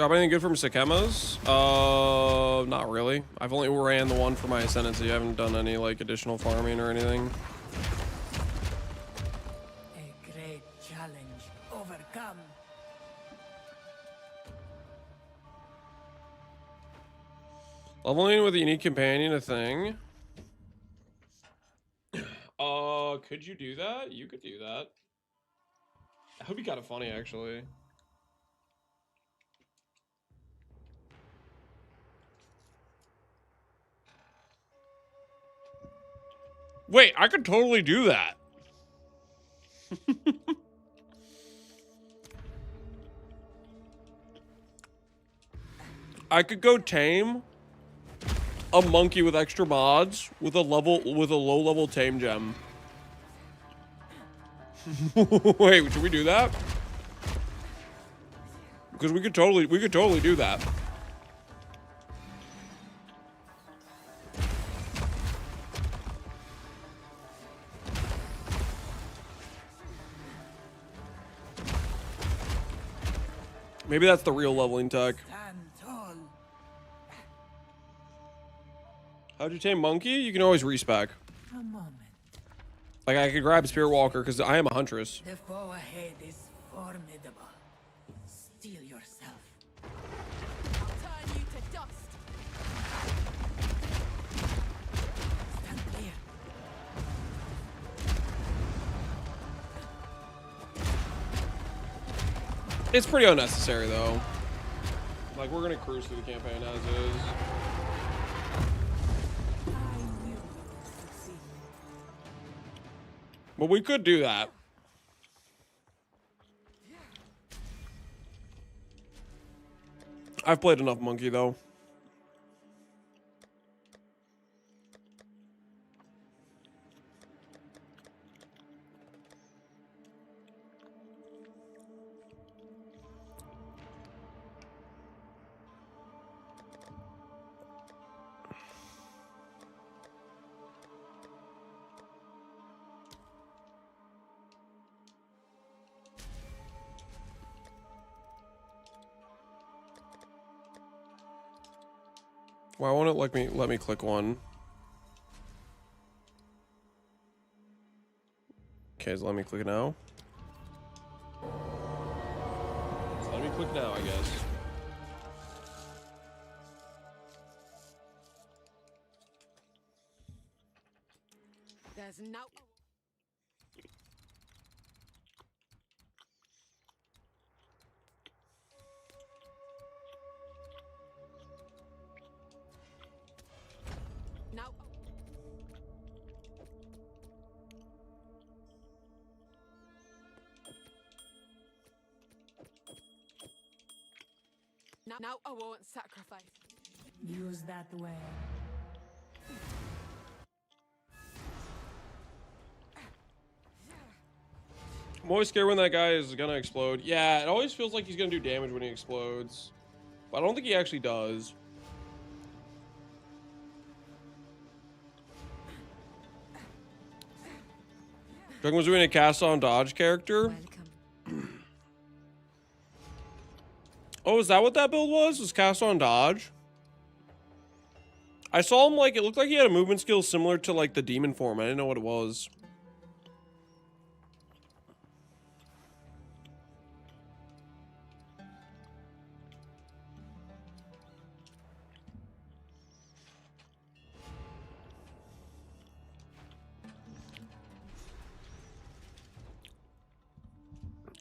Got anything good from Sakema's? Not really. I've only ran the one for my Ascendancy. I haven't done any like additional farming or anything. A great challenge overcome. Leveling with a unique companion, a thing. Could you do that? You could do that. That would be kind of funny, actually. Wait, I could totally do that. I could go tame a monkey with extra mods with a low level tame gem. Wait, should we do that? Because we could totally do that. Maybe that's the real leveling tech. How'd you tame monkey? You can always respec. A moment. Like I could grab Spirit Walker because I am a huntress. The foe ahead is formidable. Steel yourself. I'll turn you to dust. Stand clear. It's pretty unnecessary though. Like we're gonna cruise through the campaign as is. But we could do that. I've played enough monkey though. Why won't it let me click one? Okay, so let me click it now. So let me click now, I guess. There's no... No, I won't sacrifice. Use that way. I'm always scared when that guy is gonna explode. Yeah, it always feels like he's gonna do damage when he explodes. But I don't think he actually does. Dragon was doing a cast on dodge character. Oh, is that what that build was? Was cast on dodge? I saw him like, it looked like he had a movement skill similar to like the demon form. I didn't know what it was.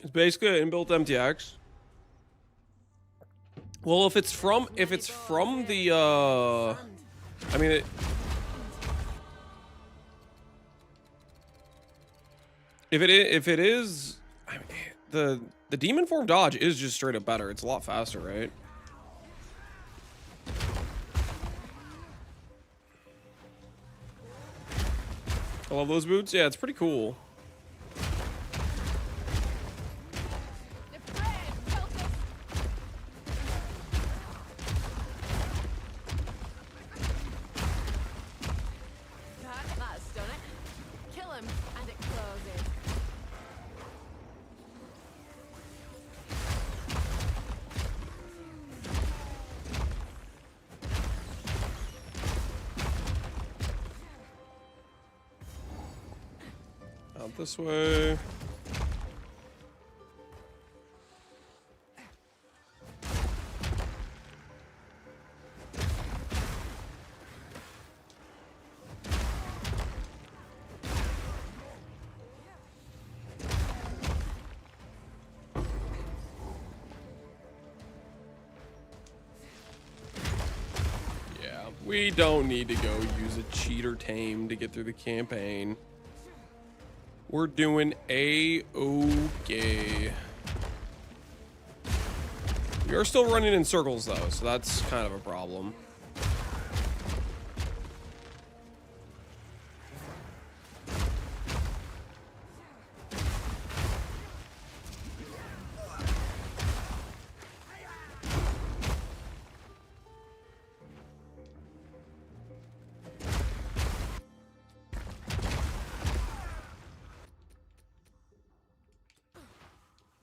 It's basically an inbuilt MTX. Well, if it's from the I mean if it is I mean, the demon form dodge is just straight up better. It's a lot faster, right? I love those boots. Yeah, it's pretty cool. Not this way. We don't need to go use a cheater tame to get through the campaign. We're doing A-okay. We are still running in circles though, so that's kind of a problem.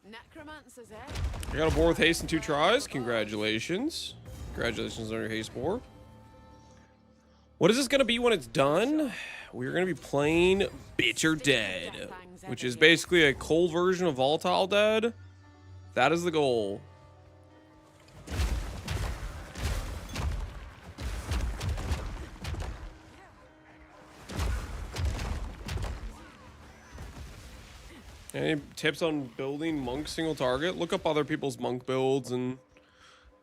Necromancer's it. I got a boar with haste in 2 tries. Congratulations. Congratulations on your haste boar. What is this going to be when it's done? We're going to be playing Bitter Dead, which is basically a cold version of Volatile Dead. That is the goal. Any tips on building monk single target? Look up other people's monk builds and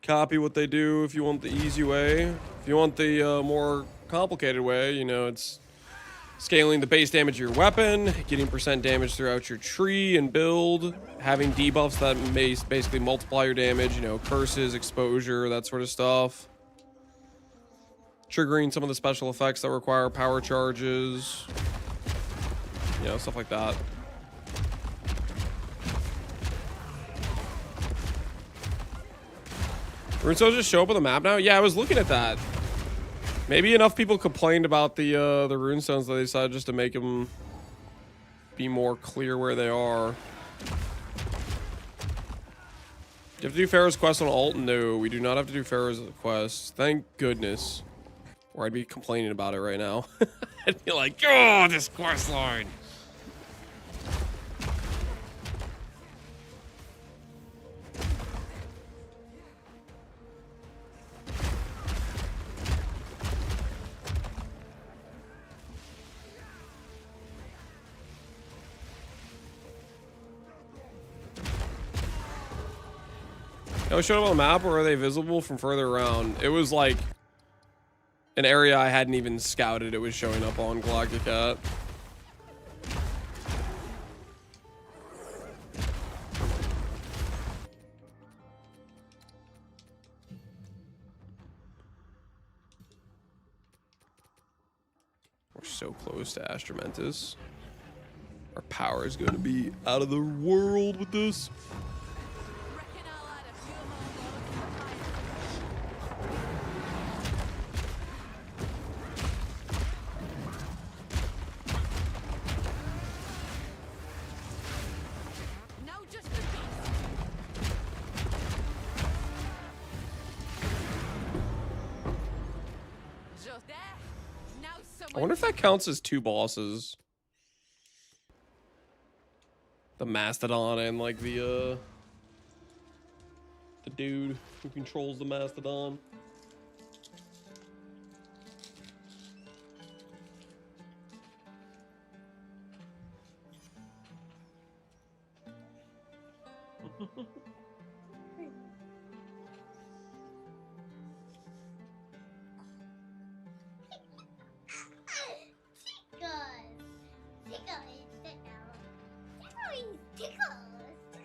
copy what they do if you want the easy way. If you want the more complicated way, you know, it's scaling the base damage of your weapon, getting % damage throughout your tree and build, having debuffs that may basically multiply your damage, you know, curses, exposure, that sort of stuff. Triggering some of the special effects that require power charges, you know, stuff like that. Runestones just show up on the map now? Yeah, I was looking at that. Maybe enough people complained about the runestones that they decided just to make them be more clear where they are. Do you have to do Pharaoh's quest on alt? No, we do not have to do Pharaoh's quest. Thank goodness. Or I'd be complaining about it right now. I'd be like, oh, this quest line. I was showing up on the map, or are they visible from further around? It was like an area I hadn't even scouted. It was showing up on Galactic Cat. We're so close to Astromentus. Our power is going to be out of the world with this. I wonder if that counts as 2 bosses. The Mastodon and like the dude who controls the Mastodon.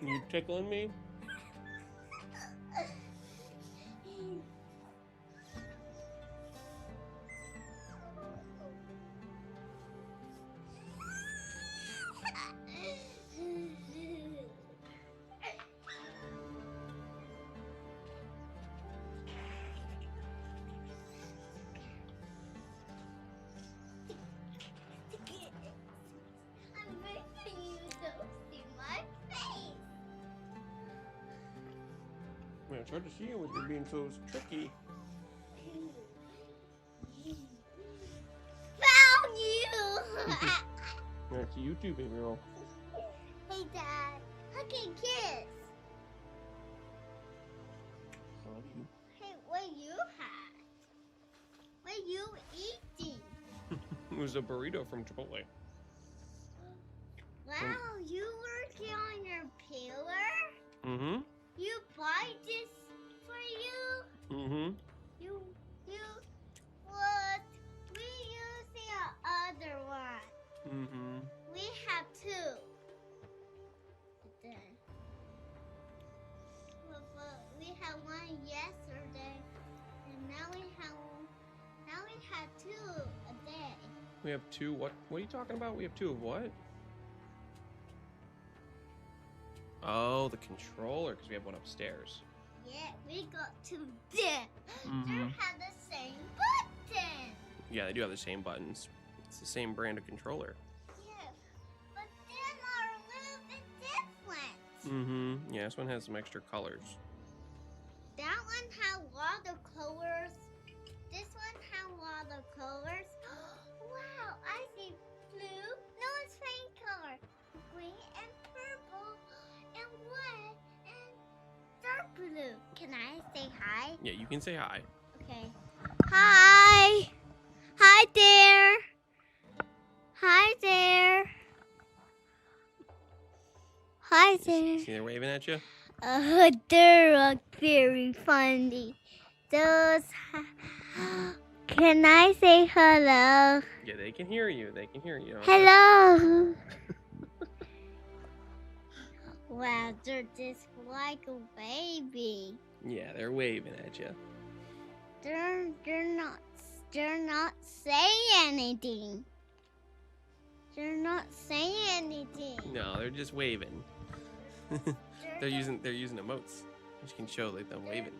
You tickling me? It's hard to see you when you're being so tricky. Found you! Here. Watch YouTube, baby girl. Hey, Dad. Hug and kiss. Hey, what you had? What you eating? It was a burrito from Chipotle. Wow, you working on your pillar? Mm-hmm. You buy this for you? Mm-hmm. You what? We use the other one. Mm-hmm. We have two. We had one yesterday, and now we have two a day. We have two. What are you talking about? We have two of what? Oh, the controller, because we have one upstairs. Yeah, we got two there. They have the same button. Yeah, they do have the same buttons. It's the same brand of controller. Yeah, but them are a little bit different. Mm-hmm. Yeah, this one has some extra colors. That one had watercolors. This one had watercolors. Wow, I see blue. No, it's faint color. Green and purple and white and dark blue. Can I say hi? Yeah, you can say hi. Okay. Hi. Hi there. Hi there. Hi there. See they're waving at you? They're very funny. Those. Can I say hello? Yeah, they can hear you. They can hear you. Hello. Wow, they're just like a baby. Yeah, they're waving at you. They're not saying anything. They're not saying anything. No, they're just waving. they're using emotes, which can show like them waving.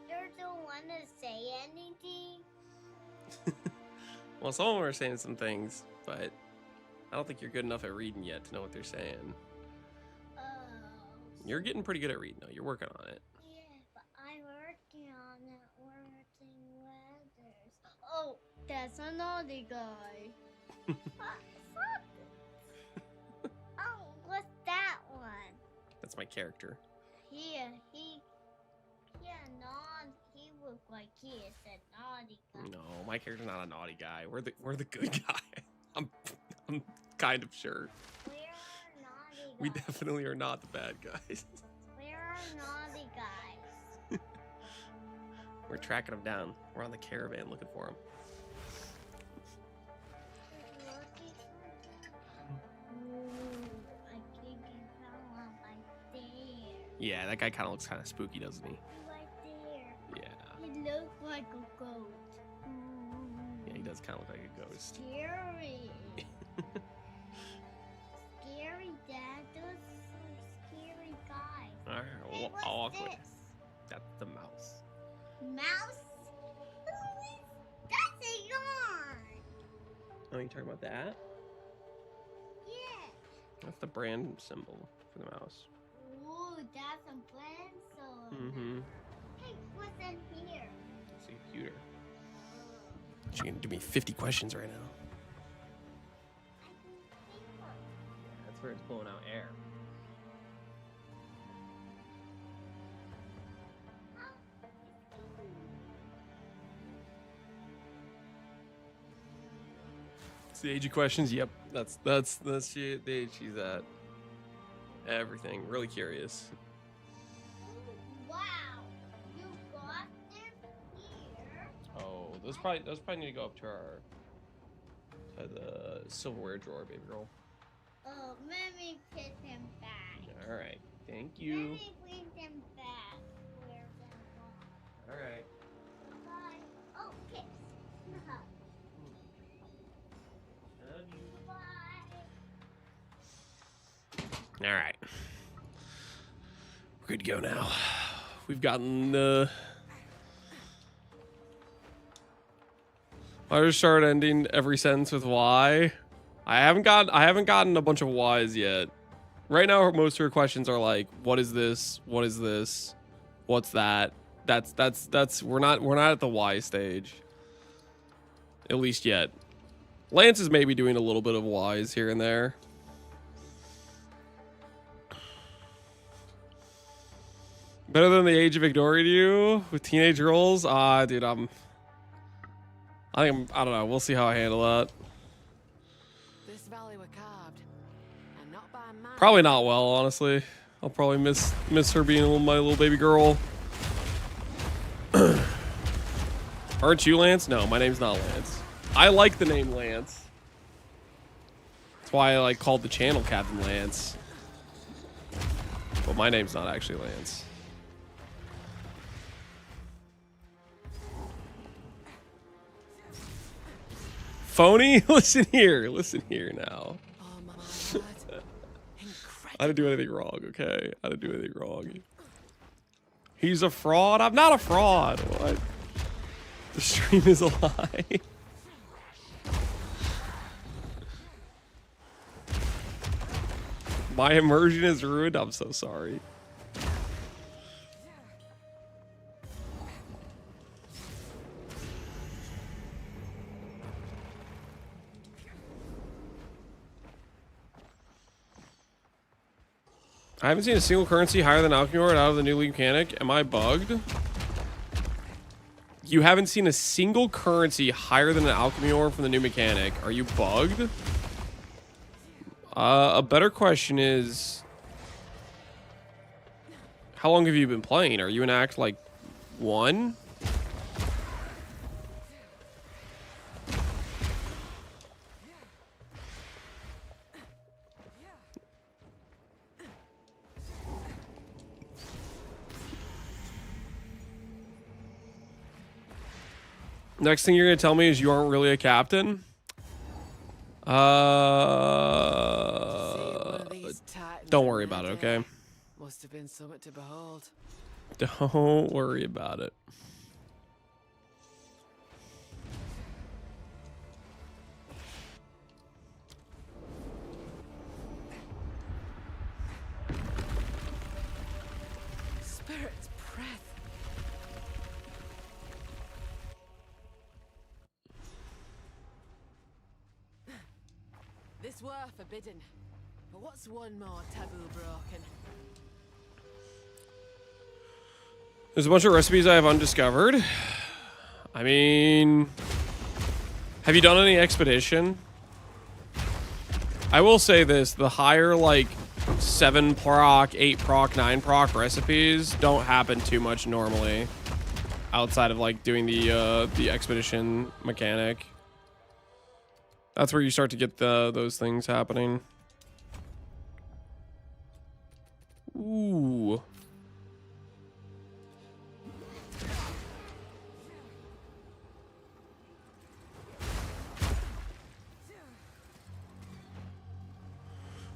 They don't want to say anything. Well, some of them are saying some things, but I don't think you're good enough at reading yet to know what they're saying. You're getting pretty good at reading, though. You're working on it. Yeah, but I'm working on it. Working weathers. Oh, that's a naughty guy. Oh, what's that one? That's my character. He looked like he is a naughty guy. No, my character's not a naughty guy. We're the good guy. I'm kind of sure. Naughty guys. We definitely are not the bad guys. Where are naughty guys? We're tracking them down. We're on the caravan looking for them. I think he fell on right there. Yeah, that guy kind of looks kind of spooky, doesn't he? Right there. Yeah. He looks like a goat. Yeah, he does kind of look like a ghost. Scary. Scary, Dad. Those are scary guys. All right, Hey, well, what's awkward. this? That's the mouse. Mouse? That's a yarn. Oh, you talking about that? Yeah. That's the brand symbol for the mouse. Ooh, that's a pencil. Mm-hmm. Hey, what's in here? It's a computer. She's gonna do me 50 questions right now. That's where it's blowing out air. It's the age of questions. Yep, that's the age she's at. Everything. Really curious. Wow, you got them here. Oh, those probably need to go up to the silverware drawer, baby girl. Oh, let me put them back. All right. Thank Let you. me bring them back where they belong. All right. Bye. Oh, kiss. Bye. All right. We're good to go now. We've gotten I just start ending every sentence with Y. I haven't gotten a bunch of Y's yet. Right now, most of her questions are like, "What is this? What is this? What's that?" That's we're not at the Y stage. At least yet. Lance is maybe doing a little bit of Y's here and there. Better than the Age of Ignoring You with teenage girls? Dude, I don't know. We'll see how I handle that. This valley were carved, and not by man. Probably not well, honestly. I'll probably miss her being my little baby girl. Aren't you Lance? No, my name's not Lance. I like the name Lance. That's why I called the channel Captain Lance. But my name's not actually Lance. Phony? Listen here now. I didn't do anything wrong, okay? I didn't do anything wrong. He's a fraud? I'm not a fraud. What? The stream is a lie. My immersion is ruined? I'm so sorry. I haven't seen a single currency higher than Alchemor out of the new league mechanic. Am I bugged? You haven't seen a single currency higher than an Alchemor from the new mechanic. Are you bugged? A better question is, how long have you been playing? Are you in Act, 1? Next thing you're gonna tell me is you aren't really a captain? Don't worry about it, okay? Must have been something to behold. Don't worry about it. Spirit's breath. This were forbidden. But what's one more taboo broken? There's a bunch of recipes I have undiscovered. I mean, have you done any expedition? I will say this, the higher 7 proc, 8 proc, 9 proc recipes don't happen too much normally. Outside of doing the expedition mechanic. That's where you start to get those things happening. Ooh.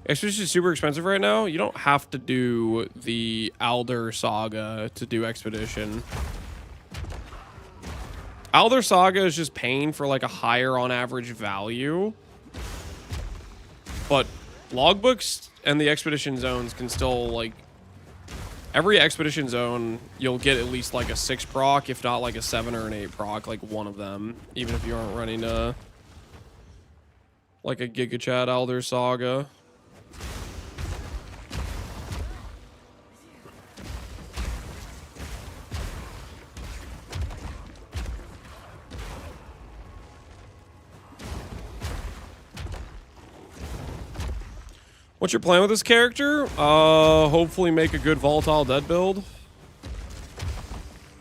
Expedition is super expensive right now. You don't have to do the Alder Saga to do Expedition. Alder Saga is just paying for a higher on average value. But logbooks and the expedition zones can still every expedition zone you'll get at least a 6 proc, if not a 7 or an 8 proc, one of them, even if you aren't running a Giga Chad Alder Saga. What's your plan with this character? Hopefully make a good volatile dead build.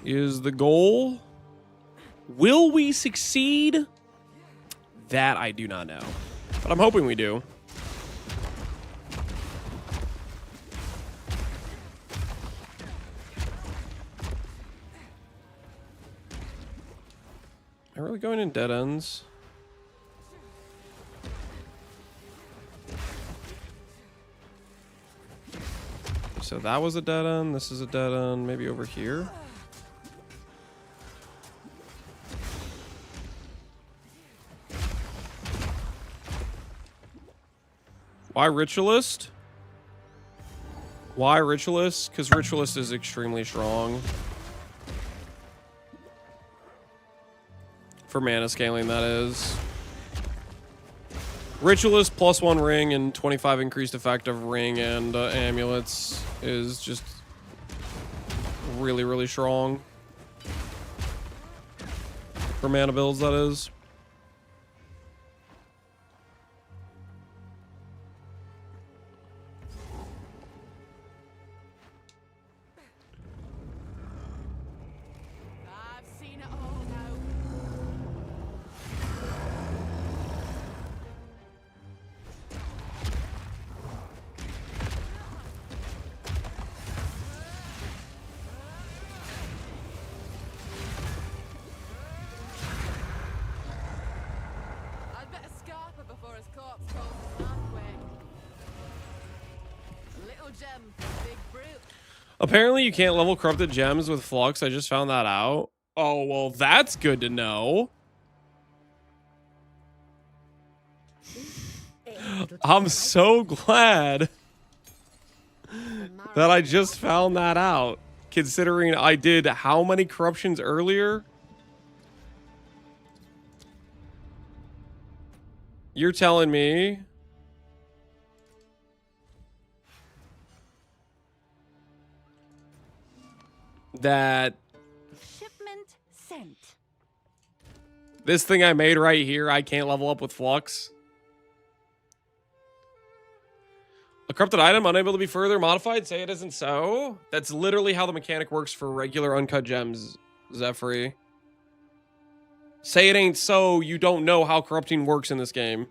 Is the goal. Will we succeed? That I do not know. But I'm hoping we do. Am I really going in dead ends? So that was a dead end. This is a dead end. Maybe over here. Why Ritualist? Why Ritualist? Because Ritualist is extremely strong. For mana scaling, that is. Ritualist +1 ring and 25 increased effect of ring and amulets is just really, really strong. For mana builds, that is. I've seen it all now. I'd better scarp her before his corpse falls his pathway. Little gem, big brute. Apparently, you can't level corrupted gems with Flux. I just found that out. Oh, well, that's good to know. I'm so glad that I just found that out, considering I did how many corruptions earlier? You're telling me that Shipment sent. this thing I made right here, I can't level up with Flux? A corrupted item unable to be further modified? Say it isn't so? That's literally how the mechanic works for regular uncut gems, Zephyr. Say it ain't so, you don't know how corrupting works in this game.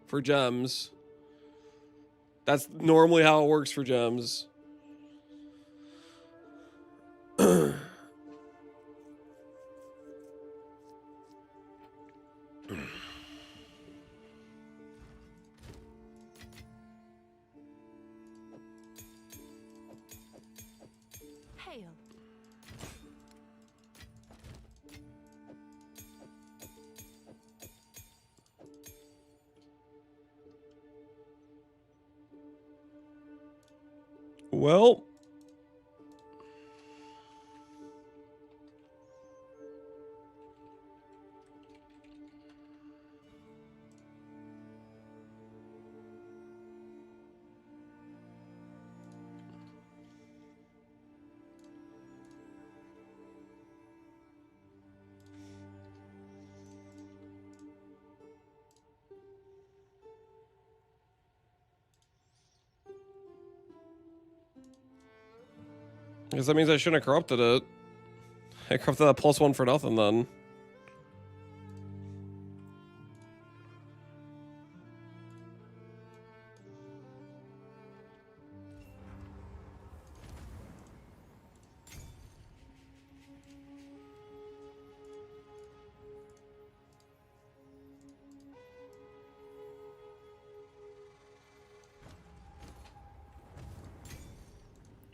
For gems. That's normally how it works for gems. Hail. Well. I guess that means I shouldn't have corrupted it. I corrupted that +1 for nothing then.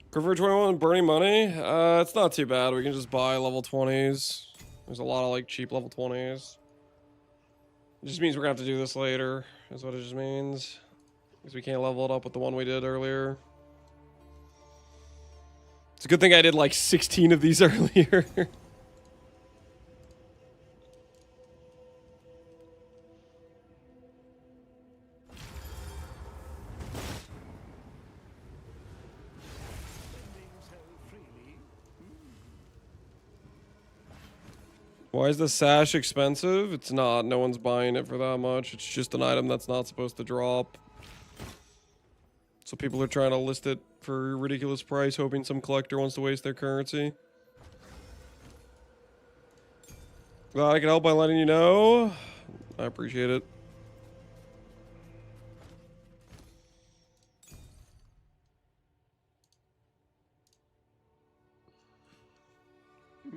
Prefer 21 burning money? It's not too bad. We can just buy level 20s. There's a lot of like cheap level 20s. It just means we're gonna have to do this later, is what it just means. Because we can't level it up with the one we did earlier. It's a good thing I did like 16 of these earlier. Why is the sash expensive? It's not. No one's buying it for that much. It's just an item that's not supposed to drop. So people are trying to list it for a ridiculous price, hoping some collector wants to waste their currency. Glad I can help by letting you know. I appreciate it.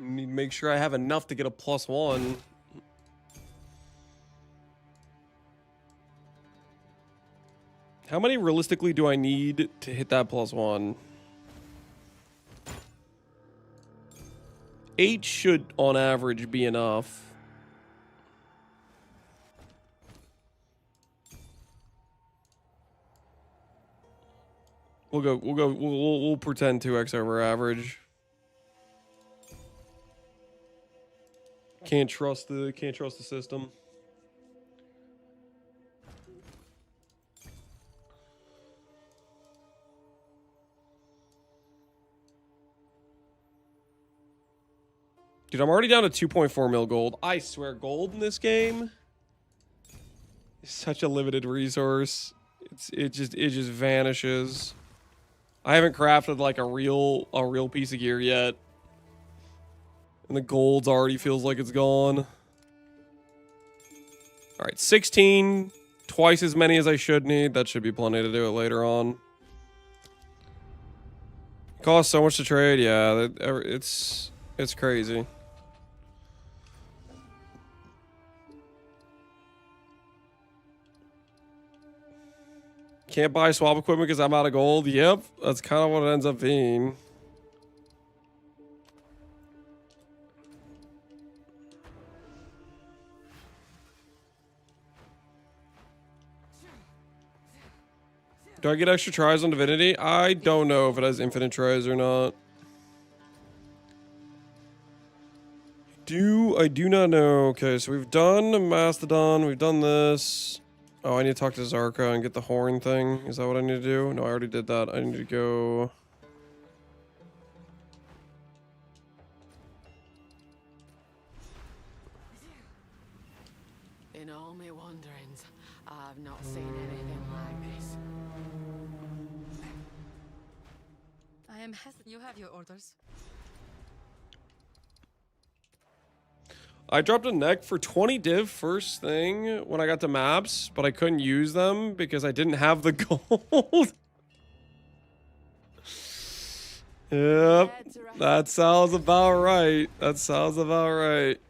Need to make sure I have enough to get a +1. How many realistically do I need to hit that +1? 8 should, on average, be enough. We'll pretend 2x over average. Can't trust the system. Dude, I'm already down to 2.4 mil gold. I swear, gold in this game is such a limited resource. It just vanishes. I haven't crafted like a real piece of gear yet. And the gold's already feels like it's gone. All right, 16, twice as many as I should need. That should be plenty to do it later on. It costs so much to trade. Yeah, it's crazy. Can't buy swap equipment because I'm out of gold. Yep, that's kind of what it ends up being. Do I get extra tries on Divinity? I don't know if it has infinite tries or not. I do not know. Okay, so we've done Mastodon. We've done this. Oh, I need to talk to Zarka and get the horn thing. Is that what I need to do? No, I already did that. I need to go... In all my wanderings, I've not seen anything like this. I am hesitant. You have your orders. I dropped a neck for 20 div first thing when I got to maps, but I couldn't use them because I didn't have the gold. Yep, that sounds about right. That sounds about right.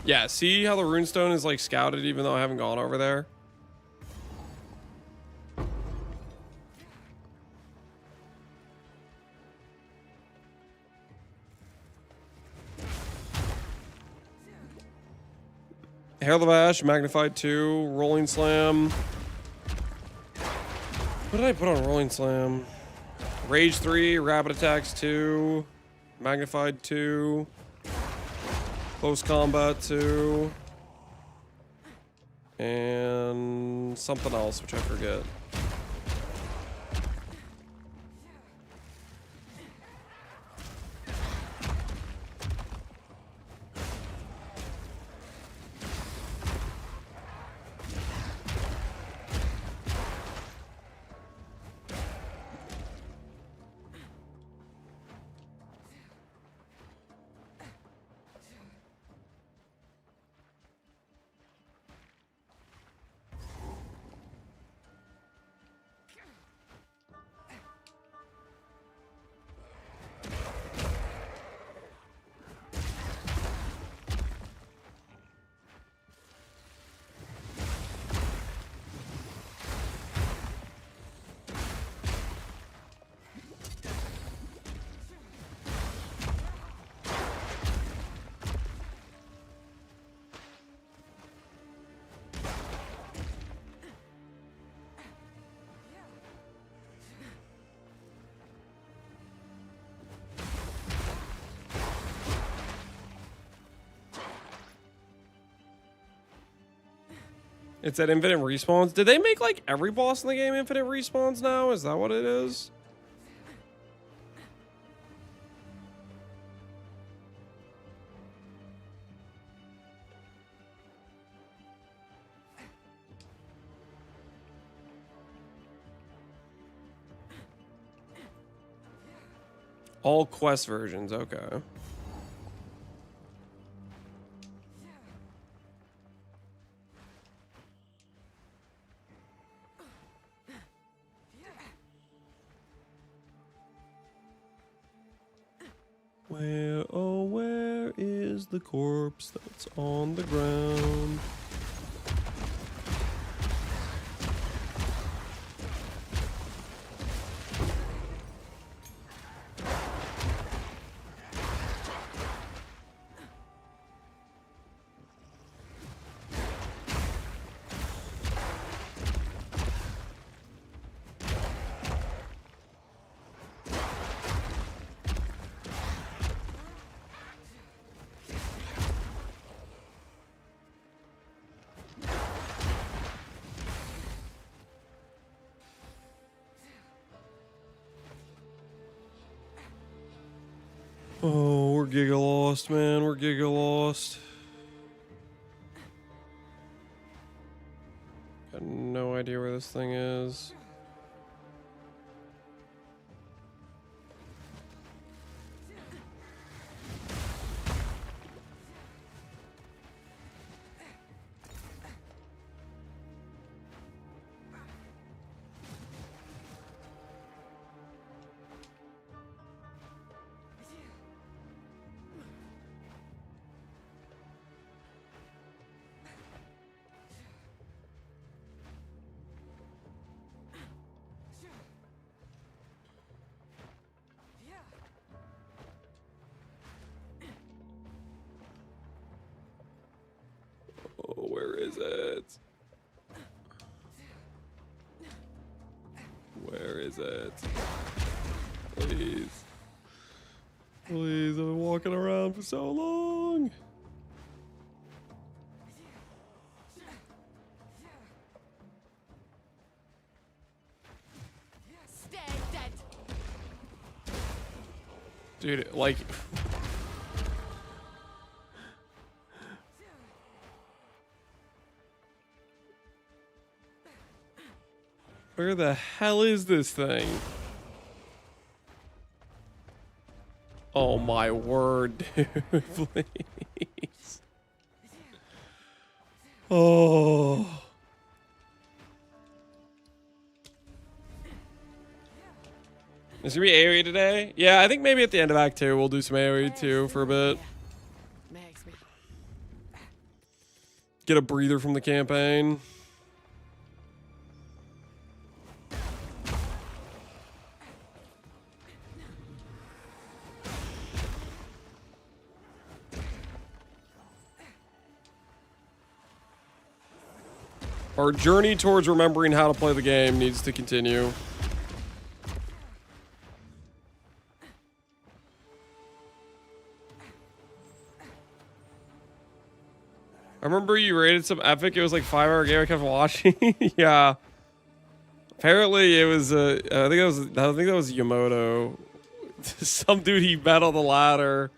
Yeah, see how the runestone is like scouted even though I haven't gone over there? Hair of the Bash, Magnified 2, Rolling Slam. What did I put on Rolling Slam? Rage 3, Rapid Attacks 2, Magnified 2. Close Combat 2. And something else, which I forget. It's at infinite respawns. Did they make like every boss in the game infinite respawns now? Is that what it is? All quest versions, okay. Where, oh, where is the corpse that's on the ground? Oh, we're giga lost, man. We're giga lost. Got no idea where this thing is. Oh, where is it? Where is it? Please. Please, I've been walking around for so long. Stay dead. Dude, like... Where the hell is this thing? Oh my word, dude, please. Oh. Is there gonna be AoE today? Yeah, I think maybe at the end of Act 2 we'll do some AoE too for a bit. Get a breather from the campaign. Our journey towards remembering how to play the game needs to continue. I remember you rated some epic. It was like 5-hour game I kept watching. Yeah. Apparently it was I think that was Yamoto. Some dude he met on the ladder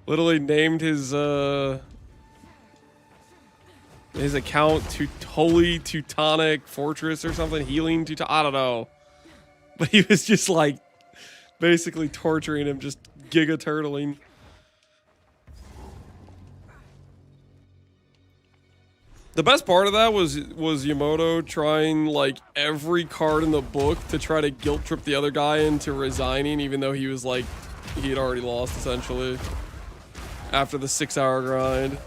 literally named his account to Holy Teutonic Fortress or something, healing I don't know. But he was just like basically torturing him, just giga turtling. The best part of that was Yamoto trying like every card in the book to try to guilt trip the other guy into resigning, even though he was like he had already lost essentially after the 6-hour grind.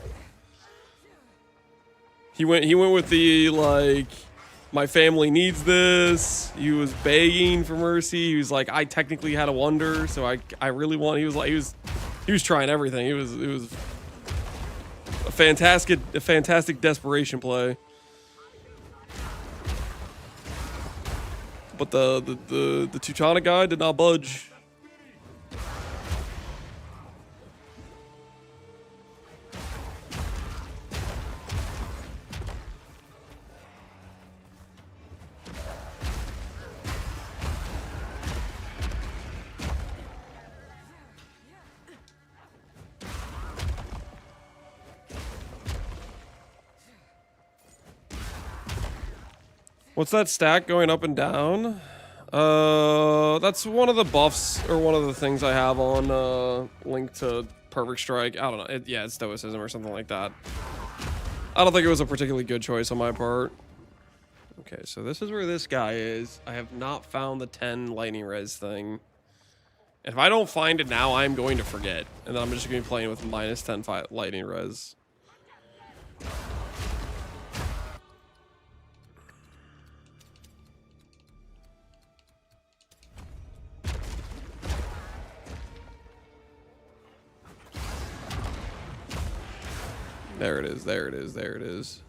He went with the like, my family needs this. He was begging for mercy. He was like, I technically had a wonder, so I really want. He was trying everything. It was a fantastic desperation play. But the Teutonic guy did not budge. What's that stack going up and down? That's one of the buffs, or one of the things I have on linked to Perfect Strike. I don't know. Yeah, it's Stoicism or something like that. I don't think it was a particularly good choice on my part. Okay, so this is where this guy is. I have not found the 10 lightning res thing. And if I don't find it now, I'm going to forget. And then I'm just going to be playing with minus 10 lightning res. There it is, there it is, there it is.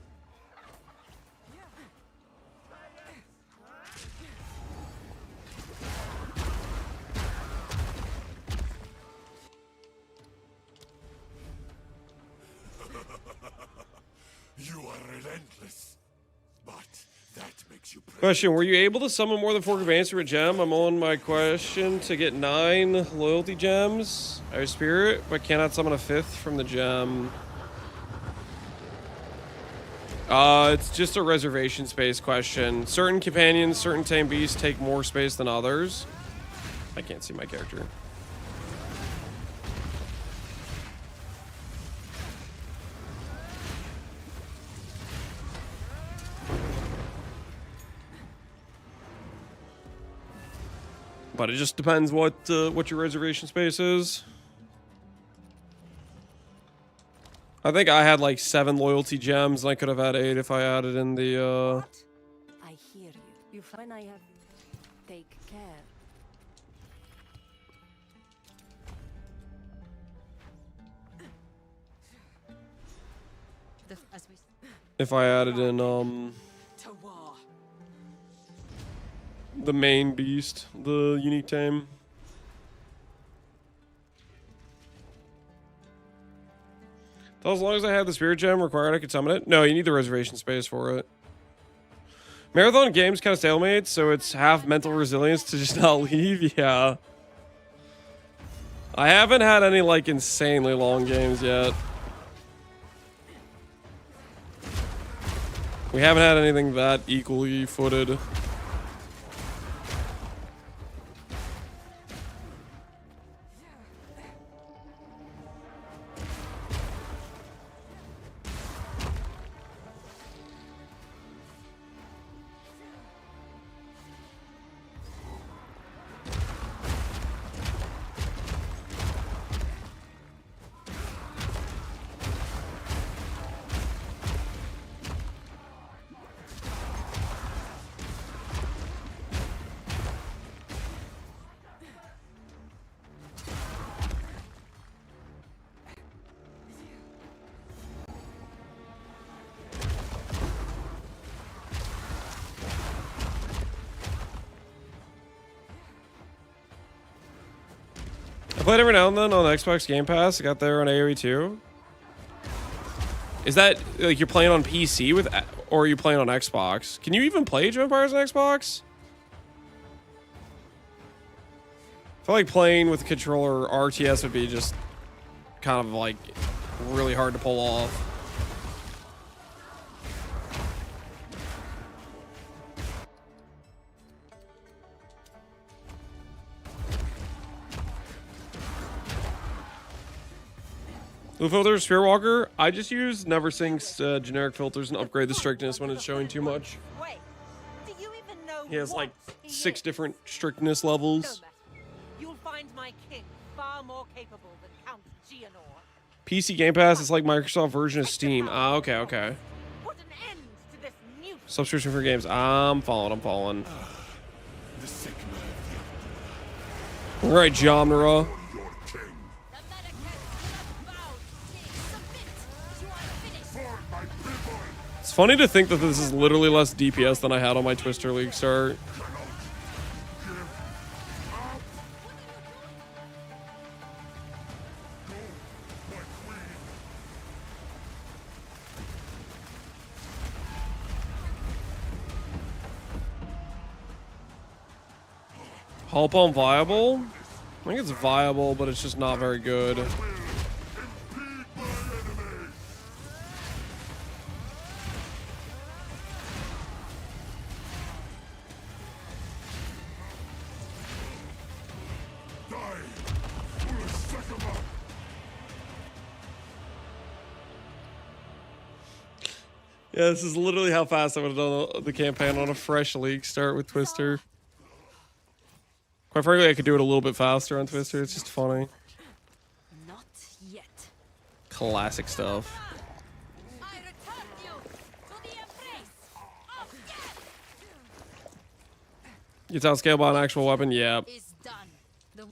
You are relentless, but Question, were you able to summon more than 4 Gabanes from a gem? I'm on my question to get 9 loyalty gems. Our spirit, but cannot summon a 5th from the gem. It's just a reservation space question. Certain companions, certain tame beasts take more space than others. I can't see my character. But it just depends what your reservation space is. I think I had like 7 loyalty gems, and I could have had 8 if I added in the. I hear you. You find I have. Take care. If I added in the main beast, the unique tame. As long as I had the spirit gem required, I could summon it. No, you need the reservation space for it. Marathon games kind of stalemate, so it's half mental resilience to just not leave. Yeah. I haven't had any like insanely long games yet. We haven't had anything that equally footed. I played every now and then on Xbox Game Pass. I got there on AoE too. Is that like you're playing on PC with, or are you playing on Xbox? Can you even play Age of Empires on Xbox? I feel like playing with a controller RTS would be just kind of like really hard to pull off. Blue filter, Spirit Walker. I just use Neversink's generic filters and upgrade the strictness when it's showing too much. Wait, do you even know He has what like he 6 is? different strictness levels. No matter. You'll find my king far more capable than Count Geonor. PC Game Pass is like Microsoft version of Steam. Ah, okay, okay. Put an end to this mute. Subscription for games. I'm following. Alright, Jamnara. It's funny to think that this is literally less DPS than I had on my Twister League start. Hull Pump viable? I think it's viable, but it's just not very good. Yeah, this is literally how fast I would have done the campaign on a fresh league start with Twister. Quite frankly, I could do it a little bit faster on Twister. It's just funny. Not yet. Classic stuff. I return you to the embrace of death. You tell scale by an actual weapon? Yeah. Is done. The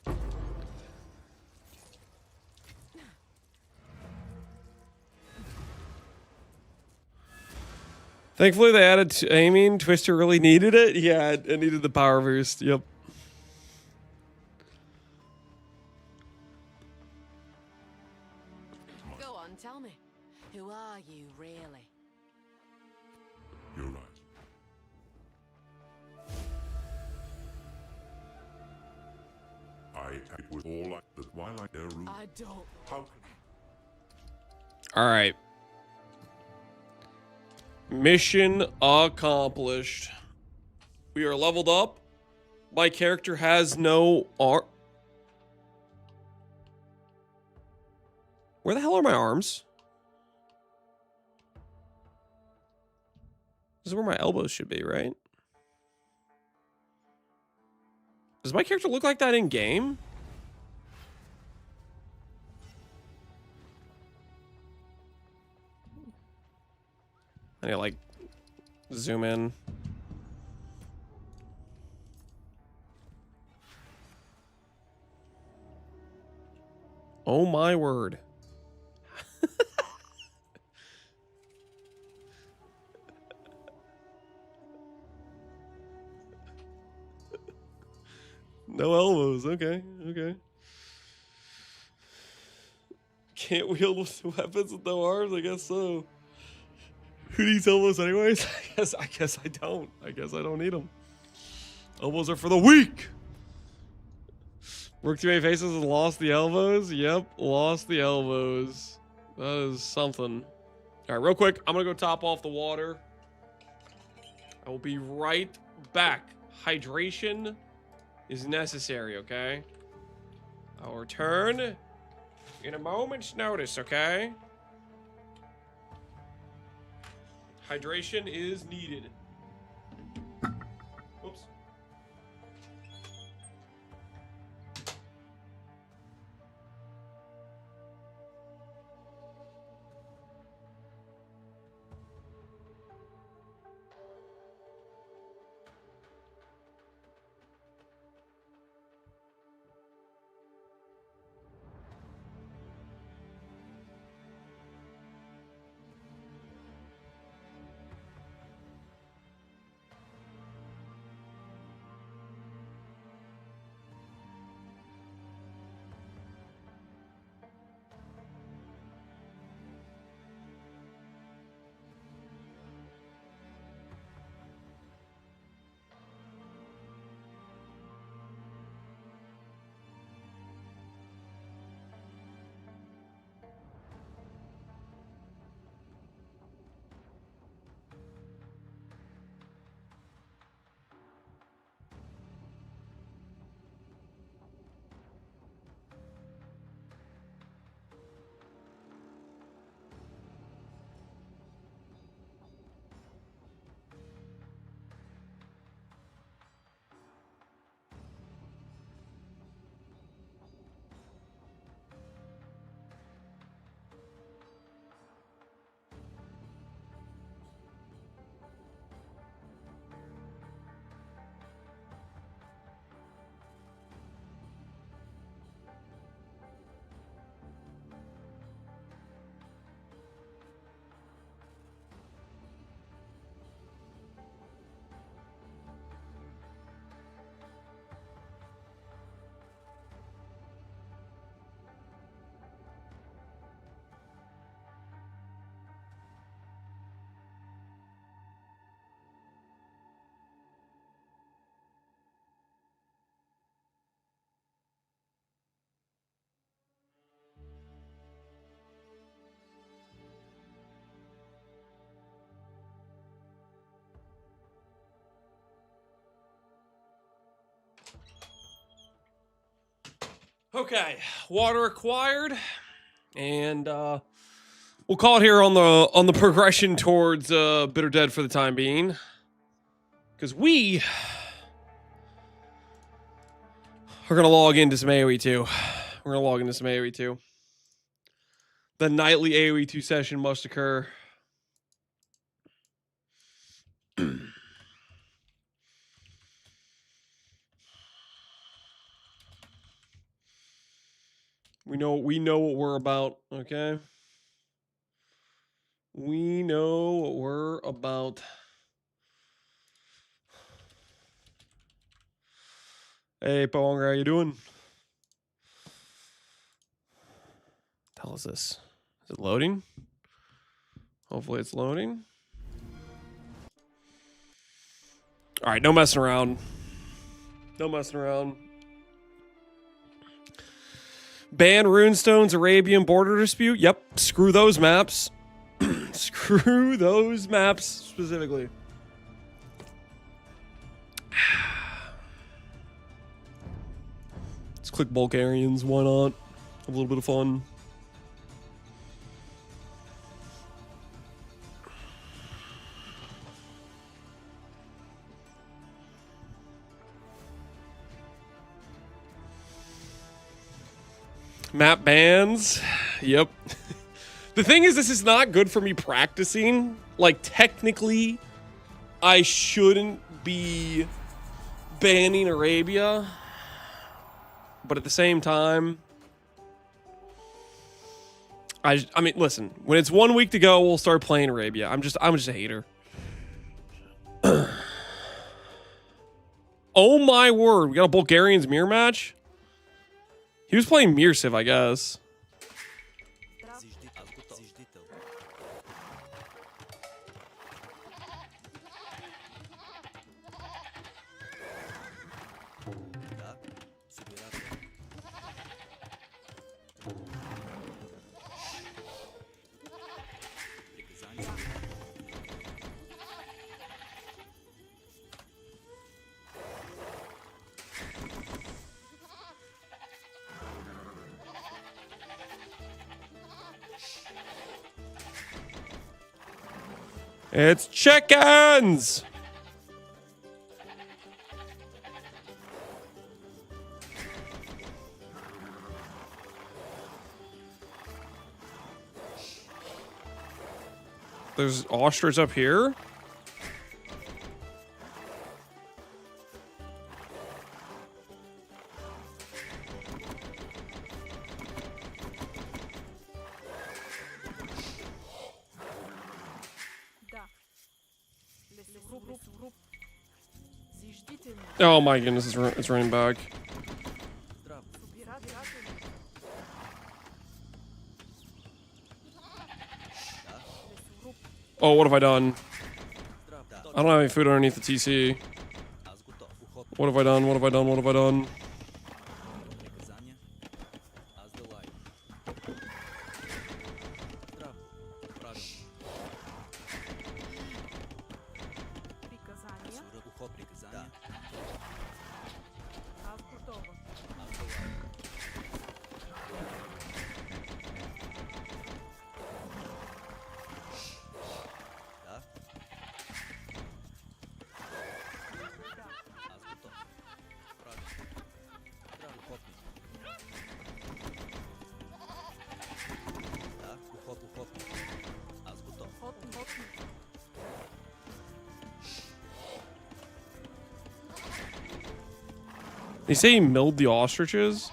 Thankfully, they added aiming. Twister really needed it. Yeah, it needed the power boost. Yep. Go on, tell me. Who are you, really? You're right. it was all like the Twilight Eru. I don't. How All right. Mission accomplished. We are leveled up. My character has no arm. Where the hell are my arms? This is where my elbows should be, right? Does my character look like that in game? I need to like zoom in. Oh my word. No elbows. Okay. Okay. Can't wield weapons with no arms? I guess so. Who needs elbows anyways? I guess I don't. I guess I don't need them. Elbows are for the weak. Worked too many faces and lost the elbows? Yep, lost the elbows. That is something. All right, real quick, I'm gonna go top off the water. I will be right back. Hydration is necessary, okay? I'll return in a moment's notice, okay? Hydration is needed. Oops. Okay, water acquired, and we'll call it here on the progression towards Bitter Dead for the time being, because we are gonna log into some AoE 2. We're gonna log into some AoE 2. The nightly AoE 2 session must occur. We know what we're about, okay? We know what we're about. Hey, Ponger, how you doing? What the hell is this? Is it loading? Hopefully it's loading. All right, no messing around. No messing around. Ban Runestone's Arabian border dispute. Yep, screw those maps. Screw those maps specifically. Let's click Bulgarians. Why not? Have a little bit of fun. Map bans. Yep. The thing is, this is not good for me practicing. Like, technically, I shouldn't be banning Arabia. But at the same time, I mean, listen, when it's 1 week to go, we'll start playing Arabia. I'm just a hater. Oh my word, we got a Bulgarians mirror match? He was playing Mirciv, I guess. It's chickens! There's ostrich up here? Oh my goodness, it's running back. Oh, what have I done? I don't have any food underneath the TC. What have I done? What have I done? What have I done? They say he milled the ostriches?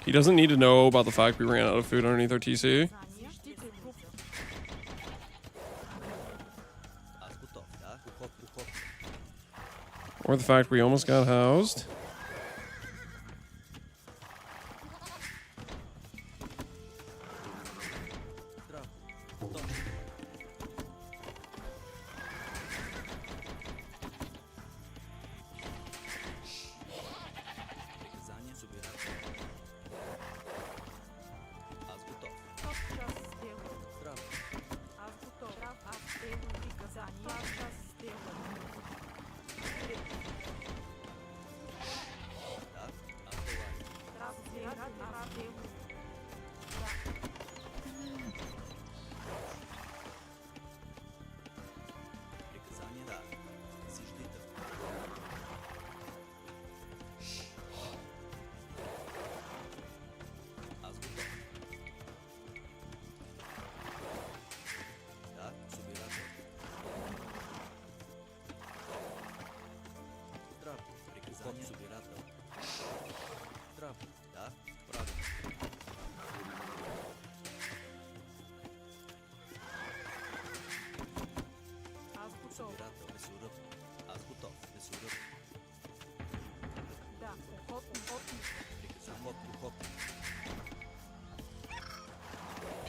He doesn't need to know about the fact we ran out of food underneath our TC. Or the fact we almost got housed.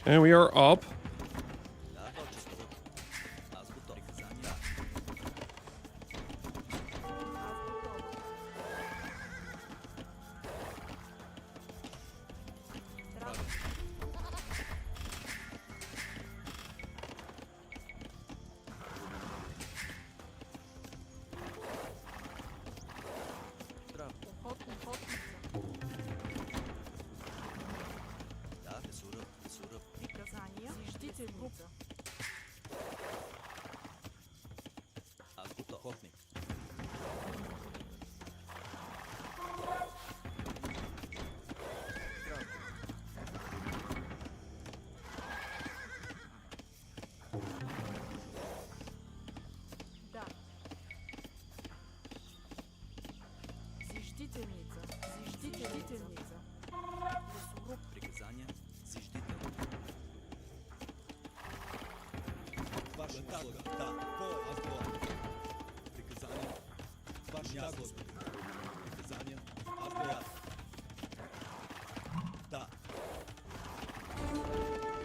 Okay, we are up. Приказание. Зиждительница. Охотник. Да. Зиждительница. Зиждительница. Лесоруб. Приказание. Зиждитель. Ваша услуга. Да. Бой. Приказание. Ваша Господи. Приказание. Азбоя. Да.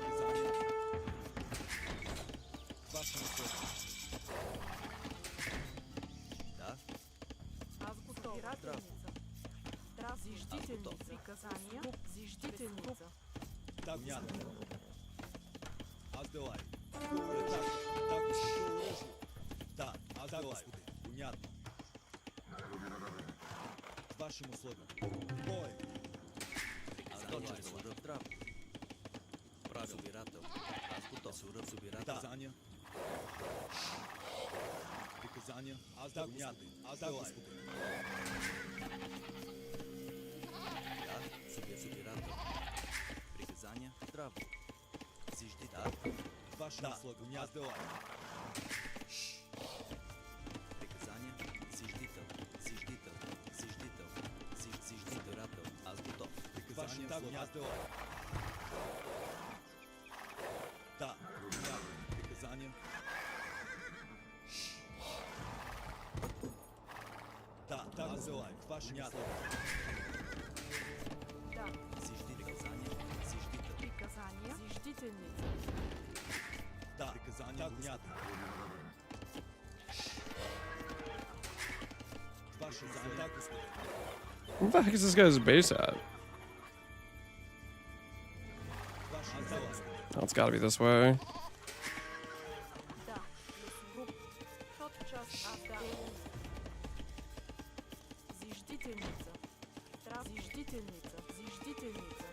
Приказание. Ваша услуга. Да. Азбуто. Избирательница. Зиждительница. Приказание. Зиждительница. Так, понятно. Азбоя. Так. Да. Азбоя. Понятно. Вашим услугам. Бой. Азбоя. Трап. Правил. Собирател. Азбуто. Собирател. Приказание. Приказание. Азбоя. Понятно. Азбоя. Собирател. Приказание. Трап. Зижди. Да. Вашим услугам. Азбоя. Приказание. Зиждител. Зиждител. Зиждител. Зиждителятел. Азбутов. Приказание. Азбоя. Да. Приказание. Да. Азбоя. Вашим услугам. Да. Зижди. Приказание. Зиждител. Приказание. Зиждительница. Да. Приказание. Понятно. Ваши услугам. Where the heck is this guy's base at? Oh, it's gotta be this way. Да. Лесоруб. Тотчас отда. Зиждительница. Зиждительница. Зиждительница.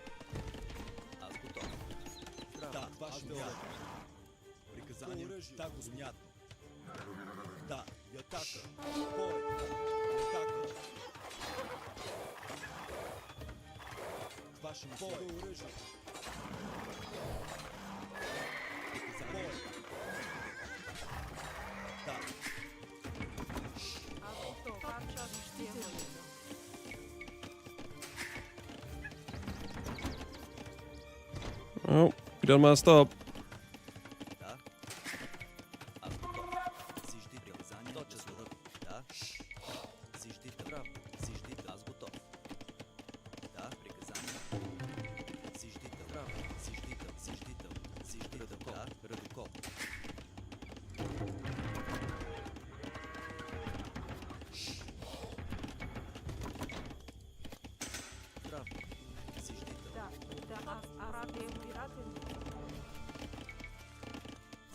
Азбутов. Да. Ваши услугам. Приказание. Так, понятно. Да. Ятака. Бой. Ятака. Вашим услугам. Приказание. Да. Азбуто. Тотчас зиждительница. Oh, we done messed up. Да. Азбутов. Зиждител. Занят. Тотчас. Да. Зиждител. Трап. Зиждител. Азбутов. Да. Приказание. Зиждител. Трап. Зиждител. Зиждител. Зиждител. Да. Радуков. Трап. Зиждител. Да. Да. Арабия. Избирательница.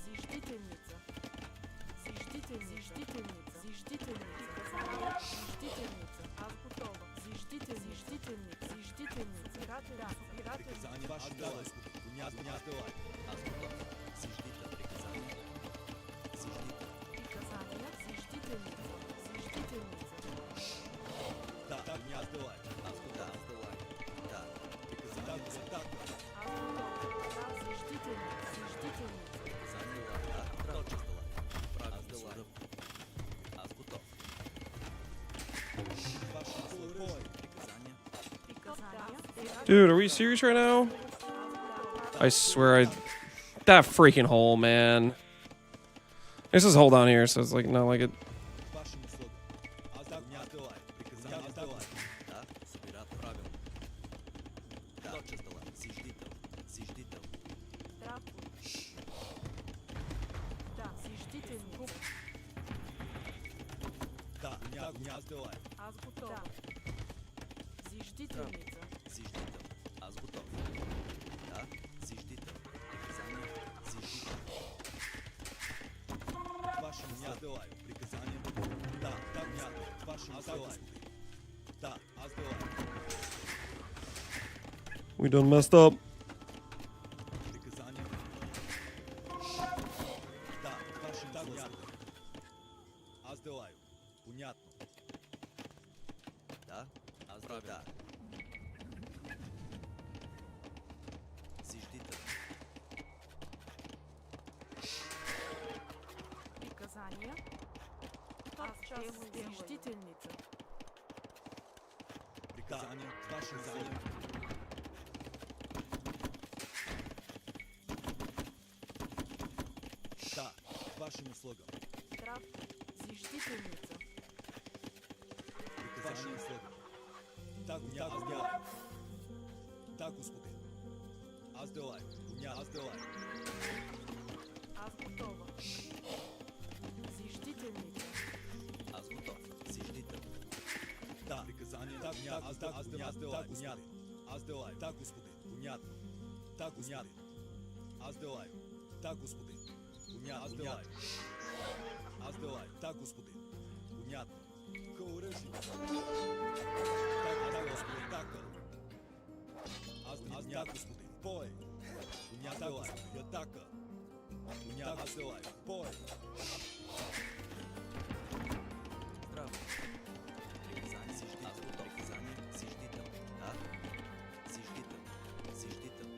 Зиждительница. Зиждительница. Зиждительница. Зиждительница. Зиждительница. Азбутова. Зиждительница. Зиждительница. Зиждительница. Избирательница. Приказание. Ваше Господи. Понятно. Азбоя. Азбутов. Зиждител. Приказание. Зиждител. Приказание. Зиждительница. Зиждительница. Да. Так. Не Азбоя. Азбута. Азбоя. Да. Приказание. Так. Азбутова. Зиждительница. Зиждительница. Приказание. Да. Тотчас. Правил. Азбоя. Азбутов. Ваше услугам. Приказание. Приказание. Dude, are we serious right now? I swear that freaking hole, man. This is hole down here, so it's like not like it. Вашим услугам. Азбоя. Приказание. Азбоя. Да. Собират. Правил. Да. Тотчас. Зиждител. Зиждител. Аз делаю. Аз готова. Зиждителница. Зиждител. Аз готов. Да, зиждител. Приказание. Зиждител. Ваше аз делаю. Приказание. Да, мято. Ваше аз делаю. Да, аз делаю. We done messed up. Приказание. Да, ваше мято. Аз делаю. Понятно. Да, аз правя. Да. Зиждител. Приказания. Аз зиждителница. Приказание. Ваше приказание. Да, вашим услугам. Трав. Зиждителница. Приказание услугам. Так, аз делаю. Так, господин. Аз делаю. Аз делаю. Аз готова. Зиждителница. Аз готов. Зиждител. Да, приказание. Так, аз делаю. Так, аз делаю. Так, господин. Понятно. Так, господин. Аз делаю. Так, господин. Понятно. Аз делаю. Аз делаю. Так, господин. Понятно. Оръжие. Так, господин. Така. Аз так, господин. Бой. Понятно, господин. Атака. Понятно. Аз делаю. Бой. Здраво. Приказание. Аз готов. Приказание. Зиждител. Да. Зиждител. Зиждител.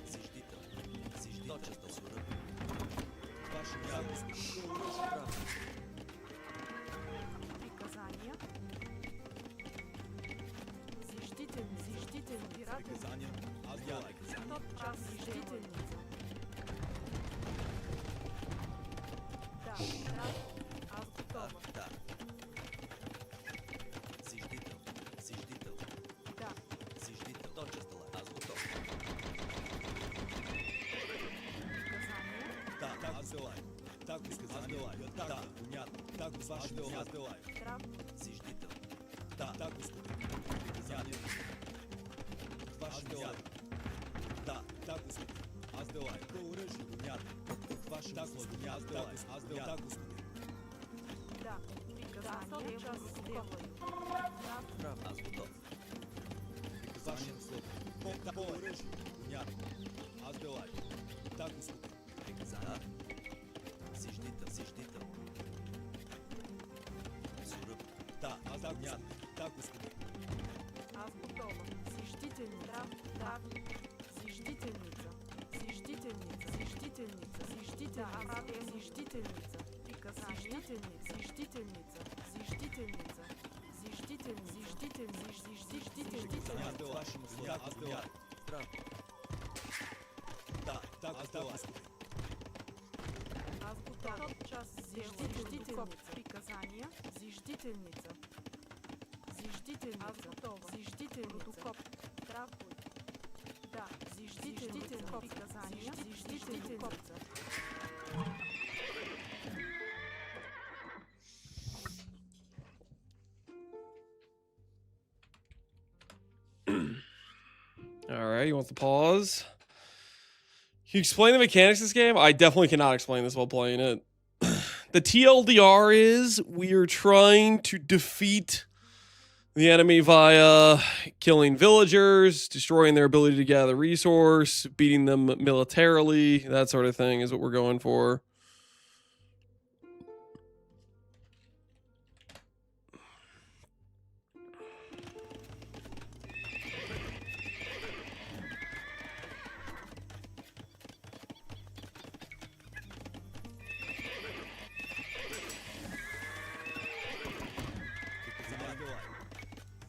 Зиждител. Зиждител. Точно сурък. Ваше място. Право. Приказания. Зиждителница. Приказания. Аз делаю. Топ час зиждителница. Да, трав. Аз готова. Да. Зиждител. Зиждител. Да. Зиждител. Точно стала. Аз готов. Приказания. Да, аз делаю. Так, аз делаю. Да, понятно. Так, аз делаю. Трав. Зиждител. Да, господин. Приказание. Ваше делаю. Да, господин. Аз делаю. Оръжие. Понятно. Ваше господин. Аз делаю. Так, господин. Да. Приказания. Час сделаю. Прав. Аз готов. Приказание услуга. По оръжие. Понятно. Аз делаю. Так, господин. Приказание. Зиждител. Зиждител. Сурък. Да, аз понятно. Так, господин. Аз готова. Зиждителница. Трав. Зиждителница. Зиждителница. Зиждителница. Зиждителница. Зиждителница. Приказание. Зиждителница. Зиждителница. Зиждителница. Зиждителница. Аз делаю. Вашим услугам. Аз делаю. Здраво. Да, так, аз делаю. Аз готова. Час зиждителница. Приказания. Зиждителница. Зиждителница. Аз готова. Зиждителница. Рудокоп. Травой. Да. Зиждителница. Приказания. Зиждителница. All right, you want the pause? Can you explain the mechanics of this game? I definitely cannot explain this while playing it. The TLDR is we are trying to defeat the enemy via killing villagers, destroying their ability to gather resource, beating them militarily, that sort of thing is what we're going for.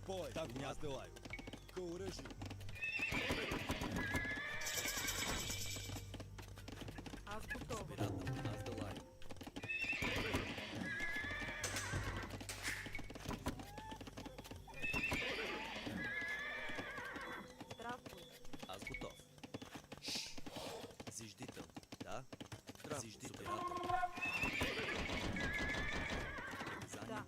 Бой, так, аз делаю. К оръжию. Аз готова. Собирателно, аз делаю. Травой. Аз готов. Зиждител. Да? Зиждител. Да.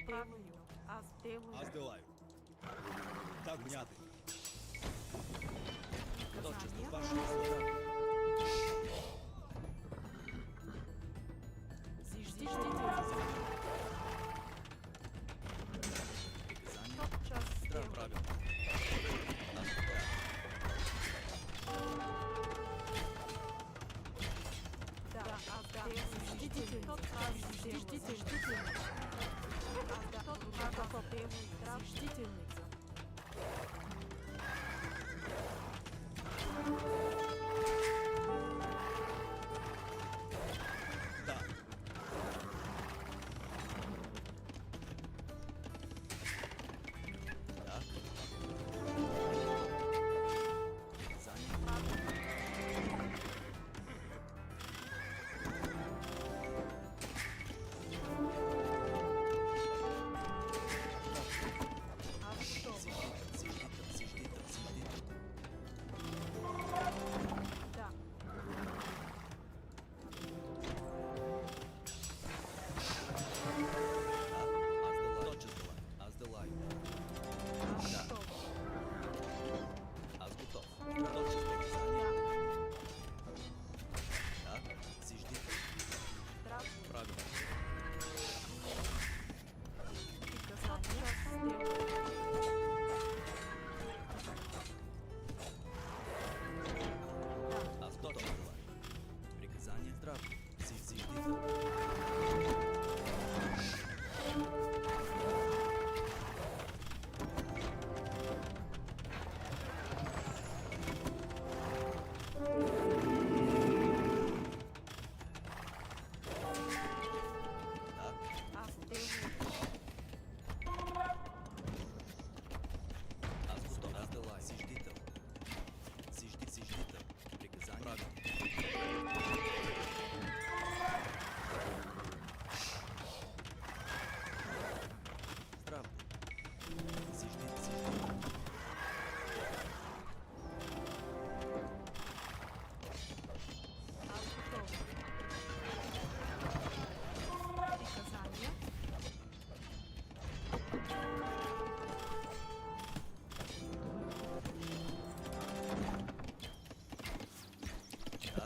Аз делаю. Так, понятно. Точно, вашу услугу. Да, правильно.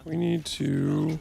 We need to...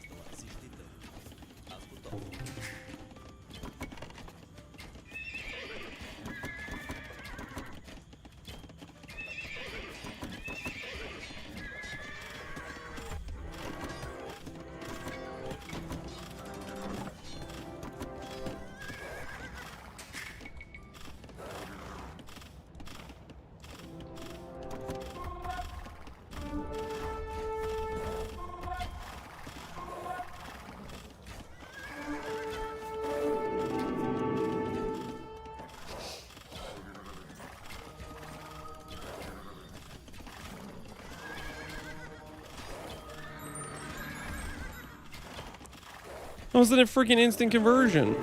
How was that a freaking instant conversion?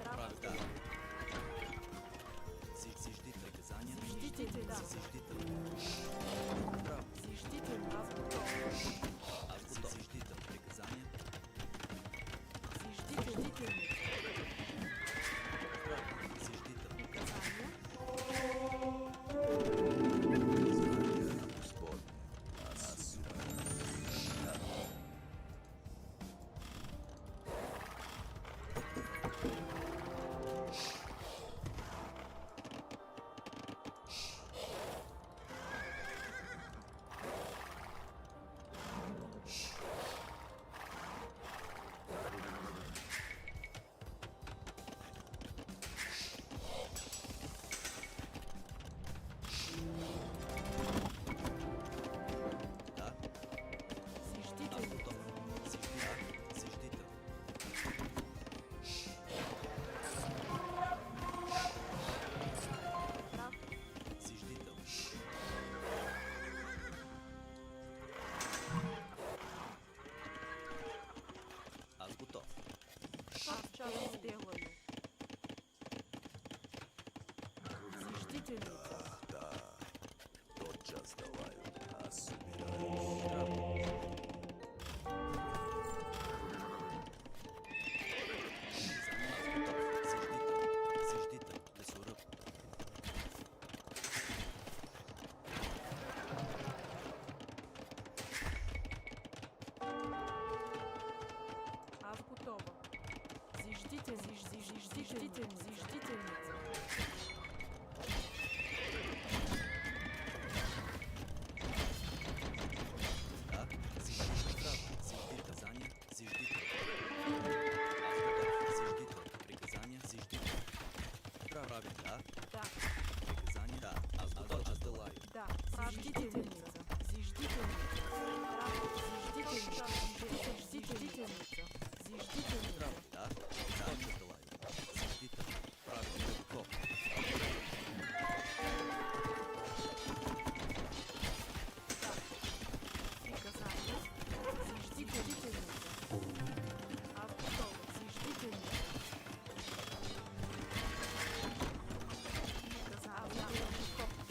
Прави, да. Зиждите наказание. Зиждите, да. Зиждите. Право. Зиждите, аз готов. Аз готов. Зиждите приказания. Зиждите, Право. Зиждите. приказания. Господи. Аз. Да. Зиждите, Аз готов. Зиждите. Зиждите. прав. Зиждите. Аз готов. Аз сейчас сделаю. Зиждительница. Да. Тотчас давай. Аз умираю. Зиждите. Лесоръб. Аз готова. Зиждительница. Да. Зиждите. Право. Зиждите. Казания. Зиждите. Аз готов. Зиждите. Приказания. Зиждите. Прави. Да. Да, Приказания. Да. Аз готов. Аз делаю. да. Зиждительница. Зиждительница. Право. Зиждительница. Зиждительница. Зиждительница. Право. Да. Аз делаю. Зиждите. Прави. Готов. Приказание. Зиждительница. Аз готова. Зиждительница. Приказание. Аз готова.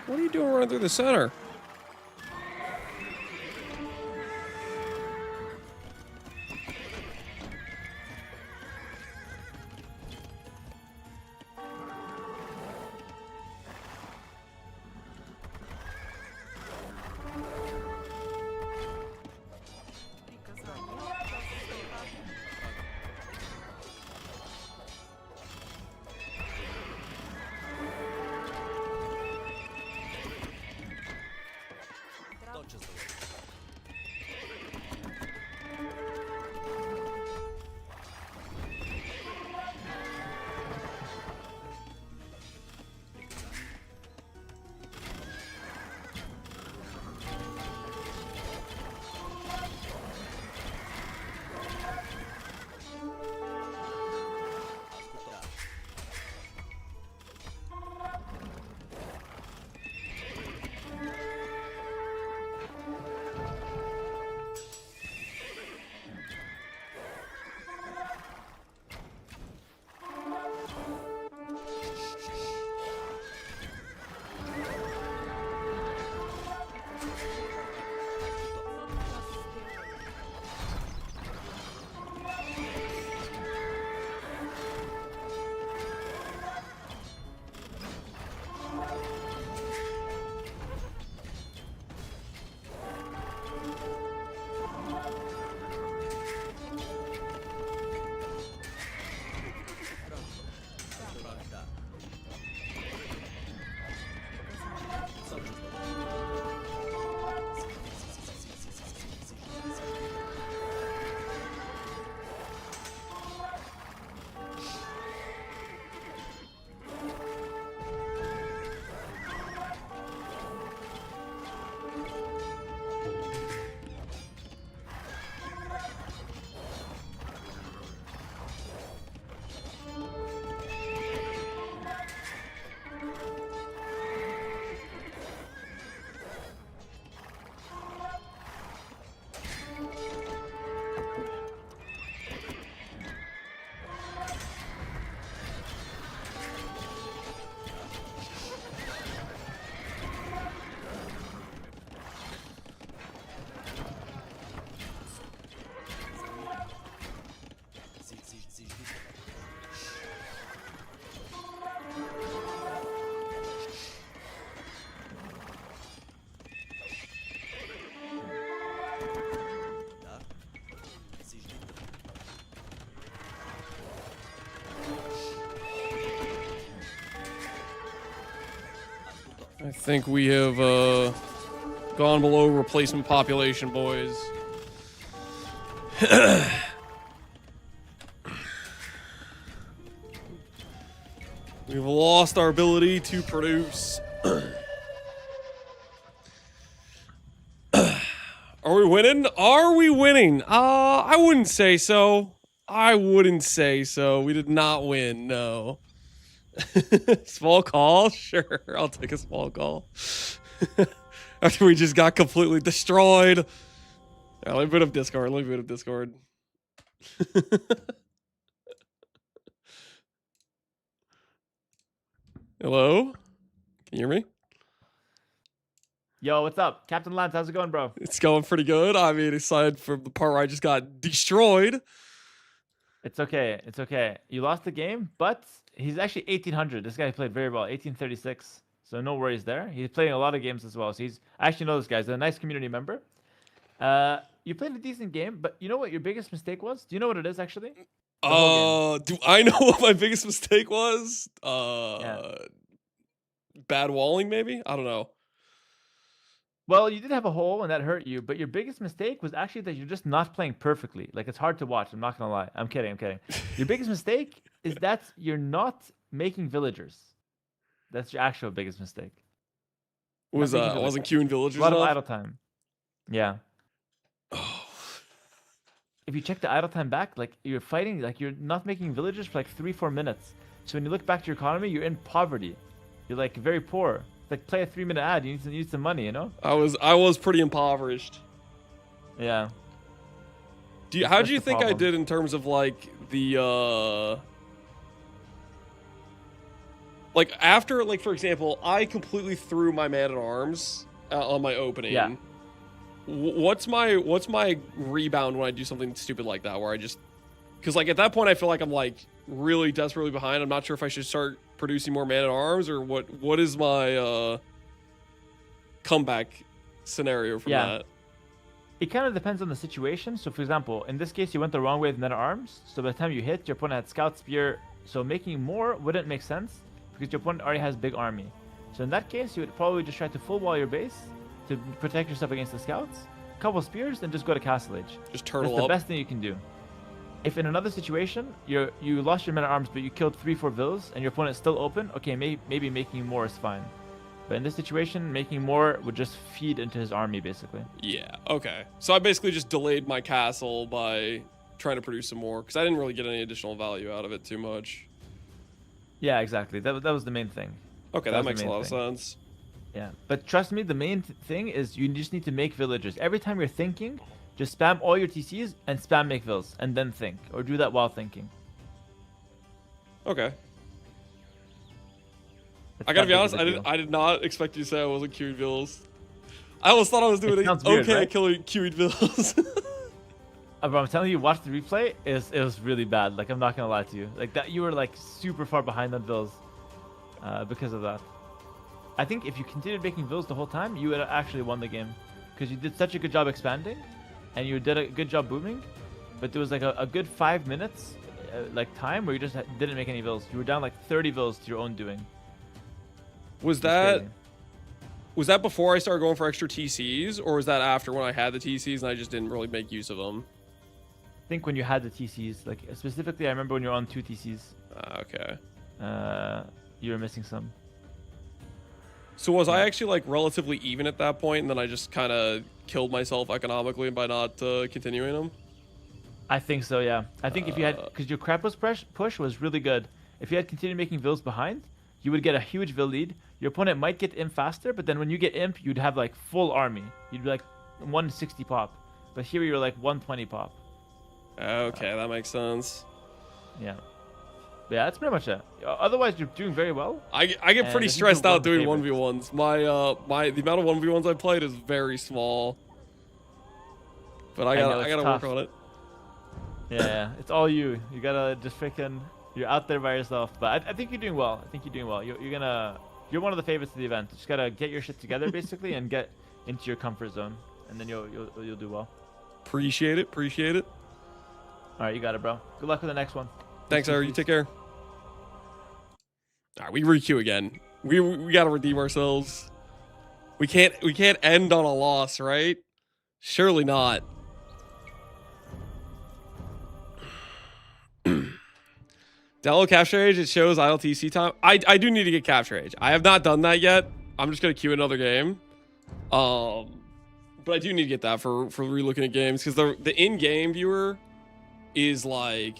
What are you doing running through the center? I think we have gone below replacement population, boys. We've lost our ability to produce. Are we winning? Are we winning? I wouldn't say so. I wouldn't say so. We did not win, no. Small call? Sure, I'll take a small call. After we just got completely destroyed. Yeah, let me boot up Discord. Let me boot up Discord. Hello? Can you hear me? Yo, what's up? Captain Lance, how's it going, bro? It's going pretty good. I mean, aside from the part where I just got destroyed. It's okay. It's okay. You lost the game, but he's actually 1800. This guy played very well. 1836. So no worries there. He's playing a lot of games as well. So I actually know this guy. He's a nice community member. You played a decent game, but you know what your biggest mistake was? Do you know what it is actually? Do I know what my biggest mistake was? Bad walling, maybe? I don't know. Well, you did have a hole and that hurt you, but your biggest mistake was actually that you're just not playing perfectly. Like, it's hard to watch. I'm not going to lie. I'm kidding. Your biggest mistake is that you're not making villagers. That's your actual biggest mistake. I wasn't queuing villagers A lot of enough? idle time. Yeah. If you check the idle time back, like, you're fighting, like, you're not making villagers for like 3-4 minutes. So when you look back to your economy, you're in poverty. You're like very poor. It's like, play a 3-minute ad. You need some money, you know? I was pretty impoverished. Yeah. How do you think I did in terms of like the like after, like, for example, I completely threw my man-at-arms on my opening. Yeah. What's my rebound when I do something stupid like that, where I just, because like at that point I feel like I'm like really desperately behind. I'm not sure if I should start producing more man-at-arms or what is my comeback scenario from that? It kind of depends on the situation. So, for example, in this case, you went the wrong way with men-at-arms. So by the time you hit, your opponent had scout spear. So making more wouldn't make sense because your opponent already has big army. So in that case, you would probably just try to full wall your base to protect yourself against the scouts. A couple spears, and just go to Castle Age. Just turtle That's the up. best thing you can do. If in another situation, you lost your men-at-arms, but you killed 3-4 vills, and your opponent's still open, okay, maybe making more is fine. But in this situation, making more would just feed into his army, basically. Yeah, okay. So I basically just delayed my castle by trying to produce some more, because I didn't really get any additional value out of it too much. Yeah, exactly. That was the main thing. Okay, that makes a lot of sense. Yeah, but trust me, the main thing is you just need to make villagers. Every time you're thinking, just spam all your TCs and spam make vills, and then think. Or do that while thinking. Okay. I gotta be honest, I did not expect you to say I wasn't queuing vills. I almost thought I was doing okay at queuing vills. Bro, I'm telling you, watch the replay. It was really bad. Like, I'm not gonna lie to you. Like, that you were like super far behind on vills because of that. I think if you continued making vills the whole time, you would have actually won the game because you did such a good job expanding, and you did a good job booming. But there was like a good 5 minutes, like time where you just didn't make any vills. You were down like 30 vills to your own doing. Was that before I started going for extra TCs, or was that after when I had the TCs and I just didn't really make use of them? I think when you had the TCs, like specifically, I remember when you were on 2 TCs. Okay. You were missing some. So was I actually like relatively even at that point, and then I just kind of killed myself economically by not continuing them? I think so, yeah. I think if you had, because your Krampus push was really good. If you had continued making vills behind, you would get a huge vill lead. Your opponent might get imp faster, but then when you get imp, you'd have like full army. You'd be like 160 pop. But here you're like 120 pop. Okay, that makes sense. Yeah. But yeah, that's pretty much it. Otherwise, you're doing very well. I get pretty stressed out doing 1v1s. The amount of 1v1s I played is very small. But I gotta work on it. Yeah, it's all you. You gotta just freaking. You're out there by yourself. But I think you're doing well. I think you're doing well. You're one of the favorites of the event. You just gotta get your shit together basically and get into your comfort zone, and then you'll do well. Appreciate it. All right, you got it, bro. Good luck with the next one. Thanks, Eric. You take care. All right, we re-queue again. We gotta redeem ourselves. We can't end on a loss, right? Surely not. Download Capture Age. It shows idle TC time. I do need to get Capture Age. I have not done that yet. I'm just gonna queue another game. But I do need to get that for re-looking at games, because the in-game viewer is like,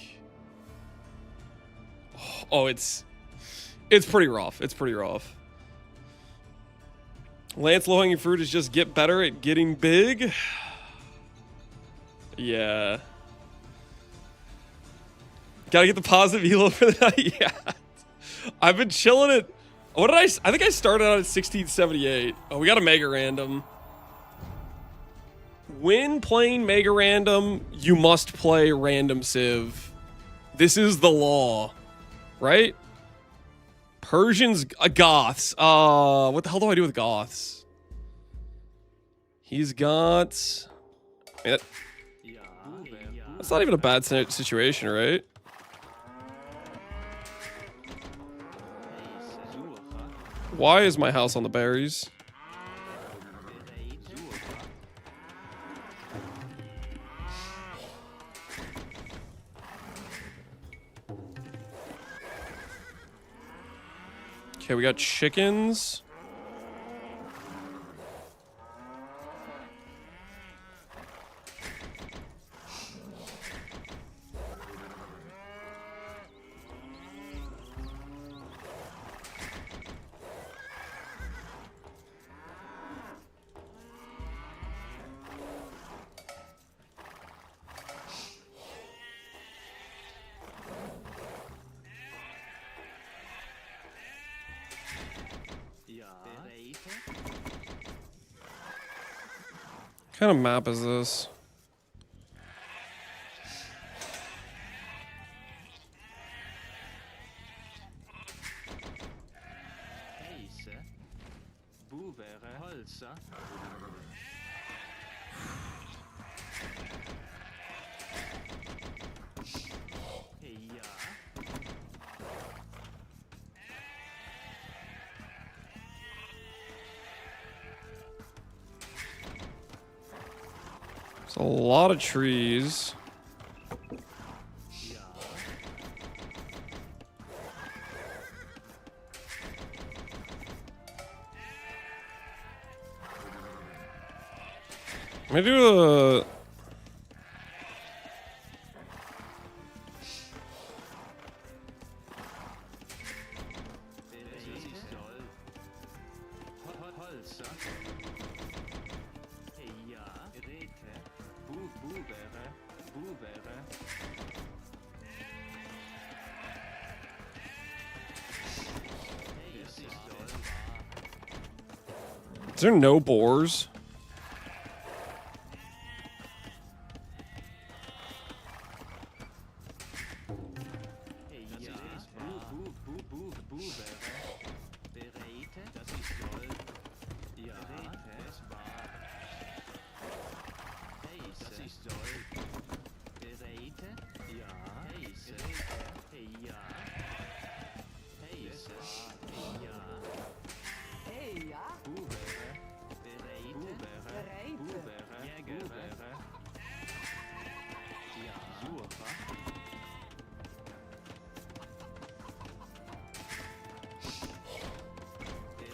oh, it's pretty rough. It's pretty rough. Lance low-hanging fruit is just get better at getting big. Yeah. Gotta get the positive elo for the night. Yeah. I've been chilling it. What did I think I started out at 1678. Oh, we got a mega random. When playing mega random, you must play random civ. This is the law, right? Persians, Goths. What the hell do I do with Goths? He's got. I mean, that's not even a bad situation, right? Why is my house on the berries? Okay, we got chickens. What kind of map is this? It's a lot of trees. I'm gonna do a... Is there no boars?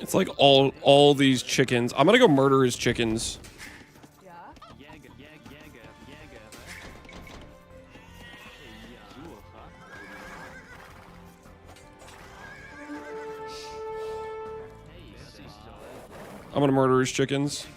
It's like all these chickens. I'm gonna go murder his chickens. I'm gonna murder his chickens.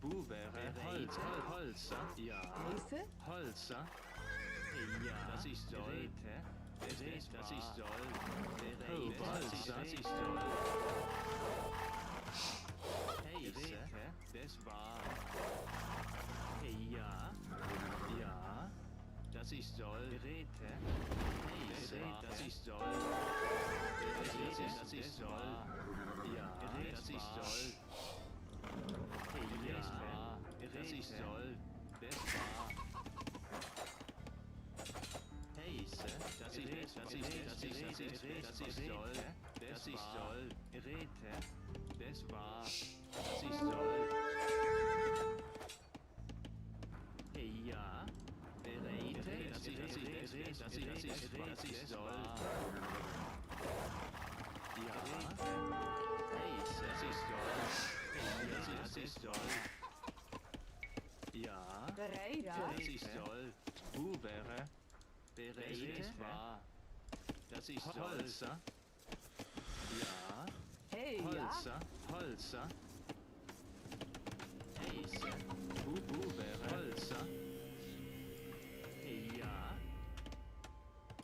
Bu wäre Holzer. Ja. Holzer. Ja. Das ist soll. Das ist soll. Holzer. Das ist soll. Heise. Das war. Ja. Ja. Das ist soll. Geräte. Heise. Das ist soll. Das ist soll. Ja. Das ist soll. Ja. Das ist soll. Das war. Heise. Das ist soll. Das ist soll. Geräte. Das war. Das ist soll. Ja. Beräte. Das ist soll. Ja. Heise. Das ist soll. Das ist soll. Ja. Bereite. Das ist soll. Wäre. Bereite. War. Das ist Holzer. Ja. Hey, Holzer. Holzer. Heise. Wäre. Holzer. Ja.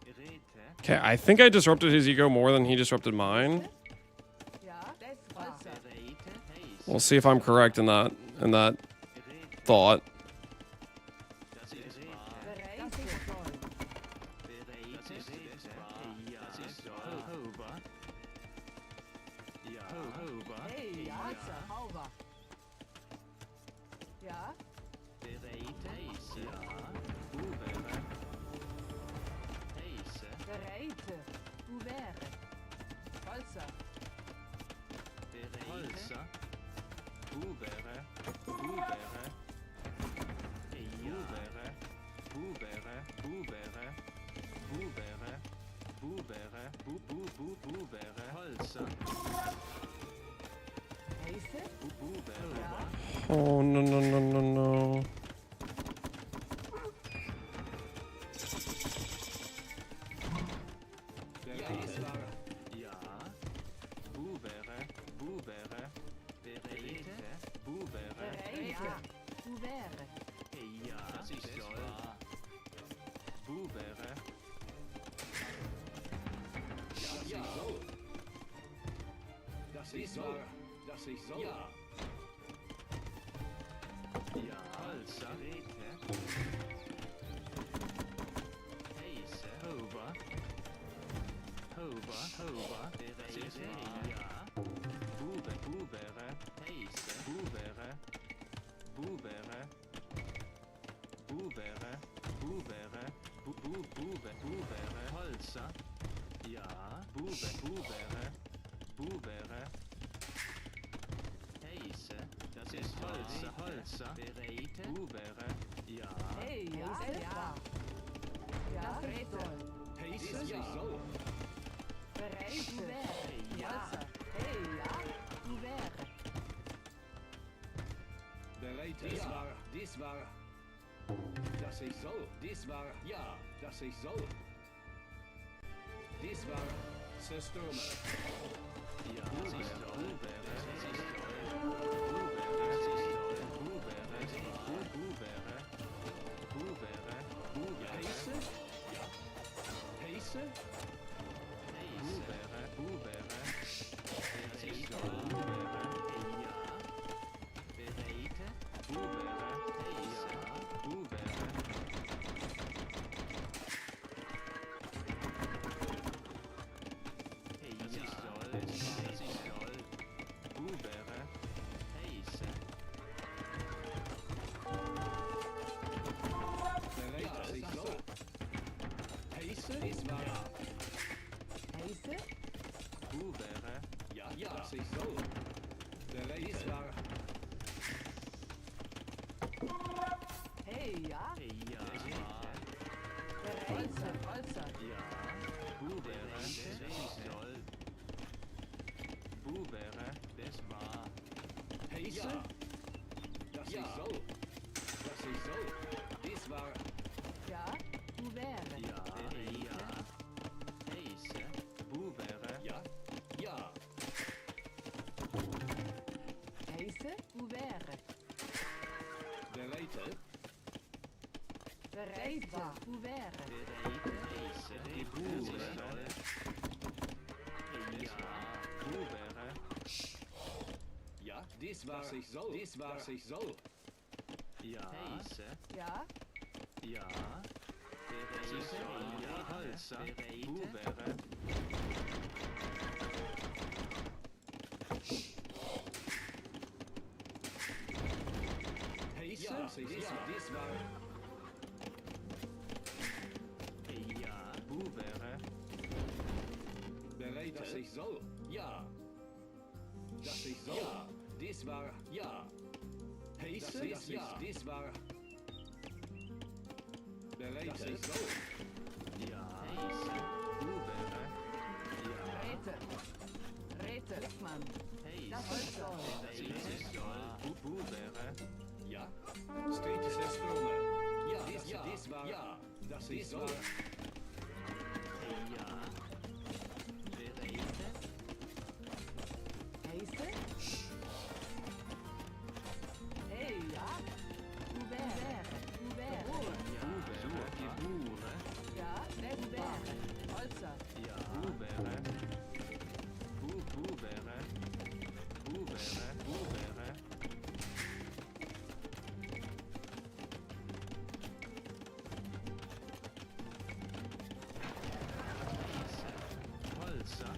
Geräte. Okay, I think I disrupted his ego more than he disrupted mine. We'll see if I'm correct in that thought. Ja. Bereite. Du wäre. Holzer. Holzer. Wäre. Holzer. Oh no no no no no. Das ist so. Ja. Ja, Holzer. Heise. Hover. Das ist ja. Bubere. Heise. Bubere. Holzer. Ja. Bubere. Heise, das ist Holzer, Beräte, Bubere, ja. Hey, ja. Ja, Bereite. Heise, ja. Bereite. Ja. Hey, ja. Du wäre. Bereite, ja. Dies war. Das ist so. Dies war, ja. Das ist so. Dies war. Systeme. Ja, das ist so. Hey, ja. Holzer. Ja. Bubere, das ist soll. Bubere, das war. Heise? Das ist so. Das ist so. Dies war. Ja, du wäre. Ja. Heise. Bubere. Ja. Heise, du wäre. Bereitet. Bereit war. Wo wäre? Ja, dies war ich soll. Dies war ich soll. Ja. Ja? Ja. Halsa. Wo wäre? Heiße? Ja, dies war. Ja. Wo wäre? Bereit, dass ich soll. Ja. Dass ich soll. Ja. Dies war. Ja. Heiße? Ja. Dies war. Bereit, dass ich soll. Ja. Wo wäre? Ja. Räte. Räte. Lichtmann. Das ist so. Wo wäre? Ja. Steht es der Stürme. Ja, dies war. Ja. Dass ich soll. Ja. Bereite? Heiße? Hey, ja? Wo wäre? Wo wäre? Ja, wer wo wäre? Holzer. Ja. Wo wäre? Wo wäre? Wo wäre? Wo wäre? Holzer.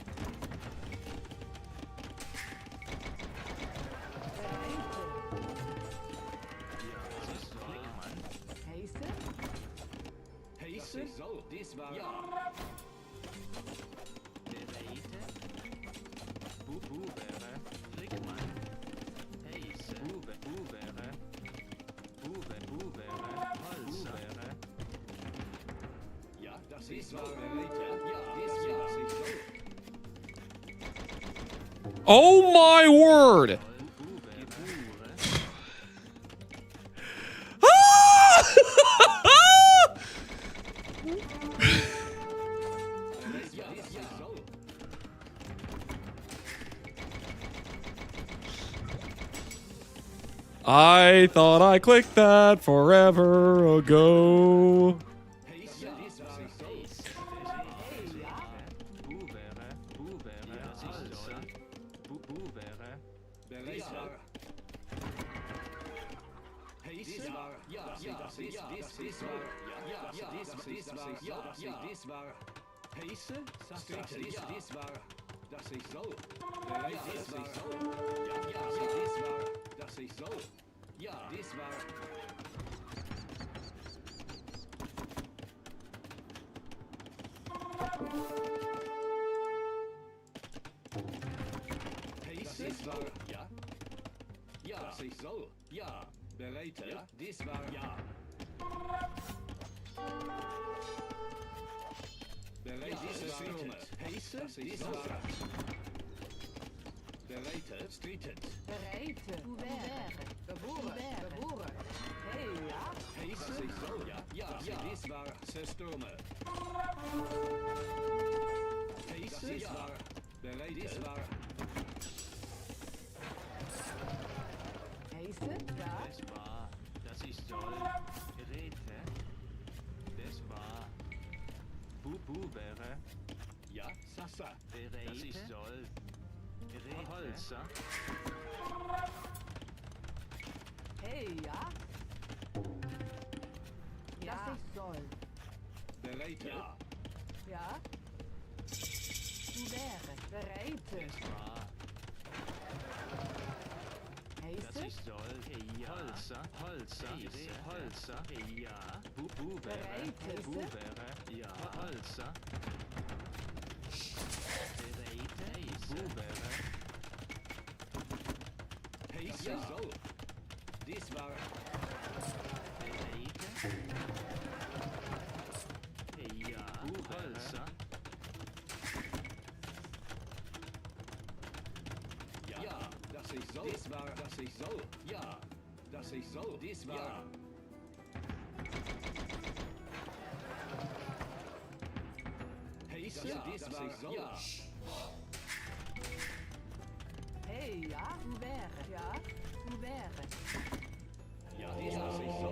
Heiße? Heiße? So, dies war. Ja. Bereite? Wo wäre? Flickmann. Heiße. Wo wäre? Wo wäre? Holzer. Wo wäre? Ja, das ist war bereit. Ja, dies war ich soll. Oh my word! I thought I clicked that forever ago. Dass ich soll. Bereit, dies war. Ja, dies war. Dass ich soll. Ja, dies war. Dies war. Ja. Ja, dass ich soll. Ja. Bereit. Ja, dies war. Ja. Bereit, diese Stürme. Heiße, dies war. Bereite, streetend. Bereite. Wo wäre? Geboren. Hey, ja? Heiße, ich soll. Ja, dies war. Stürme. Heiße, dies war. Bereit, dies war. Heiße? Ja? Das war, dass ich soll. Geräte. Das war. Wo wäre? Ja, Sasa. Bereite. Dass ich soll. Geräte. Holzer. Hey, ja? Ja. Das ich soll. Bereit, ja. Ja? Wo wäre? Bereite. Das war. Heiße? Dass ich soll. Ja. Holzer. Holzer. Ja. Wo wäre? Bereite. Wo wäre? Ja. Holzer. Bereite. Wo wäre? Heiße, ja. So. Dies war. Bereite. Ja. Holzer. Ja, dass ich soll. Dies war, dass ich soll. Ja, dass ich soll. Dies war. Ja. Heiße, ja, dies war. Ich soll. Ja. Hey, ja? Wo wäre? Ja? Wo wäre? Ja, dies, dass ich soll.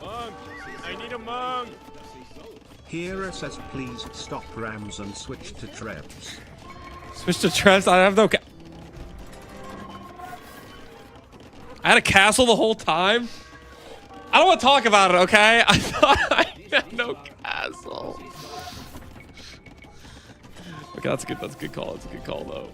Monk! I need a monk! Hera says please stop Rams and switch to Trebs. Switch to Trebs? I have no I had a castle the whole time? I don't want to talk about it, okay? I thought I had no castle. Okay, that's good. That's a good call. That's a good call, though.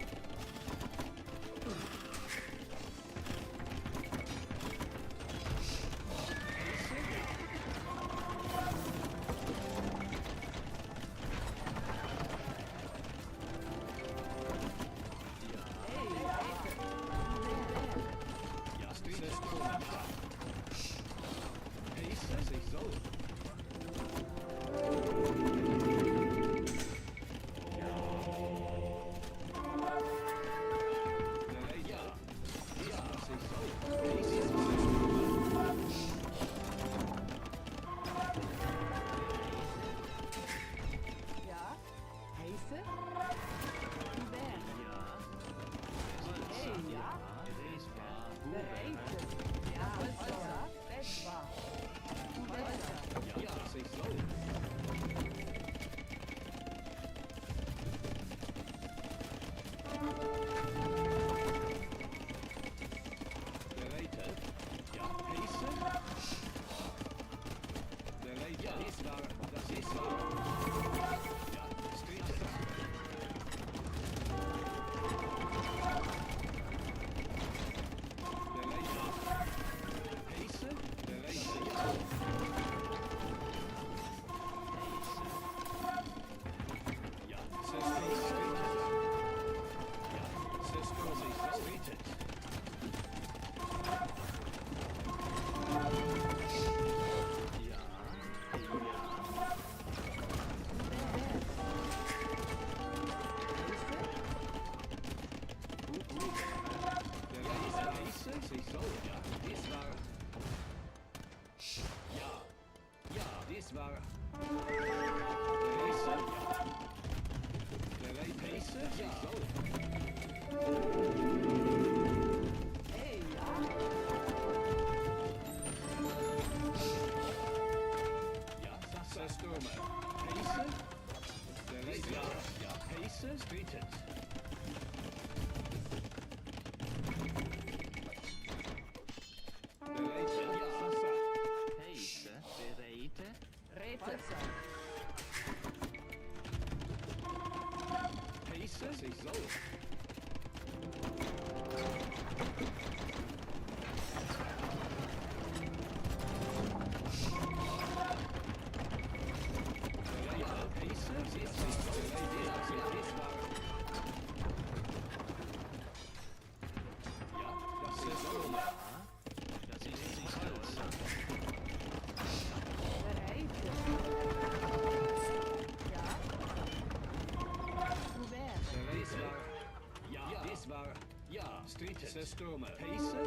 Stormer. Pacer?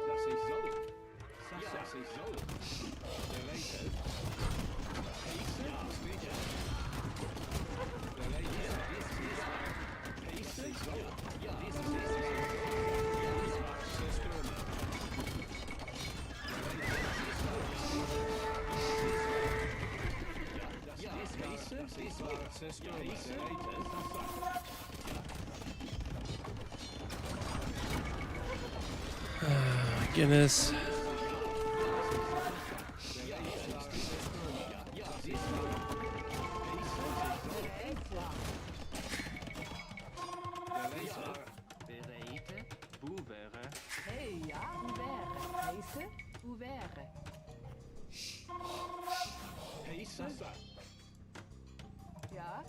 Das ist so. Das ist so. Der Later. Pacer? Pacer? Der Later. Pacer? So. Ja, das ist der Stormer. Ja, das ist Pacer. Das ist der Stormer. Der Later. Guinness. Hey, ja, ouvert. Heiße, ouvert. Ja.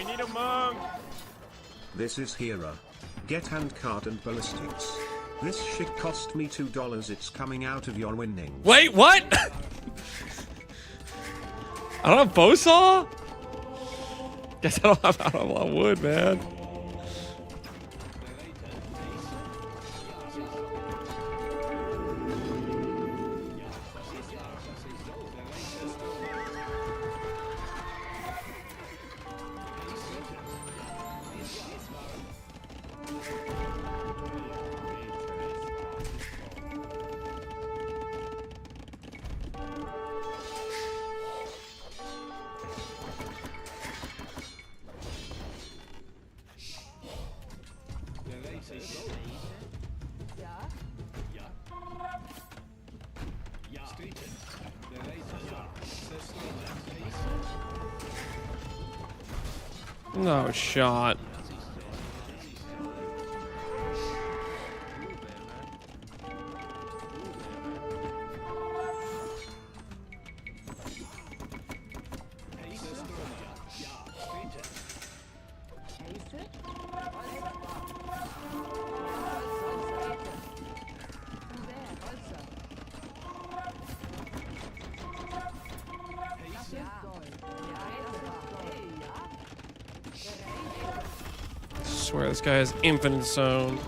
I need a monk. This is Hera. Get handcard and ballistics. This shit cost me $2. It's coming out of your winnings. Wait, what? I don't have bow saw? Guess I don't have a lot of wood, man. No shot. I swear this guy has infinite zone.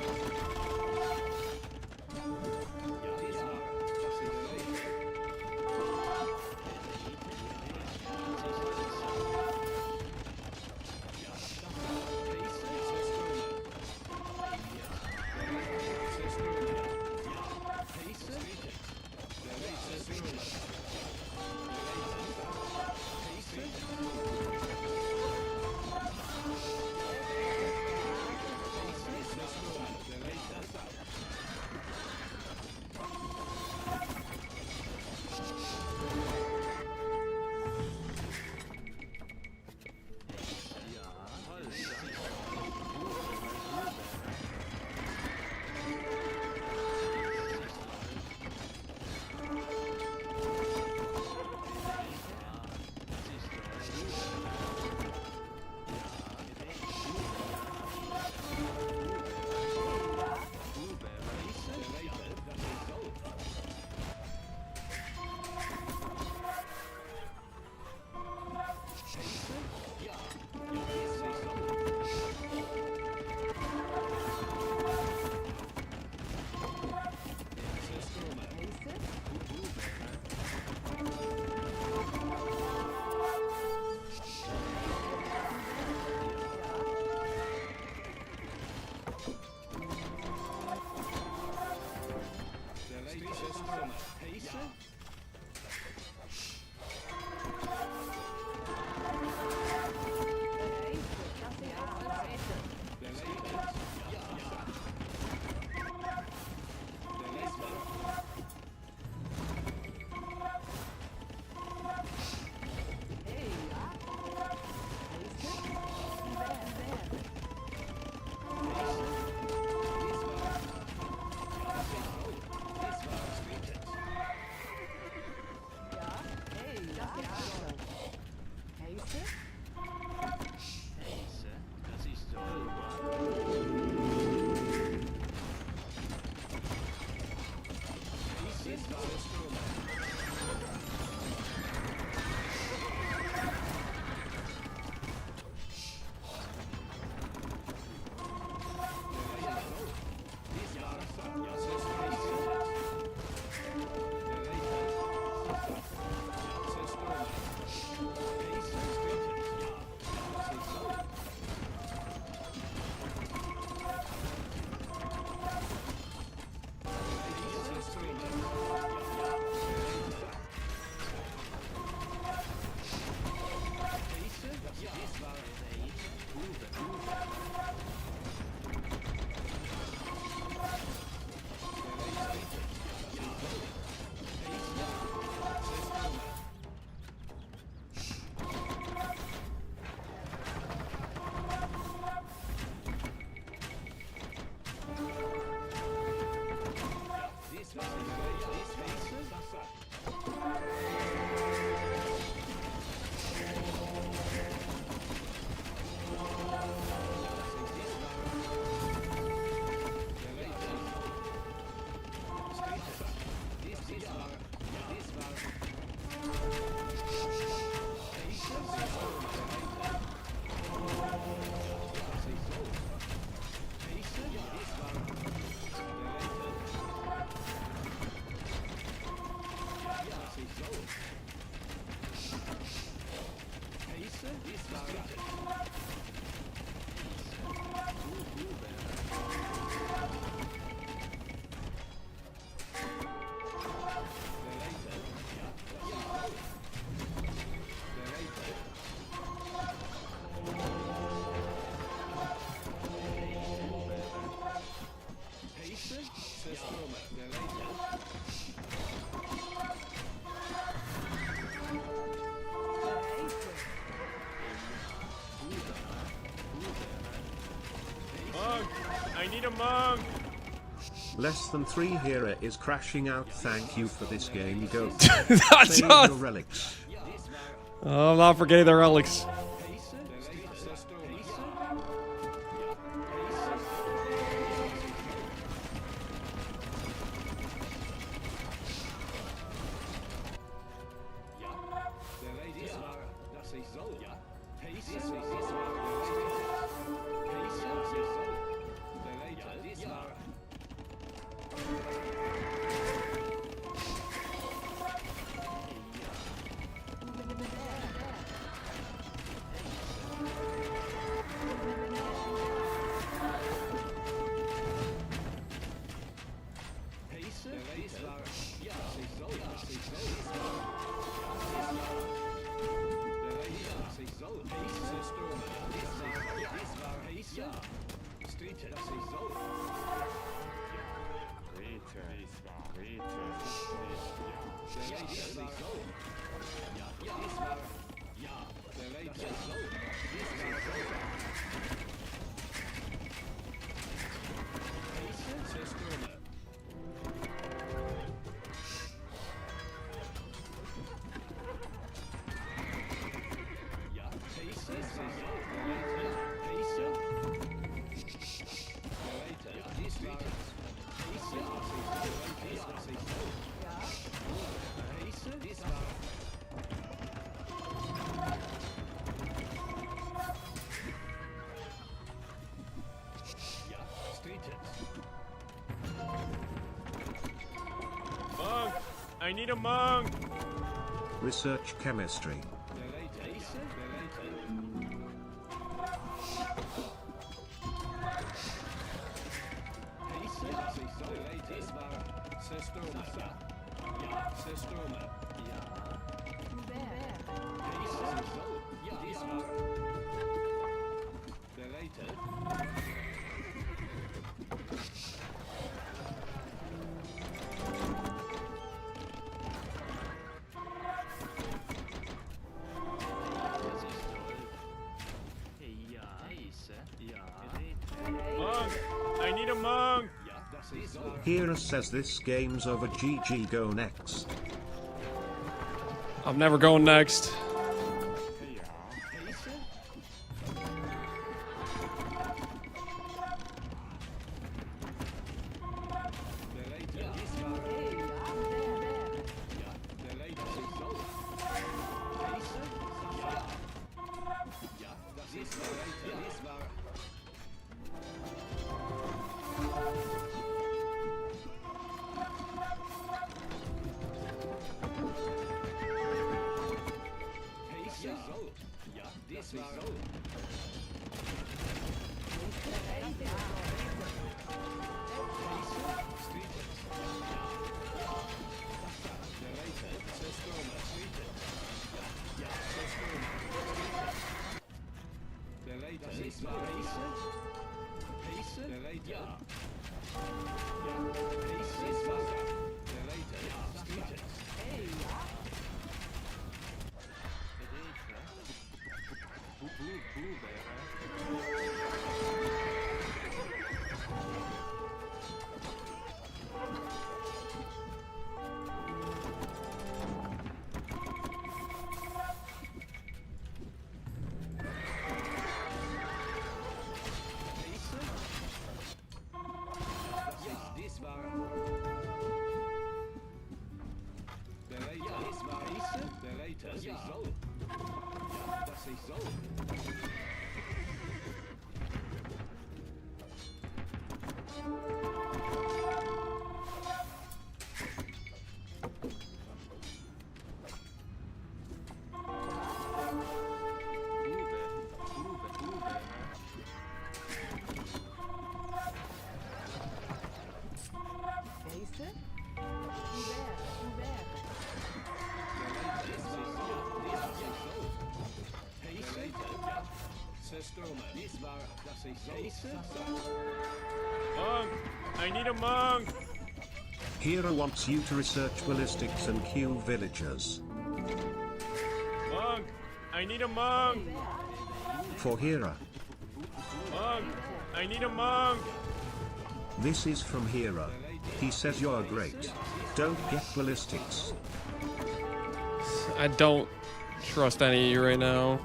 Monk! I need a monk! Less than 3 here is crashing out. Thank you for this game. Go. That's Save us. your relics. Oh, I'm not forgetting the relics. Monk! I need a monk! Research chemistry. Monk! I need a monk! Hira says this game's over. GG, go next. I'm never going next. Monk! I need a monk! Hero wants you to research ballistics and kill villagers. Monk! I need a monk! For Hera. Monk! I need a monk! This is from Hera. He says you're great. Don't get ballistics. I don't trust any of you right now.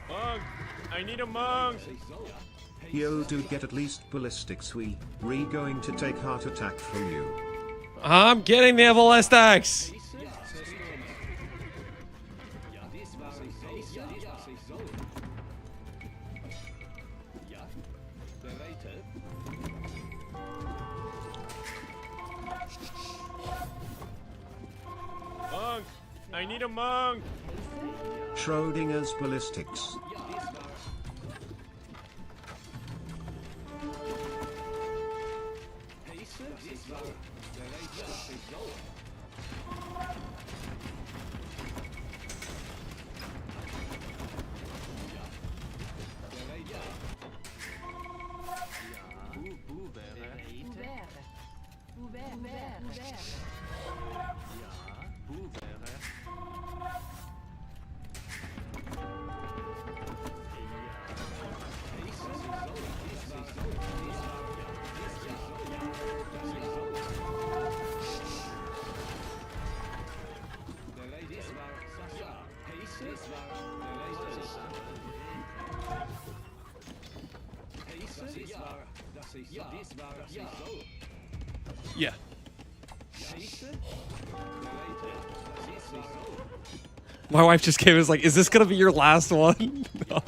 Monk! I need a monk! Yo dude, get at least ballistics. We going to take heart attack from you. I'm getting the ballistics! Monk! I need a monk! Schrodinger's ballistics. Yeah. My wife just came and was like, is this gonna be your last one? No.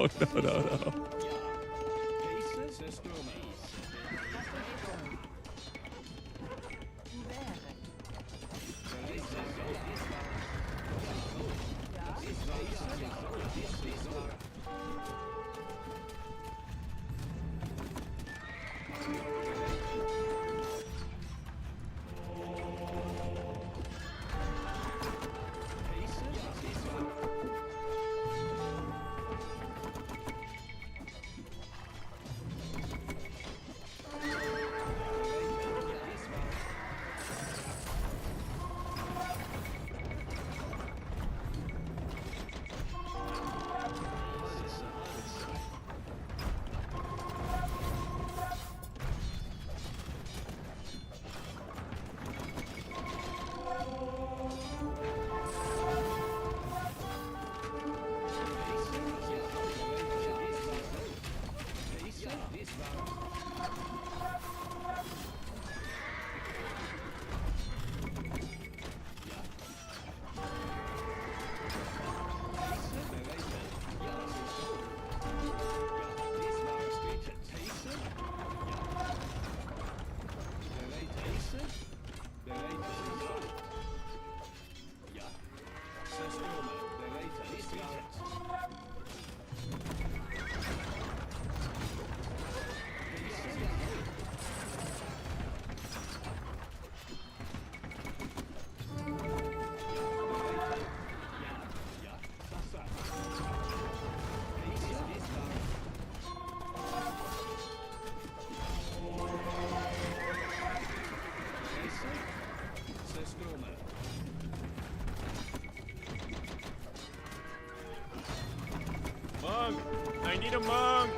Monk! I need a monk!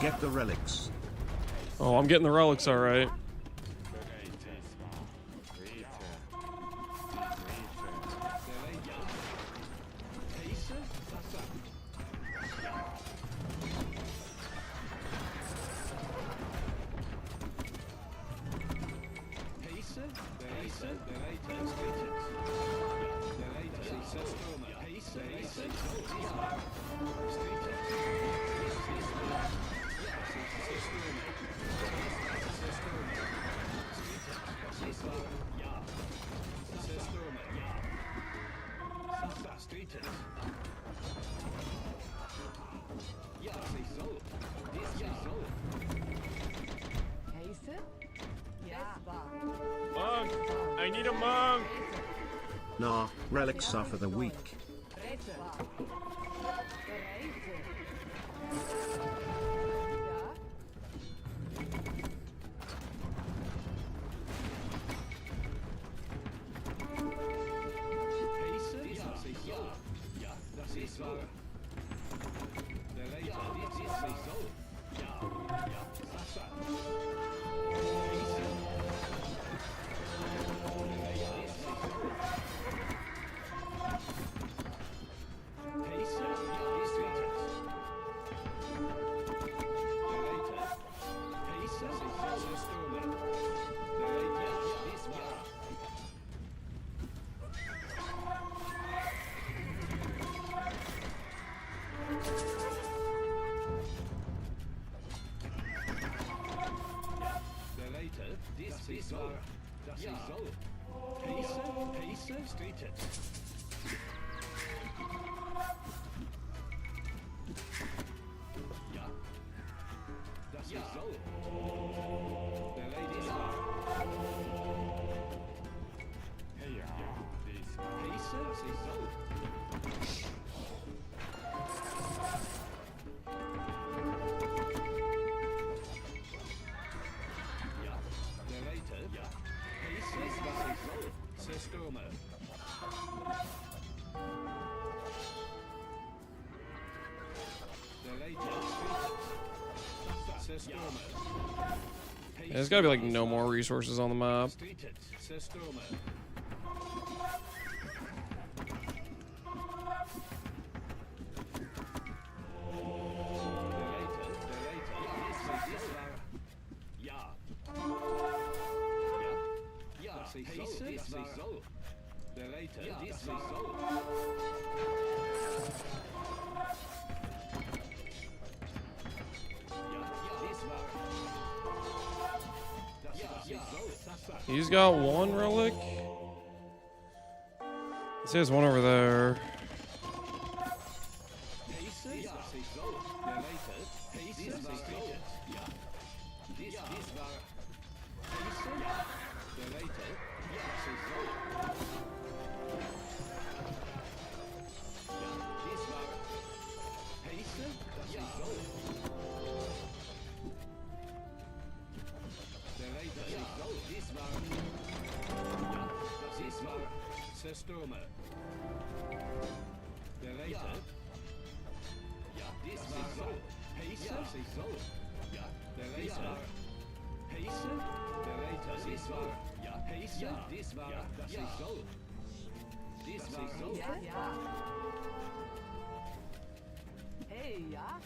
Get the relics. Oh, I'm getting the relics, alright. Streeted. Ja, sich so. Dies ja so. Heiße? Ja. Monk! I need a monk! Nah, relics are for the weak. There's gotta be like no more resources on the map. He's got one relic. There's one over there. Hey, ja.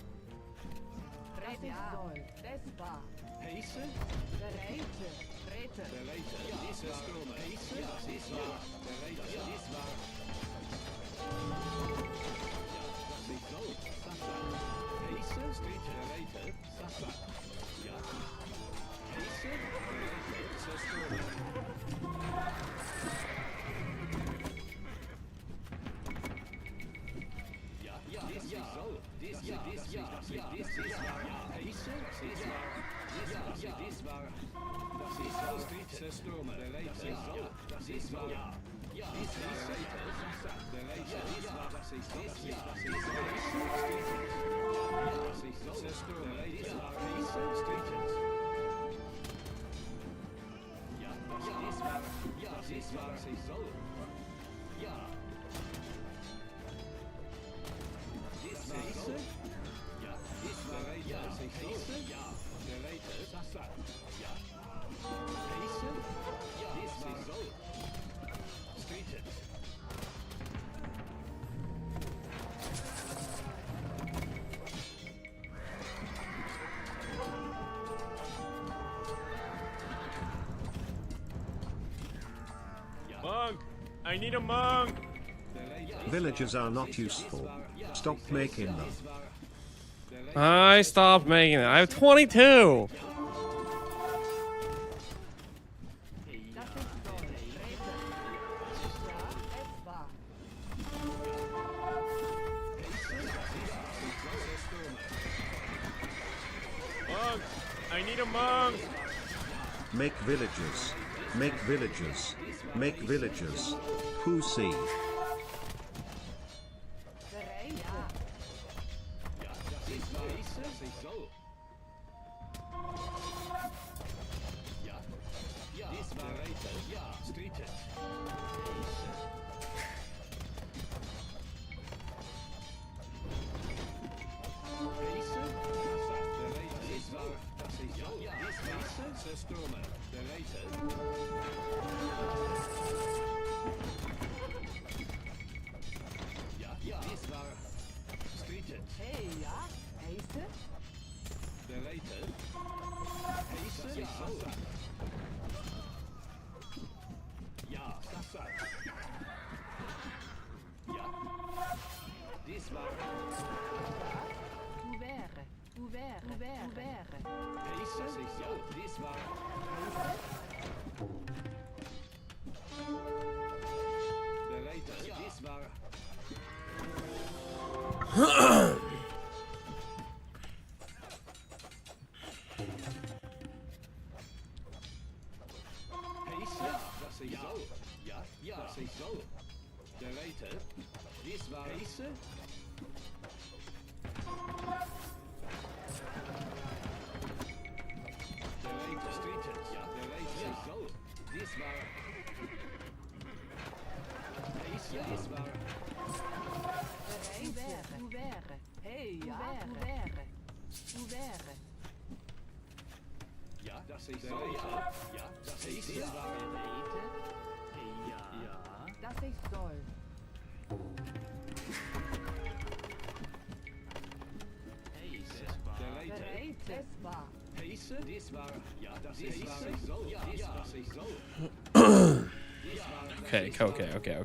Retter. Das war. Heiße? Geräte. Retter. Dies ist Stürme. Heiße? Dies war. Dies war. Das ist so. Sasa. Heiße? Street. Geräte. Sasa. Ja. Heiße? Geräte. Das ist Stürme. Monk! I need a monk! Villagers are not useful. Stop making them. I stopped making it. I have 22! need a monk. Make villagers. Make villagers. Make villagers. Who see?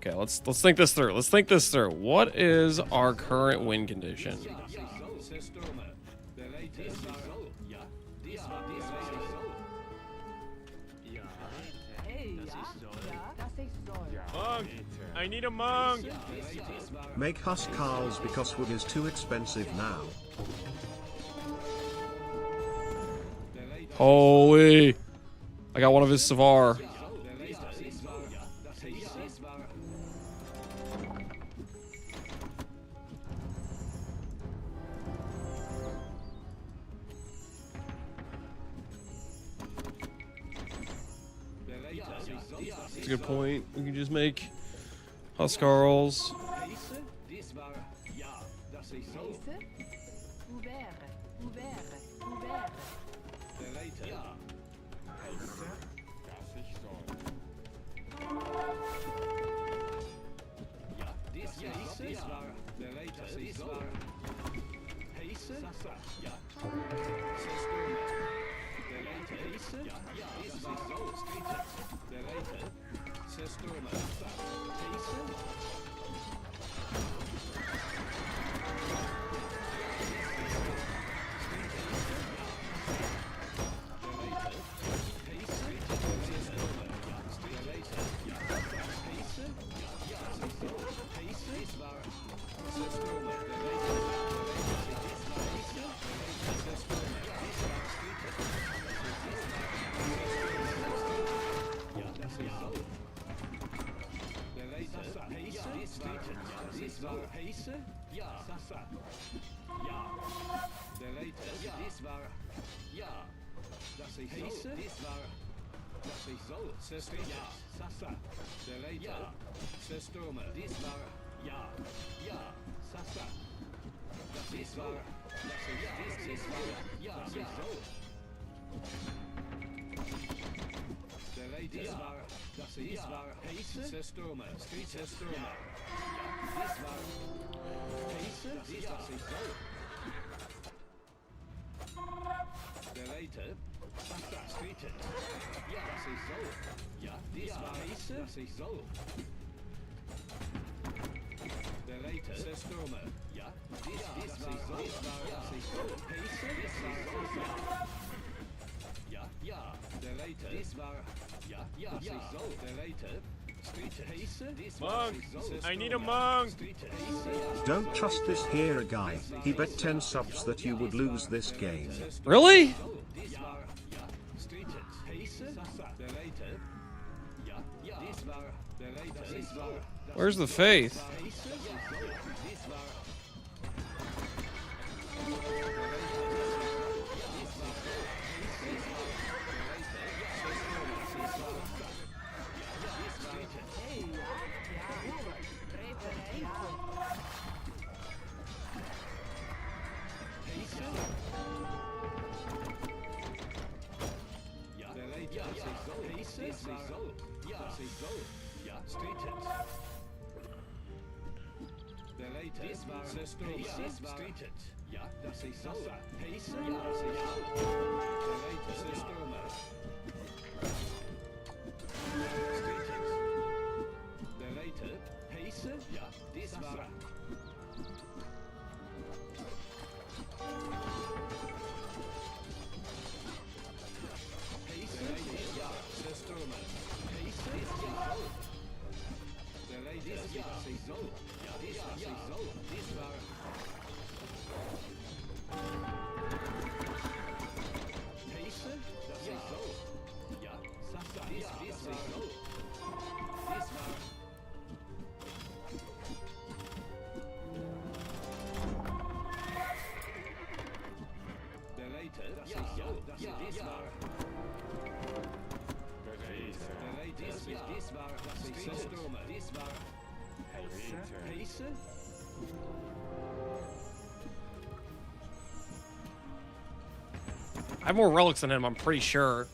Okay. Let's think this through. Let's think this through. What is our current win condition? Monk! I need a monk! Make Huskarls because wood is too expensive now. Holy! I got one of his Savar. That's a good point. We can just make Huskarls. Monk! I need a monk! Don't trust this hero guy. He bet 10 subs that you would lose this game. Really? Where's the faith? I have more relics than him, I'm pretty sure.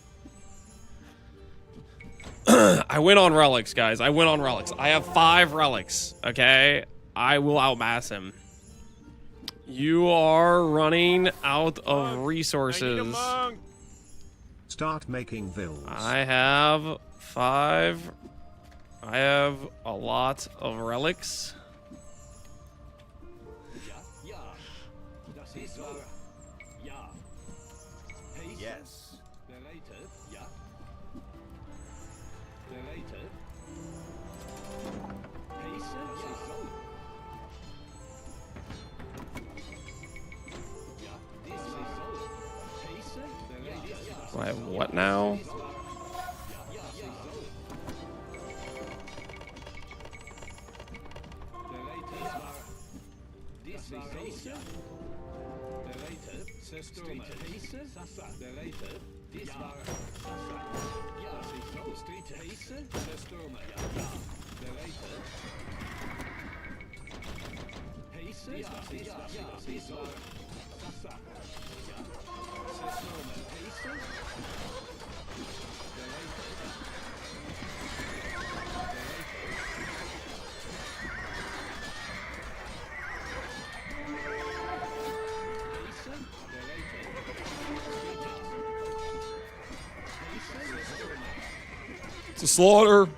I win on relics, guys. I win on relics. I have 5 relics, okay? I will outmass him. You are running out of resources. Start making vills. I have 5. I have a lot of relics. Yes. Do I have what now? It's a slaughter.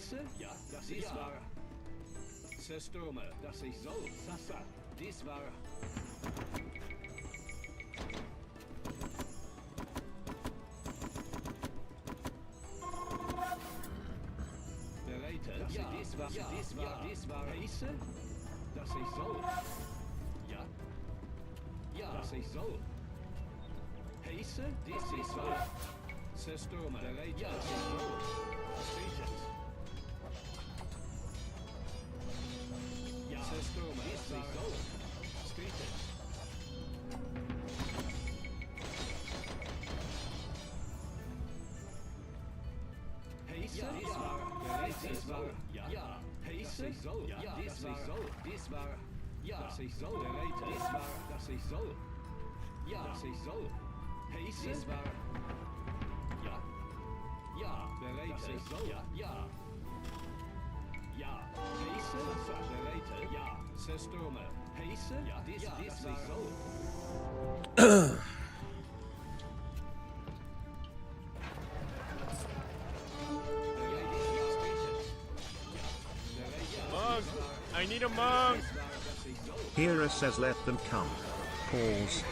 Heiße? Ja, das ist wahr. Zerstürme, das ist so. Sasa, dies war. Bereite, ja, dies war. Heiße? Das ist so. Ja. Ja, das ist so. Heiße? Dies ist wahr. Zerstürme, bereite, ja, das ist so. Steht es. Zerstürme, das ist so. Steht es. Heiße? Dies war. Bereite, dies war. Ja. Heiße? So. Ja, dies war. Dies war. Ja, das ist so. Bereite, dies war. Das ist so. Ja, das ist so. Heiße? Dies war. Ja. Ja, bereite. Das ist so. Ja. Ja. Ja. Heiße? Bereite. Ja. Zerstürme. Heiße? Ja. Dies ist so. Monk! I need a monk! Hera says let them come. Pause.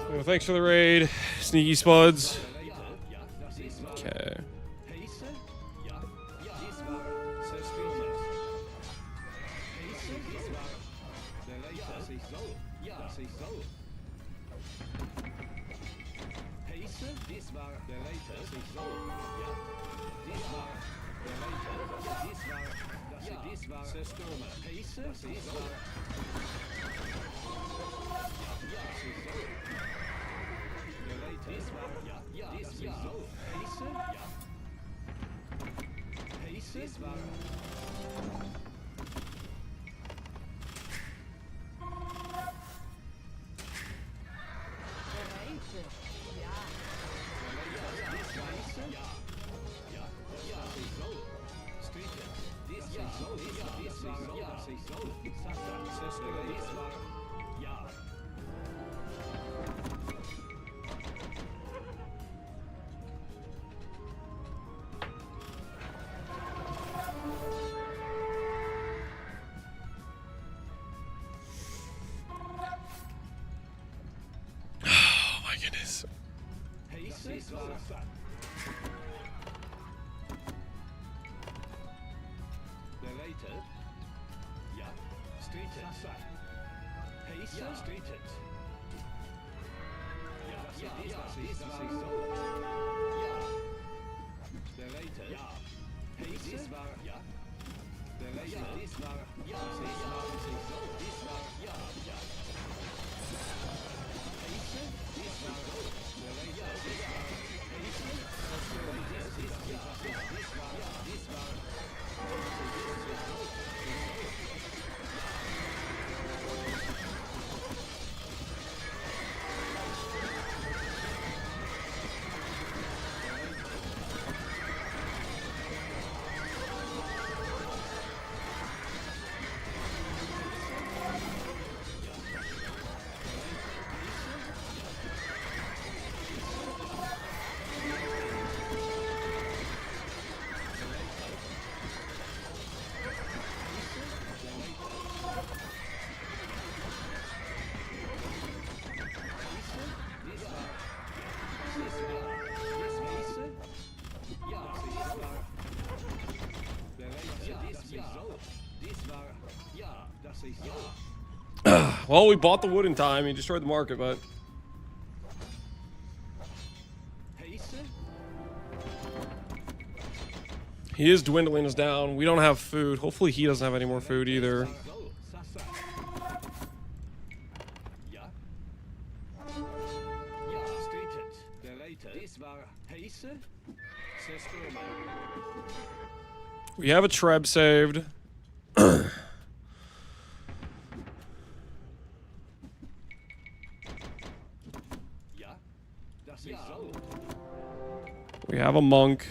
Well, thanks for the raid, Sneaky Spuds. Okay. Oh my goodness. Belated. Ja. Streeted. Heiße. Streeted. Ja, das ist so. Ja. Belated. Ja. Heiße. Dies war. Ja. Belated. Dies war. Ja. Dies war. Dies war. Ja. Ja. Heiße. Dies war. Belated. Dies war. Heiße. Dies war. Ja. Dies war. Ja. Dies war. Well, we bought the wood in time. He destroyed the market, but he is dwindling us down. We don't have food. Hopefully he doesn't have any more food either. We have a Treb saved. We have a monk.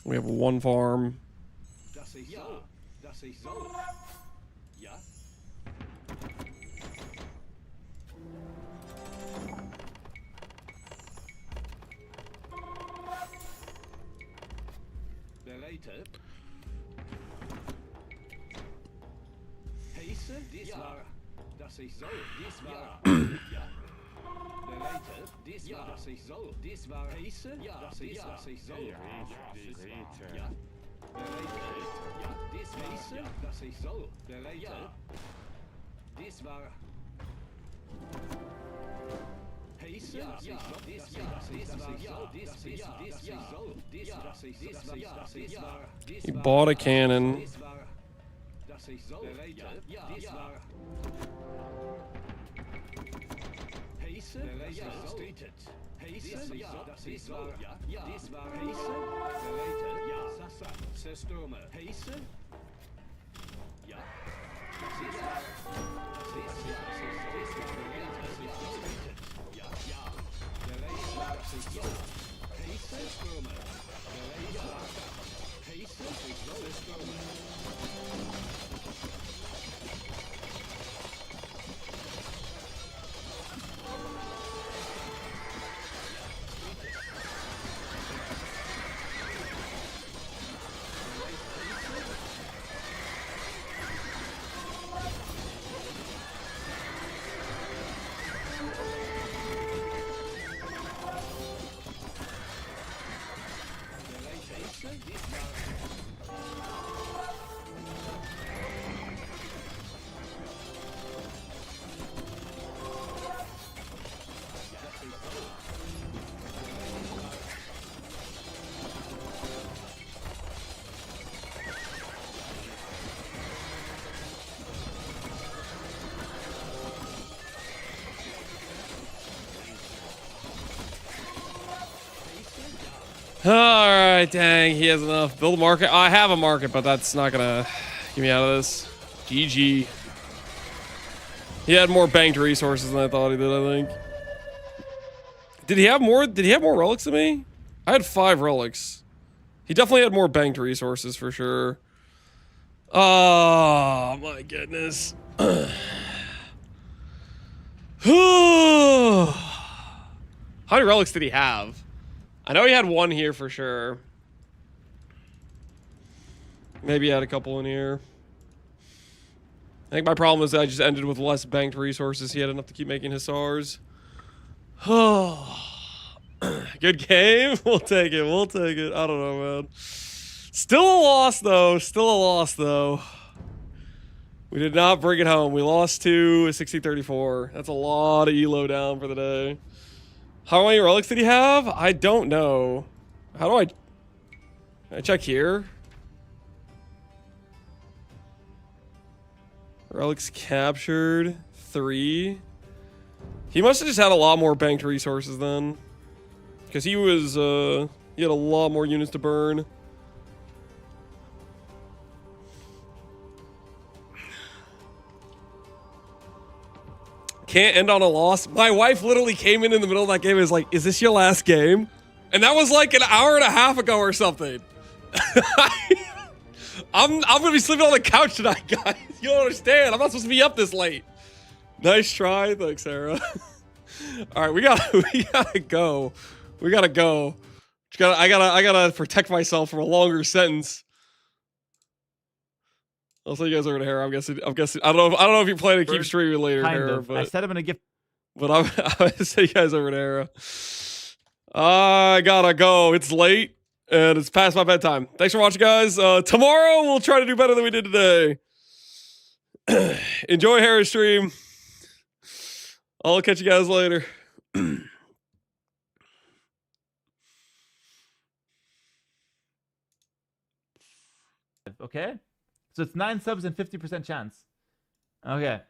We have one farm. He bought a cannon. Alright, dang, he has enough. Build a market. I have a market, but that's not gonna get me out of this. GG. He had more banked resources than I thought he did, I think. Did he have more? Did he have more relics than me? I had 5 relics. He definitely had more banked resources for sure. Oh my goodness. How many relics did he have? I know he had one here for sure. Maybe he had a couple in here. I think my problem is that I just ended with less banked resources. He had enough to keep making Hussars. Oh, good game. We'll take it. We'll take it. I don't know, man. Still a loss, though. Still a loss, though. We did not bring it home. We lost to 60-34. That's a lot of elo down for the day. How many relics did he have? I don't know. How do I check here? Relics captured 3. He must have just had a lot more banked resources then, because he was he had a lot more units to burn. Can't end on a loss. My wife literally came in the middle of that game and was like, "Is this your last game?" And that was like an hour and a half ago or something. I'm gonna be sleeping on the couch tonight, guys. You don't understand. I'm not supposed to be up this late. Nice try, thanks, Sarah. All right, we gotta go. We gotta go. I gotta protect myself from a longer sentence. I'll see you guys over to Hera. I'm guessing. I don't know if you plan to keep streaming later, Hera. But I said I'm gonna give. But I'm gonna see you guys over to Hera. I gotta go. It's late. And it's past my bedtime. Thanks for watching, guys. Tomorrow, we'll try to do better than we did today. Enjoy Hera's stream. I'll catch you guys later. Okay? So it's 9 subs and 50% chance. Okay.